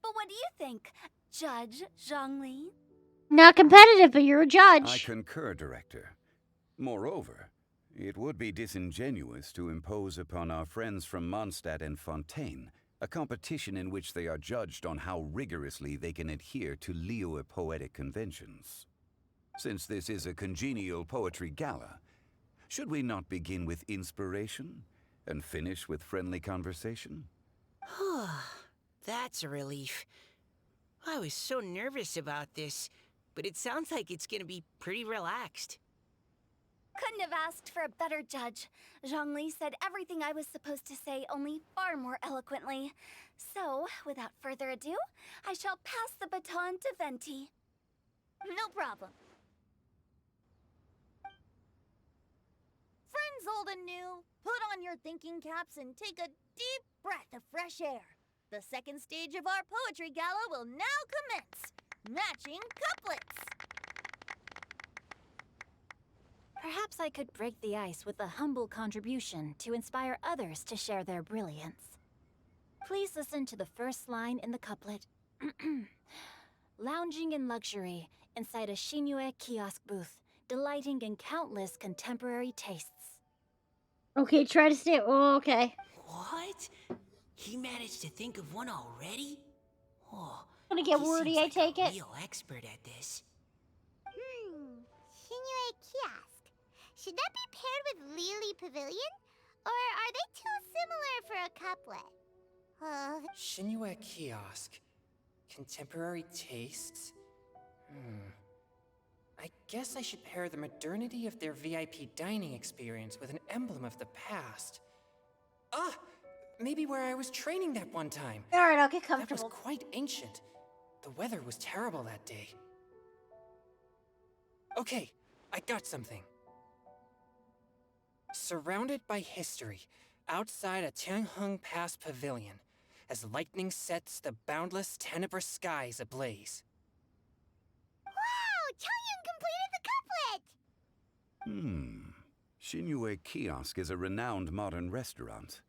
But what do you think, Judge Zhongli? Not competitive, but you're a judge. I concur, Director. Moreover, it would be disingenuous to impose upon our friends from Mondstadt and Fontaine a competition in which they are judged on how rigorously they can adhere to Liyue poetic conventions. Since this is a congenial poetry gala, Should we not begin with inspiration and finish with friendly conversation? That's a relief. I was so nervous about this, but it sounds like it's gonna be pretty relaxed. Couldn't have asked for a better judge. Zhongli said everything I was supposed to say, only far more eloquently. So, without further ado, I shall pass the baton to Venti. No problem. Friends old and new, put on your thinking caps and take a deep breath of fresh air. The second stage of our poetry gala will now commence. Matching couplets. Perhaps I could break the ice with a humble contribution to inspire others to share their brilliance. Please listen to the first line in the couplet. Lounging in luxury inside a Shinue kiosk booth, delighting in countless contemporary tastes. Okay, try to stay. Oh, okay. What? He managed to think of one already? Oh, Gonna get he wordy, seems I like take a it. real expert at this. Shinue Kiosk. Should that be paired with Lily Pavilion? Or are they too similar for a couplet? Shinue Kiosk. Contemporary tastes? I guess I should pair the modernity of their VIP dining experience with an emblem of the past. Ah! Maybe where I was training that one time. Alright, I'll get That comfortable. was quite ancient. The weather was terrible that day. Okay, I got something. Surrounded by history, outside a Tianheng Pass pavilion, as lightning sets the boundless tenebrous skies ablaze. Wow! Chaoyun completed the couplet! Shinue Kiosk is a renowned modern restaurant,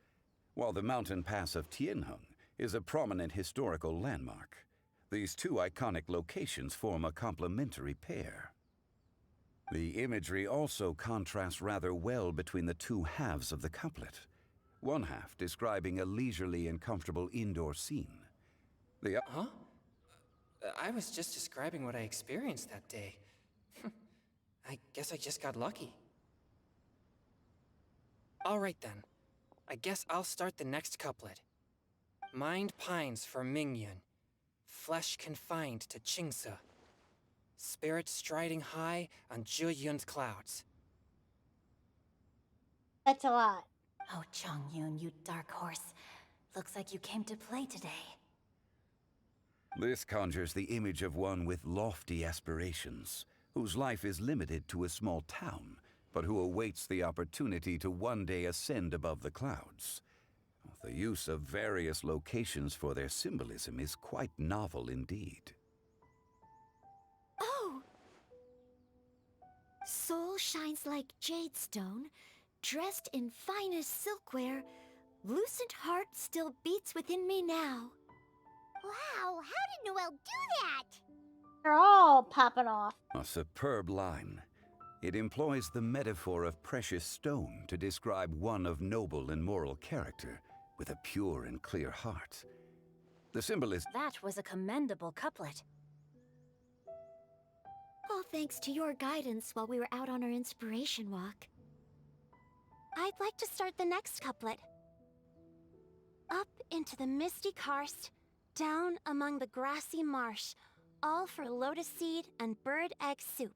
while the mountain pass of Tianheng is a prominent historical landmark. These two iconic locations form a complementary pair. The imagery also contrasts rather well between the two halves of the couplet. One half describing a leisurely and comfortable indoor scene. Huh? I was just describing what I experienced that day. I guess I just got lucky. Alright then. I guess I'll start the next couplet. Mind pines for Mingyun. Flesh confined to Qingse. Spirit striding high on Zheyun's clouds. That's a lot. Oh, Chongyun, you dark horse. Looks like you came to play today. This conjures the image of one with lofty aspirations, whose life is limited to a small town, but who awaits the opportunity to one day ascend above the clouds. The use of various locations for their symbolism is quite novel indeed. Oh! Soul shines like jade stone, dressed in finest silkwear. Lucent heart still beats within me now. Wow, how did Noelle do that? They're all popping off. A superb line. It employs the metaphor of precious stone to describe one of noble and moral character, with a pure and clear heart. The symbol is... That was a commendable couplet. All thanks to your guidance while we were out on our inspiration walk. I'd like to start the next couplet. Up into the misty karst, down among the grassy marsh, all for lotus seed and bird egg soup.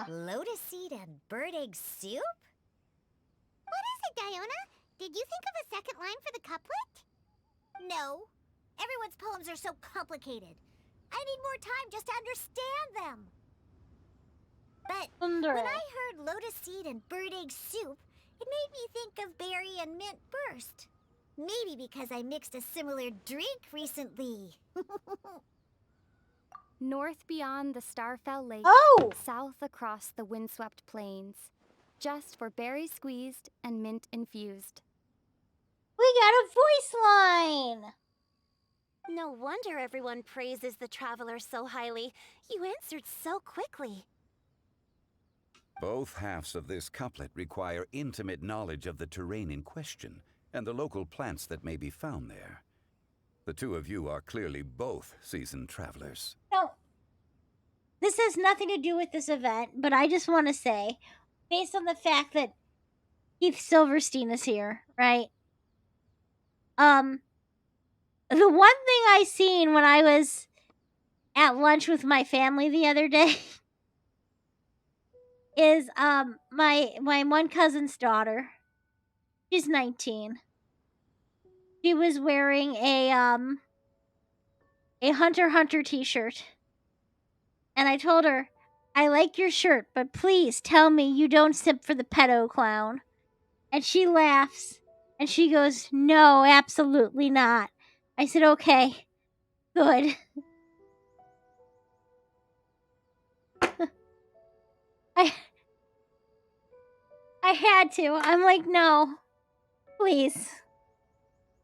Lotus seed and bird egg soup? What is it, Diona? Did you think of a second line for the couplet? No. Everyone's poems are so complicated. I need more time just to understand them. But when I heard lotus seed and bird egg soup, it made me think of berry and mint burst. Maybe because I mixed a similar drink recently. North beyond the Starfell Lake, south across the windswept plains, just for berry squeezed and mint infused. We got a voice line! No wonder everyone praises the traveler so highly. You answered so quickly. Both halves of this couplet require intimate knowledge of the terrain in question and the local plants that may be found there. The two of you are clearly both seasoned travelers. No. This has nothing to do with this event, but I just want to say, based on the fact that Keith Silverstein is here, right? The one thing I seen when I was at lunch with my family the other day is my one cousin's daughter. She's 19. She was wearing a Hunter x Hunter t-shirt. And I told her, "I like your shirt, but please tell me you don't simp for the pedo clown." And she laughs and she goes, "No, absolutely not." I said, "Okay, good." I I had to. I'm like, "No, please."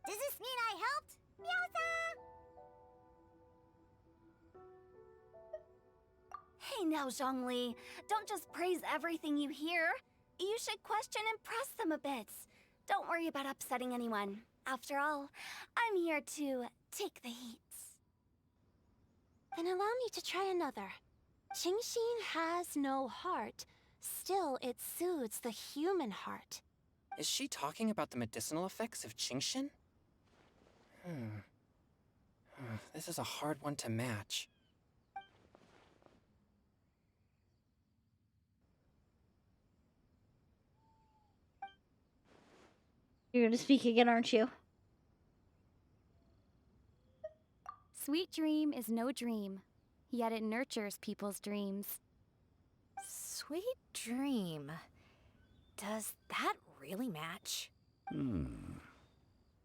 Does this mean I helped? Meowza! Hey now, Zhongli. Don't just praise everything you hear. You should question and press them a bit. Don't worry about upsetting anyone. After all, I'm here to take the heat. Then allow me to try another. Qingxin has no heart. Still, it soothes the human heart. Is she talking about the medicinal effects of Qingxin? This is a hard one to match. You're gonna speak again, aren't you? Sweet dream is no dream, yet it nurtures people's dreams. Sweet dream. Does that really match?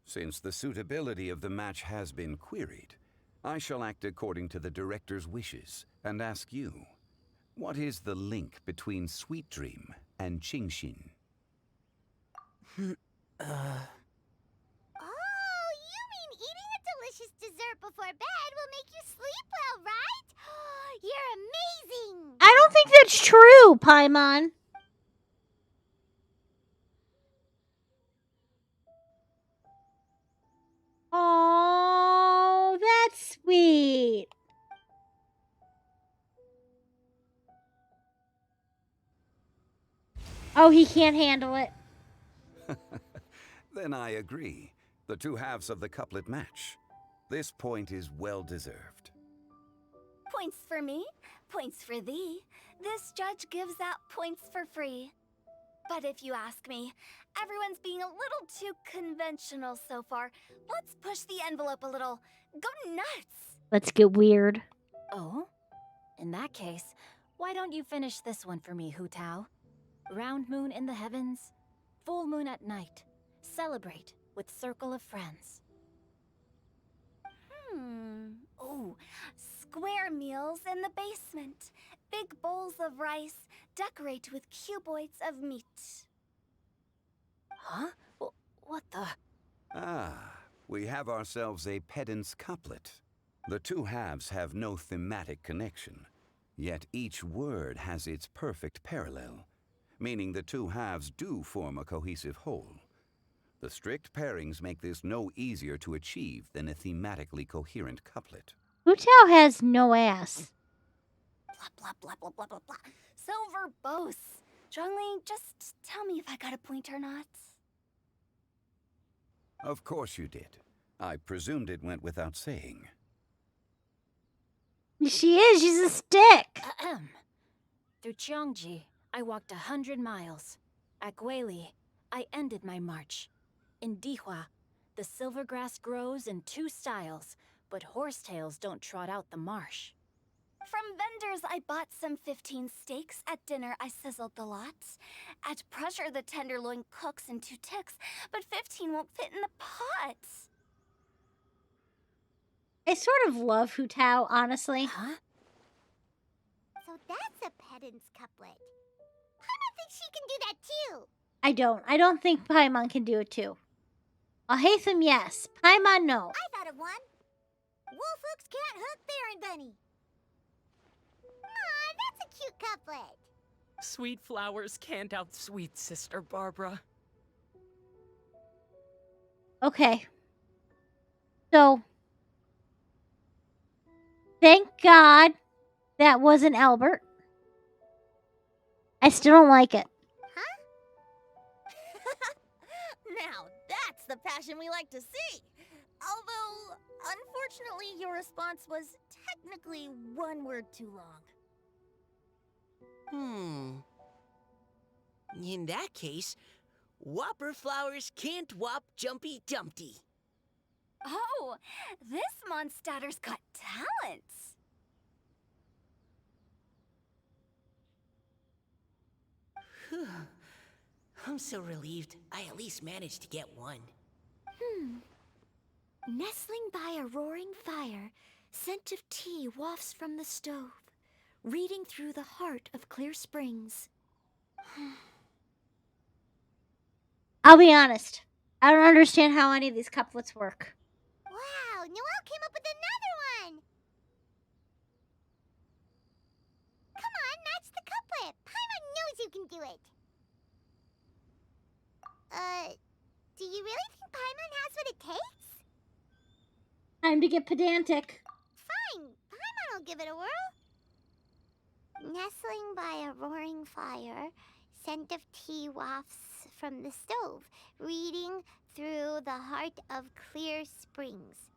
Since the suitability of the match has been queried, I shall act according to the director's wishes and ask you, what is the link between Sweet Dream and Qingxin? Oh, you mean eating a delicious dessert before bed will make you sleep well, right? You're amazing! I don't think that's true, Paimon. Oh, that's sweet. Oh, he can't handle it. Then I agree. The two halves of the couplet match. This point is well deserved. Points for me, points for thee. This judge gives out points for free. But if you ask me, everyone's being a little too conventional so far. Let's push the envelope a little. Go nuts! Let's get weird. Oh? In that case, why don't you finish this one for me, Hu Tao? Round moon in the heavens, full moon at night. Celebrate with circle of friends. Oh, square meals in the basement. Big bowls of rice. Decorate with cuboids of meat. Huh? What the? Ah, we have ourselves a pedant's couplet. The two halves have no thematic connection, yet each word has its perfect parallel, meaning the two halves do form a cohesive whole. The strict pairings make this no easier to achieve than a thematically coherent couplet. Hu Tao has no ass. Blah, blah, blah, blah, blah, blah, blah. So verbose. Zhongli, just tell me if I got a point or not. Of course you did. I presumed it went without saying. She is. She's a stick. Through Cheongji, I walked 100 miles. At Guili, I ended my march. In Dihua, the silver grass grows in two styles, but horsetails don't trot out the marsh. From vendors, I bought some 15 steaks. At dinner, I sizzled the lots. At pressure, the tenderloin cooks in 2 ticks, but 15 won't fit in the pot. I sort of love Hu Tao, honestly. Huh? So that's a pedant's couplet. Paimon thinks she can do that too. I don't. I don't think Paimon can do it too. Alhaitham, yes. Paimon, no. I thought of one. Wolf hooks can't hook Baron Bunny. Aw, that's a cute couplet. Sweet flowers can't outsweet Sister Barbara. Okay. So, thank God that wasn't Albert. I still don't like it. Now, that's the passion we like to see. Although, unfortunately, your response was technically one word too long. In that case, Whopper flowers can't whop Jumpy Dumpty. Oh, this Mondstadter's got talents. Whew. I'm so relieved I at least managed to get one. Nestling by a roaring fire, scent of tea wafts from the stove, reading through the heart of Clear Springs. I'll be honest. I don't understand how any of these couplets work. Wow, Noelle came up with another one! Come on, match the couplet. Paimon knows you can do it. Do you really think Paimon has what it takes? Time to get pedantic. Fine, Paimon will give it a whirl. Nestling by a roaring fire, scent of tea wafts from the stove, reading through the heart of Clear Springs.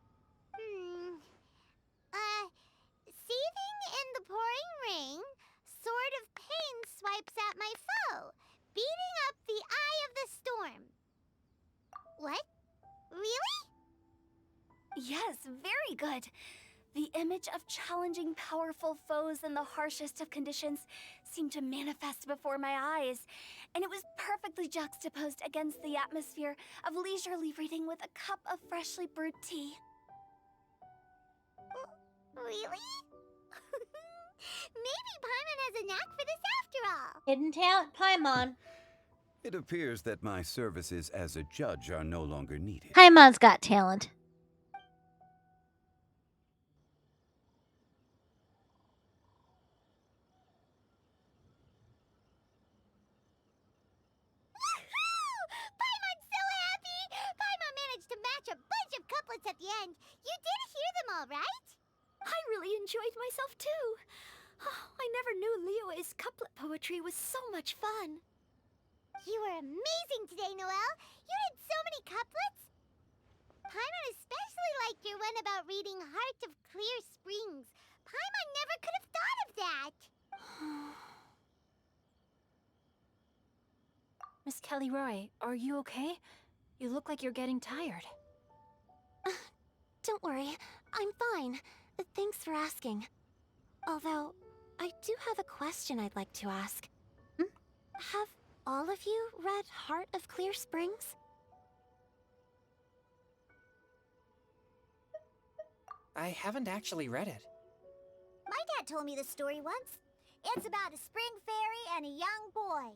Seething in the pouring rain, sword of pain swipes at my foe, beating up the eye of the storm. What? Really? Yes, very good. The image of challenging powerful foes in the harshest of conditions seemed to manifest before my eyes, and it was perfectly juxtaposed against the atmosphere of leisurely reading with a cup of freshly brewed tea. Really? Maybe Paimon has a knack for this after all. Hidden talent, Paimon. It appears that my services as a judge are no longer needed. Paimon's got talent. Paimon's so happy! Paimon managed to match a bunch of couplets at the end. You did hear them all, right? I really enjoyed myself too. Oh, I never knew Liyue's couplet poetry was so much fun. You were amazing today, Noelle. You did so many couplets. Paimon especially liked your one about reading Heart of Clear Springs. Paimon never could have thought of that. Miss Kelly Roy, are you okay? You look like you're getting tired. Don't worry, I'm fine. Thanks for asking. Although, I do have a question I'd like to ask. Have all of you read Heart of Clear Springs? I haven't actually read it. My dad told me this story once. It's about a spring fairy and a young boy.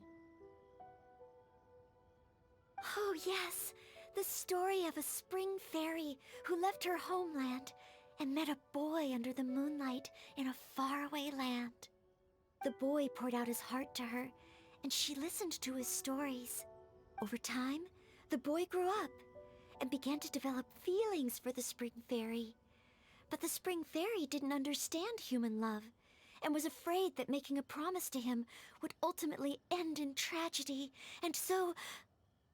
Oh, yes. The story of a spring fairy who left her homeland and met a boy under the moonlight in a faraway land. The boy poured out his heart to her, and she listened to his stories. Over time, the boy grew up and began to develop feelings for the spring fairy. But the spring fairy didn't understand human love and was afraid that making a promise to him would ultimately end in tragedy. And so,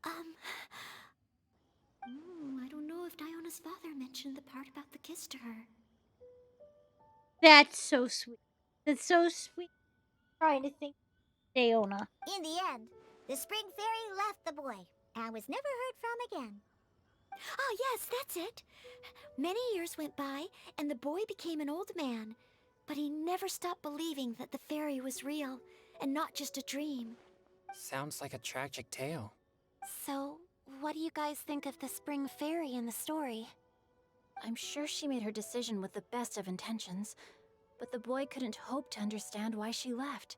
I don't know if Diona's father mentioned the part about the kiss to her. That's so sweet. That's so sweet. Trying to think, Diona. In the end, the spring fairy left the boy and was never heard from again. Ah, yes, that's it. Many years went by, and the boy became an old man. But he never stopped believing that the fairy was real, and not just a dream. Sounds like a tragic tale. So, what do you guys think of the spring fairy in the story? I'm sure she made her decision with the best of intentions, but the boy couldn't hope to understand why she left.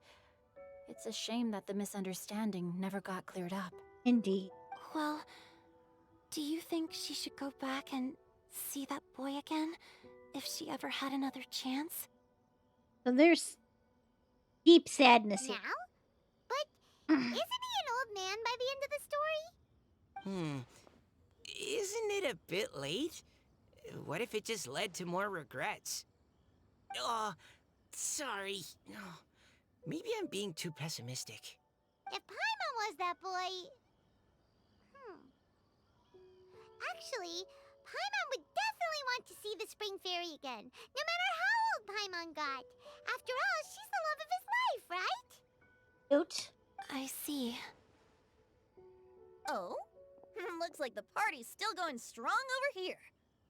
It's a shame that the misunderstanding never got cleared up. Indeed. Well, do you think she should go back and see that boy again, if she ever had another chance? So there's deep sadness Now? here. But isn't he an old man by the end of the story? Isn't it a bit late? What if it just led to more regrets? Oh, sorry. Oh, maybe I'm being too pessimistic. If Paimon was that boy... Actually, Paimon would definitely want to see the Spring Fairy again, no matter how old Paimon got. After all, she's the love of his life, right? Oot. I see. Oh? Looks like the party's still going strong over here.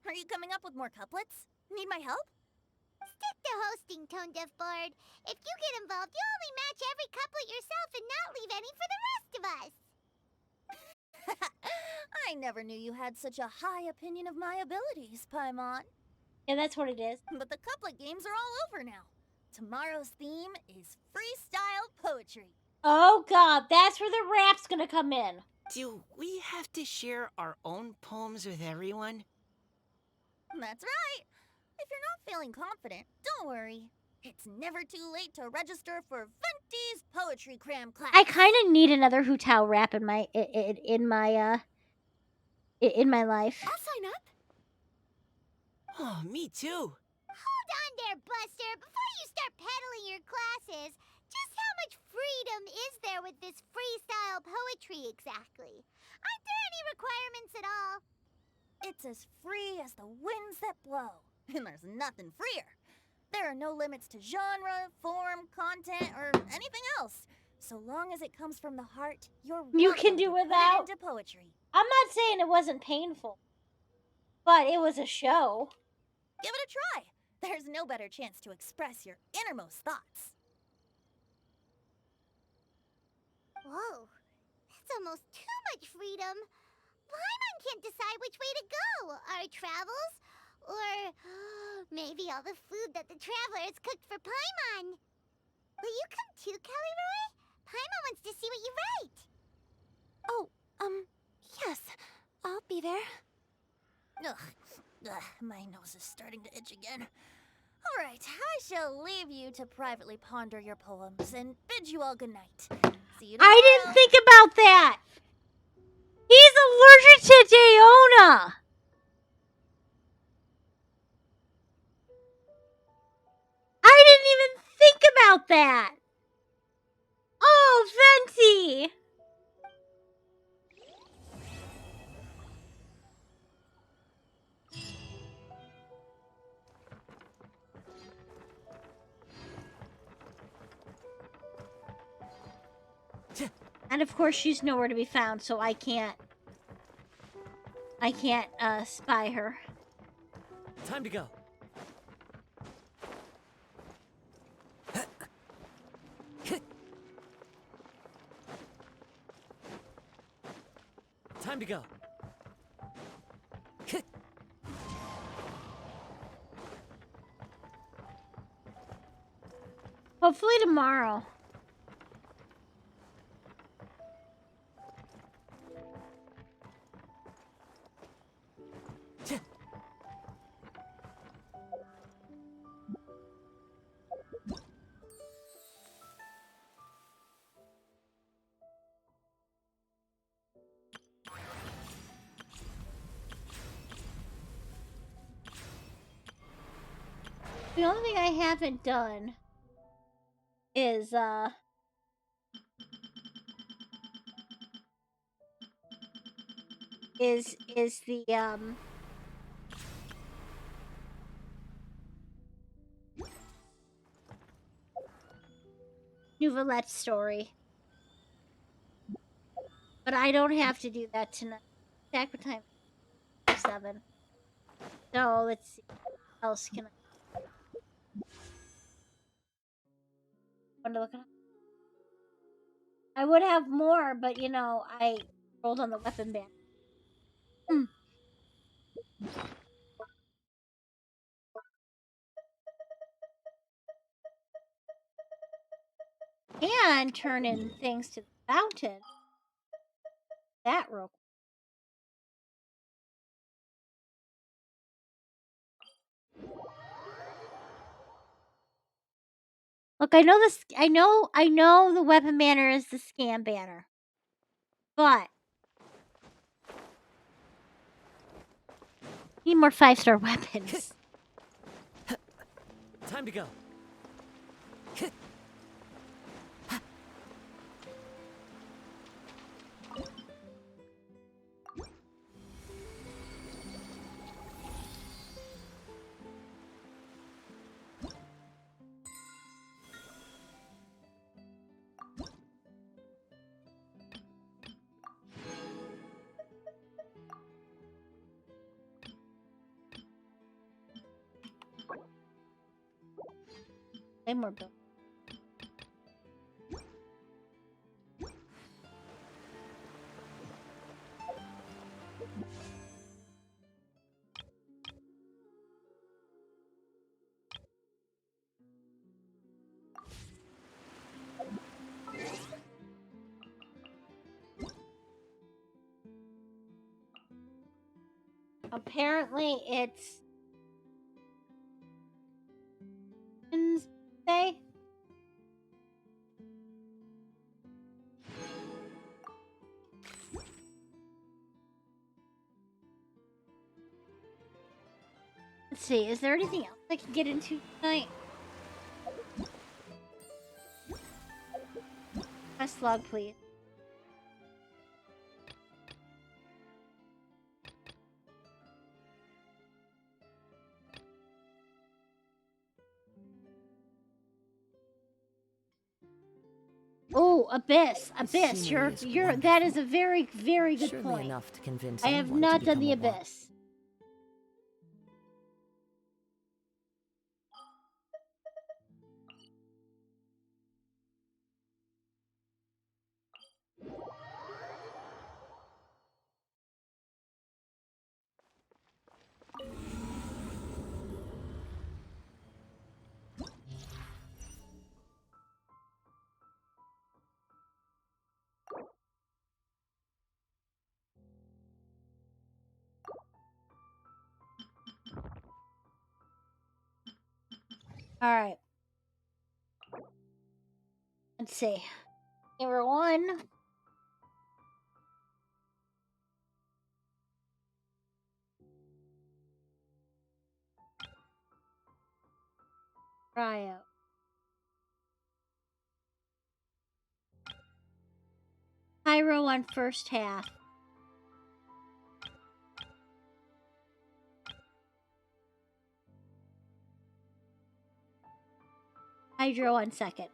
Are you coming up with more couplets? Need my help? Stick to hosting, Tone Deaf Bard. If you get involved, you'll only match every couplet yourself and not leave any for the rest of us. I never knew you had such a high opinion of my abilities, Paimon. Yeah, that's what it is. But the couplet games are all over now. Tomorrow's theme is freestyle poetry. Oh god, that's where the rap's gonna come in. Do we have to share our own poems with everyone? That's right. If you're not feeling confident, don't worry. It's never too late to register for Venti's Poetry Cram class. I kind of need another Hu Tao rap in my life. I'll sign up. Oh, me too. Hold on there, Buster. Before you start peddling your classes, just how much freedom is there with this freestyle poetry exactly? Aren't there any requirements at all? It's as free as the winds that blow, and there's nothing freer. There are no limits to genre, form, content, or anything else. So long as it comes from the heart, You can do without. Put it into poetry. I'm not saying it wasn't painful, but it was a show. Give it a try. There's no better chance to express your innermost thoughts. Whoa, that's almost too much freedom. Paimon can't decide which way to go. Our travels, or maybe all the food that the travelers cooked for Paimon. Will you come too, Kelly Roy? Paimon wants to see what you write. Oh, yes. I'll be there. Ugh, my nose is starting to itch again. All right, I shall leave you to privately ponder your poems and bid you all good night. See you tomorrow. I didn't think about that. He's allergic to Daona. I didn't even think about that. Oh, Venti. And of course, she's nowhere to be found, so I can't spy her. Time to go. Time to go. Hopefully tomorrow. The only thing I haven't done is the Nouvellette story. But I don't have to do that tonight. Back with time 7. So let's see. What else can I? Want to look at? I would have more, but you know, I rolled on the weapon ban. And turn in things to the fountain. That real quick. Look, I know this. I know the weapon banner is the scam banner, but need more 5-star weapons. Time to go. Way more build. Apparently, it's Wednesday. Let's see. Is there anything else I can get into tonight? Quest log, please. Oh, Abyss. Abyss. That is a very, very good Surely point. enough to convince I have anyone to not done become the a wa- Abyss. All right. Let's see. Number 1. Cryo. Pyro on first half. Hydro on second.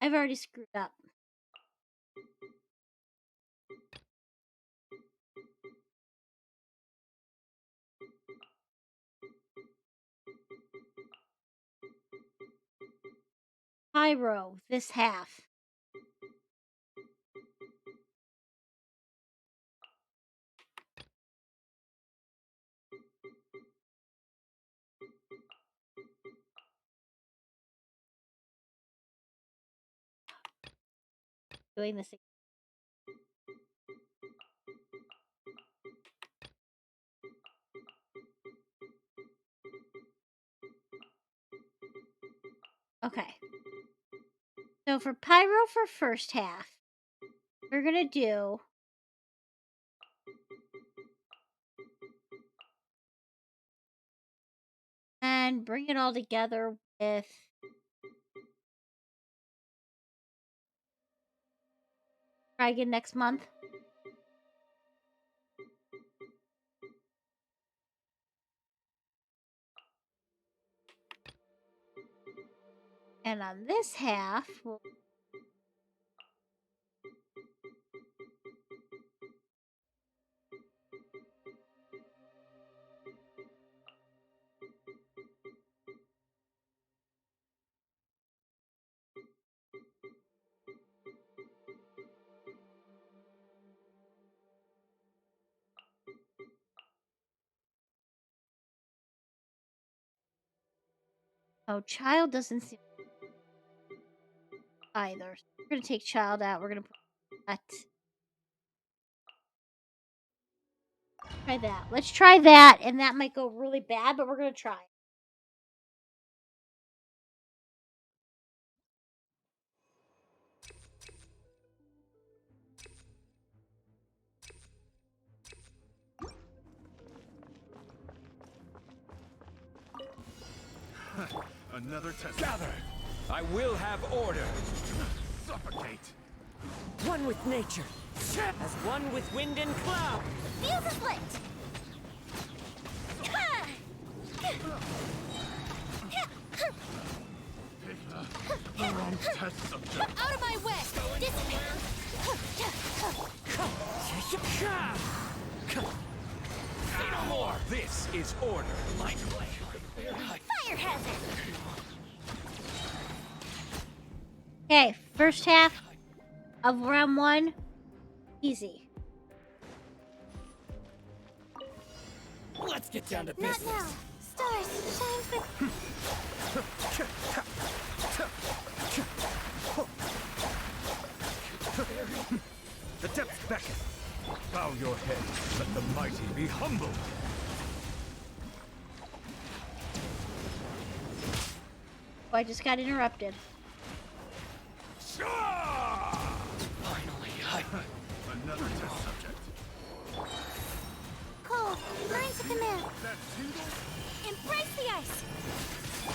I've already screwed up. Pyro this half. Doing this again. Okay. So for Pyro for first half, we're gonna do and bring it all together with try again next month. And on this half, we'll oh, child doesn't seem either. So we're gonna take child out. We're gonna put that. Try that. Let's try that, and that might go really bad, but we're gonna try. Another test. Gather! I will have order. Suffocate. One with nature, as one with wind and cloud. Fuse is lit! The wrong test subject. Out of my way! Say no more! This is order. My Fire hazard! Okay, first half of round 1, easy. Let's get down to Not business. now! Stars, shine for... The depths beckon. Bow your head. Let the mighty be humbled. Oh, I just got interrupted. Finally, another test subject. Cold, line to command. That tingle? Embrace the ice!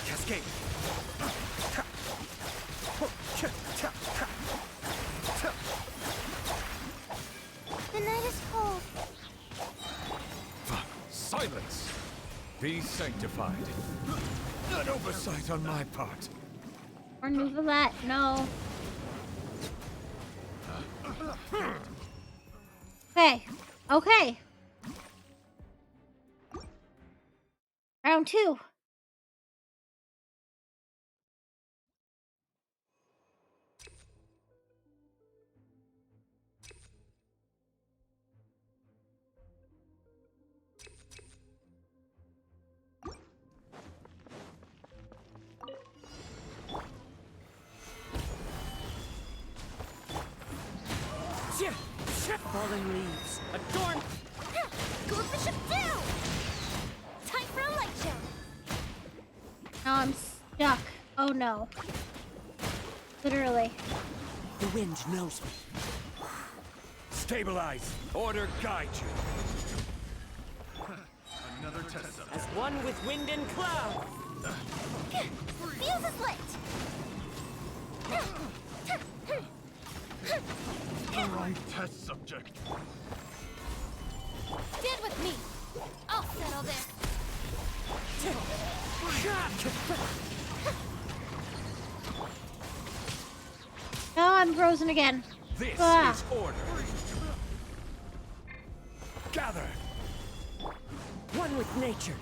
Cascade. The night is cold. Silence. Be sanctified. An oversight on my part. Or Nouvelette, no. Okay, okay. Round 2. Fallen leaves, adorn. Go with the ship too! Time for a light show! Now I'm stuck. Oh no. Literally. The wind knows me. Stabilize. Order guide you. Another test subject. As one with wind and cloud. Fuse is lit! The wrong test subject. Stand with me! I'll settle this! No, I'm frozen again. This Ah. is order. Gather. One with nature.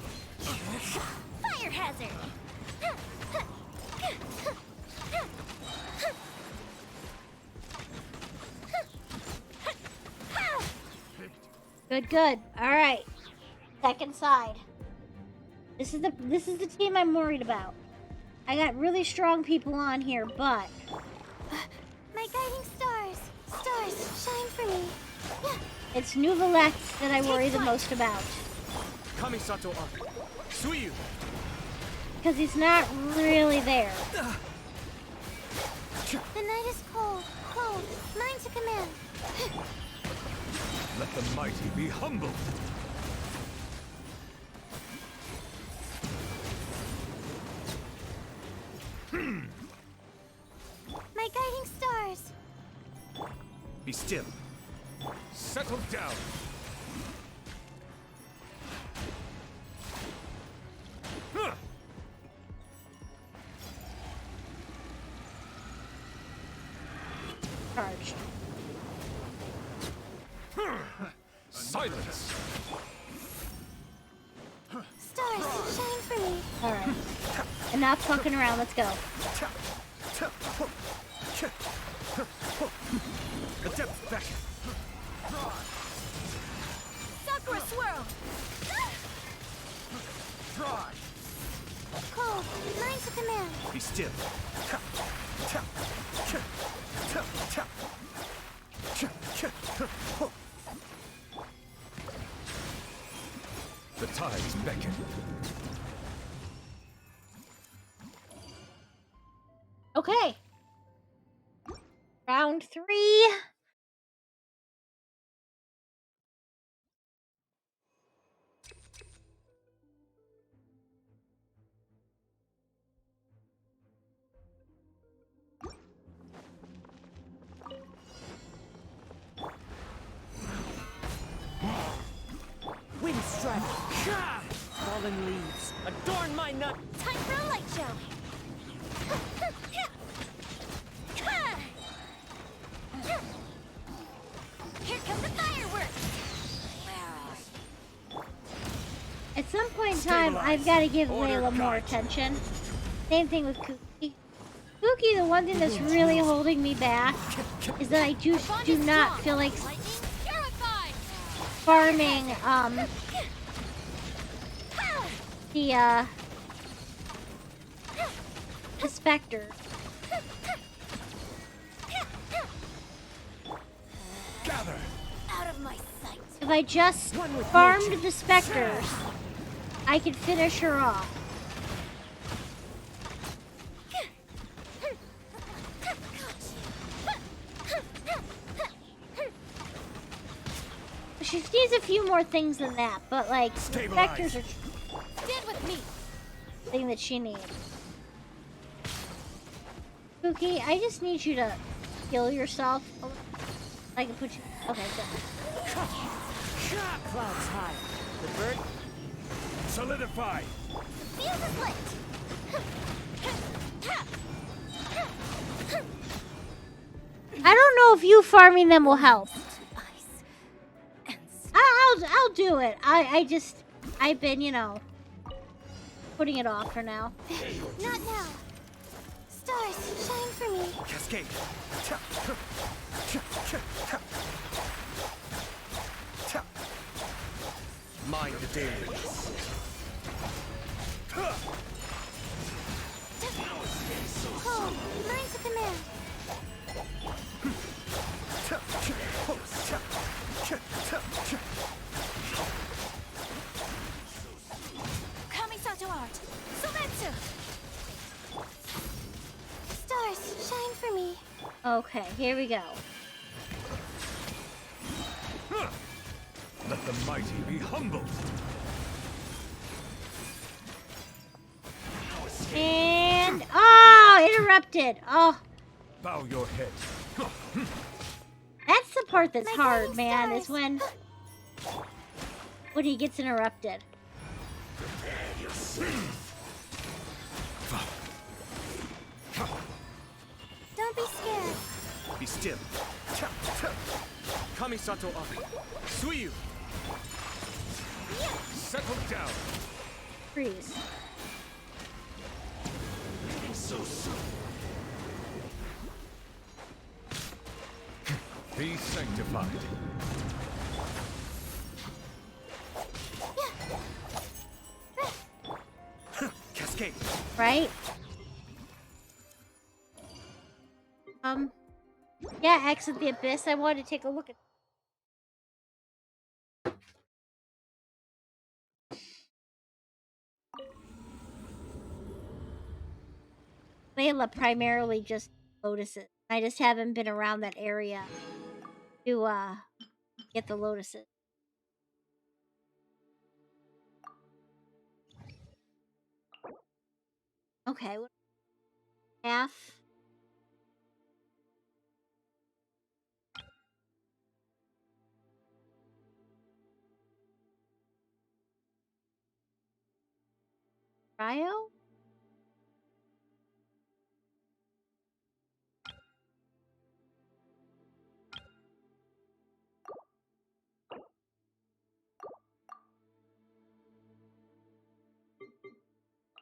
Fire hazard! Good, good. All right. Second side. This is the team I'm worried about. I got really strong people on here, but My guiding stars! Stars, shine for me! it's Nouvelette that I worry the most about. Kamisato Arc. Suiyu. Because he's not really there. The night is cold, cold. Mine to command. Let the mighty be humbled. My guiding stars! Be still. Settle down. Charged. Silence. Stars, shine for me! All right. Enough fucking around. Let's go. The depths beckon. Sakura swirl! Try. Cold, mine to command. Be still. The tides beckon. Okay. Round 3. fallen leaves. Adorn my nut. Time for a light show. Here come the fireworks. At some point in time, I've got to give Layla more attention. Same thing with Kooky. Kooky, the one thing that's really holding me back is that I do not feel like farming the specter. Gather. Out of my sight. If I just farmed the specters, I could finish her off. She needs a few more things than that, but like the specters are Stand with me. the thing that she needs. Cookie, I just need you to heal yourself. I can put you. Okay, good. Clouds high. The bird. Solidify. Feel the split. I don't know if you farming them will help. I'll do it. I've been, you know, putting it off for now. Not now. Stars, shine for me. Cascade. Mind the dailies. Home, learn to command. Kamisato art. Sometsu. Stars, shine for me. Okay, here we go. Let the mighty be humbled. And interrupted. Oh, Bow your head. that's the part that's hard, man. Is when he gets interrupted. Don't be scared. Be still. Kamisato up. Suiyu. Settle down. Freeze. So soon. Be sanctified. Cascade. Right? Yeah, exit the abyss. I wanted to take a look at. Layla primarily just lotuses. I just haven't been around that area to get the lotuses. Okay, half. Cryo?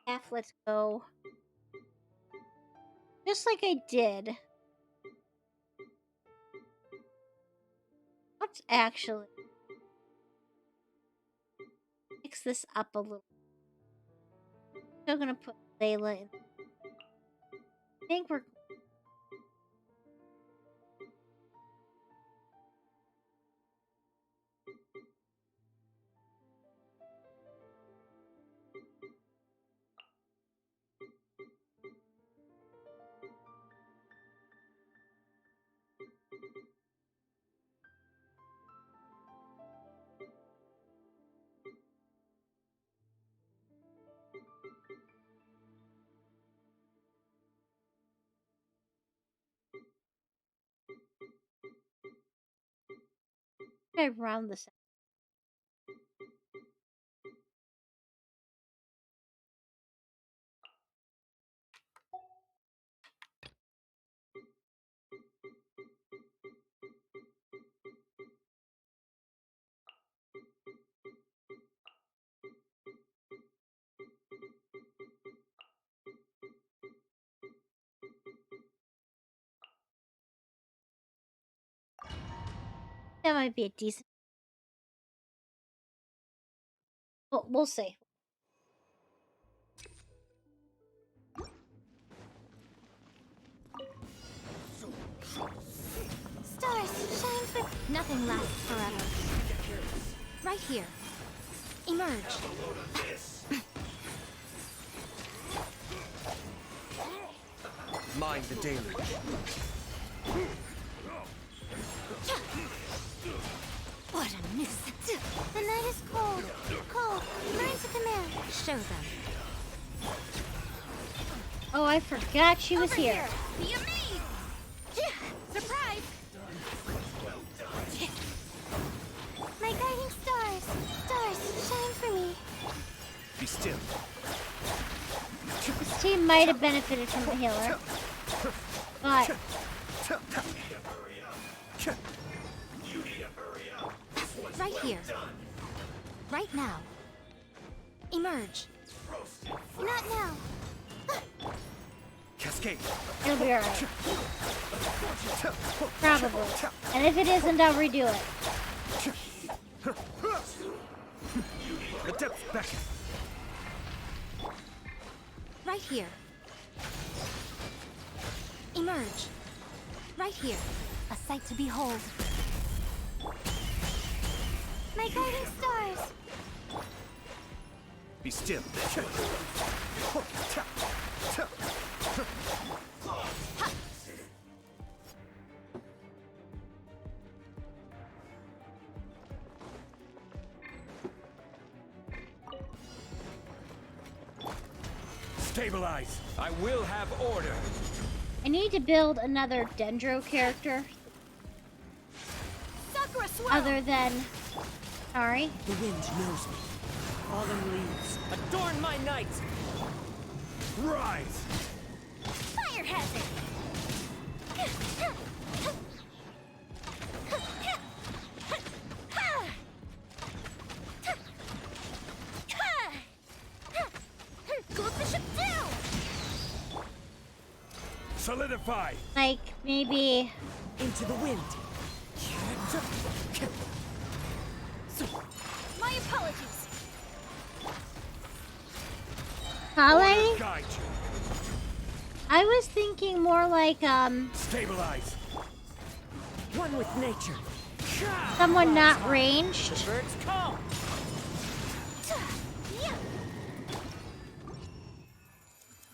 Half, let's go. Just like I did. Let's actually mix this up a little. Still gonna put Layla in. I think we're gonna round this out. That might be a decent. Well, we'll see. Stars, shine for... Nothing lasts forever. Right here. Emerge. Mind the deluge. What a nuisance. The night is cold. Cold. Learn to command. Show them. Oh, I forgot she was here. Be amazed! Surprise! My guiding stars. Stars, shine for me. Be still. This team might have benefited from the healer. But Right here. Right now. Emerge. Not now. Cascade. it'll be alright. Probably. And if it isn't, I'll redo it. The depth beckon. Right here. Emerge. Right here. A sight to behold. My guiding stars. Be still. Stabilize. I will have order. I need to build another Dendro character. Sakura swirl! Other than... Sorry. The wind knows me. Fallen leaves, adorn my night! Rise! Fire hazard! Group the ship down! Solidify! Like, maybe... Into the wind. My apologies. Kale? Guide you. I was thinking more like, Stabilize. One with nature. someone not ranged. The birds call.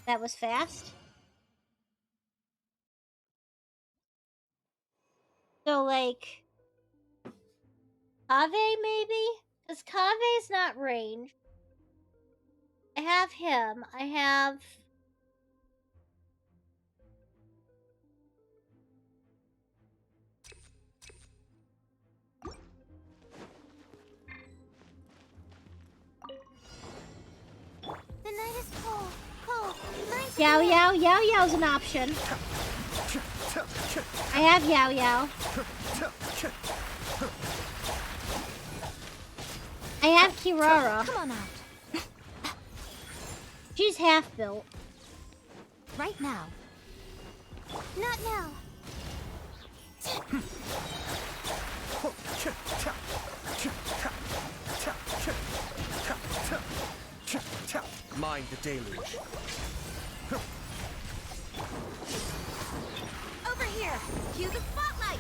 That was fast. So, like... Kave, maybe? Because Kave's not ranged. I have him. I have... The night is cold. Cold. Learn to Yao command. Yao. Yao Yao's an option. I have Yao Yao. I have Kirara. Come on out. She's half built. Right now. Not now. Mind the deluge. Over here! Cue the spotlight!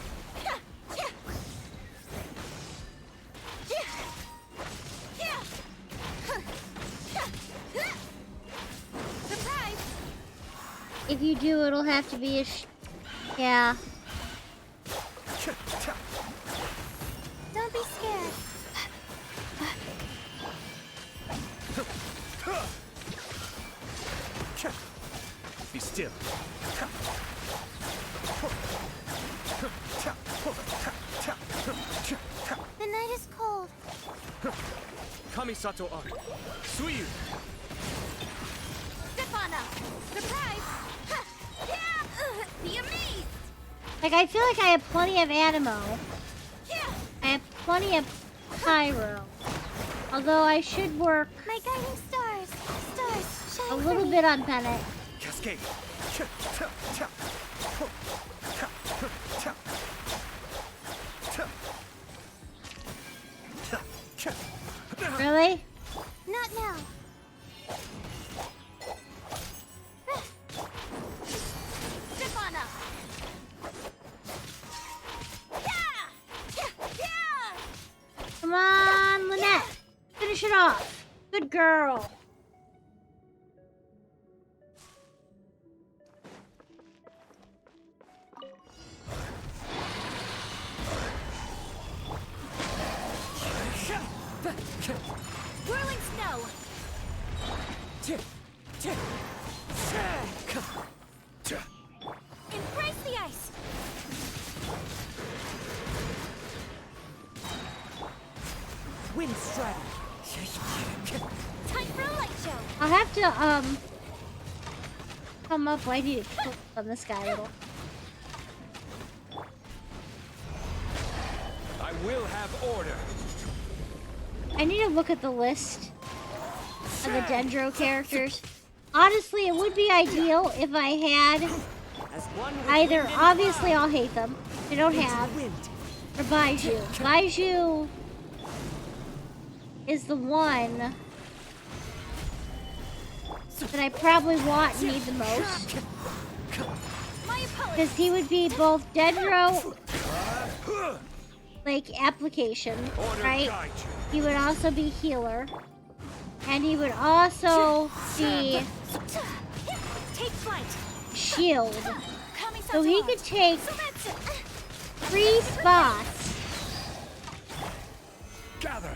Surprise! If you do, it'll have to be a yeah. Don't be scared. Be still. The night is cold. Kamisato Art. Suiyu. Stefana! Surprise! Be amazed! Like, I feel like I have plenty of Animo. I have plenty of Pyro. Although I should work My guiding stars. Stars, shine a for little me. bit on Bennett. Cascade. Really? Not now. Step on up. Come on, Lynette. Finish it off. Good girl. Whirling snow. Embrace the ice. Wind strike. Time for a light show. I'll have to, come up. I need to click on this guy a little. I will have order. I need to look at the list of the Dendro characters. Honestly, it would be ideal if I had either, obviously I'll hate them, I don't have, or Baiju. Baiju is the one that I probably want and need the most. Because he would be both Dendro, like, application, right? He would also be healer. And he would also be shield. So he could take 3 spots. Gather.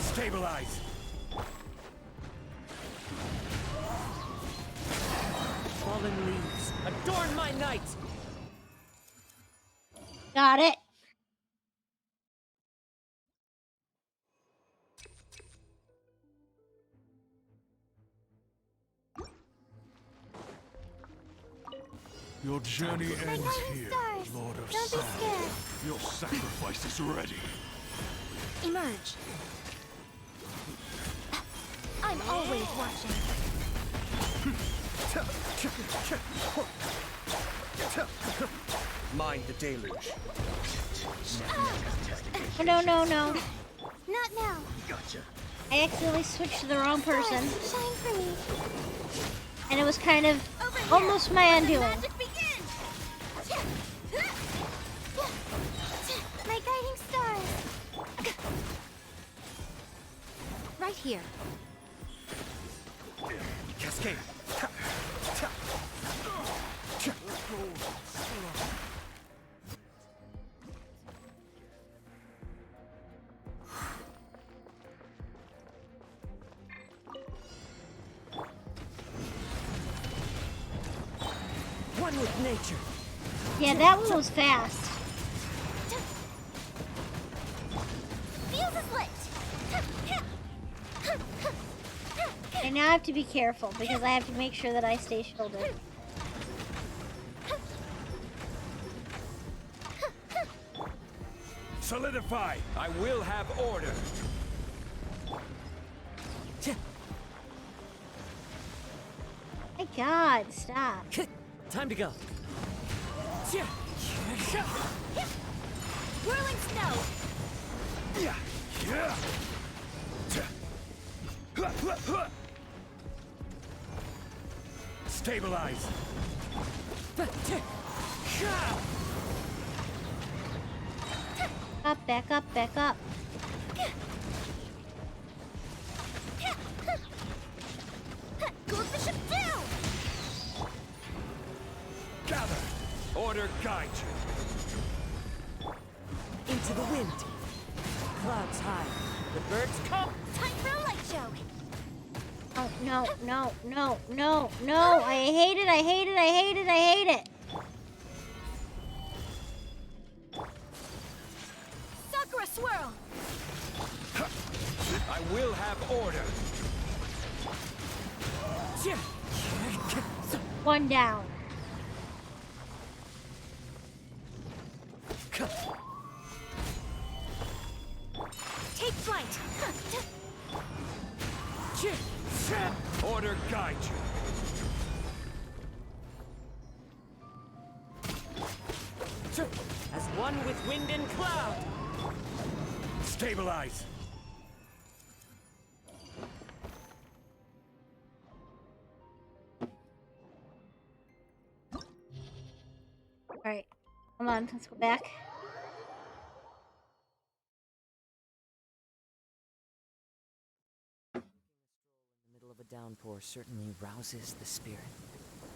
Stabilize. Fallen leaves, adorn my night! Got it. Your journey ends here, Lord of Don't be Sand. scared. Your sacrifice is ready. Emerge. I'm always watching. Mind the deluge. Oh, no, no, no. Not now. I accidentally switched to the wrong person. Shine for me. And it was kind of almost my undoing. My guiding stars. Right here. Cascade. One with nature. Yeah, that one was fast. Fuse is lit. And now I have to be careful because I have to make sure that I stay shielded. Solidify. I will have order. My God, stop. Time to go. Whirling snow. Stabilize. Up, back up, back up. Goes the ship down. Gather. Order guide you. Into the wind. Clouds high. The birds come. Time for a light show. Oh, no, no, no, no, no. I hate it, I hate it, I hate it, I hate it. Sakura swirl. I will have order. One down. Take flight. Order guide you. As one with wind and cloud. Stabilize. Alright. Come on, let's go back. The middle of a downpour certainly rouses the spirit.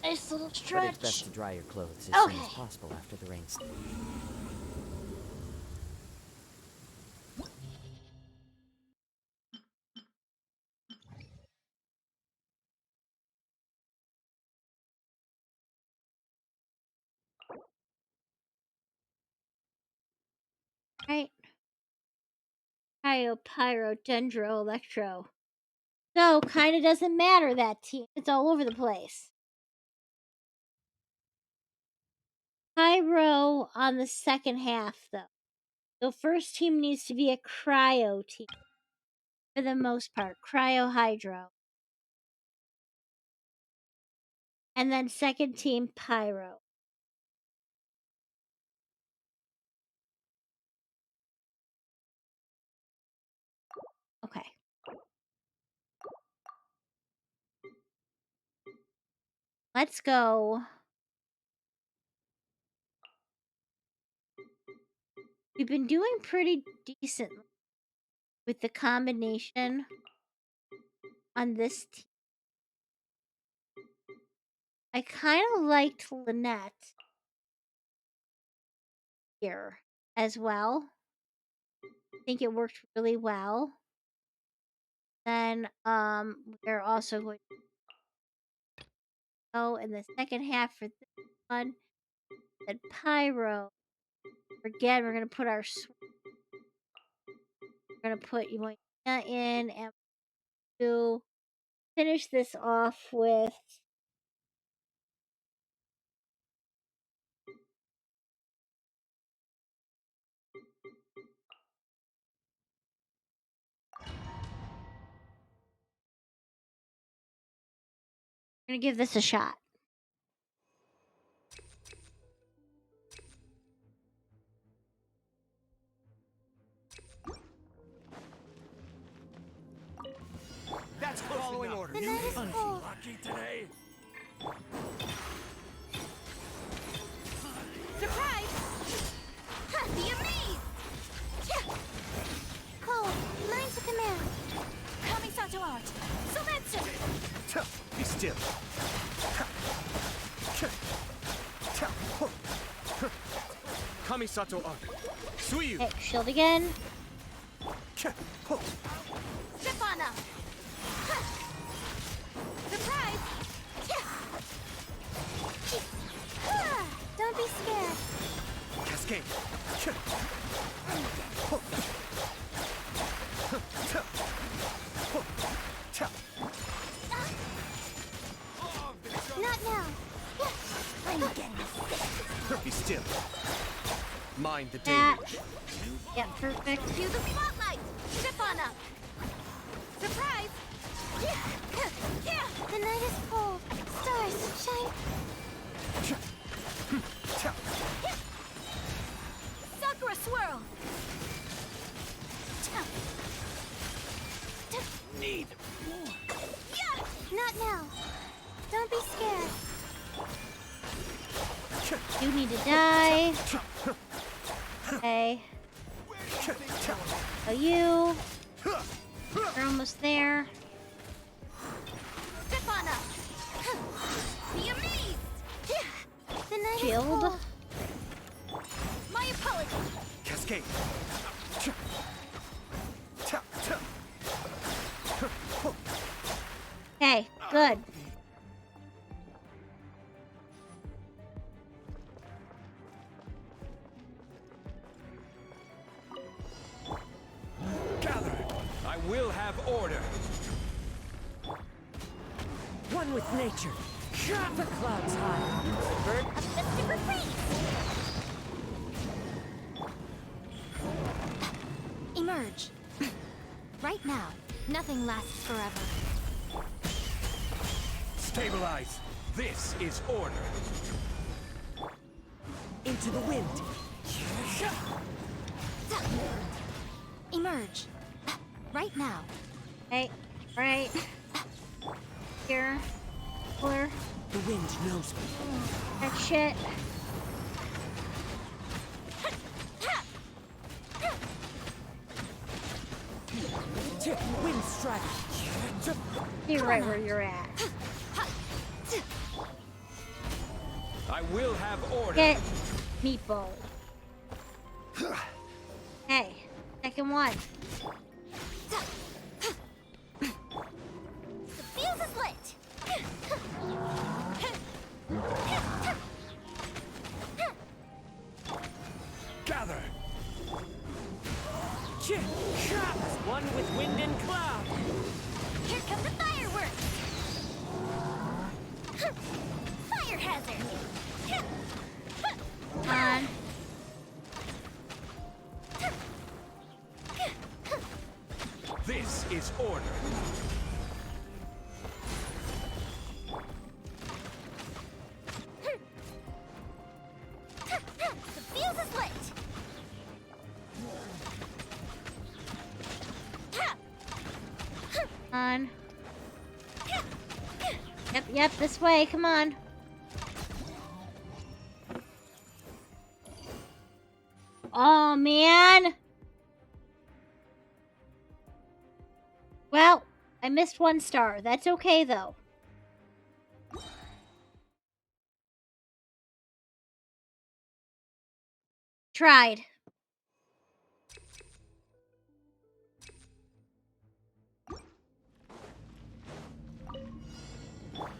Nice little But stretch. it's best to dry your clothes as soon as Okay. possible after the rain. Right. Pyro, Dendro, Electro. So, kinda doesn't matter, that team. It's all over the place. Pyro on the second half, though. The first team needs to be a Cryo team. For the most part. Cryo Hydro. And then second team, Pyro. Okay. Let's go. We've been doing pretty decent with the combination on this team. I kind of liked Lynette here as well. I think it worked really well. Then we're also going to go in the second half for this one. Then Pyro. Again, we're gonna put our we're gonna put Emoina in, and to finish this off with I'm gonna give this a shot. That's following orders. The night is cold. Lucky today. Surprise! Ha! Be amazed! Cold. Lines of command. Kamisato art. Sometsu! Be still. Kamisato art. Suiyu. Okay, shield again. Stefana! Ha! Surprise! Ah, don't be scared. Cascade. Not now. I'm getting Be still. Mind the That. damage. Yeah, perfect. Use the spotlight! Stefana! Surprise! The night is cold. Stars shine. Sakura swirl! Need more. Yeah! Not now. Don't be scared. You need to die. Okay. So you. We're almost there. Stefana! Be amazed! The night is Shield. cold. My apologies. Cascade. Okay, good. Gather. I will have order. One with nature. The clouds high. Bird A super freeze! Emerge. Right now. Nothing lasts forever. Stabilize. This is order. Into the wind. Emerge. Right now. Hey, right. Here. Cooler. The wind knows me. That shit. Wind strike. You're right where you're at. I will have order. Get meatball. Hey, second one. The fuse is lit. Gather. One with wind and cloud. Here come the fireworks. Fire hazard. Come on. This is order. The fuse is lit. Come on. Yep, this way, come on. Oh, man. Well, I missed 1 star. That's okay, though. Tried.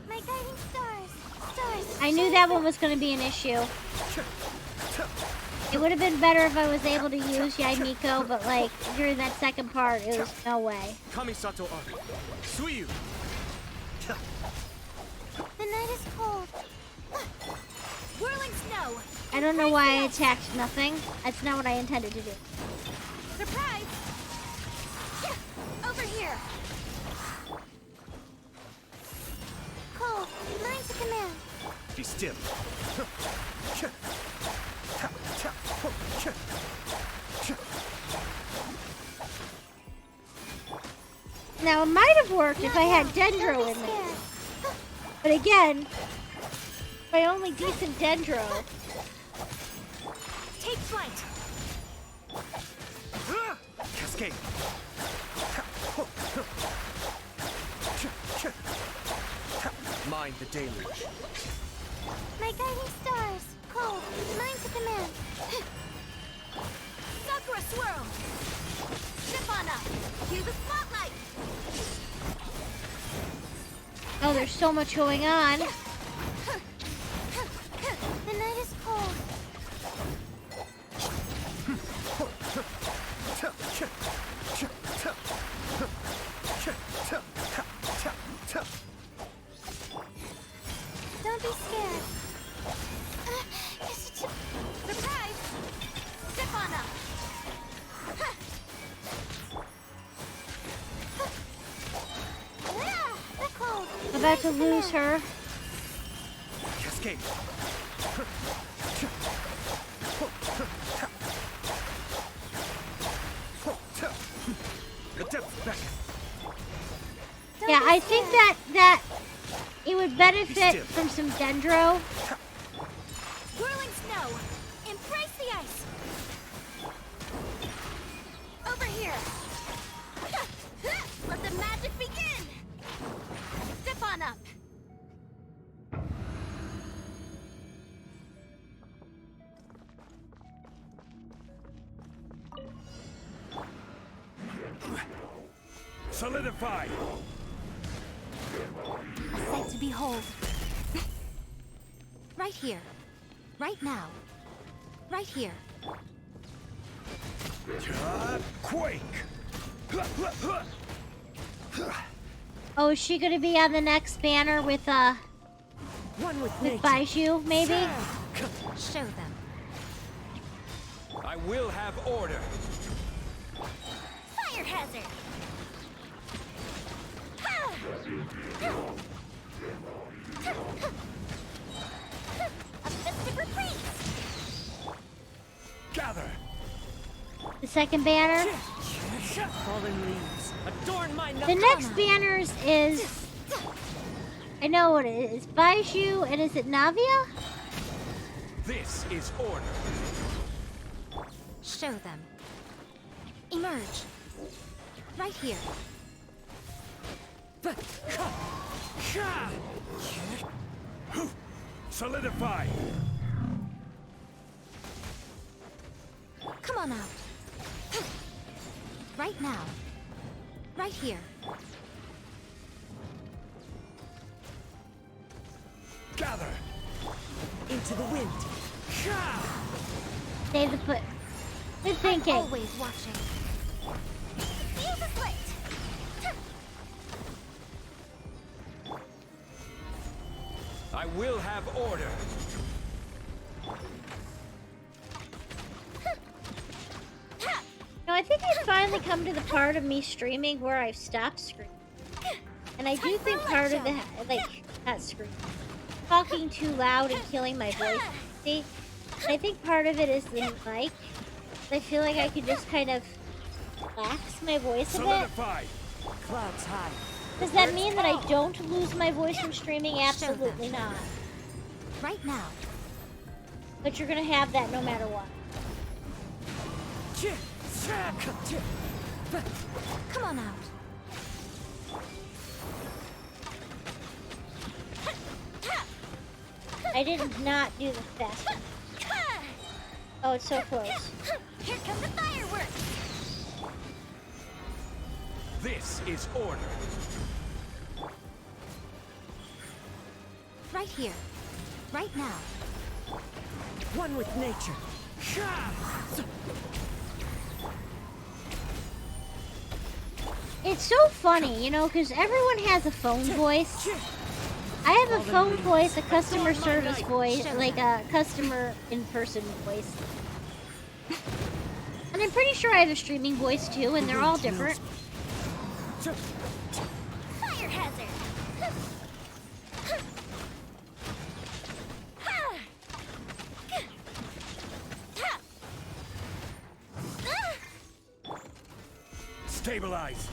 My guiding stars. Stars. I knew that one was going to be an issue. It would have been better if I was able to use Yaimiko, but like, during that second part, it was no way. Kamisato Ari. Suiyu. The night is cold. Whirling snow. I don't know why I attacked nothing. That's not what I intended to do. Surprise. Over here. Cold. Line to command. Be still. Now, it might have worked if I had Dendro in there. But again, my only decent Dendro. Take flight. Cascade. Mind the deluge. My guiding stars. Cold. Line to command. Sakura swirl. Ship on up. Cue the spotlight. Oh, there's so much going on. The night is cold. Don't be scared. Surprise. Step on up. The cold. About to lose her. Cascade. The depth back. Yeah, I think that it would benefit from some Dendro. Whirling snow. Embrace the ice. Over here. Let the magic begin. Step on up. Solidify. A sight to behold. Right here. Right now. Right here. Quake. Oh, is she gonna be on the next banner with Baiju, maybe? Show them. I will have order. Fire hazard. A festive reprise. Gather. The second banner. Fallen leaves, adorn my The next banners is... I know what it is. Baiju, and is it Navia? This is order. Show them. Emerge. Right here. Solidify. Come on out. Right now. Right here. Gather. into the wind. Save the foot. Good thinking. I'm always watching. Feel the slit. I will have order. No, I think I've finally come to the part of me streaming where I've stopped screaming. And I do think part of the, like, not screaming, talking too loud and killing my voice. See, I think part of it is the mic. I feel like I could just kind of relax my voice a bit. Clouds high. Does that mean that I don't lose my voice from streaming? Absolutely not. Right now. But you're gonna have that no matter what. Come on out. I did not do the fast one. Oh, it's so close. Here come the fireworks. This is order. Right here. Right now. One with nature. It's so funny, you know, because everyone has a phone voice. I have a phone voice, a customer service voice, like a customer in-person voice. And I'm pretty sure I have a streaming voice too, and they're all different. Fire hazard. Stabilize.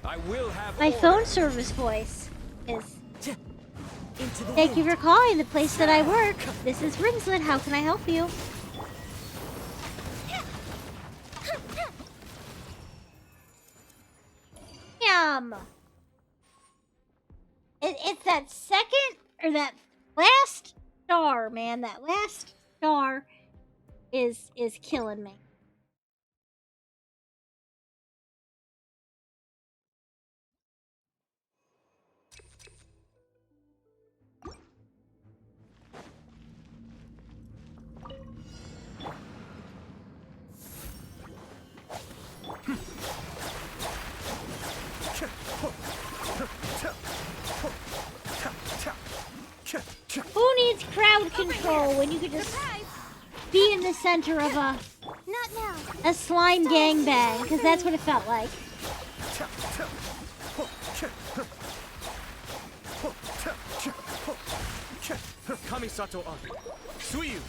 I will have My order. phone service voice is... Thank you for calling the place that I work. This is Rinslet. How can I help you? Yum. It's that second, or that last star, man. That last star is killing me. Who needs crowd control when you could just be in the center of a slime gangbang? Because that's what it felt like. Kamisato on. Suyu.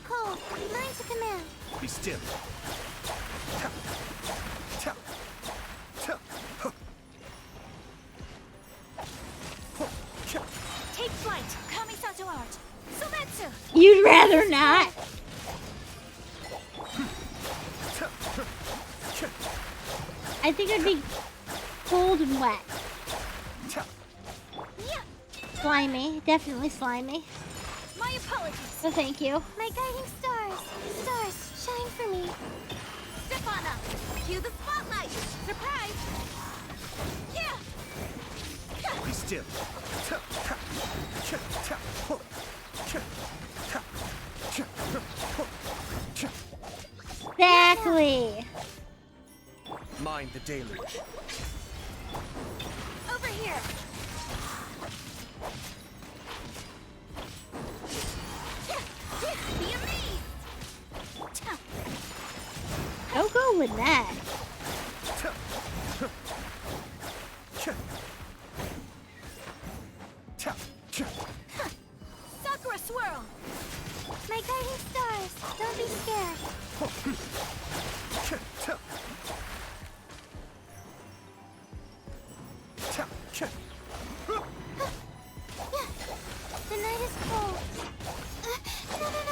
Cole, line to command. Be still. Take flight. Kamisato art. Sumetsu. You'd rather not. I think it'd be cold and wet. Slimy. Definitely slimy. My apologies. So thank you. My guiding stars. Stars, shine for me. Step on up. Cue the spotlight. Surprise. Yeah. Be still. Exactly. Mind the deluge. Over here. Be amazed. Don't go with that. Don't be scared. The night is cold.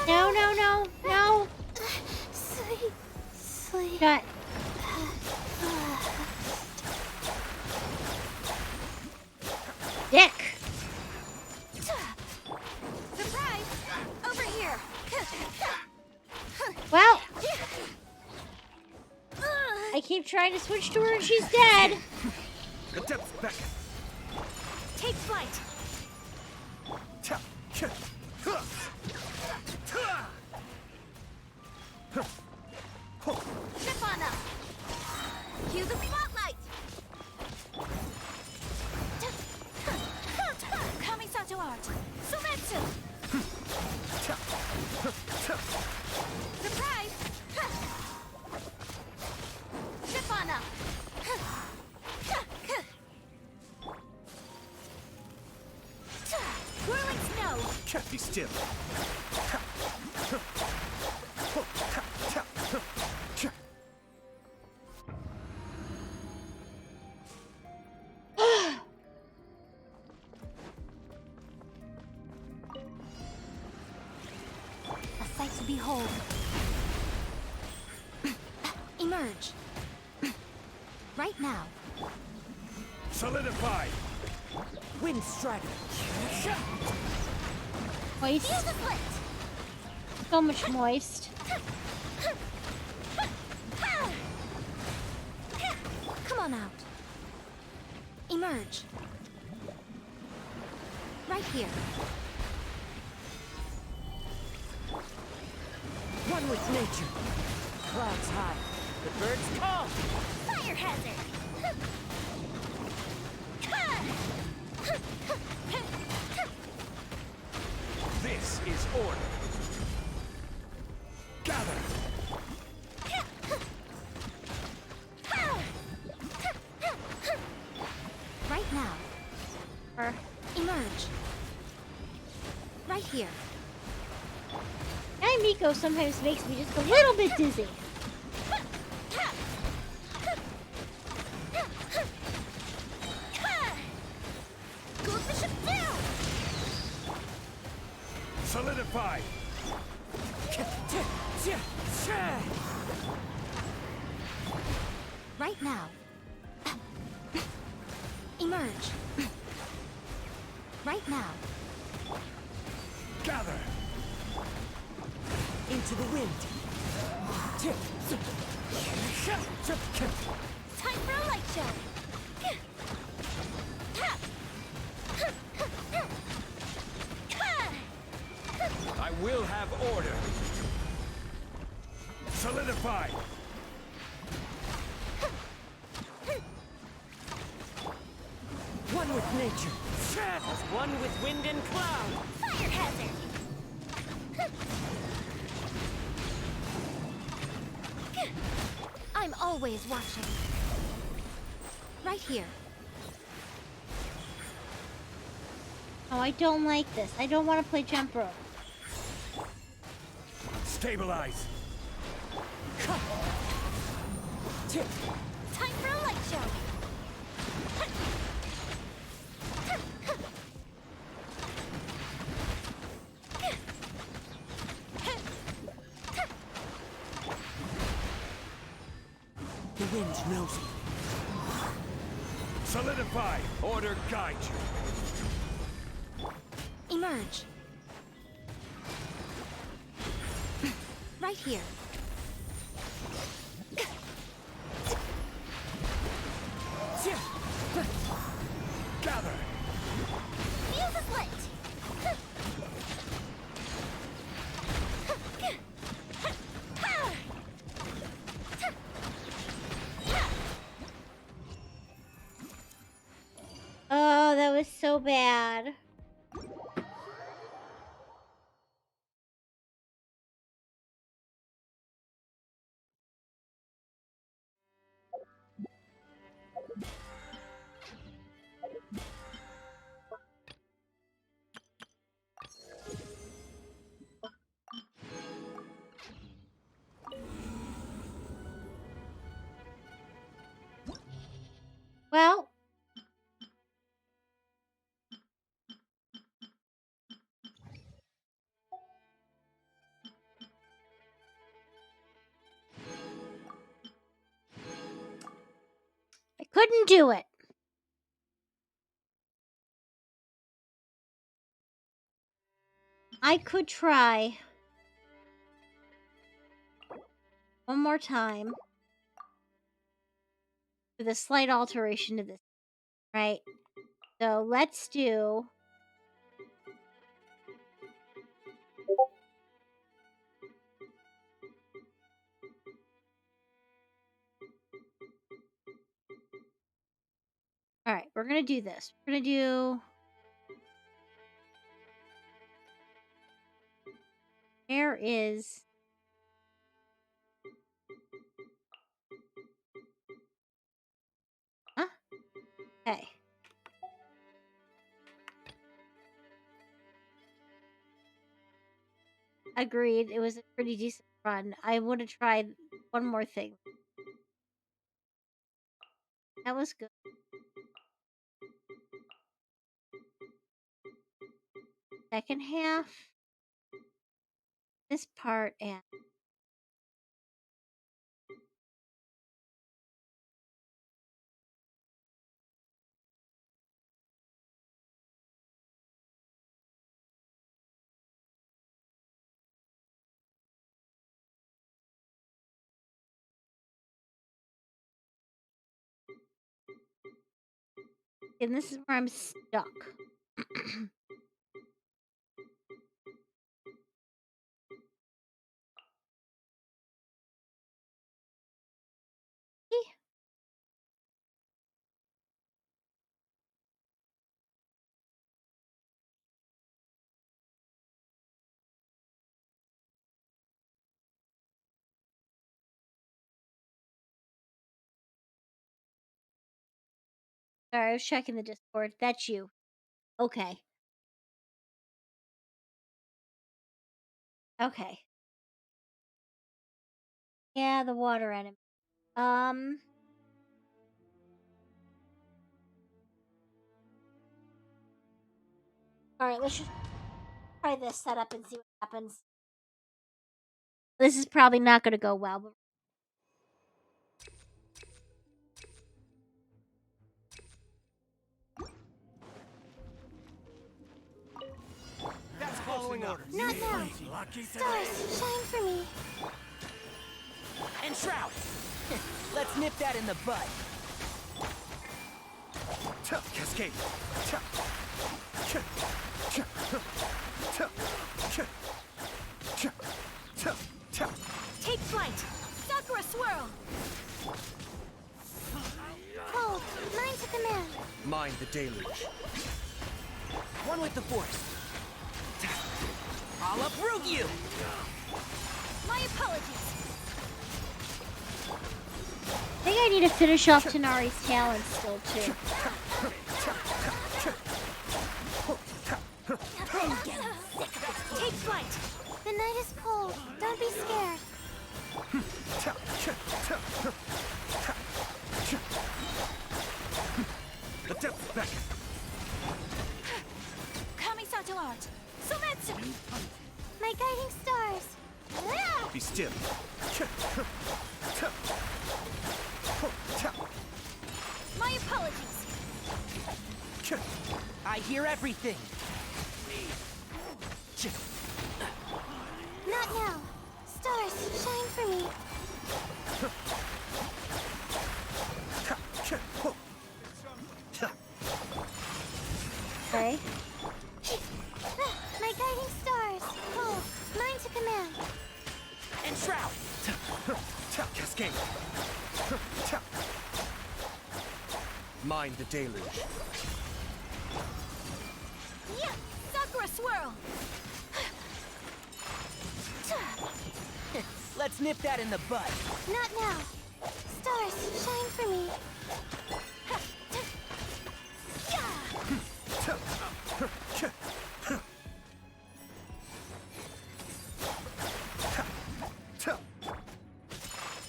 No, no, no, no. Sleep. Sleep. Shut. Dick. Surprise! Over here. Well, I keep trying to switch to her and she's dead. The depths beckon. Take flight. Ship on up. Cue the spotlight. Kamisato art. Sumetsu. Surprise. Ship on up. Whirling snow. Can't be still. A sight to behold. Emerge. Right now. Solidify. Wind strider. Moist. So much moist. Come on out. Emerge. Right here. One with nature. Clouds high. The birds call. Fire hazard. This is order. Gather. Right now. Emerge. Right here. Guy Miko sometimes makes me just a little bit dizzy. Solidify. Right now. Emerge. Right now. Gather. Into the wind. Time for a light show. I will have order. Solidify. One with nature. As one with wind and cloud. Fire hazard. I'm always watching. Right here. Oh, I don't like this. I don't want to play jump rope. Stabilize. Time for a light show. The wind knows me. Solidify. Order guide you. Emerge. Right here. Gather. Fuse is lit. Oh, that was so bad. Couldn't do it. I could try one more time with a slight alteration to this, right? So let's do all right, we're gonna do this. We're gonna do where is huh? Okay. Agreed. It was a pretty decent run. I would have tried one more thing. That was good. Second half. This part and this is where I'm stuck. Sorry, I was checking the Discord. That's you. Okay. Okay. Yeah, the water enemy. Alright, let's just try this setup and see what happens. This is probably not gonna go well, but That's following orders. Not now. Stars, shine for me. And Shroud! Let's nip that in the bud. Cascade. Take flight. Sakura swirl. Cold, mine to command. Mind the deluge. One with the force. I'll uproot you! My apologies. I think I need to finish off Tanari's talent still too. I'm getting sick of this. Take flight. The night is cold. Don't be scared. The depth back. Kamisato art. Sometsu. My guiding stars. Be still. My apologies. I hear everything. Not now. Stars, shine for me. Okay. My guiding stars. Cold, mine to command. And Shroud! Cascade. Mind the deluge. Yeah, Sakura swirl. Let's nip that in the bud. Not now. Stars, shine for me.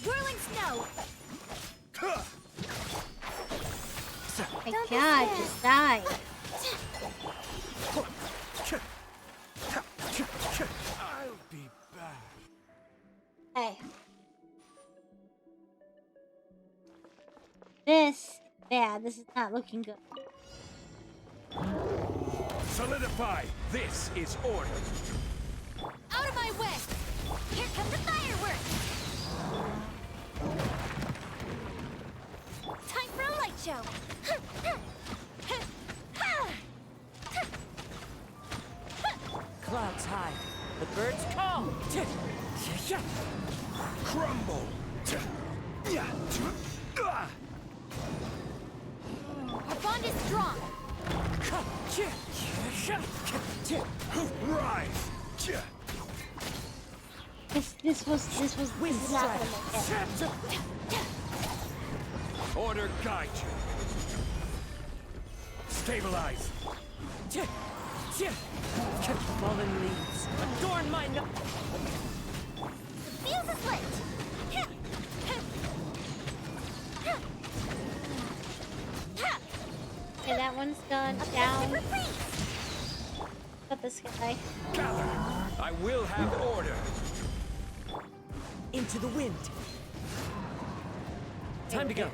Whirling snow. My God, just die. I'll be back. Hey. This bad. This is not looking good. Solidify. This is order. Out of my way! Here come the fireworks! Time for a light show! Clouds high. The birds call. Crumble. Our bond is strong! Rise. This was not gonna make it. Order guide you. Stabilize. Fallen leaves. Adorn my no. Fuse is lit! Okay, that one's done. Down. Up the sky. Gather. I will have order. Into the wind. Time to go.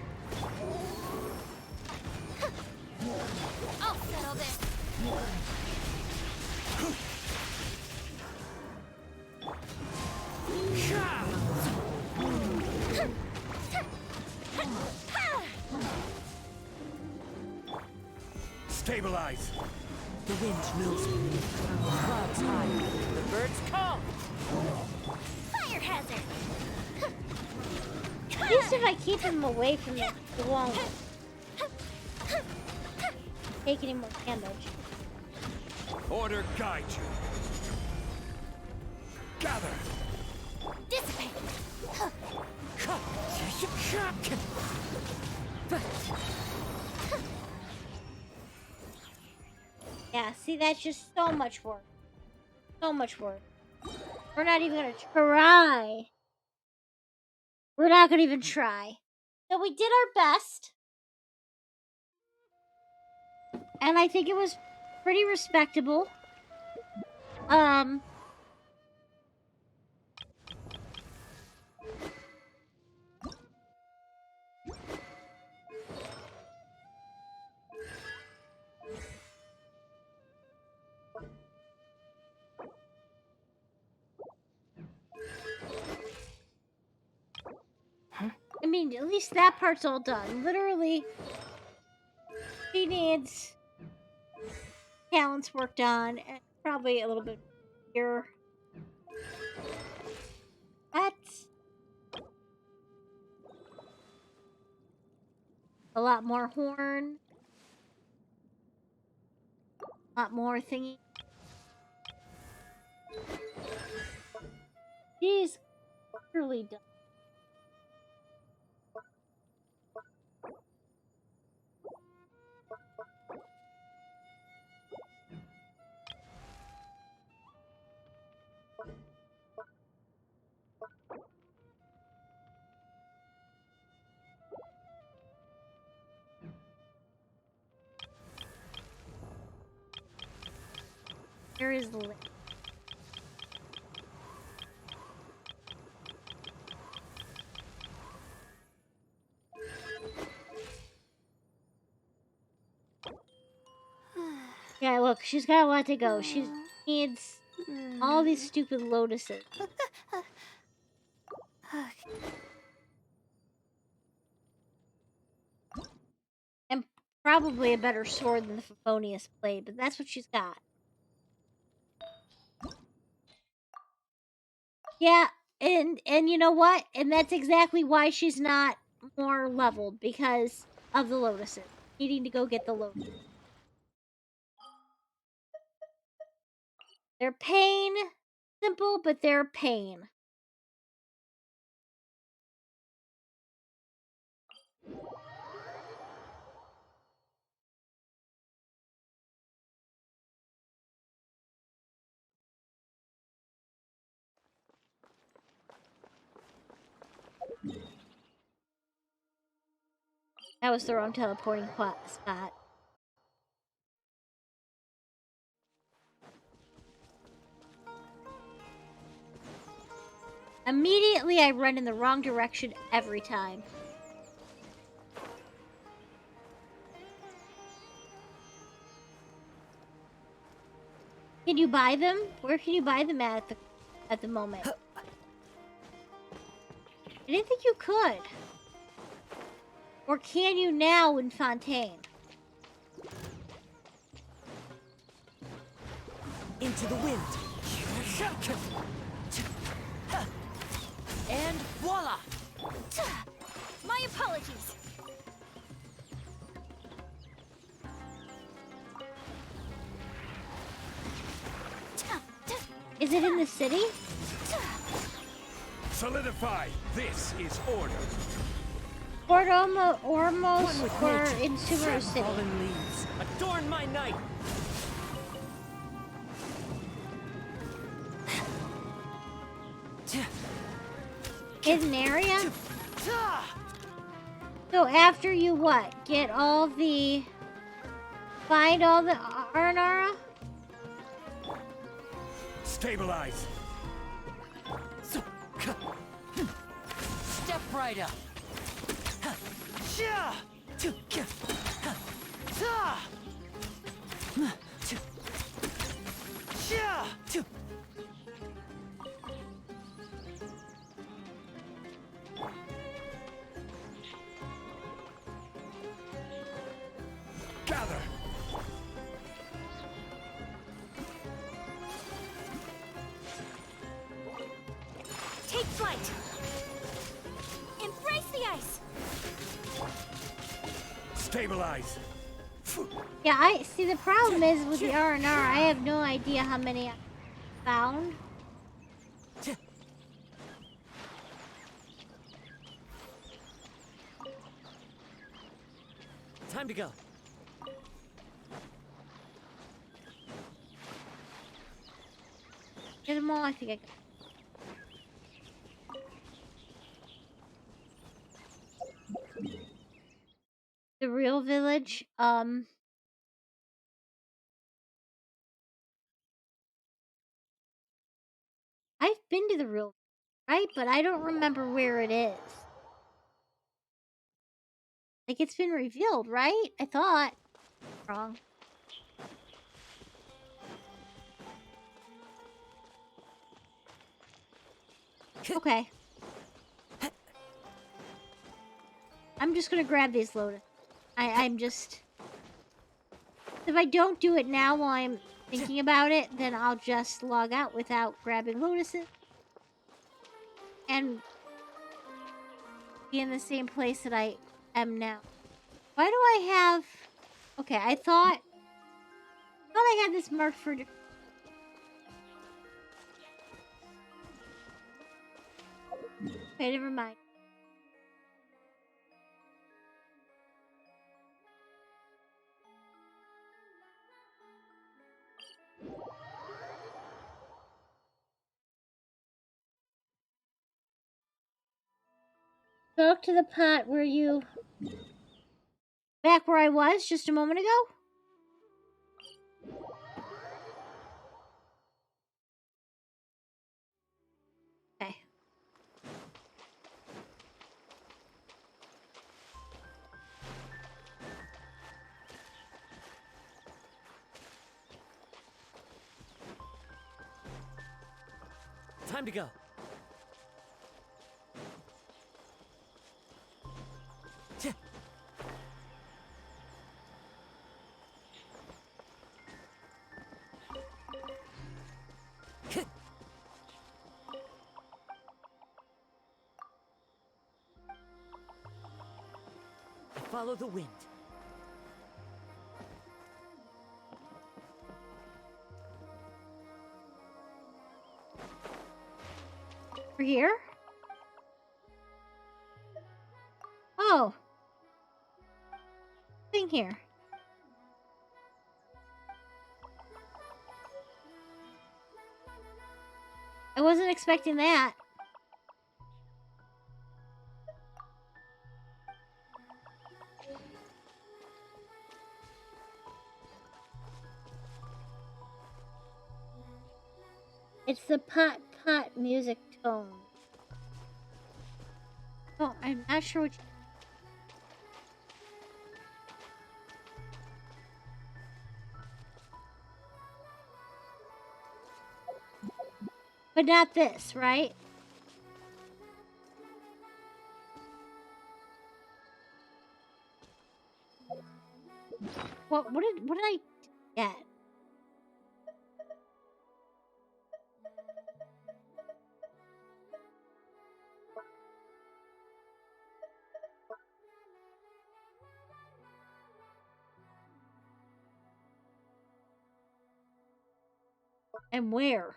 I'll settle this! Stabilize. The wind knows me. Clouds high. The birds call. Fire hazard! At least if I keep him away from the wall, take any more damage. Order guide you. Gather. Dissipate! Yeah, see, that's just so much work. So much work. We're not even gonna try. We're not gonna even try. So we did our best. And I think it was pretty respectable. I mean, at least that part's all done. Literally, she needs talents worked on, and probably a little bit here. That's a lot more horn. A lot more thingy. She's clearly done. There is the link. Yeah, look, she's got a lot to go. She needs all these stupid lotuses. And probably a better sword than the Favonius blade, but that's what she's got. Yeah, and you know what? And that's exactly why she's not more leveled, because of the lotuses. Needing to go get the lotuses. They're pain. Simple, but they're pain. That was the wrong teleporting spot. Immediately, I run in the wrong direction every time. Can you buy them? Where can you buy them at the moment? I didn't think you could. Or can you now in Fontaine? Into the wind. And voila! My apologies. Is it in the city? Solidify. This is order. Or almost or in Subaru City. Fallen leaves. Adorn my night. Hidden area? So after you what? Get all the... Find all the Aranara? Stabilize. Step right up. Gather. Take flight. Embrace the ice. Stabilize. Yeah, I see the problem is with the R&R, I have no idea how many I found. Time to go. Get them all, I think I got. The real village, I've been to the real, right? But I don't remember where it is. Like, it's been revealed, right? I thought. Wrong. Okay. I'm just gonna grab these lotus. I'm just... If I don't do it now while I'm thinking about it, then I'll just log out without grabbing lotuses. And be in the same place that I am now. Why do I have... Okay, I thought I had this marked for... Okay, never mind. Talk to the pot where you... Back where I was just a moment ago? Okay. Time to go. Follow the wind. We're here? Oh. Thing here. I wasn't expecting that. It's the pot music tone. Oh, I'm not sure what you... But not this, right? What did I get? And where?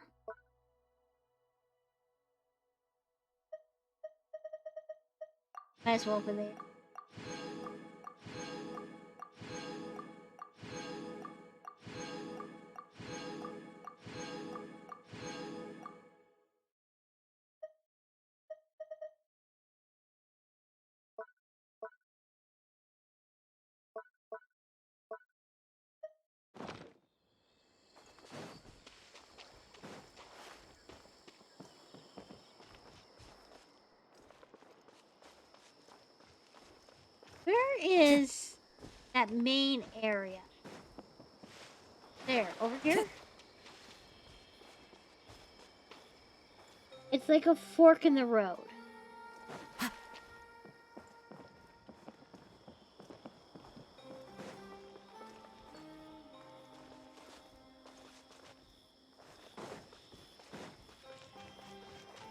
Might as well open it. Where is that main area? There, over here? It's like a fork in the road.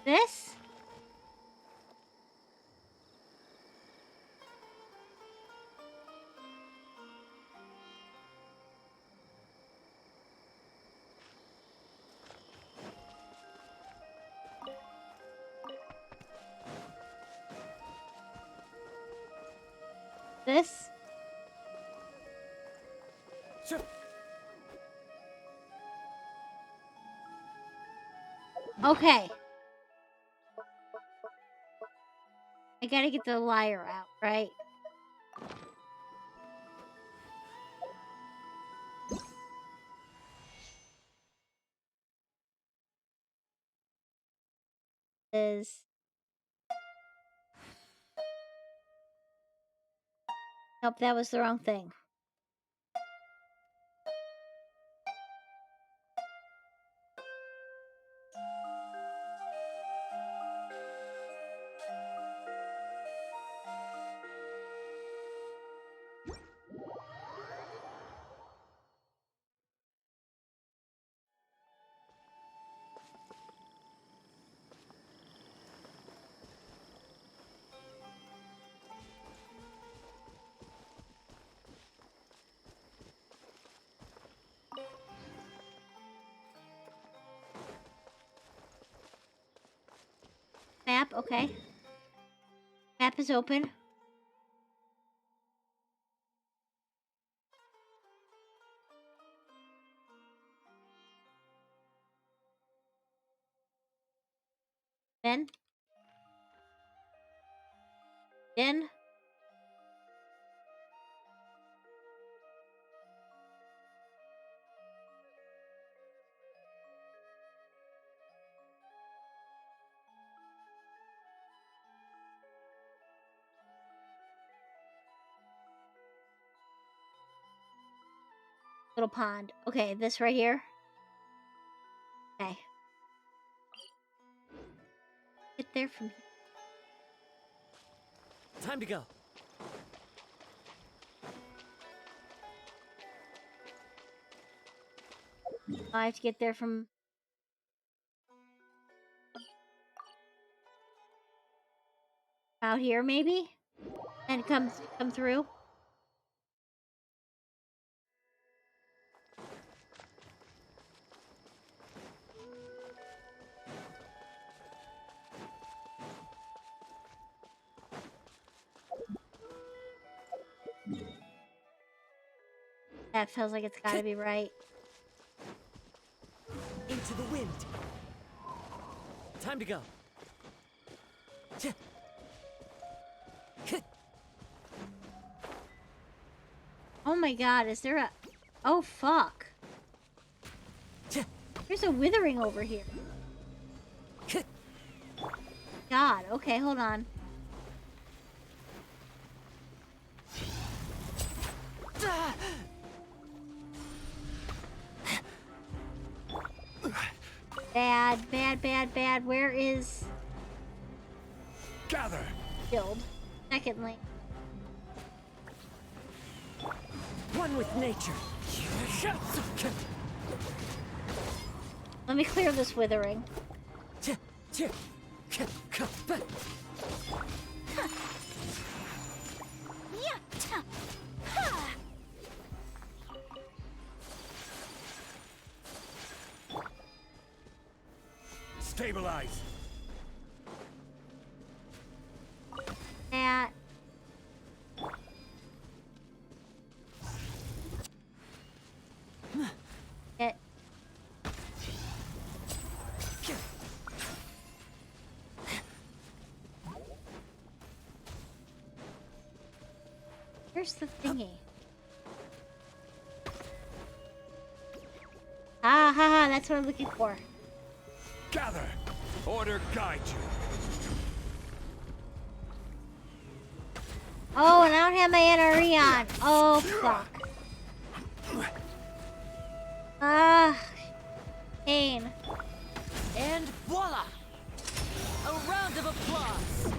This? This? Okay. I gotta get the lyre out, right? Is... Nope, that was the wrong thing. Map, okay. Map is open. Then. Then. Little pond. Okay, this right here. Okay. Get there from here. Time to go. I have to get there from... out here, maybe? And come through? That feels like it's gotta be right. Into the wind. Time to go. Oh my god, is there a... Oh, fuck. There's a withering over here. God, okay, hold on. Bad, bad, bad, bad. Where is... Gather! Shield. Secondly. One with nature. Let me clear this withering. Stabilize. That. It. Here's the thingy. Ah, ha, ha, that's what I'm looking for. Gather! Order guide you. Oh, and I don't have my NRE on. Oh, fuck. Ah, pain. And voila! A round of applause.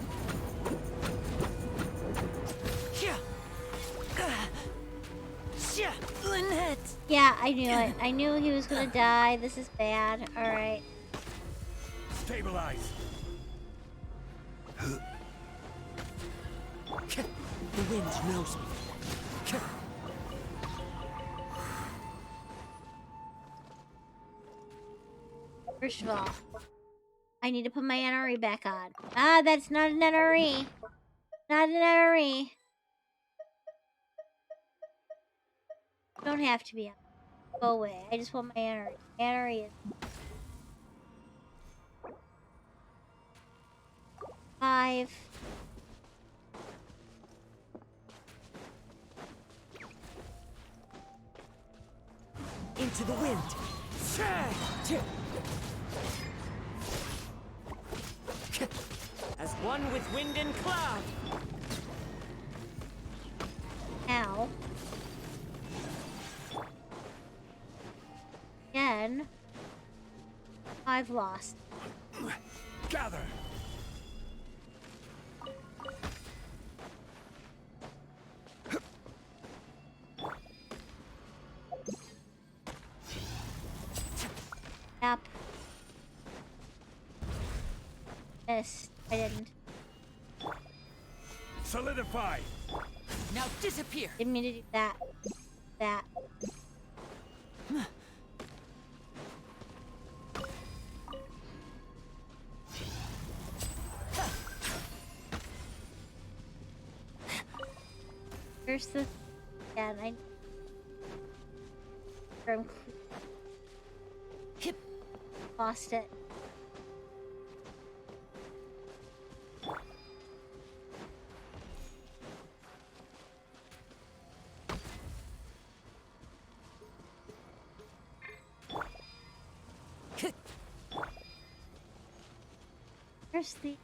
Lynette! Yeah, I knew it. I knew he was gonna die. This is bad. Alright. Stabilize. The wind knows me. First of all, I need to put my NRE back on. Ah, that's not an NRE. Not an NRE. Don't have to be on. Go away. I just want my NRE. NRE is 5. Into the wind. As one with wind and cloud. Ow. Again. I've lost. Gather. Yep. Missed. I didn't. Solidify. Now disappear. Didn't mean to do that. That. Here's the... Yeah, I... Lost it. Where's the...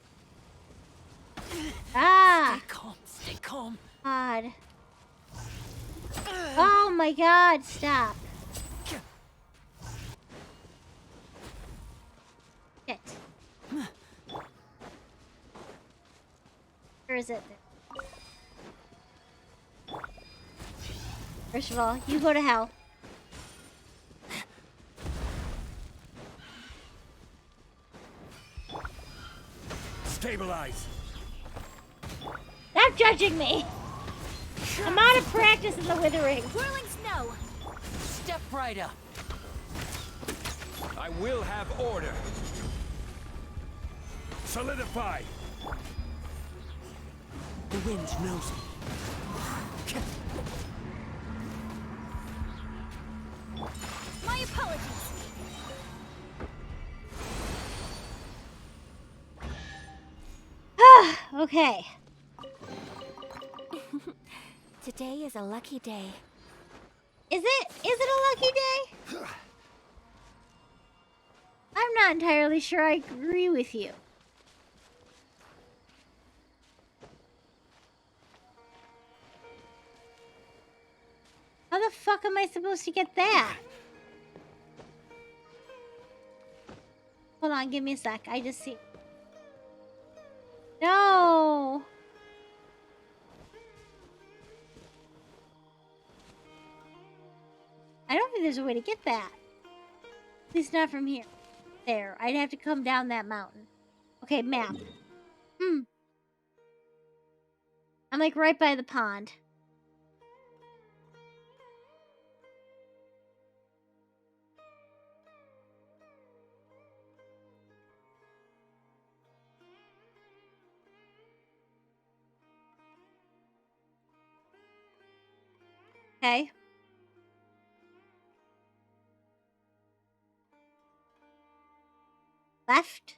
Ah! Stay calm, stay calm. God. Oh my god, stop. Shit. Where is it? First of all, you go to hell. Stabilize. Stop judging me! I'm out of practice in the withering. Whirling snow. Step right up. I will have order. Solidify. The wind knows me. My apologies. Okay. Today is a lucky day. Is it? Is it a lucky day? I'm not entirely sure I agree with you. How the fuck am I supposed to get that? Hold on, give me a sec. I just see. No! I don't think there's a way to get that. At least not from here. There. I'd have to come down that mountain. Okay, map. I'm like right by the pond. Okay. Left.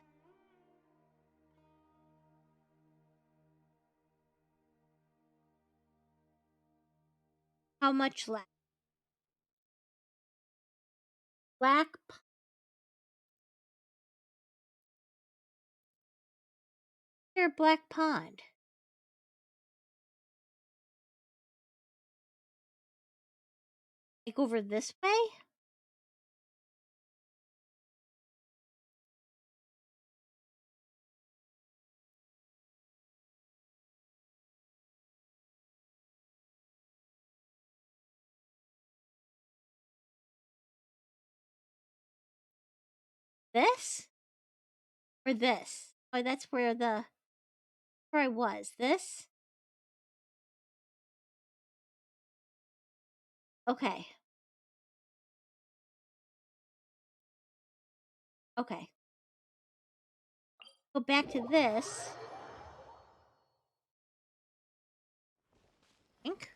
How much left? Black. Here, Black Pond. Like over this way? This? Or this? Oh, that's where I was. This? Okay. Okay. Go back to this. I think.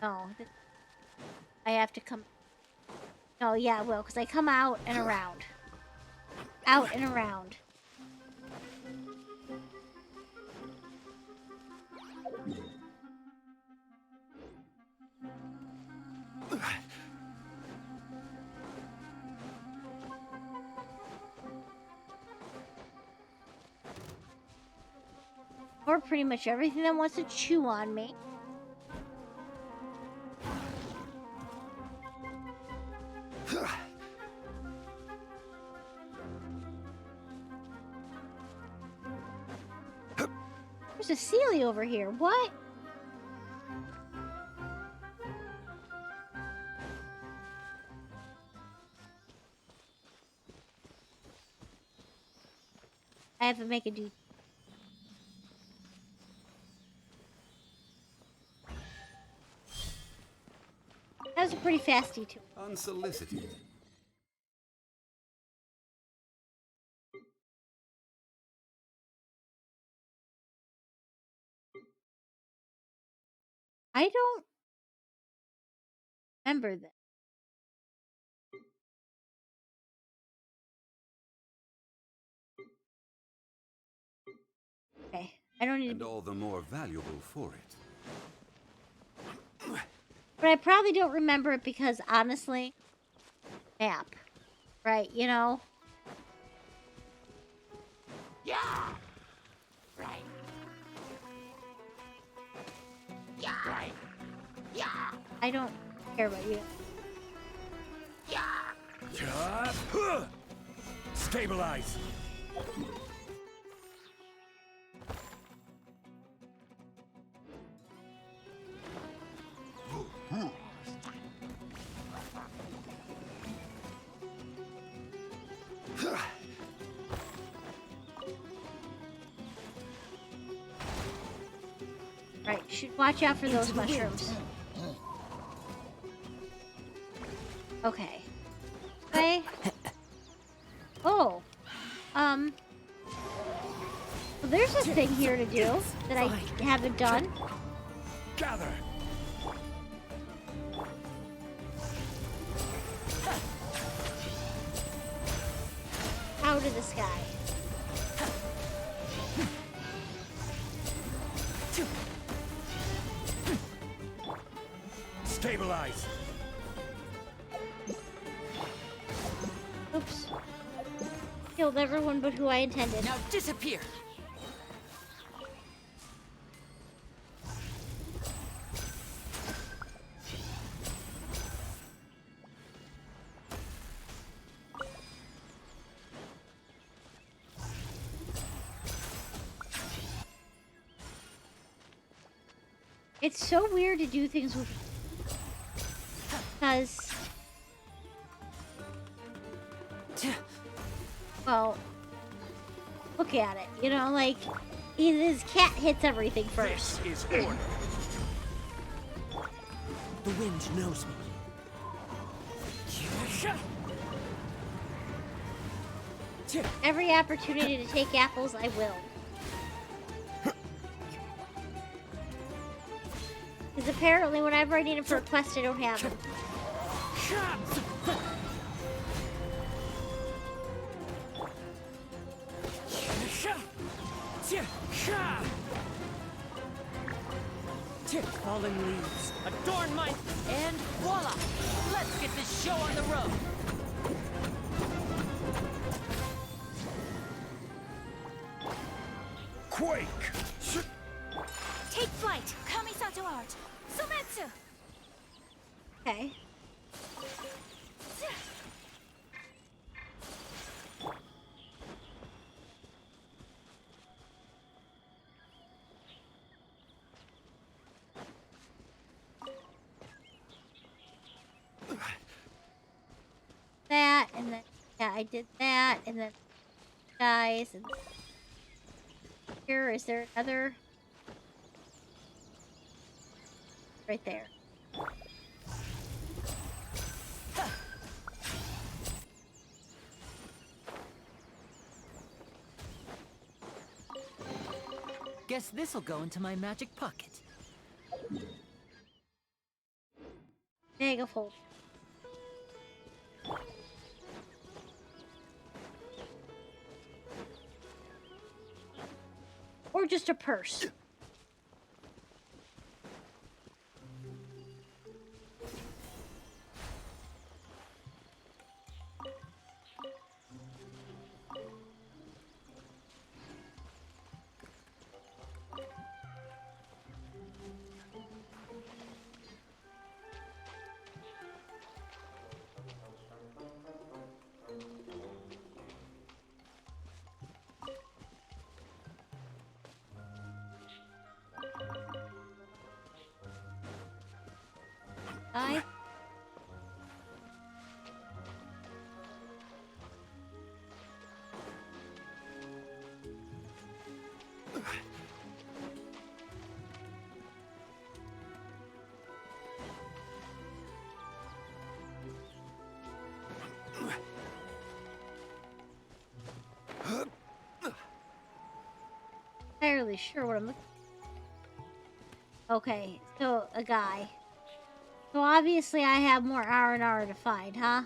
No. I have to come. No, yeah, I will, because I come out and around. Out and around. Or pretty much everything that wants to chew on me. There's a Celia over here. What? I have to make a detour. That was a pretty fast detour. Unsolicited. I don't remember this. Okay, I don't need And to. all the more valuable for it. But I probably don't remember it because, honestly, map. Right, you know? Yeah! Right. Yeah! Right. Yeah! I don't care about you. Cutt. Stabilize. Right, should watch out for those mushrooms. Okay. Okay. Oh. Well, there's a thing here to do that I haven't done. Gather. Out of the sky. Stabilize. Oops. Killed everyone but who I intended. Now disappear. It's so weird to do things with, because, well, look at it. You know, like, his cat hits everything first. This is order. The wind knows me. Every opportunity to take apples, I will. Because apparently whenever I need them for a quest, I don't have them. Fallen leaves, adorn my... And voila! Let's get this show on the road! Quake! Take flight! Kamisato art! Sometsu! Okay. That, and then, yeah, I did that, and then guys, and here, is there another? Right there. Guess this'll go into my magic pocket. Mega fold. Or just a purse. I entirely sure what I'm looking for. Okay, so a guy. So obviously I have more R&R to find, huh?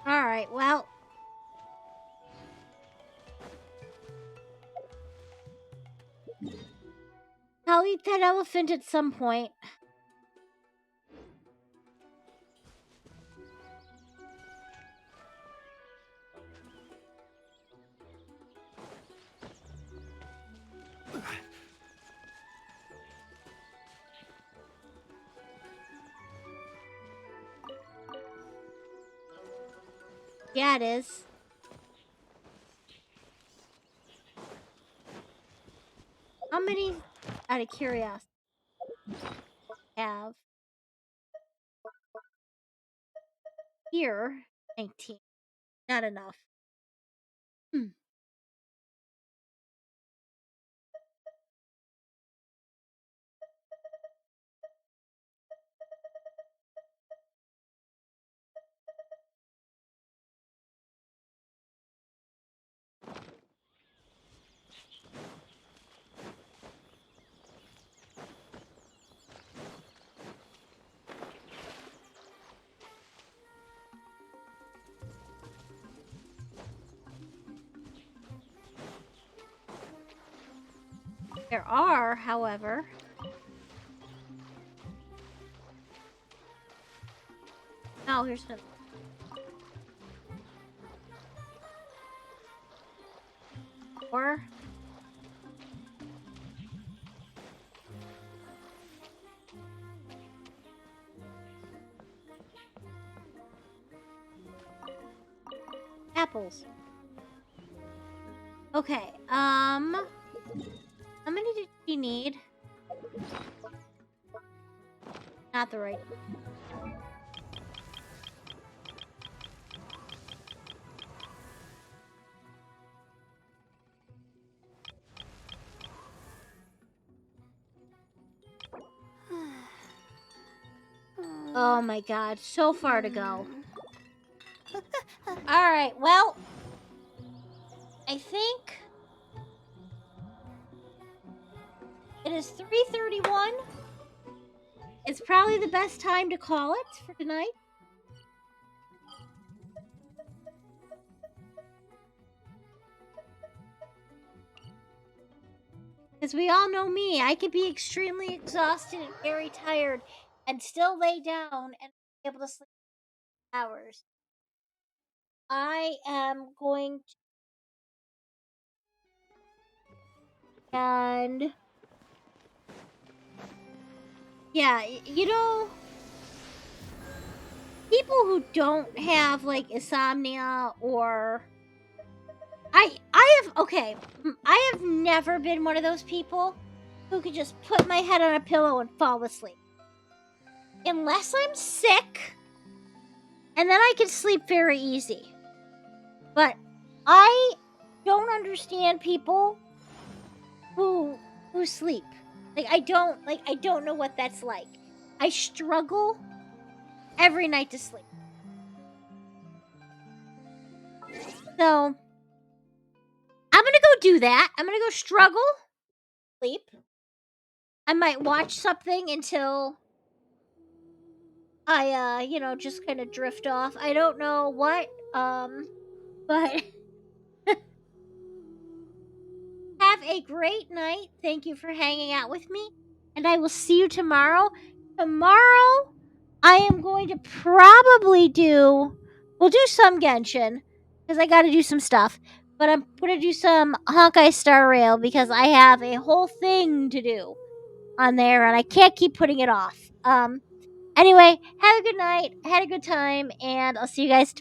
Alright, well. I'll eat that elephant at some point. Yeah, it is. How many, out of curiosity, have here? 19. Not enough. There are, however, oh, here's another. Or apples. Okay, how many did she need? Not the right. Oh my god, so far to go. Alright, well, I think it is 3:31. It's probably the best time to call it for tonight. Because we all know me, I could be extremely exhausted and very tired and still lay down and be able to sleep for hours. I am going to, and yeah, people who don't have like insomnia or I have never been one of those people who could just put my head on a pillow and fall asleep. Unless I'm sick, and then I can sleep very easy. But I don't understand people who sleep. I don't know what that's like. I struggle every night to sleep. So I'm gonna go do that. I'm gonna go struggle, sleep. I might watch something until I just kind of drift off. I don't know what, but have a great night. Thank you for hanging out with me, and I will see you tomorrow. Tomorrow, I am going to probably we'll do some Genshin because I got to do some stuff, but I'm going to do some Honkai Star Rail because I have a whole thing to do on there, and I can't keep putting it off. Anyway, have a good night, had a good time, and I'll see you guys tomorrow.